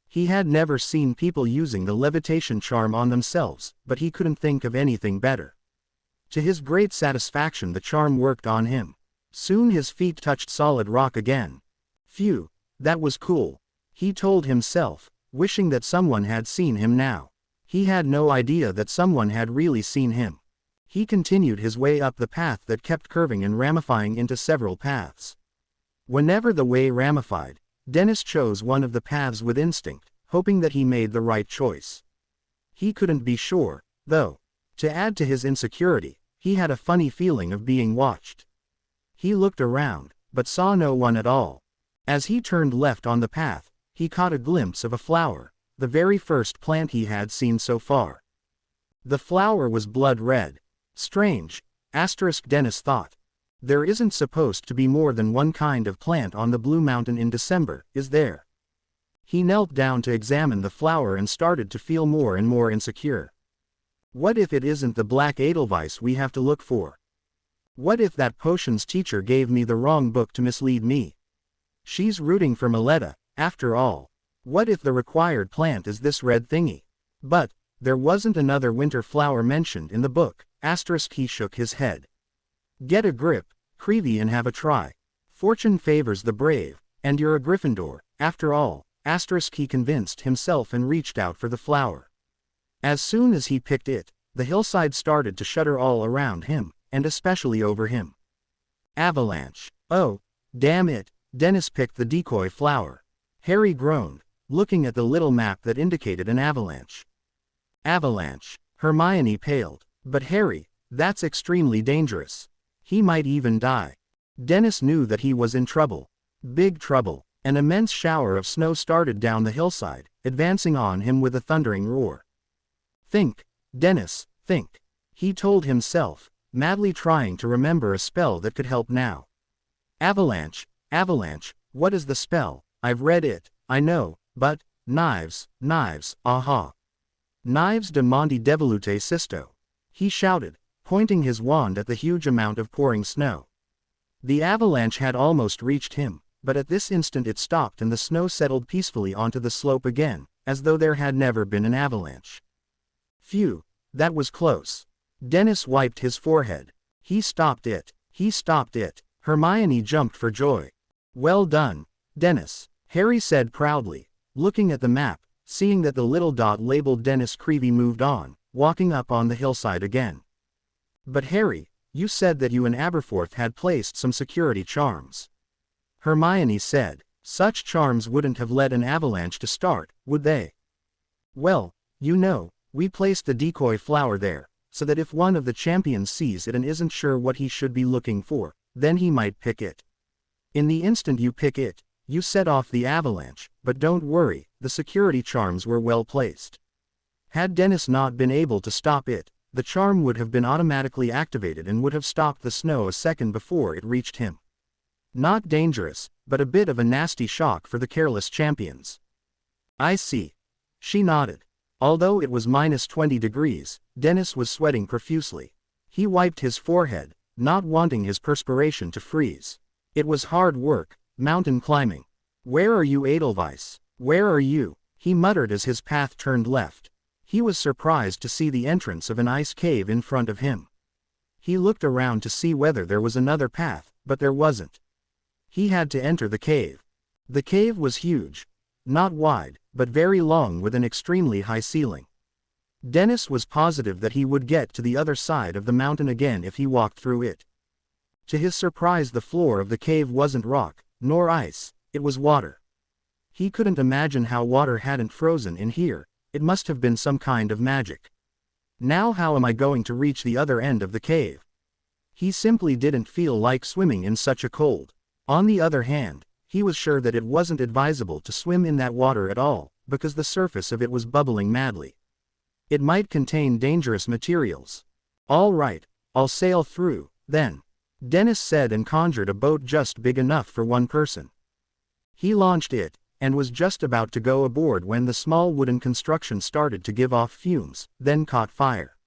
He had never seen people using the levitation charm on themselves, but he couldn't think of anything better. To his great satisfaction, the charm worked on him. Soon his feet touched solid rock again. Phew, that was cool, he told himself, wishing that someone had seen him now. He had no idea that someone had really seen him. He continued his way up the path that kept curving and ramifying into several paths. Whenever the way ramified, Dennis chose one of the paths with instinct, hoping that he made the right choice. He couldn't be sure, though. To add to his insecurity, he had a funny feeling of being watched. He looked around, but saw no one at all. As he turned left on the path, he caught a glimpse of a flower, the very first plant he had seen so far. The flower was blood red. Strange, Dennis thought. There isn't supposed to be more than one kind of plant on the Blue Mountain in December, is there? He knelt down to examine the flower and started to feel more and more insecure. What if it isn't the Black Edelweiss we have to look for? What if that potions teacher gave me the wrong book to mislead me? She's rooting for Meletta, after all. What if the required plant is this red thingy? But there wasn't another winter flower mentioned in the book. He shook his head. Get a grip, Creevy, and have a try. Fortune favors the brave, and you're a Gryffindor, after all. He convinced himself and reached out for the flower. As soon as he picked it, the hillside started to shudder all around him, and especially over him. Avalanche. Oh, damn it, Dennis picked the decoy flower. Harry groaned, looking at the little map that indicated an avalanche. Avalanche. Hermione paled. But Harry, that's extremely dangerous. He might even die. Dennis knew that he was in trouble. Big trouble. An immense shower of snow started down the hillside, advancing on him with a thundering roar. Think, Dennis, think. He told himself, madly trying to remember a spell that could help now. Avalanche, avalanche, what is the spell? I've read it, I know, but, knives, aha. Knives de Monte Devolute Sisto. He shouted, pointing his wand at the huge amount of pouring snow. The avalanche had almost reached him, but at this instant it stopped and the snow settled peacefully onto the slope again, as though there had never been an avalanche. Phew, that was close. Dennis wiped his forehead. He stopped it. He stopped it. Hermione jumped for joy. Well done, Dennis, Harry said proudly. Looking at the map, seeing that the little dot labeled Dennis Creevy moved on, walking up on the hillside again. But Harry, you said that you and Aberforth had placed some security charms. Hermione said. Such charms wouldn't have led an avalanche to start, would they? Well, you know, we placed the decoy flower there, so that if one of the champions sees it and isn't sure what he should be looking for, then he might pick it. In the instant you pick it, you set off the avalanche, but don't worry, the security charms were well placed. Had Dennis not been able to stop it, the charm would have been automatically activated and would have stopped the snow a second before it reached him. Not dangerous, but a bit of a nasty shock for the careless champions. I see. She nodded. Although it was -20 degrees, Dennis was sweating profusely. He wiped his forehead, not wanting his perspiration to freeze. It was hard work, mountain climbing. Where are you, Edelweiss? Where are you? He muttered as his path turned left. He was surprised to see the entrance of an ice cave in front of him. He looked around to see whether there was another path, but there wasn't. He had to enter the cave. The cave was huge. Not wide, but very long with an extremely high ceiling. Dennis was positive that he would get to the other side of the mountain again if he walked through it. To his surprise, the floor of the cave wasn't rock, nor ice, it was water. He couldn't imagine how water hadn't frozen in here, it must have been some kind of magic. Now how am I going to reach the other end of the cave? He simply didn't feel like swimming in such a cold. On the other hand, he was sure that it wasn't advisable to swim in that water at all, because the surface of it was bubbling madly. It might contain dangerous materials. All right, I'll sail through, then, Dennis said and conjured a boat just big enough for one person. He launched it, and was just about to go aboard when the small wooden construction started to give off fumes, then caught fire.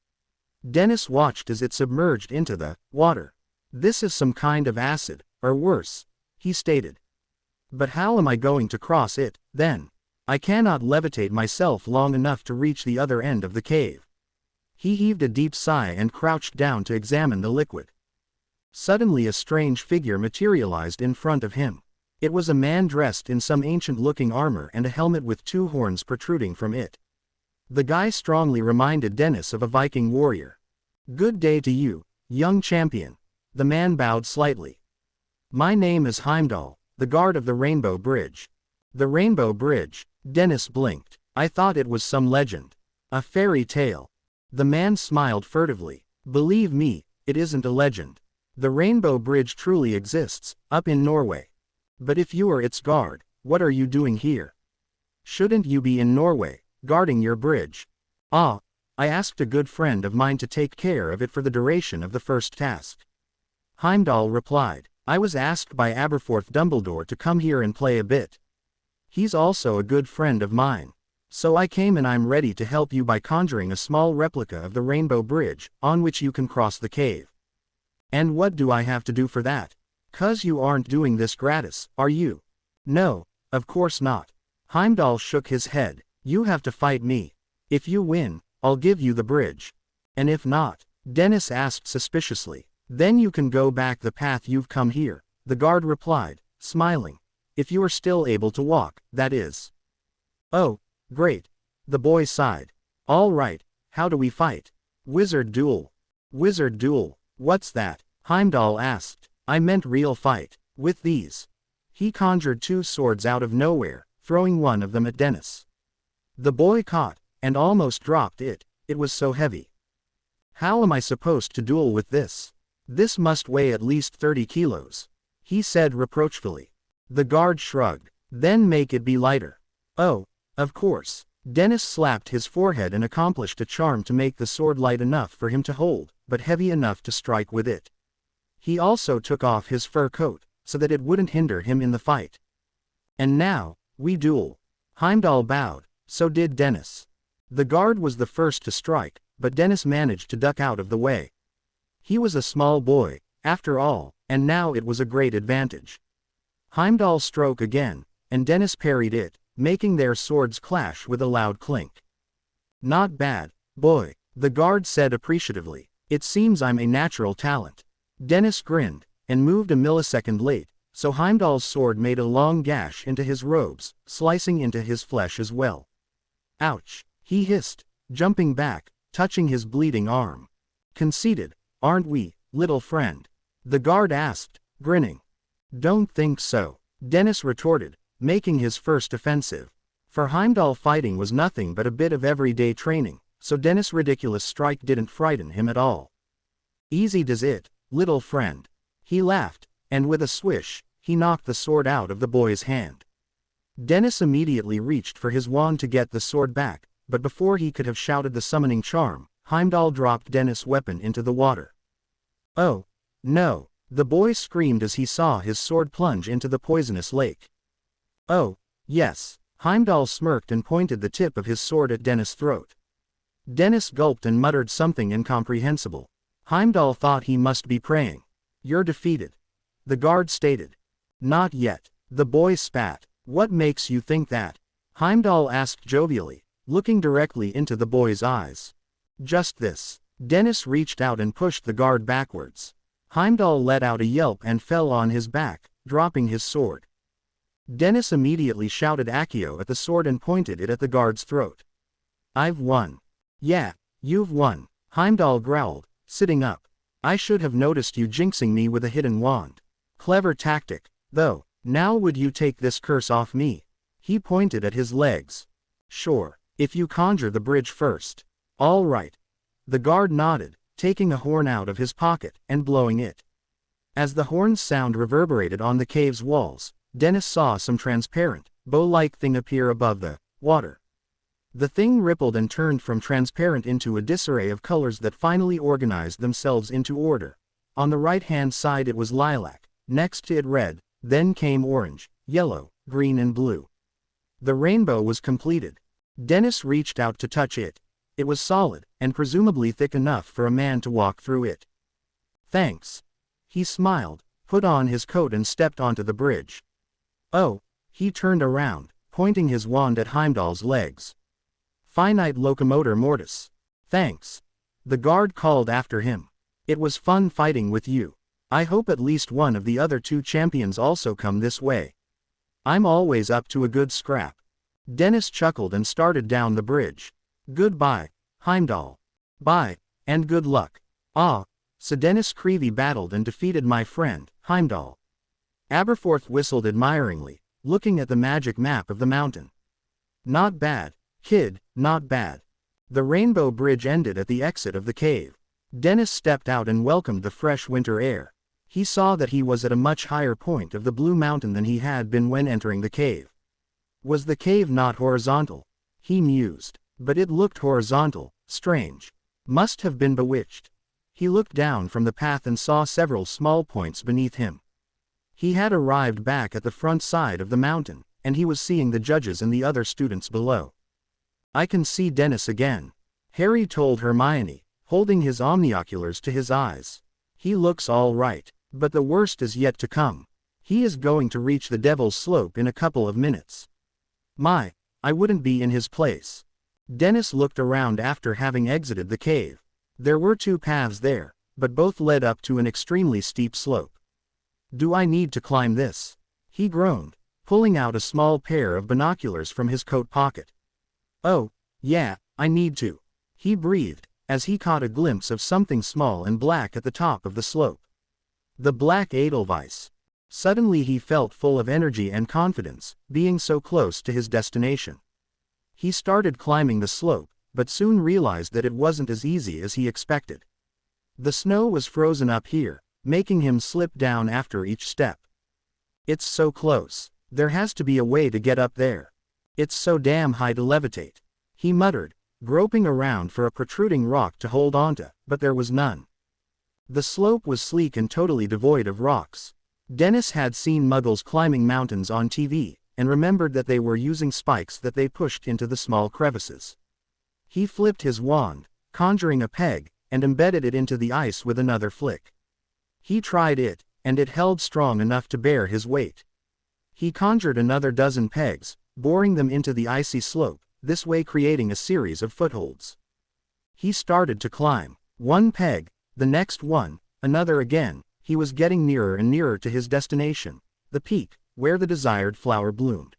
Dennis watched as it submerged into the water. This is some kind of acid, or worse, he stated. But how am I going to cross it, then? I cannot levitate myself long enough to reach the other end of the cave. He heaved a deep sigh and crouched down to examine the liquid. Suddenly a strange figure materialized in front of him. It was a man dressed in some ancient-looking armor and a helmet with two horns protruding from it. The guy strongly reminded Dennis of a Viking warrior. Good day to you, young champion. The man bowed slightly. My name is Heimdall, the guard of the Rainbow Bridge. The Rainbow Bridge, Dennis blinked. I thought it was some legend. A fairy tale. The man smiled furtively. Believe me, it isn't a legend. The Rainbow Bridge truly exists, up in Norway. But if you are its guard, what are you doing here? Shouldn't you be in Norway, guarding your bridge? Ah, I asked a good friend of mine to take care of it for the duration of the first task. Heimdall replied. I was asked by Aberforth Dumbledore to come here and play a bit. He's also a good friend of mine. So I came and I'm ready to help you by conjuring a small replica of the Rainbow Bridge, on which you can cross the cave. And what do I have to do for that? 'Cause you aren't doing this gratis, are you? No, of course not. Heimdall shook his head. You have to fight me. If you win, I'll give you the bridge. And if not? Dennis asked suspiciously. Then you can go back the path you've come here, the guard replied, smiling. If you are still able to walk, that is. Oh, great. The boy sighed. All right, how do we fight? Wizard duel. Wizard duel, what's that? Heimdall asked. I meant real fight. With these. He conjured two swords out of nowhere, throwing one of them at Dennis. The boy caught, and almost dropped it, it was so heavy. How am I supposed to duel with this? This must weigh at least 30 kilos. He said reproachfully. The guard shrugged. Then make it be lighter. Oh, of course. Dennis slapped his forehead and accomplished a charm to make the sword light enough for him to hold, but heavy enough to strike with it. He also took off his fur coat, so that it wouldn't hinder him in the fight. And now, we duel. Heimdall bowed, so did Dennis. The guard was the first to strike, but Dennis managed to duck out of the way. He was a small boy, after all, and now it was a great advantage. Heimdall struck again, and Dennis parried it, making their swords clash with a loud clink. Not bad, boy, the guard said appreciatively. It seems I'm a natural talent. Dennis grinned, and moved a millisecond late, so Heimdall's sword made a long gash into his robes, slicing into his flesh as well. Ouch, he hissed, jumping back, touching his bleeding arm. Conceited, aren't we, little friend? The guard asked, grinning. Don't think so, Dennis retorted, making his first offensive. For Heimdall, fighting was nothing but a bit of everyday training, so Dennis' ridiculous strike didn't frighten him at all. Easy does it, little friend. He laughed, and with a swish, he knocked the sword out of the boy's hand. Dennis immediately reached for his wand to get the sword back, but before he could have shouted the summoning charm, Heimdall dropped Dennis' weapon into the water. Oh, no, the boy screamed as he saw his sword plunge into the poisonous lake. Oh, yes, Heimdall smirked and pointed the tip of his sword at Dennis' throat. Dennis gulped and muttered something incomprehensible. Heimdall thought he must be praying. You're defeated, the guard stated. Not yet, the boy spat. What makes you think that? Heimdall asked jovially, looking directly into the boy's eyes. Just this. Dennis reached out and pushed the guard backwards. Heimdall let out a yelp and fell on his back, dropping his sword. Dennis immediately shouted Accio at the sword and pointed it at the guard's throat. I've won. Yeah, you've won, Heimdall growled, sitting up. I should have noticed you jinxing me with a hidden wand. Clever tactic, though. Now would you take this curse off me? He pointed at his legs. Sure, if you conjure the bridge first. All right. The guard nodded, taking a horn out of his pocket and blowing it. As the horn's sound reverberated on the cave's walls, Dennis saw some transparent, bow-like thing appear above the water. The thing rippled and turned from transparent into a disarray of colors that finally organized themselves into order. On the right-hand side it was lilac, next to it red, then came orange, yellow, green and blue. The rainbow was completed. Dennis reached out to touch it. It was solid, and presumably thick enough for a man to walk through it. Thanks. He smiled, put on his coat and stepped onto the bridge. Oh, he turned around, pointing his wand at Heimdall's legs. Finite locomotor mortis. Thanks. The guard called after him. It was fun fighting with you. I hope at least one of the other two champions also come this way. I'm always up to a good scrap. Dennis chuckled and started down the bridge. Goodbye, Heimdall. Bye, and good luck. Ah, so Dennis Creevy battled and defeated my friend, Heimdall. Aberforth whistled admiringly, looking at the magic map of the mountain. Not bad, kid, not bad. The rainbow bridge ended at the exit of the cave. Dennis stepped out and welcomed the fresh winter air. He saw that he was at a much higher point of the Blue Mountain than he had been when entering the cave. Was the cave not horizontal? He mused. But it looked horizontal, strange. Must have been bewitched. He looked down from the path and saw several small points beneath him. He had arrived back at the front side of the mountain, and he was seeing the judges and the other students below. I can see Dennis again, Harry told Hermione, holding his omnioculars to his eyes. He looks all right, but the worst is yet to come. He is going to reach the Devil's Slope in a couple of minutes. My, I wouldn't be in his place. Dennis looked around after having exited the cave. There were two paths there, but both led up to an extremely steep slope. Do I need to climb this? He groaned, pulling out a small pair of binoculars from his coat pocket. Oh, yeah, I need to. He breathed, as he caught a glimpse of something small and black at the top of the slope. The black Edelweiss. Suddenly he felt full of energy and confidence, being so close to his destination. He started climbing the slope, but soon realized that it wasn't as easy as he expected. The snow was frozen up here, making him slip down after each step. It's so close. There has to be a way to get up there. It's so damn high to levitate. He muttered, groping around for a protruding rock to hold onto, but there was none. The slope was sleek and totally devoid of rocks. Dennis had seen Muggles climbing mountains on TV, and remembered that they were using spikes that they pushed into the small crevices. He flipped his wand, conjuring a peg, and embedded it into the ice with another flick. He tried it, and it held strong enough to bear his weight. He conjured another dozen pegs, boring them into the icy slope, this way creating a series of footholds. He started to climb, one peg, the next one, another again. He was getting nearer and nearer to his destination, the peak, where the desired flower bloomed.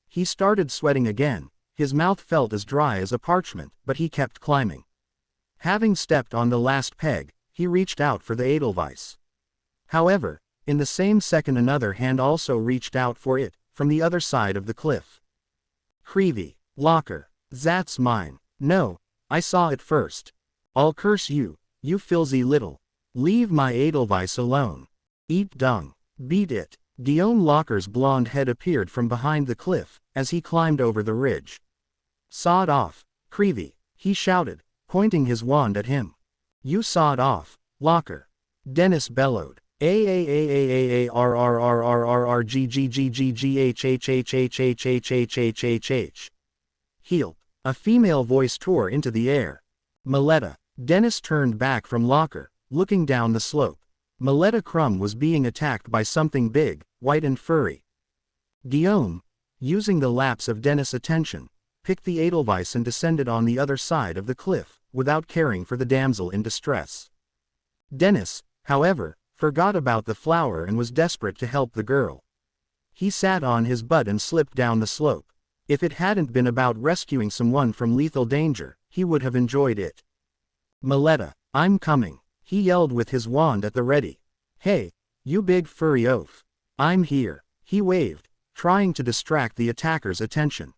He started sweating again, his mouth felt as dry as a parchment, but he kept climbing. Having stepped on the last peg, he reached out for the Edelweiss. However, in the same second another hand also reached out for it, from the other side of the cliff. Creevy, Locker, that's mine. No, I saw it first. I'll curse you, you filthy little. Leave my Edelweiss alone. Eat dung. Beat it. Guillaume Locker's blonde head appeared from behind the cliff, as he climbed over the ridge. Sawed off, Creevy, he shouted, pointing his wand at him. You sawed off, Locker. Dennis bellowed. A-A-A-A-A-R-R-R-R-R-G-G-G-G-G-H-H-H-H-H-H-H-H-H. Help. A female voice tore into the air. Maletta. Dennis turned back from Locker, looking down the slope. Maletta Crumb was being attacked by something big, white and furry. Guillaume, using the lapse of Dennis' attention, picked the Edelweiss and descended on the other side of the cliff, without caring for the damsel in distress. Dennis, however, forgot about the flower and was desperate to help the girl. He sat on his butt and slipped down the slope. If it hadn't been about rescuing someone from lethal danger, he would have enjoyed it. Maletta, I'm coming, he yelled with his wand at the ready. Hey, you big furry oaf. I'm here, he waved, trying to distract the attacker's attention.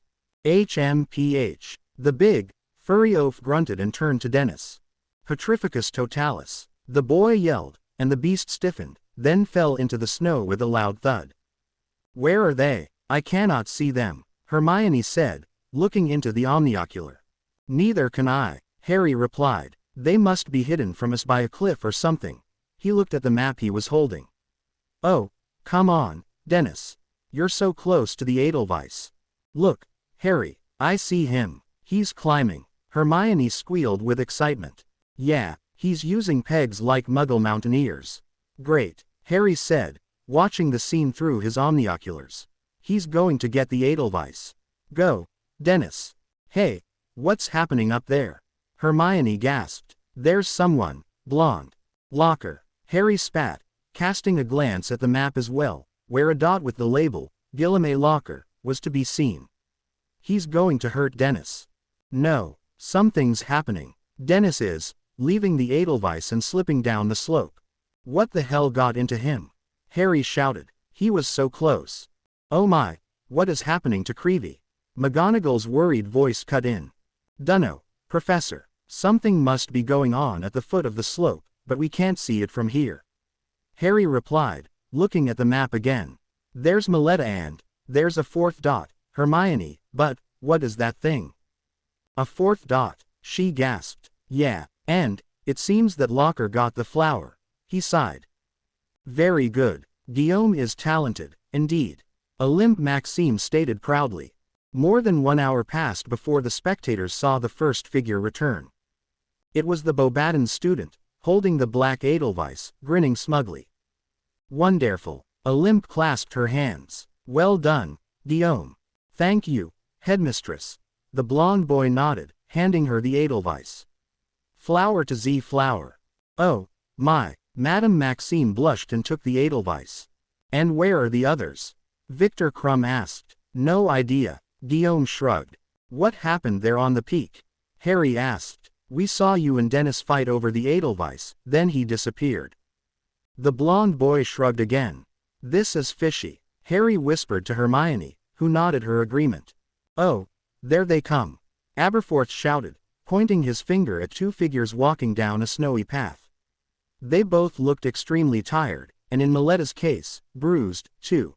HMPH. The big, furry oaf grunted and turned to Dennis. Petrificus totalis. The boy yelled, and the beast stiffened, then fell into the snow with a loud thud. Where are they? I cannot see them, Hermione said, looking into the omniocular. Neither can I, Harry replied. They must be hidden from us by a cliff or something. He looked at the map he was holding. Oh, come on, Dennis. You're so close to the Edelweiss. Look, Harry, I see him. He's climbing. Hermione squealed with excitement. Yeah, he's using pegs like Muggle mountaineers. Great, Harry said, watching the scene through his omnioculars. He's going to get the Edelweiss. Go, Dennis. Hey, what's happening up there? Hermione gasped. There's someone, blonde. Locker. Harry spat, casting a glance at the map as well, where a dot with the label, Guillaume Locker, was to be seen. He's going to hurt Dennis. No, something's happening. Dennis is, leaving the Edelweiss and slipping down the slope. What the hell got into him? Harry shouted. He was so close. Oh my, what is happening to Creevy? McGonagall's worried voice cut in. Dunno, Professor. Something must be going on at the foot of the slope, but we can't see it from here. Harry replied, looking at the map again. There's Maletta and there's a fourth dot, Hermione, but what is that thing? A fourth dot, she gasped. Yeah, and it seems that Locker got the flower, he sighed. Very good. Guillaume is talented, indeed. Olympe Maxime stated proudly. More than 1 hour passed before the spectators saw the first figure return. It was the Beauxbaton student, holding the black Edelweiss, grinning smugly. Wonderful. Olympe clasped her hands. Well done, Guillaume. Thank you, headmistress. The blonde boy nodded, handing her the Edelweiss. Flower to Z flower. Oh, my. Madame Maxime blushed and took the Edelweiss. And where are the others? Victor Crumb asked. No idea. Guillaume shrugged. What happened there on the peak? Harry asked. We saw you and Dennis fight over the Edelweiss, then he disappeared. The blonde boy shrugged again. This is fishy, Harry whispered to Hermione, who nodded her agreement. Oh, there they come. Aberforth shouted, pointing his finger at two figures walking down a snowy path. They both looked extremely tired, and in Maletta's case, bruised, too.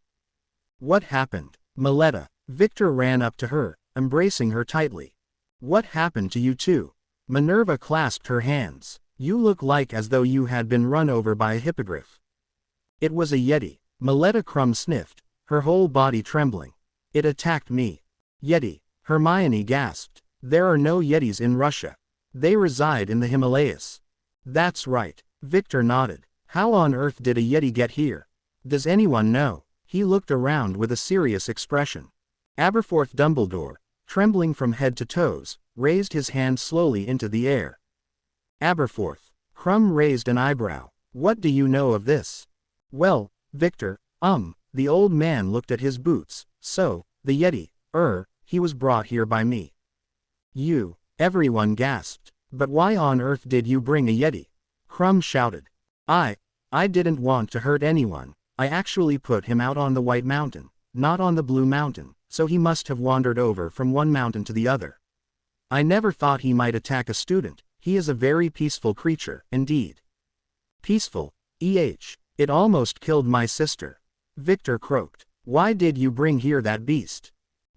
What happened? Maletta. Victor ran up to her, embracing her tightly. What happened to you two? Minerva clasped her hands. You look like as though you had been run over by a hippogriff. It was a yeti. Maletta Crumb sniffed, her whole body trembling. It attacked me. Yeti. Hermione gasped. There are no yetis in Russia. They reside in the Himalayas. That's right. Victor nodded. How on earth did a yeti get here? Does anyone know? He looked around with a serious expression. Aberforth Dumbledore, trembling from head to toes, raised his hand slowly into the air. Aberforth. Crumb raised an eyebrow. What do you know of this? Well, Victor, the old man looked at his boots. So, the Yeti, he was brought here by me. You, everyone gasped. But why on earth did you bring a Yeti? Crumb shouted. I didn't want to hurt anyone. I actually put him out on the White Mountain, not on the Blue Mountain, so he must have wandered over from one mountain to the other. I never thought he might attack a student. He is a very peaceful creature, indeed. Peaceful, it almost killed my sister. Victor croaked. Why did you bring here that beast?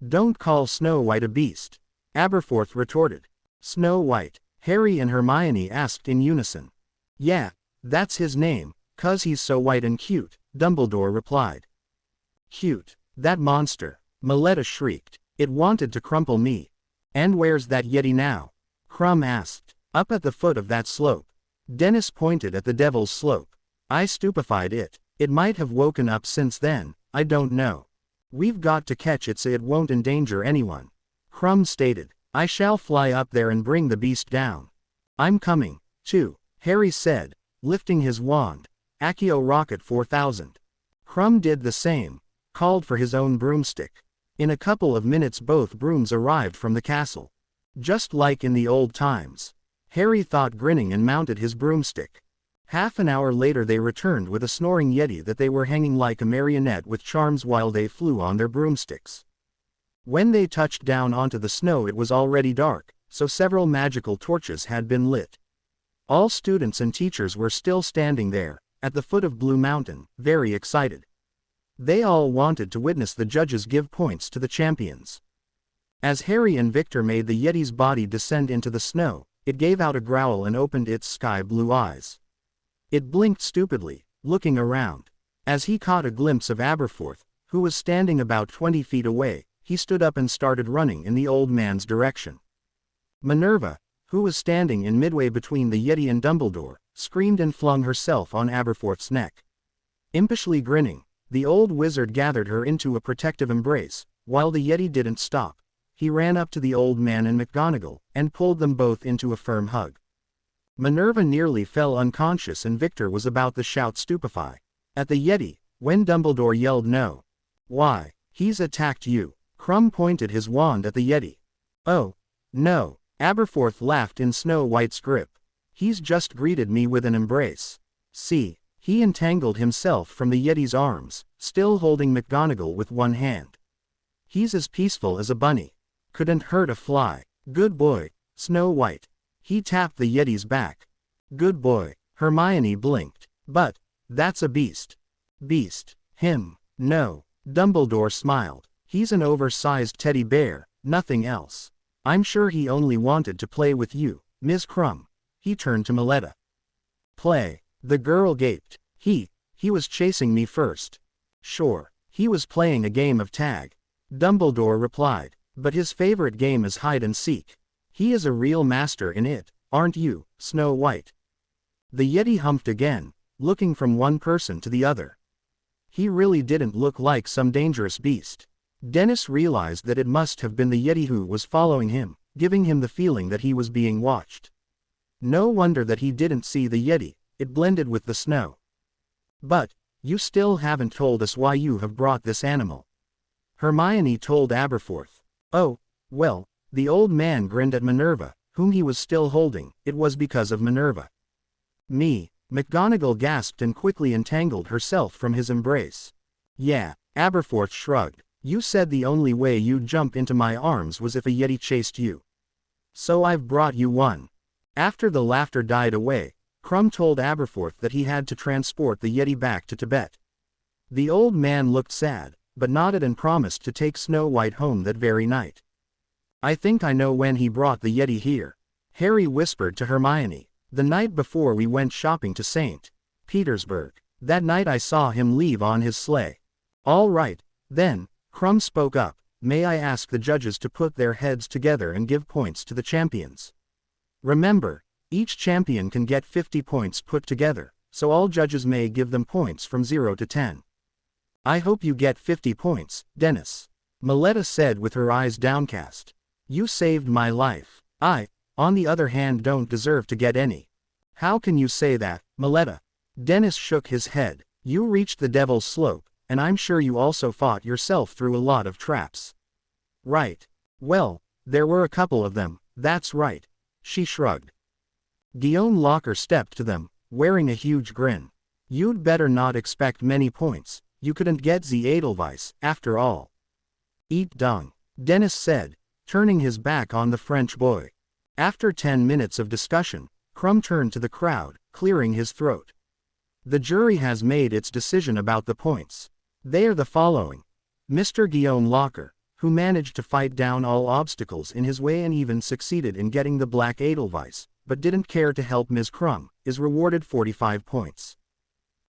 Don't call Snow White a beast, Aberforth retorted. Snow White, Harry and Hermione asked in unison. Yeah, that's his name, 'cause he's so white and cute, Dumbledore replied. Cute, that monster, Maletta shrieked. It wanted to crumple me. And where's that Yeti now? Crumb asked. Up at the foot of that slope. Dennis pointed at the Devil's Slope. I stupefied it. It might have woken up since then, I don't know. We've got to catch it so it won't endanger anyone. Crumb stated. I shall fly up there and bring the beast down. I'm coming, too, Harry said, lifting his wand. Accio Rocket 4000. Crumb did the same, called for his own broomstick. In a couple of minutes both brooms arrived from the castle. Just like in the old times. Harry thought, grinning, and mounted his broomstick. Half an hour later they returned with a snoring Yeti that they were hanging like a marionette with charms while they flew on their broomsticks. When they touched down onto the snow it was already dark, so several magical torches had been lit. All students and teachers were still standing there, at the foot of Blue Mountain, very excited. They all wanted to witness the judges give points to the champions. As Harry and Victor made the Yeti's body descend into the snow, it gave out a growl and opened its sky-blue eyes. It blinked stupidly, looking around. As he caught a glimpse of Aberforth, who was standing about 20 feet away, he stood up and started running in the old man's direction. Minerva, who was standing in midway between the Yeti and Dumbledore, screamed and flung herself on Aberforth's neck. Impishly grinning, the old wizard gathered her into a protective embrace. While the Yeti didn't stop, he ran up to the old man and McGonagall, and pulled them both into a firm hug. Minerva nearly fell unconscious and Victor was about to shout stupefy at the Yeti, when Dumbledore yelled no. Why, he's attacked you. Crumb pointed his wand at the Yeti. Oh, no, Aberforth laughed in Snow White's grip. He's just greeted me with an embrace. See, he entangled himself from the Yeti's arms, still holding McGonagall with one hand. He's as peaceful as a bunny. Couldn't hurt a fly. Good boy, Snow White. He tapped the Yeti's back. Good boy, Hermione blinked. But, that's a beast. Beast, him, no, Dumbledore smiled. He's an oversized teddy bear, nothing else. I'm sure he only wanted to play with you, Ms. Crumb. He turned to Maletta. Play, the girl gaped. He was chasing me first. Sure, he was playing a game of tag. Dumbledore replied, but his favorite game is hide and seek. He is a real master in it, aren't you, Snow White? The Yeti humped again, looking from one person to the other. He really didn't look like some dangerous beast. Dennis realized that it must have been the Yeti who was following him, giving him the feeling that he was being watched. No wonder that he didn't see the Yeti, it blended with the snow. But, you still haven't told us why you have brought this animal. Hermione told Aberforth. Oh, well, the old man grinned at Minerva, whom he was still holding. It was because of Minerva. Me, McGonagall gasped and quickly entangled herself from his embrace. Yeah, Aberforth shrugged. You said the only way you'd jump into my arms was if a Yeti chased you. So I've brought you one. After the laughter died away, Crumb told Aberforth that he had to transport the Yeti back to Tibet. The old man looked sad, but nodded and promised to take Snow White home that very night. I think I know when he brought the Yeti here, Harry whispered to Hermione. The night before we went shopping to St. Petersburg. That night I saw him leave on his sleigh. All right, then, Crumb spoke up. May I ask the judges to put their heads together and give points to the champions? Remember, each champion can get 50 points put together, so all judges may give them points from 0 to 10. I hope you get 50 points, Dennis. Maletta said with her eyes downcast. You saved my life. I, on the other hand, don't deserve to get any. How can you say that, Maletta? Dennis shook his head. You reached the Devil's Slope, and I'm sure you also fought yourself through a lot of traps. Right. Well, there were a couple of them, that's right. She shrugged. Guillaume Locker stepped to them, wearing a huge grin. You'd better not expect many points, you couldn't get the Edelweiss, after all. Eat dung, Dennis said, turning his back on the French boy. After 10 minutes of discussion, Crumb turned to the crowd, clearing his throat. The jury has made its decision about the points. They are the following. Mr. Guillaume Locker, who managed to fight down all obstacles in his way and even succeeded in getting the black Edelweiss, but didn't care to help Ms. Crumb, is rewarded 45 points.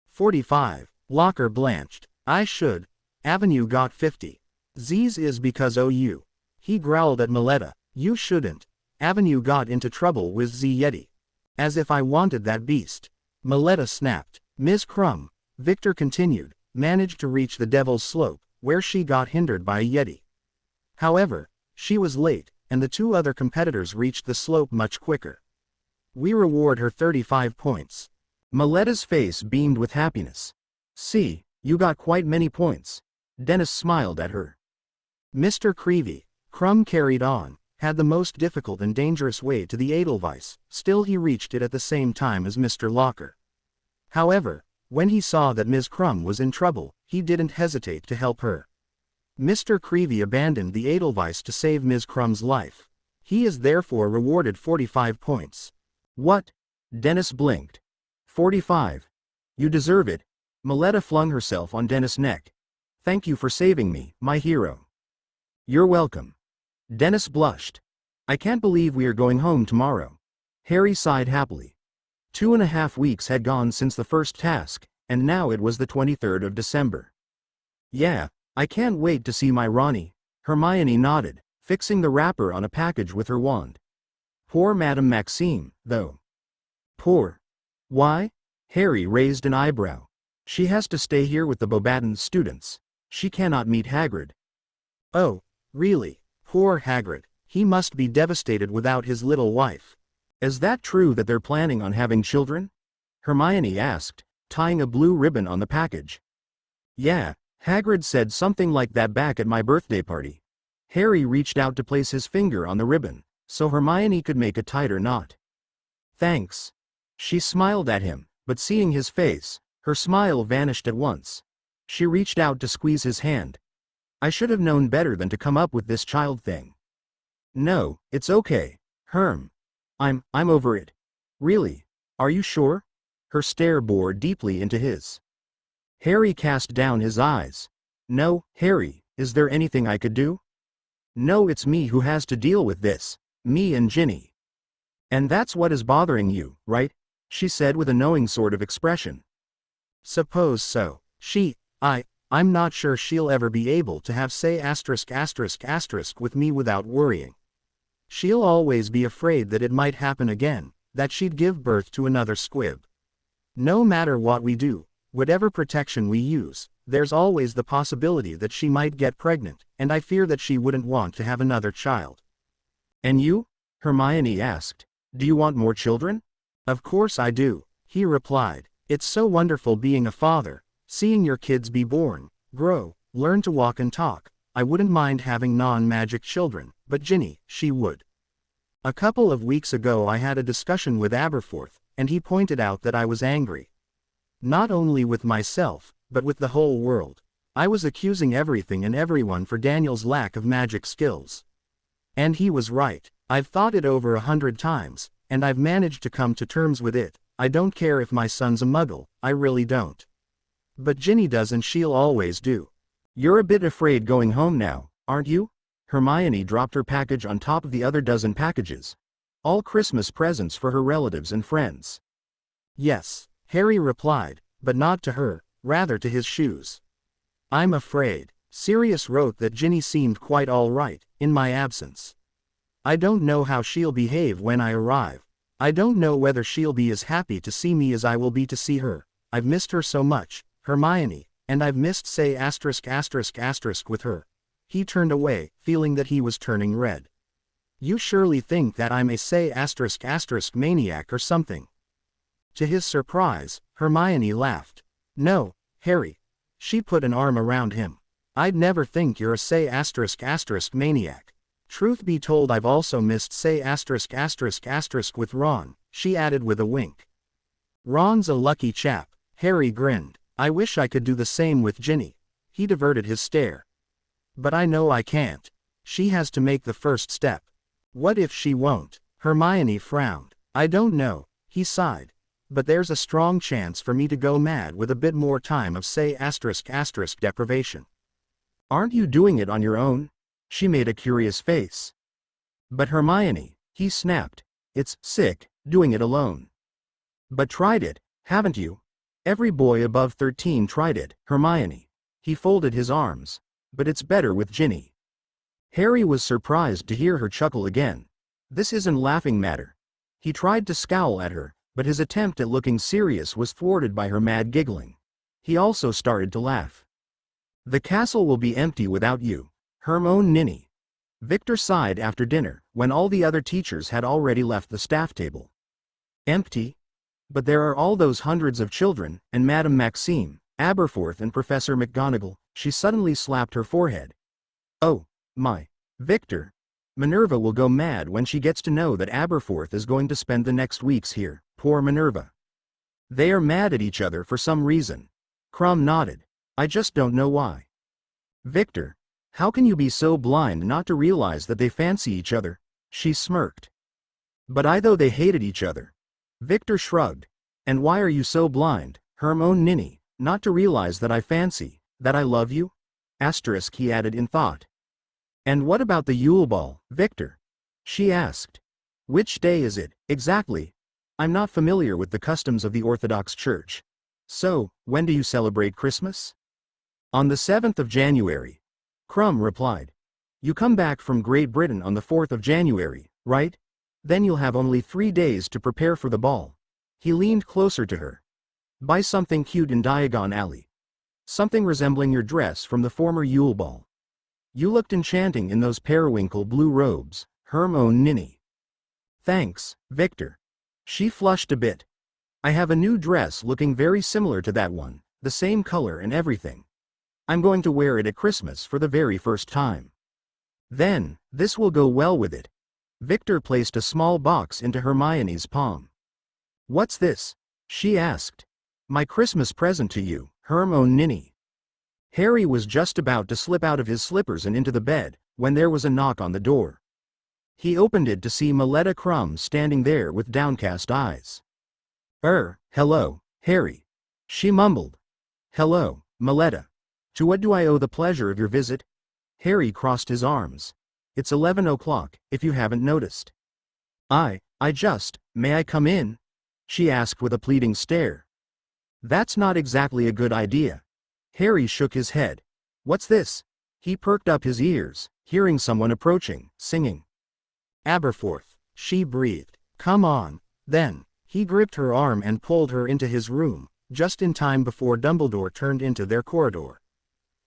45. Locker blanched. I should. Avenue got 50. Z's is because you. He growled at Maletta. You shouldn't. Avenue got into trouble with Z Yeti. As if I wanted that beast. Maletta snapped. Ms. Crumb, Victor continued, managed to reach the Devil's Slope, where she got hindered by a Yeti. However, she was late, and the two other competitors reached the slope much quicker. We reward her 35 points. Maletta's face beamed with happiness. See, you got quite many points. Dennis smiled at her. Mr. Creevy, Crumb carried on, had the most difficult and dangerous way to the Edelweiss, still he reached it at the same time as Mr. Locker. However, when he saw that Ms. Crumb was in trouble, he didn't hesitate to help her. Mr. Creevy abandoned the Edelweiss to save Ms. Crumb's life. He is therefore rewarded 45 points. What? Dennis blinked. 45. You deserve it. Maletta flung herself on Dennis' neck. Thank you for saving me, my hero. You're welcome. Dennis blushed. I can't believe we are going home tomorrow. Harry sighed happily. 2.5 weeks had gone since the first task, and now it was the 23rd of December. Yeah, I can't wait to see my Ronnie. Hermione nodded, fixing the wrapper on a package with her wand. Poor Madame Maxime, though. Poor. Why? Harry raised an eyebrow. She has to stay here with the Beauxbatons students. She cannot meet Hagrid. Oh, really? Poor Hagrid. He must be devastated without his little wife. Is that true that they're planning on having children? Hermione asked, tying a blue ribbon on the package. Yeah, Hagrid said something like that back at my birthday party. Harry reached out to place his finger on the ribbon, so Hermione could make a tighter knot. Thanks. She smiled at him, but seeing his face, her smile vanished at once. She reached out to squeeze his hand. I should have known better than to come up with this child thing. No, it's okay, Herm. I'm over it. Really? Are you sure? Her stare bored deeply into his. Harry cast down his eyes. No, Harry, is there anything I could do? No, it's me who has to deal with this. Me and Ginny. And that's what is bothering you, right? She said with a knowing sort of expression. Suppose so. I'm not sure she'll ever be able to have say **** with me without worrying. She'll always be afraid that it might happen again, that she'd give birth to another squib. No matter what we do, whatever protection we use, there's always the possibility that she might get pregnant, and I fear that she wouldn't want to have another child. And you? Hermione asked. Do you want more children? Of course I do, he replied. It's so wonderful being a father, seeing your kids be born, grow, learn to walk and talk. I wouldn't mind having non-magic children, but Ginny, she would. A couple of weeks ago I had a discussion with Aberforth, and he pointed out that I was angry. Not only with myself, but with the whole world. I was accusing everything and everyone for Daniel's lack of magic skills. And he was right. I've thought it over 100 times, and I've managed to come to terms with it. I don't care if my son's a muggle, I really don't. But Ginny does, and she'll always do. You're a bit afraid going home now, aren't you? Hermione dropped her package on top of the other dozen packages. All Christmas presents for her relatives and friends. Yes, Harry replied, but not to her, rather to his shoes. I'm afraid. Sirius wrote that Ginny seemed quite all right, in my absence. I don't know how she'll behave when I arrive. I don't know whether she'll be as happy to see me as I will be to see her. I've missed her so much, Hermione, and I've missed say **** with her. He turned away, feeling that he was turning red. You surely think that I'm a say *** maniac or something. To his surprise, Hermione laughed. No, Harry. She put an arm around him. I'd never think you're a say *** maniac. Truth be told, I've also missed say *** with Ron, she added with a wink. Ron's a lucky chap, Harry grinned. I wish I could do the same with Ginny. He diverted his stare. But I know I can't. She has to make the first step. What if she won't? Hermione frowned. I don't know, he sighed. But there's a strong chance for me to go mad with a bit more time of say *** deprivation. Aren't you doing it on your own? She made a curious face. But Hermione, he snapped. It's sick, doing it alone. But tried it, haven't you? Every boy above 13 tried it, Hermione. He folded his arms. But it's better with Ginny. Harry was surprised to hear her chuckle again. This isn't laughing matter. He tried to scowl at her, but his attempt at looking serious was thwarted by her mad giggling. He also started to laugh. The castle will be empty without you, Hermione ninny. Victor sighed after dinner, when all the other teachers had already left the staff table. Empty? But there are all those hundreds of children, and Madame Maxime, Aberforth and Professor McGonagall. She suddenly slapped her forehead. Oh, my. Victor. Minerva will go mad when she gets to know that Aberforth is going to spend the next weeks here, poor Minerva. They are mad at each other for some reason. Crumb nodded. I just don't know why. Victor. How can you be so blind not to realize that they fancy each other? She smirked. But I thought they hated each other. Victor shrugged. And why are you so blind, Hermione ninny, not to realize that I fancy, that I love you? Asterisk, he added in thought. And what about the Yule Ball, Victor? She asked. Which day is it, exactly? I'm not familiar with the customs of the Orthodox Church. So, when do you celebrate Christmas? On the 7th of January. Crumb replied. You come back from Great Britain on the 4th of January, right? Then you'll have only 3 days to prepare for the ball. He leaned closer to her. Buy something cute in Diagon Alley. Something resembling your dress from the former Yule Ball. You looked enchanting in those periwinkle blue robes, Hermione ninny. Thanks, Victor. She flushed a bit. I have a new dress looking very similar to that one, the same color and everything. I'm going to wear it at Christmas for the very first time. Then, this will go well with it. Victor placed a small box into Hermione's palm. What's this? She asked. My Christmas present to you, Hermione ninny. Harry was just about to slip out of his slippers and into the bed, when there was a knock on the door. He opened it to see Maletta Crumb standing there with downcast eyes. Hello, Harry. She mumbled. Hello, Maletta. To what do I owe the pleasure of your visit? Harry crossed his arms. It's 11 o'clock, if you haven't noticed. May I come in? She asked with a pleading stare. That's not exactly a good idea. Harry shook his head. What's this? He perked up his ears, hearing someone approaching, singing. Aberforth, she breathed. Come on, then. He gripped her arm and pulled her into his room, just in time before Dumbledore turned into their corridor.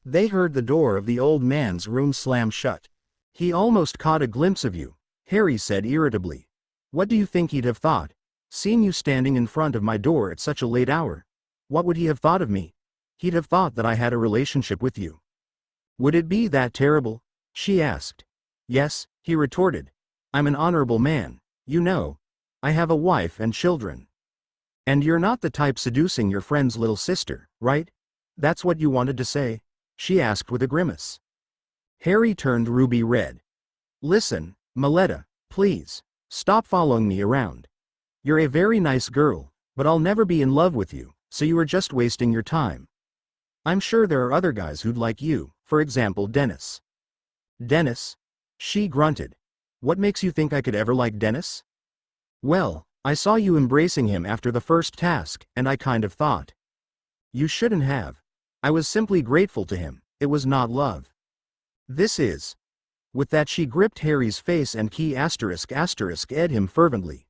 They heard the door of the old man's room slam shut. He almost caught a glimpse of you, Harry said irritably. What do you think he'd have thought? Seeing you standing in front of my door at such a late hour. What would he have thought of me? He'd have thought that I had a relationship with you. Would it be that terrible? She asked. Yes, he retorted. I'm an honorable man, you know. I have a wife and children. And you're not the type seducing your friend's little sister, right? That's what you wanted to say? She asked with a grimace. Harry turned ruby red. Listen, Maletta, please, stop following me around. You're a very nice girl, but I'll never be in love with you, so you are just wasting your time. I'm sure there are other guys who'd like you, for example Dennis. Dennis? She grunted. What makes you think I could ever like Dennis? Well, I saw you embracing him after the first task, and I kind of thought. You shouldn't have. I was simply grateful to him, it was not love. This is. With that she gripped Harry's face and ***ed him fervently.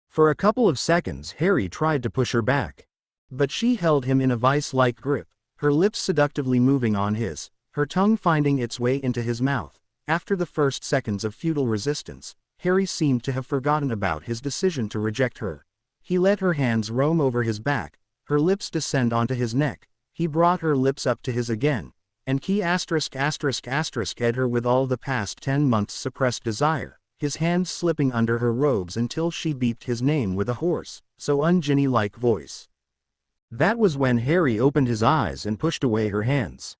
For a couple of seconds Harry tried to push her back. But she held him in a vice-like grip, her lips seductively moving on his, her tongue finding its way into his mouth. After the first seconds of futile resistance, Harry seemed to have forgotten about his decision to reject her. He let her hands roam over his back, her lips descend onto his neck, he brought her lips up to his again, and ed her with all the past 10 months suppressed desire, his hands slipping under her robes until she beeped his name with a hoarse, so un-Ginny-like voice. That was when Harry opened his eyes and pushed away her hands.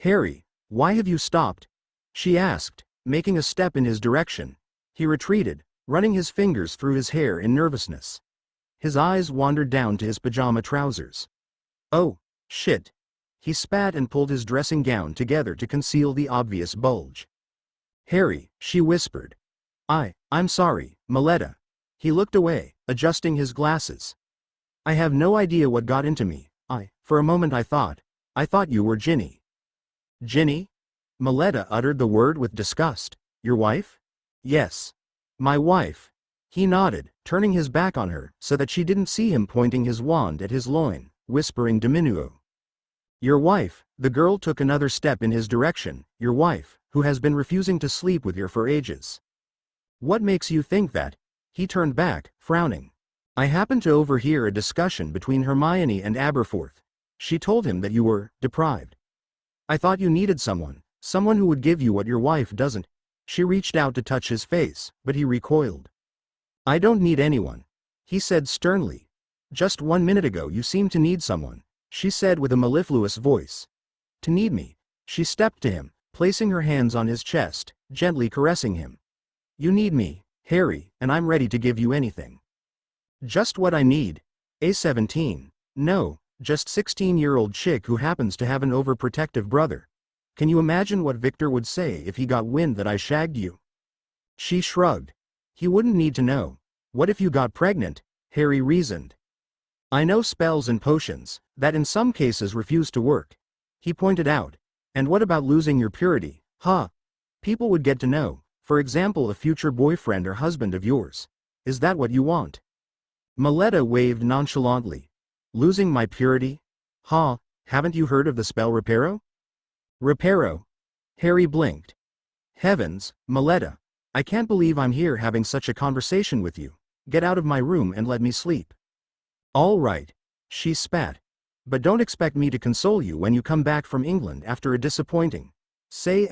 "Harry, why have you stopped?" she asked, making a step in his direction. He retreated, running his fingers through his hair in nervousness. His eyes wandered down to his pajama trousers. "Oh, shit." He spat and pulled his dressing gown together to conceal the obvious bulge. "Harry," she whispered. I'm sorry, Maletta." He looked away, adjusting his glasses. "I have no idea what got into me. For a moment I thought you were Ginny." "Ginny?" Maletta uttered the word with disgust. "Your wife?" "Yes. My wife." He nodded, turning his back on her, so that she didn't see him pointing his wand at his loin, whispering diminuo. "Your wife," the girl took another step in his direction, "your wife, who has been refusing to sleep with you for ages." "What makes you think that?" He turned back, frowning. "I happened to overhear a discussion between Hermione and Aberforth. She told him that you were deprived. I thought you needed someone who would give you what your wife doesn't." She reached out to touch his face, but he recoiled. "I don't need anyone," he said sternly. "Just 1 minute ago you seemed to need someone," she said with a mellifluous voice. "To need me." She stepped to him, placing her hands on his chest, gently caressing him. "You need me, Harry, and I'm ready to give you anything." "Just what I need. A 17. No, just 16-year-old chick who happens to have an overprotective brother. Can you imagine what Victor would say if he got wind that I shagged you?" She shrugged. "He wouldn't need to know. What if you got pregnant?" Harry reasoned. "I know spells and potions, that in some cases refuse to work," he pointed out. "And what about losing your purity, huh? People would get to know, for example, a future boyfriend or husband of yours. Is that what you want?" Maletta waved nonchalantly. "Losing my purity? Huh, haven't you heard of the spell Reparo?" "Reparo?" Harry blinked. "Heavens, Maletta. I can't believe I'm here having such a conversation with you. Get out of my room and let me sleep." "All right," she spat. "But don't expect me to console you when you come back from England after a disappointing, say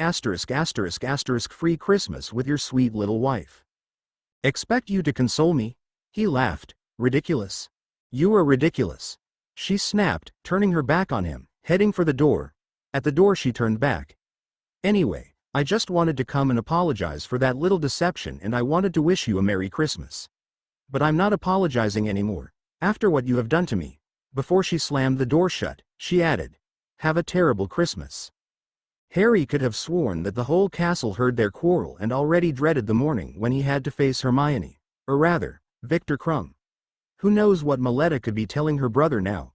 free Christmas with your sweet little wife." "Expect you to console me?" He laughed. "Ridiculous. You are ridiculous." She snapped, turning her back on him, heading for the door. At the door she turned back. "Anyway, I just wanted to come and apologize for that little deception, and I wanted to wish you a Merry Christmas. But I'm not apologizing anymore, after what you have done to me." Before she slammed the door shut, she added, "Have a terrible Christmas." Harry could have sworn that the whole castle heard their quarrel and already dreaded the morning when he had to face Hermione. Or rather, Victor Crumb. Who knows what Maletta could be telling her brother now?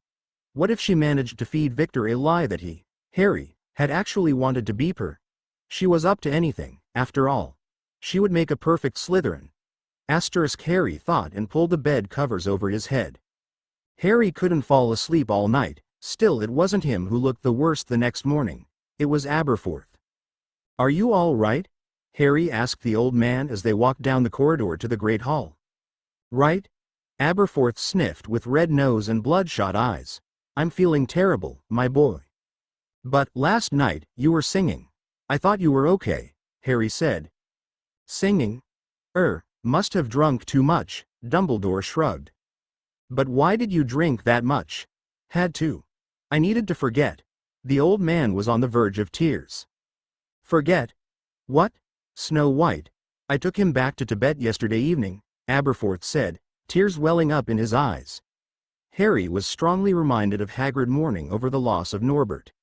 What if she managed to feed Victor a lie that he, Harry, had actually wanted to beep her? She was up to anything, after all. She would make a perfect Slytherin. Harry thought and pulled the bed covers over his head. Harry couldn't fall asleep all night. Still, it wasn't him who looked the worst the next morning. It was Aberforth. "Are you all right?" Harry asked the old man as they walked down the corridor to the Great Hall. "Right?" Aberforth sniffed with red nose and bloodshot eyes. "I'm feeling terrible, my boy." "But last night, you were singing. I thought you were okay," Harry said. "Singing? Must have drunk too much," Dumbledore shrugged. "But why did you drink that much?" "Had to. I needed to forget." The old man was on the verge of tears. "Forget? What?" "Snow White. I took him back to Tibet yesterday evening," Aberforth said, tears welling up in his eyes. Harry was strongly reminded of Hagrid mourning over the loss of Norbert.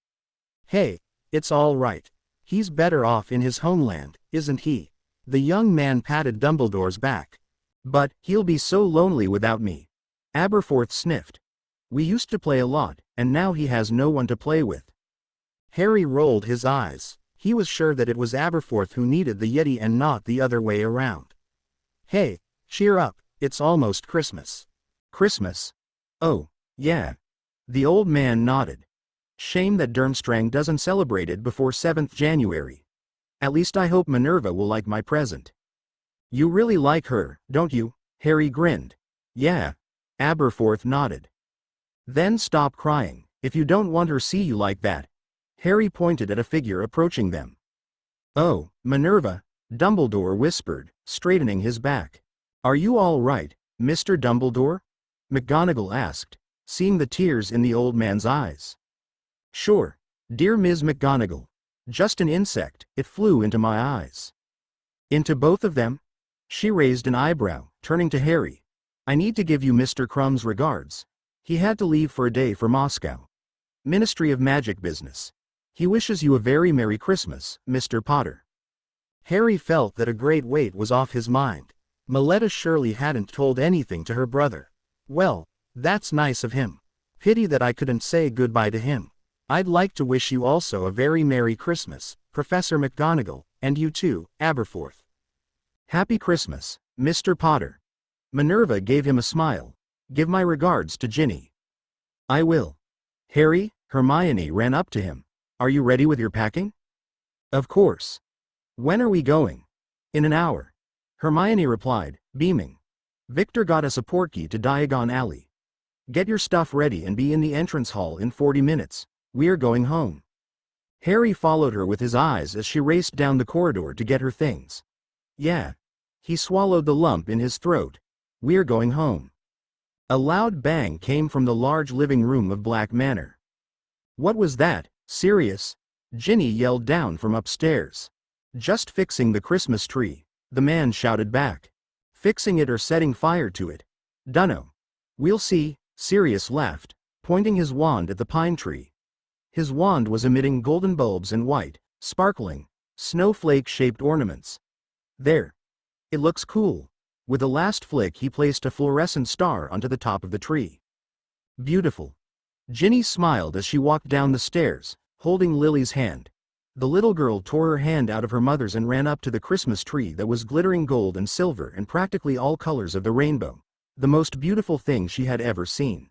"Hey, it's all right. He's better off in his homeland, isn't he?" The young man patted Dumbledore's back. "But he'll be so lonely without me." Aberforth sniffed. "We used to play a lot, and now he has no one to play with." Harry rolled his eyes. He was sure that it was Aberforth who needed the Yeti and not the other way around. "Hey, cheer up, it's almost Christmas." "Christmas? Oh, yeah." The old man nodded. "Shame that Durmstrang doesn't celebrate it before 7th January. At least I hope Minerva will like my present." "You really like her, don't you?" Harry grinned. "Yeah, Aberforth nodded. Then stop crying, if you don't want her see you like that. Harry pointed at a figure approaching them. Oh, Minerva, Dumbledore whispered, straightening his back. Are you all right, Mr. Dumbledore? McGonagall asked, seeing the tears in the old man's eyes. Sure, dear Ms. McGonagall. Just an insect, it flew into my eyes. Into both of them? She raised an eyebrow, turning to Harry. I need to give you Mr. Crumb's regards. He had to leave for a day for Moscow. Ministry of Magic business. He wishes you a very Merry Christmas, Mr. Potter. Harry felt that a great weight was off his mind. Maletta surely hadn't told anything to her brother. Well, that's nice of him. Pity that I couldn't say goodbye to him. I'd like to wish you also a very Merry Christmas, Professor McGonagall, and you too, Aberforth. Happy Christmas, Mr. Potter. Minerva gave him a smile. Give my regards to Ginny. I will. Harry, Hermione ran up to him. Are you ready with your packing? Of course. When are we going? In an hour. Hermione replied, beaming. Victor got us a portkey to Diagon Alley. Get your stuff ready and be in the entrance hall in 40 minutes. We're going home. Harry followed her with his eyes as she raced down the corridor to get her things. Yeah. He swallowed the lump in his throat. We're going home. A loud bang came from the large living room of Black Manor. What was that, Sirius? Ginny yelled down from upstairs. Just fixing the Christmas tree, the man shouted back. Fixing it or setting fire to it? Dunno. We'll see, Sirius laughed, pointing his wand at the pine tree. His wand was emitting golden bulbs and white, sparkling, snowflake-shaped ornaments. There. It looks cool. With a last flick he placed a fluorescent star onto the top of the tree. Beautiful. Ginny smiled as she walked down the stairs, holding Lily's hand. The little girl tore her hand out of her mother's and ran up to the Christmas tree that was glittering gold and silver and practically all colors of the rainbow. The most beautiful thing she had ever seen.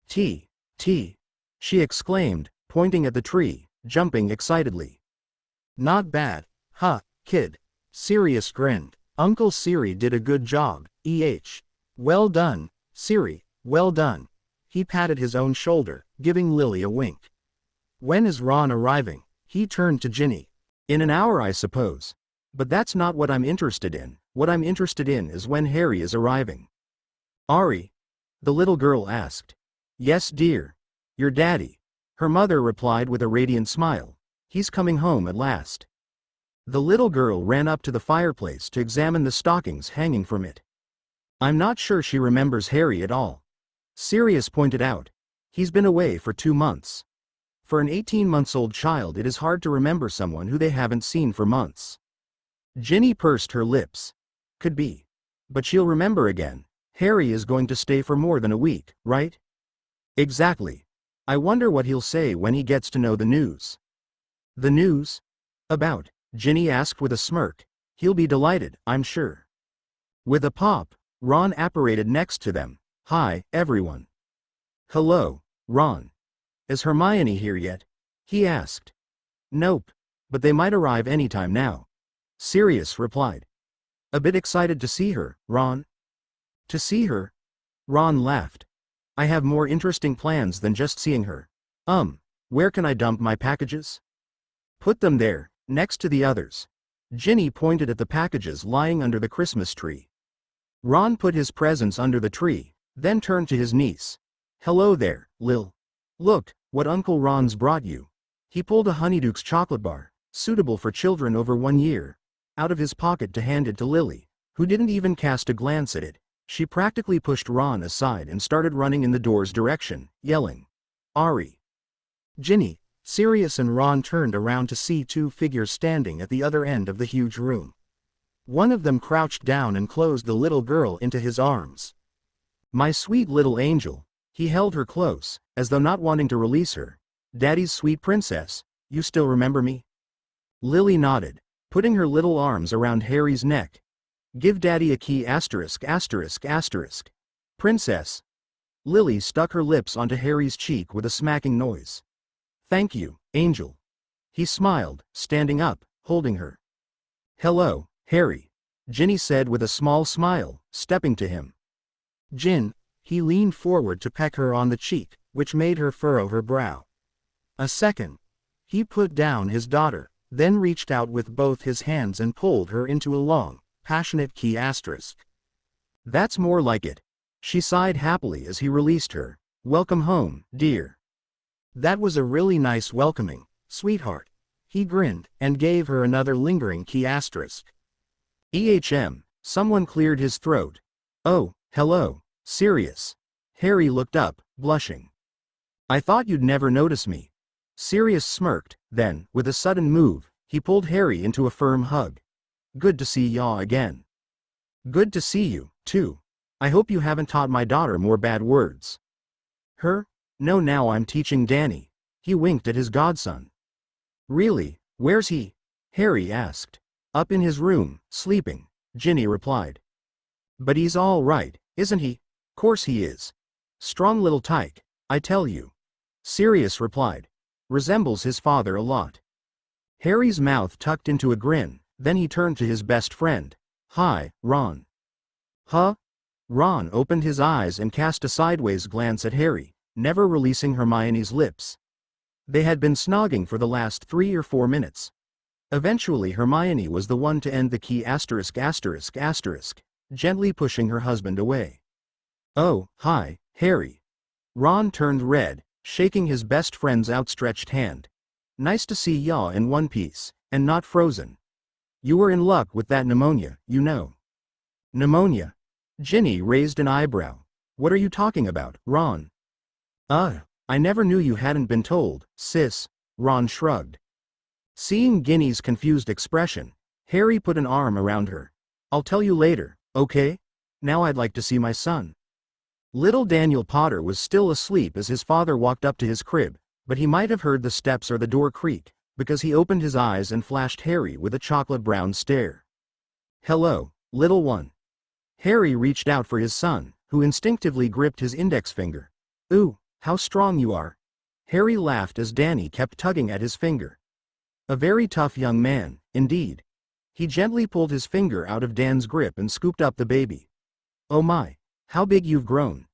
T, she exclaimed, pointing at the tree, jumping excitedly. Not bad, huh, kid? Sirius grinned. Uncle Siri did a good job, Well done, Siri, well done. He patted his own shoulder, giving Lily a wink. When is Ron arriving? He turned to Ginny. In an hour I suppose. But that's not what I'm interested in. What I'm interested in is when Harry is arriving. Ari? The little girl asked. Yes, dear. Your daddy. Her mother replied with a radiant smile. He's coming home at last. The little girl ran up to the fireplace to examine the stockings hanging from it. I'm not sure she remembers Harry at all. Sirius pointed out. He's been away for 2 months. For an 18-month-old child it is hard to remember someone who they haven't seen for months. Ginny pursed her lips. Could be. But she'll remember again. Harry is going to stay for more than a week, right? Exactly. I wonder what he'll say when he gets to know the news. The news? About? Ginny asked with a smirk. He'll be delighted, I'm sure. With a pop, Ron apparated next to them. Hi, everyone. Hello, Ron. Is Hermione here yet? He asked. Nope, but they might arrive anytime now. Sirius replied. A bit excited to see her, Ron. To see her? Ron laughed. I have more interesting plans than just seeing her. Where can I dump my packages? Put them there, next to the others. Ginny pointed at the packages lying under the Christmas tree. Ron put his presents under the tree, then turned to his niece. Hello there, Lil. Look, what Uncle Ron's brought you. He pulled a Honeydukes chocolate bar, suitable for children over 1 year, out of his pocket to hand it to Lily, who didn't even cast a glance at it. She practically pushed Ron aside and started running in the door's direction, yelling. Ari. Ginny, Sirius and Ron turned around to see 2 figures standing at the other end of the huge room. One of them crouched down and closed the little girl into his arms. My sweet little angel. He held her close, as though not wanting to release her. Daddy's sweet princess, you still remember me? Lily nodded, putting her little arms around Harry's neck. Give Daddy a key *****. Princess. Lily stuck her lips onto Harry's cheek with a smacking noise. Thank you, Angel. He smiled, standing up, holding her. Hello, Harry. Ginny said with a small smile, stepping to him. Gin, He leaned forward to peck her on the cheek, which made her furrow her brow. A second. He put down his daughter, then reached out with both his hands and pulled her into a long, passionate key asterisk. That's more like it. She sighed happily as he released her. Welcome home, dear. That was a really nice welcoming, sweetheart. He grinned, and gave her another lingering key asterisk. Someone cleared his throat. Oh, hello, Sirius. Harry looked up, blushing. I thought you'd never notice me. Sirius smirked, then, with a sudden move, he pulled Harry into a firm hug. Good to see ya again. Good to see you, too. I hope you haven't taught my daughter more bad words. Her? No, now I'm teaching Danny. He winked at his godson. Really, where's he? Harry asked. Up in his room, sleeping, Ginny replied. But he's all right, isn't he? Course he is. Strong little tyke, I tell you. Sirius replied. Resembles his father a lot. Harry's mouth tucked into a grin, then he turned to his best friend. Hi, Ron. Huh? Ron opened his eyes and cast a sideways glance at Harry, never releasing Hermione's lips. They had been snogging for the last 3 or 4 minutes. Eventually Hermione was the one to end the key asterisk, gently pushing her husband away. Oh, hi, Harry. Ron turned red, shaking his best friend's outstretched hand. Nice to see ya in one piece, and not frozen. You were in luck with that pneumonia, you know. Pneumonia? Ginny raised an eyebrow. What are you talking about, Ron? I never knew you hadn't been told, sis, Ron shrugged. Seeing Ginny's confused expression, Harry put an arm around her. I'll tell you later, okay? Now I'd like to see my son. Little Daniel Potter was still asleep as his father walked up to his crib, but he might have heard the steps or the door creak, because he opened his eyes and flashed Harry with a chocolate-brown stare. Hello, little one. Harry reached out for his son, who instinctively gripped his index finger. Ooh, how strong you are. Harry laughed as Danny kept tugging at his finger. A very tough young man, indeed. He gently pulled his finger out of Dan's grip and scooped up the baby. Oh my, how big you've grown.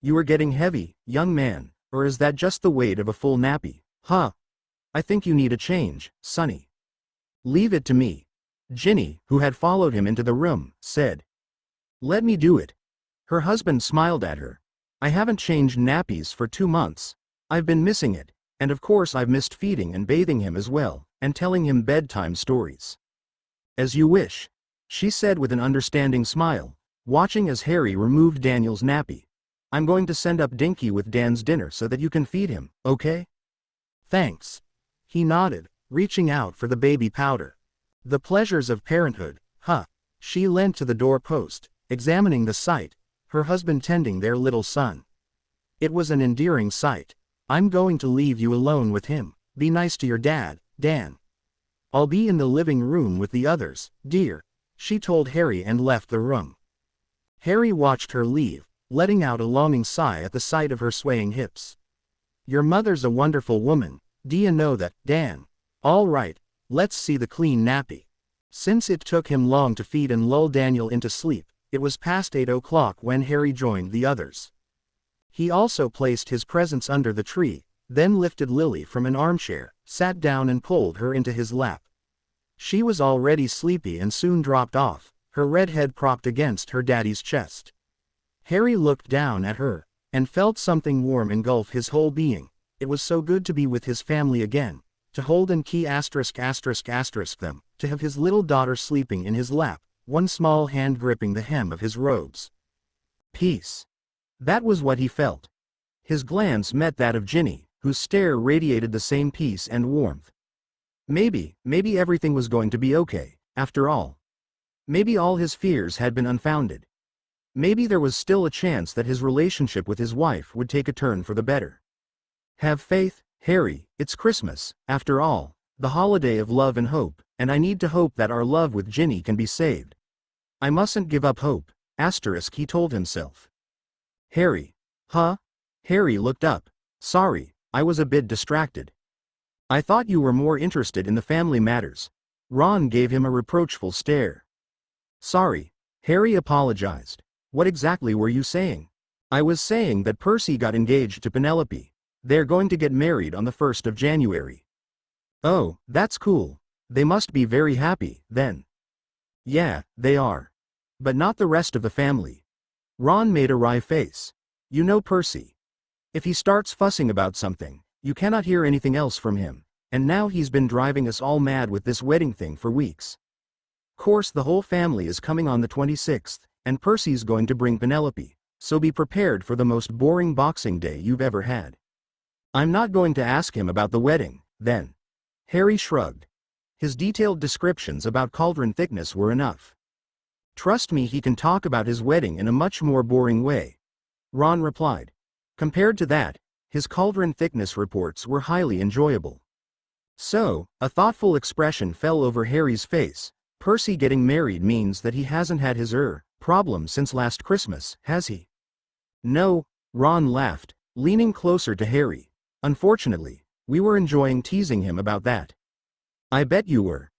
You are getting heavy, young man, or is that just the weight of a full nappy? Huh. I think you need a change, sonny. Leave it to me. Ginny, who had followed him into the room, said. Let me do it. Her husband smiled at her. I haven't changed nappies for 2 months. I've been missing it, and of course I've missed feeding and bathing him as well, and telling him bedtime stories. As you wish, she said with an understanding smile, watching as Harry removed Daniel's nappy. I'm going to send up Dinky with Dan's dinner so that you can feed him, okay? Thanks. He nodded, reaching out for the baby powder. The pleasures of parenthood, huh? She leant to the doorpost, examining the sight, her husband tending their little son. It was an endearing sight. I'm going to leave you alone with him. Be nice to your dad, Dan. I'll be in the living room with the others, dear, she told Harry and left the room. Harry watched her leave, letting out a longing sigh at the sight of her swaying hips. Your mother's a wonderful woman, do you know that, Dan? All right, let's see the clean nappy. Since it took him long to feed and lull Daniel into sleep, it was past 8 o'clock when Harry joined the others. He also placed his presents under the tree, then lifted Lily from an armchair, sat down and pulled her into his lap. She was already sleepy and soon dropped off, her red head propped against her daddy's chest. Harry looked down at her, and felt something warm engulf his whole being. It was so good to be with his family again, to hold and key asterisk them, to have his little daughter sleeping in his lap, one small hand gripping the hem of his robes. Peace. That was what he felt. His glance met that of Ginny, whose stare radiated the same peace and warmth. Maybe everything was going to be okay, after all. Maybe all his fears had been unfounded. Maybe there was still a chance that his relationship with his wife would take a turn for the better. Have faith, Harry, it's Christmas, after all, the holiday of love and hope, and I need to hope that our love with Ginny can be saved. I mustn't give up hope, he told himself. Harry. Huh? Harry looked up. Sorry, I was a bit distracted. I thought you were more interested in the family matters. Ron gave him a reproachful stare. Sorry, Harry apologized. What exactly were you saying? I was saying that Percy got engaged to Penelope. They're going to get married on the 1st of January. Oh, that's cool. They must be very happy, then. Yeah, they are. But not the rest of the family. Ron made a wry face. You know Percy. If he starts fussing about something, you cannot hear anything else from him, and now he's been driving us all mad with this wedding thing for weeks. Course the whole family is coming on the 26th, and Percy's going to bring Penelope, so be prepared for the most boring Boxing Day you've ever had. I'm not going to ask him about the wedding, then. Harry shrugged. His detailed descriptions about cauldron thickness were enough. Trust me, he can talk about his wedding in a much more boring way. Ron replied. Compared to that, his cauldron thickness reports were highly enjoyable. So, a thoughtful expression fell over Harry's face. Percy getting married means that he hasn't had his problem since last Christmas, has he? No, Ron laughed, leaning closer to Harry. Unfortunately, we were enjoying teasing him about that. I bet you were.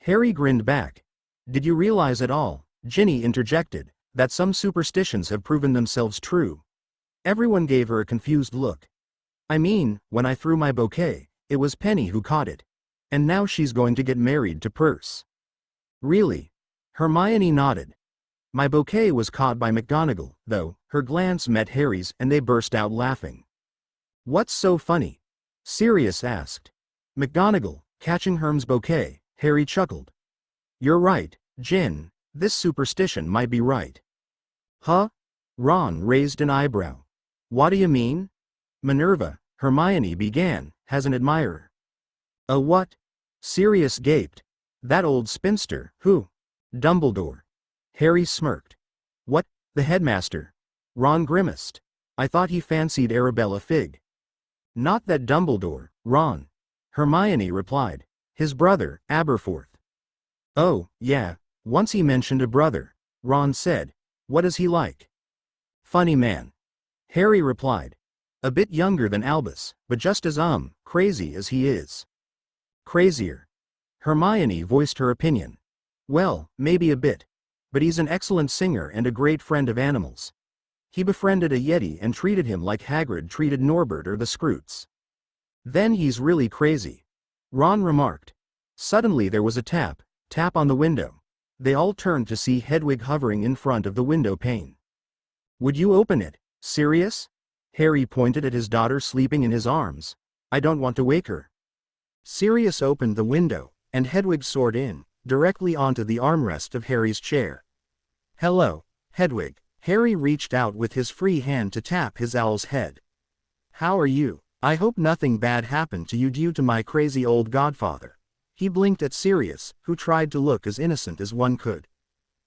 Harry grinned back. Did you realize at all, Ginny interjected, that some superstitions have proven themselves true? Everyone gave her a confused look. I mean, when I threw my bouquet, it was Penny who caught it. And now she's going to get married to Percy. Really? Hermione nodded. My bouquet was caught by McGonagall, though. Her glance met Harry's and they burst out laughing. What's so funny? Sirius asked. McGonagall, catching Herm's bouquet, Harry chuckled. You're right, Gin, this superstition might be right. Huh? Ron raised an eyebrow. What do you mean? Minerva, Hermione began, has an admirer. A what? Sirius gaped. That old spinster, who? Dumbledore. Harry smirked. What, the headmaster? Ron grimaced. I thought he fancied Arabella Figg. Not that Dumbledore, Ron. Hermione replied. His brother, Aberforth. Oh, yeah, once he mentioned a brother. Ron said. What is he like? Funny man. Harry replied. A bit younger than Albus, but just as crazy as he is. Crazier. Hermione voiced her opinion. Well, maybe a bit. But he's an excellent singer and a great friend of animals. He befriended a Yeti and treated him like Hagrid treated Norbert or the Scroots. Then he's really crazy. Ron remarked. Suddenly there was a tap on the window. They all turned to see Hedwig hovering in front of the window pane. Would you open it, Sirius? Harry pointed at his daughter sleeping in his arms. I don't want to wake her. Sirius opened the window, and Hedwig soared in, directly onto the armrest of Harry's chair. Hello, Hedwig. Harry reached out with his free hand to tap his owl's head. How are you? I hope nothing bad happened to you due to my crazy old godfather. He blinked at Sirius, who tried to look as innocent as one could.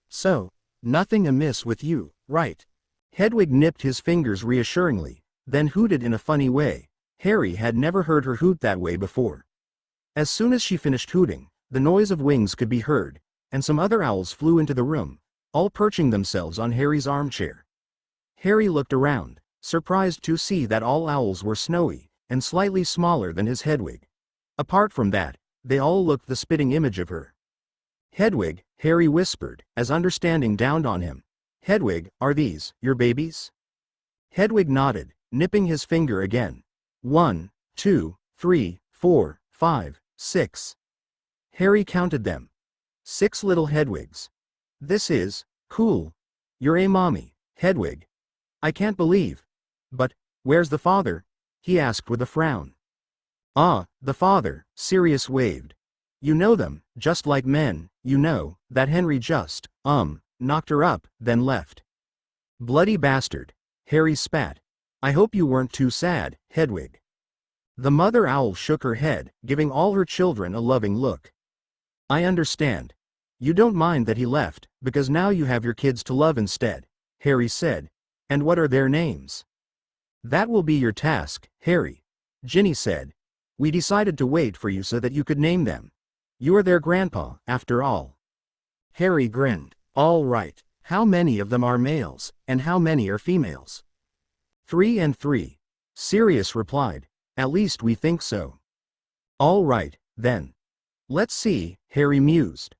So, nothing amiss with you, right? Hedwig nipped his fingers reassuringly, then hooted in a funny way. Harry had never heard her hoot that way before. As soon as she finished hooting, the noise of wings could be heard, and some other owls flew into the room, all perching themselves on Harry's armchair. Harry looked around, surprised to see that all owls were snowy, and slightly smaller than his Hedwig. Apart from that, they all looked the spitting image of her. Hedwig, Harry whispered, as understanding dawned on him. Hedwig, are these your babies? Hedwig nodded, nipping his finger again. 1, 2, 3, 4, 5, 6. Harry counted them. 6 little Hedwigs. This is cool. You're a mommy, Hedwig. I can't believe. But, where's the father? He asked with a frown. Ah, the father, Sirius waved. You know them, just like men, you know, that Henry just, knocked her up, then left. Bloody bastard. Harry spat. I hope you weren't too sad, Hedwig. The mother owl shook her head, giving all her children a loving look. I understand. You don't mind that he left, because now you have your kids to love instead, Harry said. And what are their names? That will be your task, Harry. Ginny said. We decided to wait for you so that you could name them. You are their grandpa, after all. Harry grinned. All right. How many of them are males, and how many are females? 3 and 3. Sirius replied. At least we think so. All right, then. Let's see, Harry mused.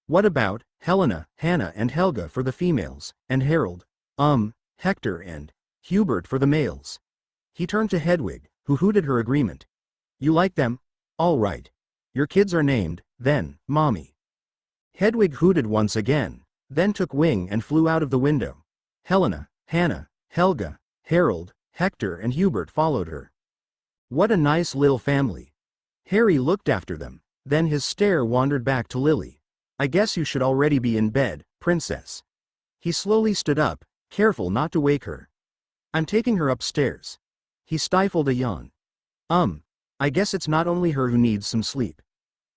What about Helena, Hannah and Helga for the females, and Harold, Hector and... Hubert for the males. He turned to Hedwig, who hooted her agreement. You like them? All right. Your kids are named, then, Mommy. Hedwig hooted once again, then took wing and flew out of the window. Helena, Hannah, Helga, Harold, Hector and Hubert followed her. What a nice little family. Harry looked after them, then his stare wandered back to Lily. I guess you should already be in bed, princess. He slowly stood up, careful not to wake her. I'm taking her upstairs. He stifled a yawn. I guess it's not only her who needs some sleep.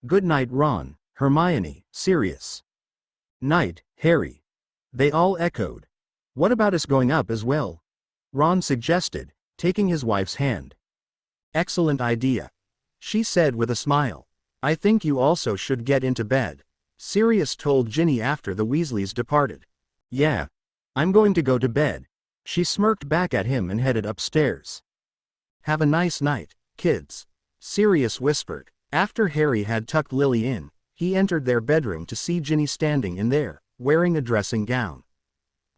Good night, Ron, Hermione, Sirius. Night, Harry. They all echoed. What about us going up as well? Ron suggested, taking his wife's hand. Excellent idea, she said with a smile. I think you also should get into bed, Sirius told Ginny after the Weasleys departed. Yeah. I'm going to go to bed. She smirked back at him and headed upstairs. Have a nice night, kids, Sirius whispered. After Harry had tucked Lily in, he entered their bedroom to see Ginny standing in there, wearing a dressing gown.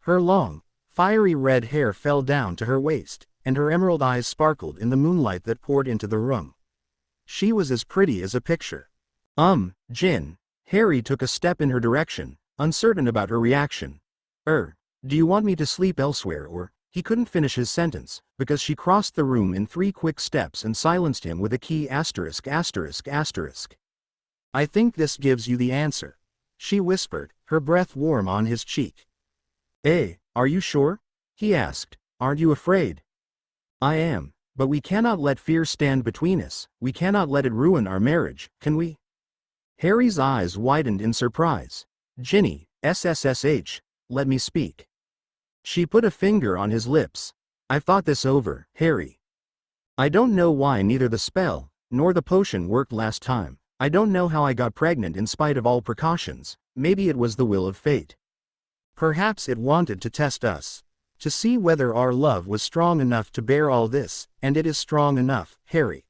Her long, fiery red hair fell down to her waist, and her emerald eyes sparkled in the moonlight that poured into the room. She was as pretty as a picture. Gin. Harry took a step in her direction, uncertain about her reaction. Do you want me to sleep elsewhere or? He couldn't finish his sentence, because she crossed the room in 3 quick steps and silenced him with a key asterisk asterisk asterisk. I think this gives you the answer, she whispered, her breath warm on his cheek. Are you sure? He asked. Aren't you afraid? I am, but we cannot let fear stand between us, we cannot let it ruin our marriage, can we? Harry's eyes widened in surprise. Ginny, SSSH, let me speak. She put a finger on his lips. I've thought this over, Harry. I don't know why neither the spell, nor the potion worked last time. I don't know how I got pregnant in spite of all precautions. Maybe it was the will of fate. Perhaps it wanted to test us. To see whether our love was strong enough to bear all this, and it is strong enough, Harry.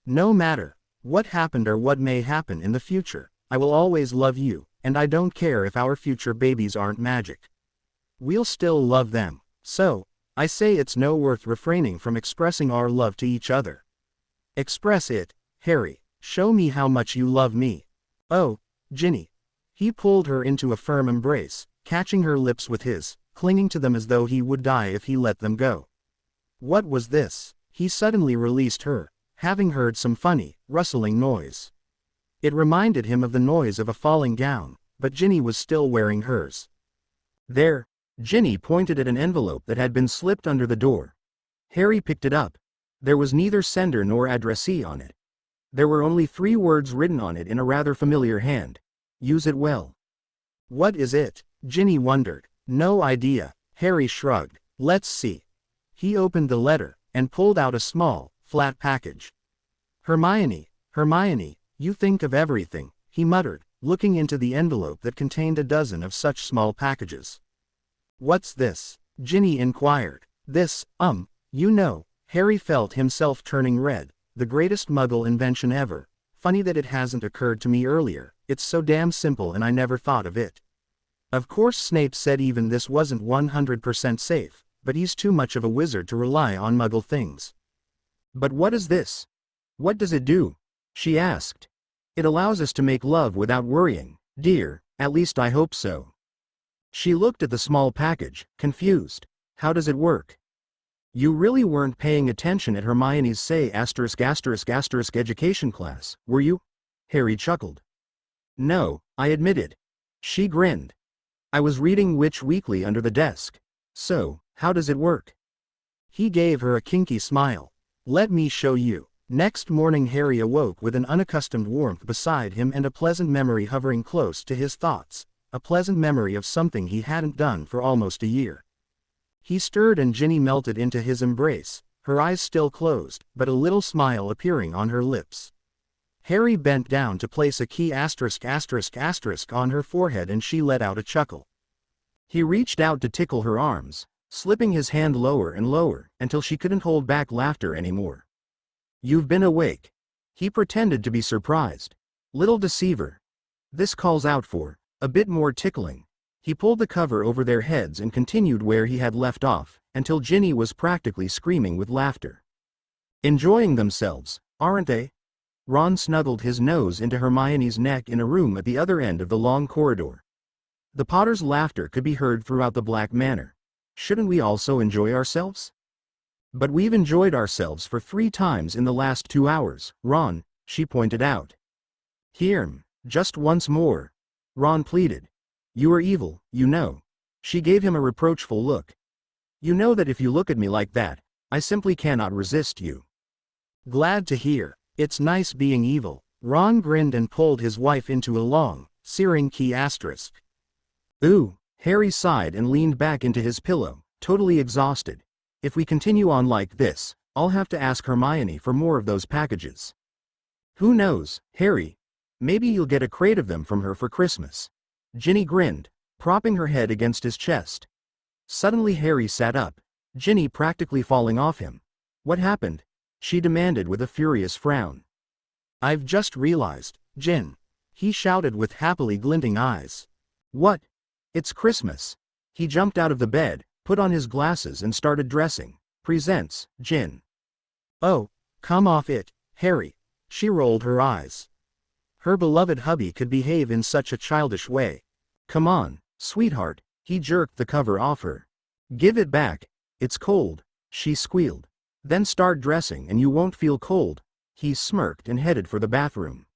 No matter what happened or what may happen in the future, I will always love you, and I don't care if our future babies aren't magic. We'll still love them, so, I say it's no worth refraining from expressing our love to each other. Express it, Harry, show me how much you love me. Oh, Ginny. He pulled her into a firm embrace, catching her lips with his, clinging to them as though he would die if he let them go. What was this? He suddenly released her, having heard some funny, rustling noise. It reminded him of the noise of a falling gown, but Ginny was still wearing hers. There. Ginny pointed at an envelope that had been slipped under the door. Harry picked it up. There was neither sender nor addressee on it. There were only 3 words written on it in a rather familiar hand. Use it well. What is it? Ginny wondered. No idea, Harry shrugged. Let's see. He opened the letter, and pulled out a small, flat package. Hermione, you think of everything, he muttered, looking into the envelope that contained a dozen of such small packages. What's this? Ginny inquired. This, Harry felt himself turning red. The greatest Muggle invention ever. Funny that it hasn't occurred to me earlier, it's so damn simple and I never thought of it. Of course Snape said even this wasn't 100% safe, but he's too much of a wizard to rely on Muggle things. But what is this? What does it do? She asked. It allows us to make love without worrying, dear, at least I hope so. She looked at the small package, confused. How does it work? You really weren't paying attention at Hermione's say asterisk education class, were you? Harry chuckled. No, I admitted. She grinned. I was reading Witch Weekly under the desk. So, how does it work? He gave her a kinky smile. Let me show you. Next morning Harry awoke with an unaccustomed warmth beside him and a pleasant memory hovering close to his thoughts. A pleasant memory of something he hadn't done for almost a year. He stirred and Ginny melted into his embrace, her eyes still closed, but a little smile appearing on her lips. Harry bent down to place a key asterisk on her forehead and she let out a chuckle. He reached out to tickle her arms, slipping his hand lower and lower, until she couldn't hold back laughter anymore. You've been awake. He pretended to be surprised. Little deceiver. This calls out for a bit more tickling. He pulled the cover over their heads and continued where he had left off, until Ginny was practically screaming with laughter. Enjoying themselves, aren't they? Ron snuggled his nose into Hermione's neck in a room at the other end of the long corridor. The Potters' laughter could be heard throughout the Black Manor. Shouldn't we also enjoy ourselves? But we've enjoyed ourselves for 3 times in the last 2 hours, Ron, she pointed out. Here, just once more, Ron pleaded. You are evil, you know. She gave him a reproachful look. You know that if you look at me like that, I simply cannot resist you. Glad to hear. It's nice being evil. Ron grinned and pulled his wife into a long, searing key asterisk. Ooh, Harry sighed and leaned back into his pillow, totally exhausted. If we continue on like this, I'll have to ask Hermione for more of those packages. Who knows, Harry? Maybe you'll get a crate of them from her for Christmas. Ginny grinned, propping her head against his chest. Suddenly Harry sat up, Ginny practically falling off him. What happened? She demanded with a furious frown. I've just realized, Gin. He shouted with happily glinting eyes. What? It's Christmas. He jumped out of the bed, put on his glasses and started dressing. Presents, Gin. Oh, come off it, Harry. She rolled her eyes. Her beloved hubby could behave in such a childish way. Come on, sweetheart, he jerked the cover off her. Give it back, it's cold, she squealed. Then start dressing and you won't feel cold. He smirked and headed for the bathroom.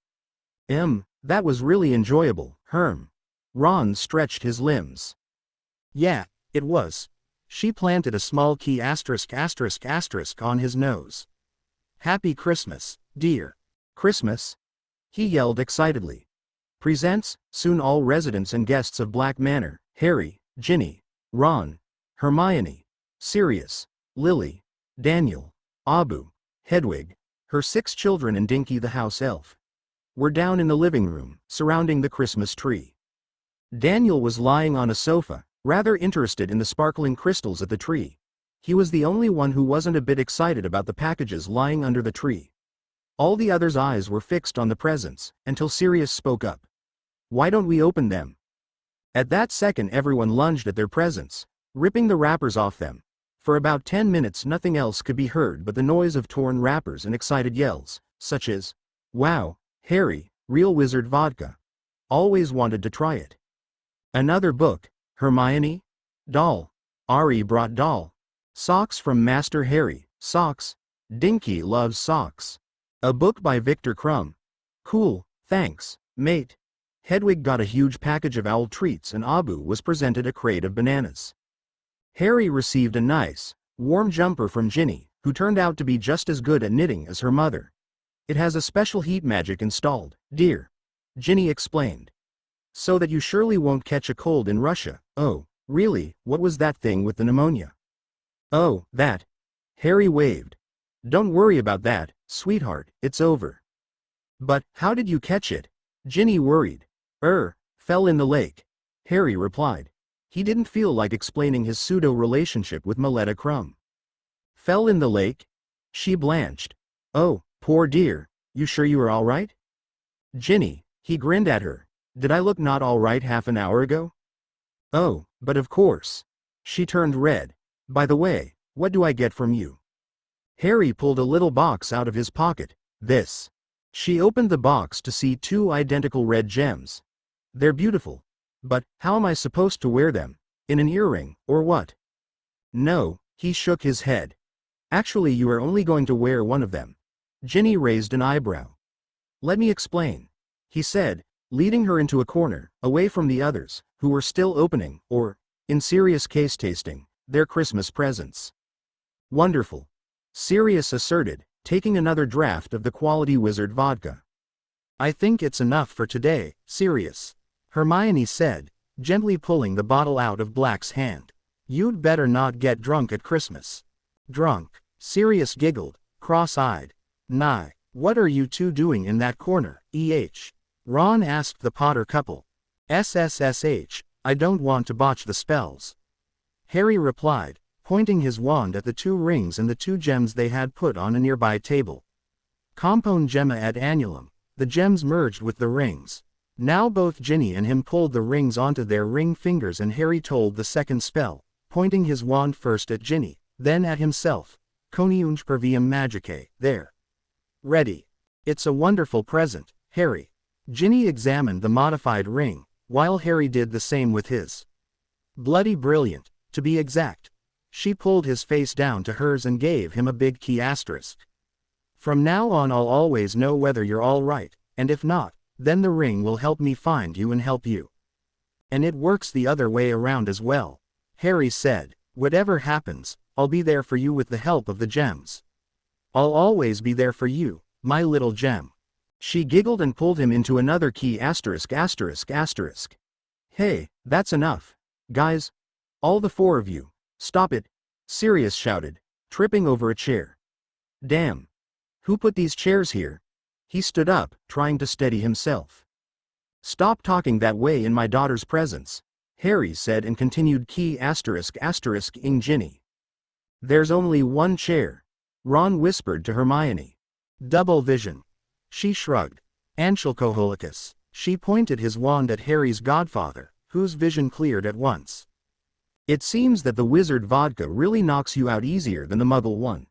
That was really enjoyable, Herm. Ron stretched his limbs. Yeah, it was. She planted a small key asterisk on his nose. Happy Christmas, dear. Christmas? He yelled excitedly. Presents, soon all residents and guests of Black Manor, Harry, Ginny, Ron, Hermione, Sirius, Lily, Daniel, Abu, Hedwig, her 6 children and Dinky the house elf. Were down in the living room, surrounding the Christmas tree. Daniel was lying on a sofa, rather interested in the sparkling crystals at the tree. He was the only one who wasn't a bit excited about the packages lying under the tree. All the others' eyes were fixed on the presents, until Sirius spoke up. Why don't we open them? At that second everyone lunged at their presents, ripping the wrappers off them. For about 10 minutes nothing else could be heard but the noise of torn wrappers and excited yells, such as, Wow, Harry, real wizard vodka. Always wanted to try it. Another book, Hermione? Doll. Ari brought doll. Socks from Master Harry, socks. Dinky loves socks. A book by Victor Crumb. Cool, thanks, mate. Hedwig got a huge package of owl treats and Abu was presented a crate of bananas. Harry received a nice, warm jumper from Ginny, who turned out to be just as good at knitting as her mother. It has a special heat magic installed, dear. Ginny explained. So that you surely won't catch a cold in Russia. Oh, really, what was that thing with the pneumonia? Oh, that. Harry waved. Don't worry about that, sweetheart, it's over. But, how did you catch it? Ginny worried. Fell in the lake. Harry replied. He didn't feel like explaining his pseudo-relationship with Maletta Crumb. Fell in the lake? She blanched. Oh, poor dear, you sure you are all right? Ginny, he grinned at her. Did I look not all right half an hour ago? Oh, but of course. She turned red. By the way, what do I get from you? Harry pulled a little box out of his pocket. This. She opened the box to see 2 identical red gems. They're beautiful. But, how am I supposed to wear them? In an earring, or what? No, he shook his head. Actually you are only going to wear one of them. Ginny raised an eyebrow. Let me explain. He said, leading her into a corner, away from the others, who were still opening, or, in Sirius case tasting, their Christmas presents. Wonderful. Sirius asserted, taking another draft of the quality wizard vodka. I think it's enough for today, Sirius. Hermione said, gently pulling the bottle out of Black's hand. You'd better not get drunk at Christmas. Drunk? Sirius giggled, cross-eyed. Nah, what are you 2 doing in that corner, Ron asked the Potter couple. SSSH, I don't want to botch the spells. Harry replied, pointing his wand at the 2 rings and the 2 gems they had put on a nearby table. Compone gemma ad annulum, the gems merged with the rings. Now both Ginny and him pulled the rings onto their ring fingers, and Harry told the second spell, pointing his wand first at Ginny, then at himself. Coniunge pervium magicae, there. Ready. It's a wonderful present, Harry. Ginny examined the modified ring, while Harry did the same with his. Bloody brilliant, to be exact. She pulled his face down to hers and gave him a big key asterisk. From now on I'll always know whether you're all right, and if not, then the ring will help me find you and help you. And it works the other way around as well. Harry said, whatever happens, I'll be there for you with the help of the gems. I'll always be there for you, my little gem. She giggled and pulled him into another key asterisk asterisk asterisk. Hey, that's enough. Guys. All the four of you. Stop it. Sirius shouted, tripping over a chair. Damn. Who put these chairs here? He stood up, trying to steady himself. Stop talking that way in my daughter's presence, Harry said, and continued key asterisk asterisk-ing Ginny. There's only one chair, Ron whispered to Hermione. Double vision. She shrugged. Anchalcoholicus. She pointed his wand at Harry's godfather, whose vision cleared at once. It seems that the wizard vodka really knocks you out easier than the muggle one.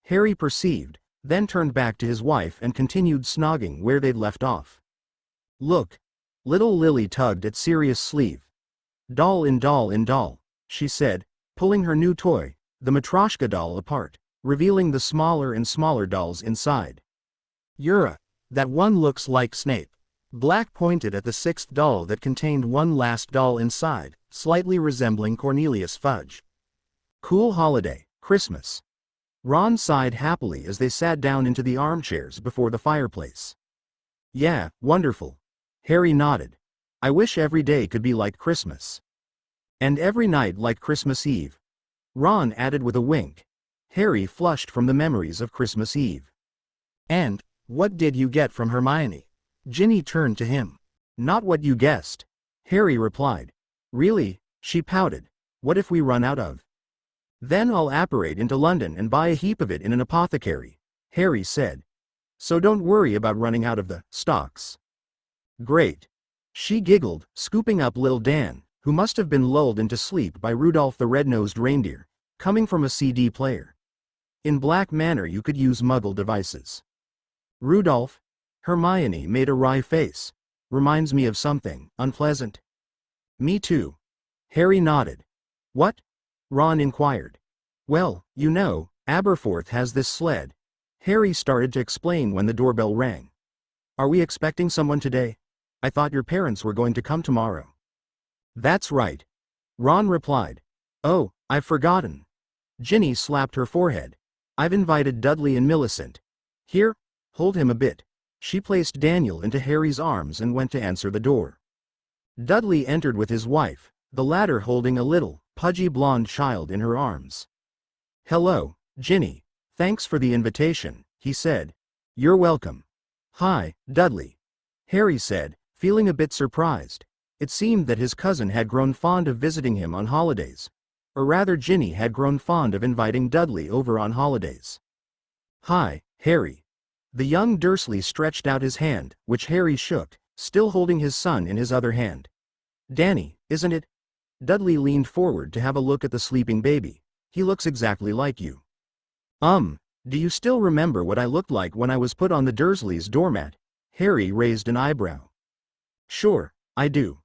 Harry perceived, then turned back to his wife and continued snogging where they'd left off. Look. Little Lily tugged at Sirius' sleeve. Doll in doll in doll, she said, pulling her new toy, the Matryoshka doll, apart, revealing the smaller and smaller dolls inside. Yura, that one looks like Snape. Black pointed at the sixth doll that contained one last doll inside, slightly resembling Cornelius Fudge. Cool holiday, Christmas. Ron sighed happily as they sat down into the armchairs before the fireplace. Yeah, wonderful. Harry nodded. I wish every day could be like Christmas. And every night like Christmas Eve. Ron added with a wink. Harry flushed from the memories of Christmas Eve. And, what did you get from Hermione? Ginny turned to him. Not what you guessed. Harry replied. Really? She pouted. What if we run out of? Then I'll apparate into London and buy a heap of it in an apothecary, Harry said. So don't worry about running out of the stocks. Great. She giggled, scooping up Lil Dan, who must have been lulled into sleep by Rudolph the Red-Nosed Reindeer, coming from a CD player. In Black Manor you could use Muggle devices. Rudolph? Hermione made a wry face. Reminds me of something unpleasant. Me too. Harry nodded. What? Ron inquired. Well, you know, Aberforth has this sled. Harry started to explain when the doorbell rang. Are we expecting someone today? I thought your parents were going to come tomorrow. That's right. Ron replied. Oh, I've forgotten. Ginny slapped her forehead. I've invited Dudley and Millicent. Here, hold him a bit. She placed Daniel into Harry's arms and went to answer the door. Dudley entered with his wife, the latter holding a little, pudgy blonde child in her arms. Hello, Ginny. Thanks for the invitation, he said. You're welcome. Hi, Dudley. Harry said, feeling a bit surprised. It seemed that his cousin had grown fond of visiting him on holidays. Or rather, Ginny had grown fond of inviting Dudley over on holidays. Hi, Harry. The young Dursley stretched out his hand, which Harry shook, still holding his son in his other hand. Danny, isn't it? Dudley leaned forward to have a look at the sleeping baby. He looks exactly like you. Do you still remember what I looked like when I was put on the Dursleys' doormat? Harry raised an eyebrow. Sure, I do.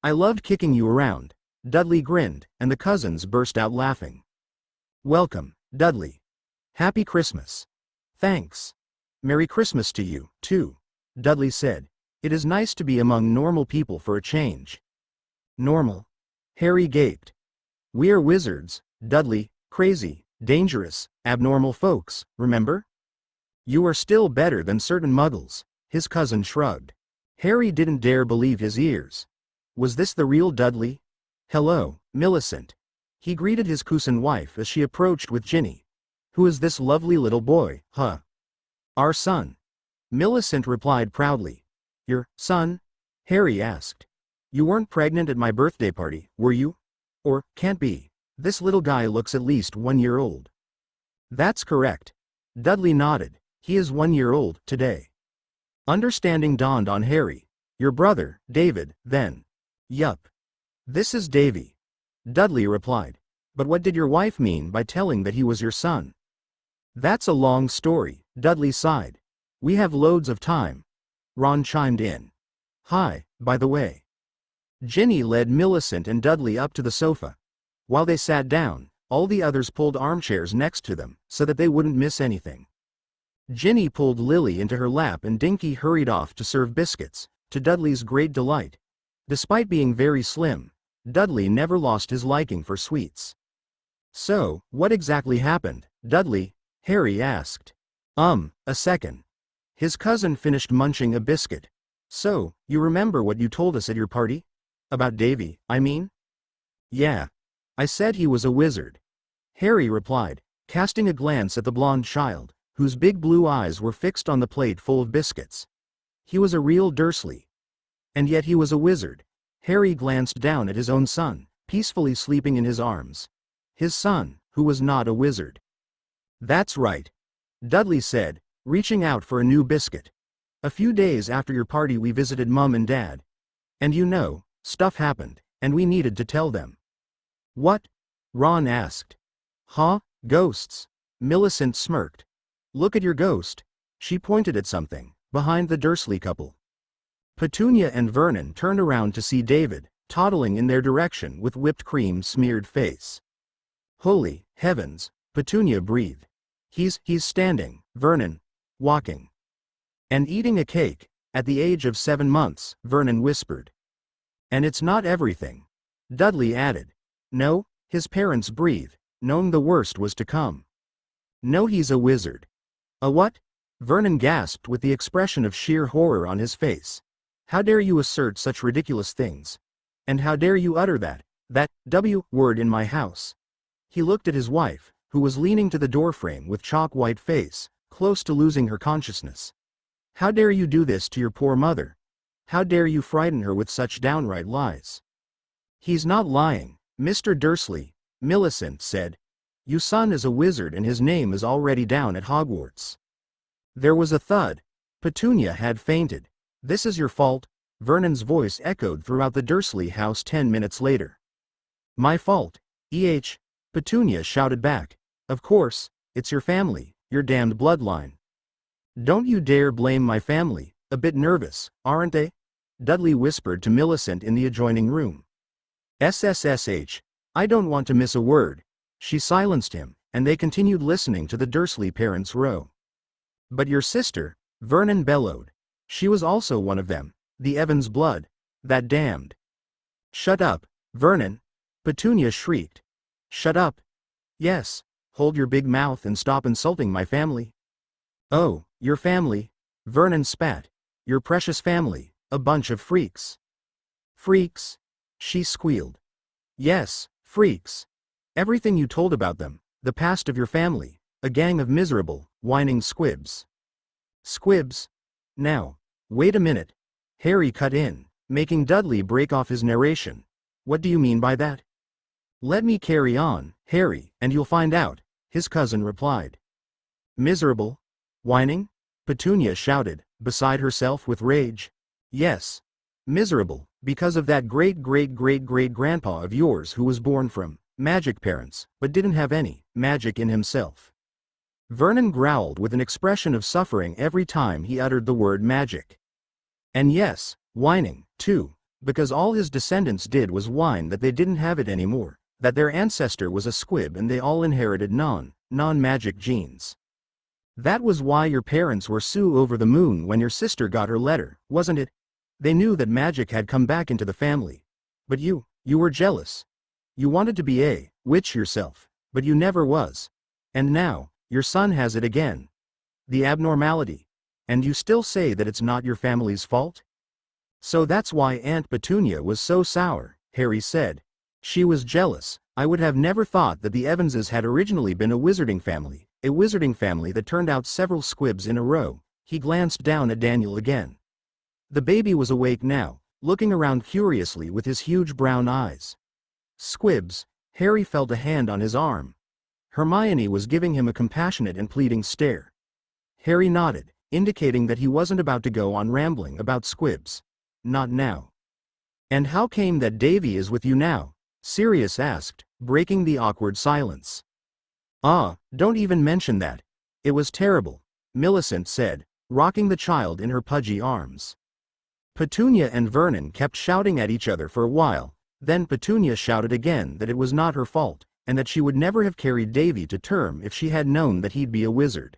I loved kicking you around. Dudley grinned, and the cousins burst out laughing. Welcome, Dudley. Happy Christmas. Thanks. Merry Christmas to you, too, Dudley said. It is nice to be among normal people for a change. Normal? Harry gaped. We're wizards, Dudley, crazy, dangerous, abnormal folks, remember? You are still better than certain muggles, his cousin shrugged. Harry didn't dare believe his ears. Was this the real Dudley? Hello, Millicent. He greeted his cousin wife as she approached with Ginny. Who is this lovely little boy, huh? Our son. Millicent replied proudly. Your son? Harry asked. You weren't pregnant at my birthday party, were you? Or, can't be. This little guy looks at least 1 year old. That's correct. Dudley nodded. He is 1 year old today. Understanding dawned on Harry. Your brother, David, then. Yup. This is Davy. Dudley replied. But what did your wife mean by telling that he was your son? That's a long story, Dudley sighed. We have loads of time. Ron chimed in. Hi, by the way. Ginny led Millicent and Dudley up to the sofa. While they sat down, all the others pulled armchairs next to them so that they wouldn't miss anything. Ginny pulled Lily into her lap and Dinky hurried off to serve biscuits, to Dudley's great delight. Despite being very slim, Dudley never lost his liking for sweets. So, what exactly happened, Dudley? Harry asked. A second. His cousin finished munching a biscuit. So, you remember what you told us at your party? About Davy, I mean? Yeah. I said he was a wizard. Harry replied, casting a glance at the blonde child, whose big blue eyes were fixed on the plate full of biscuits. He was a real Dursley. And yet he was a wizard. Harry glanced down at his own son, peacefully sleeping in his arms. His son, who was not a wizard. That's right. Dudley said, reaching out for a new biscuit. A few days after your party we visited Mum and Dad. And you know, stuff happened, and we needed to tell them. What? Ron asked. Huh? Ghosts. Millicent smirked. Look at your ghost. She pointed at something, behind the Dursley couple. Petunia and Vernon turned around to see David, toddling in their direction with whipped cream smeared face. Holy heavens, Petunia breathed. He's standing, Vernon. Walking. And eating a cake, at the age of 7 months, Vernon whispered. And it's not everything. Dudley added. No, his parents breathed, knowing the worst was to come. No, he's a wizard. A what? Vernon gasped with the expression of sheer horror on his face. How dare you assert such ridiculous things? And how dare you utter that word in my house? He looked at his wife, who was leaning to the doorframe with chalk-white face, close to losing her consciousness. How dare you do this to your poor mother? How dare you frighten her with such downright lies? He's not lying, Mr. Dursley, Millicent said. Your son is a wizard and his name is already down at Hogwarts. There was a thud. Petunia had fainted. This is your fault, Vernon's voice echoed throughout the Dursley house 10 minutes later. My fault, Petunia shouted back. Of course, it's your family, your damned bloodline. Don't you dare blame my family, a bit nervous, aren't they? Dudley whispered to Millicent in the adjoining room. SSSH, I don't want to miss a word. She silenced him, and they continued listening to the Dursley parents row. But your sister, Vernon bellowed. She was also one of them, the Evans blood, that damned. Shut up, Vernon, Petunia shrieked. Shut up. Yes, hold your big mouth and stop insulting my family. Oh, your family, Vernon spat. Your precious family, a bunch of freaks. Freaks? She squealed. Yes, freaks. Everything you told about them, the past of your family, a gang of miserable, whining squibs. Squibs? Now, wait a minute. Harry cut in, making Dudley break off his narration. What do you mean by that? Let me carry on, Harry, and you'll find out, his cousin replied. Miserable? Whining? Petunia shouted, beside herself with rage. Yes. Miserable, because of that great-great-great-great-grandpa of yours who was born from magic parents, but didn't have any magic in himself. Vernon growled with an expression of suffering every time he uttered the word magic. And yes, whining, too, because all his descendants did was whine that they didn't have it anymore, that their ancestor was a squib and they all inherited non-magic genes. That was why your parents were so over the moon when your sister got her letter, wasn't it? They knew that magic had come back into the family. But you were jealous. You wanted to be a witch yourself, but you never was. And now, your son has it again. The abnormality. And you still say that it's not your family's fault? So that's why Aunt Petunia was so sour, Harry said. She was jealous. I would have never thought that the Evanses had originally been a wizarding family that turned out several squibs in a row. He glanced down at Daniel again. The baby was awake now, looking around curiously with his huge brown eyes. Squibs. Harry felt a hand on his arm. Hermione was giving him a compassionate and pleading stare. Harry nodded, indicating that he wasn't about to go on rambling about squibs. Not now. And how came that Davy is with you now? Sirius asked, breaking the awkward silence. Ah, don't even mention that. It was terrible, Millicent said, rocking the child in her pudgy arms. Petunia and Vernon kept shouting at each other for a while, then Petunia shouted again that it was not her fault, and that she would never have carried Davy to term if she had known that he'd be a wizard.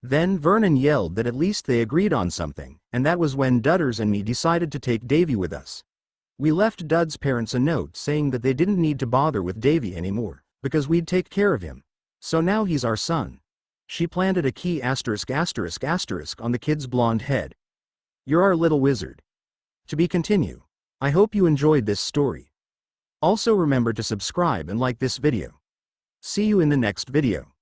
Then Vernon yelled that at least they agreed on something, and that was when Dudders and me decided to take Davy with us. We left Dud's parents a note saying that they didn't need to bother with Davy anymore, because we'd take care of him. So now he's our son. She planted a key **** on the kid's blonde head. You're our little wizard. To be continued. I hope you enjoyed this story. Also remember to subscribe and like this video. See you in the next video.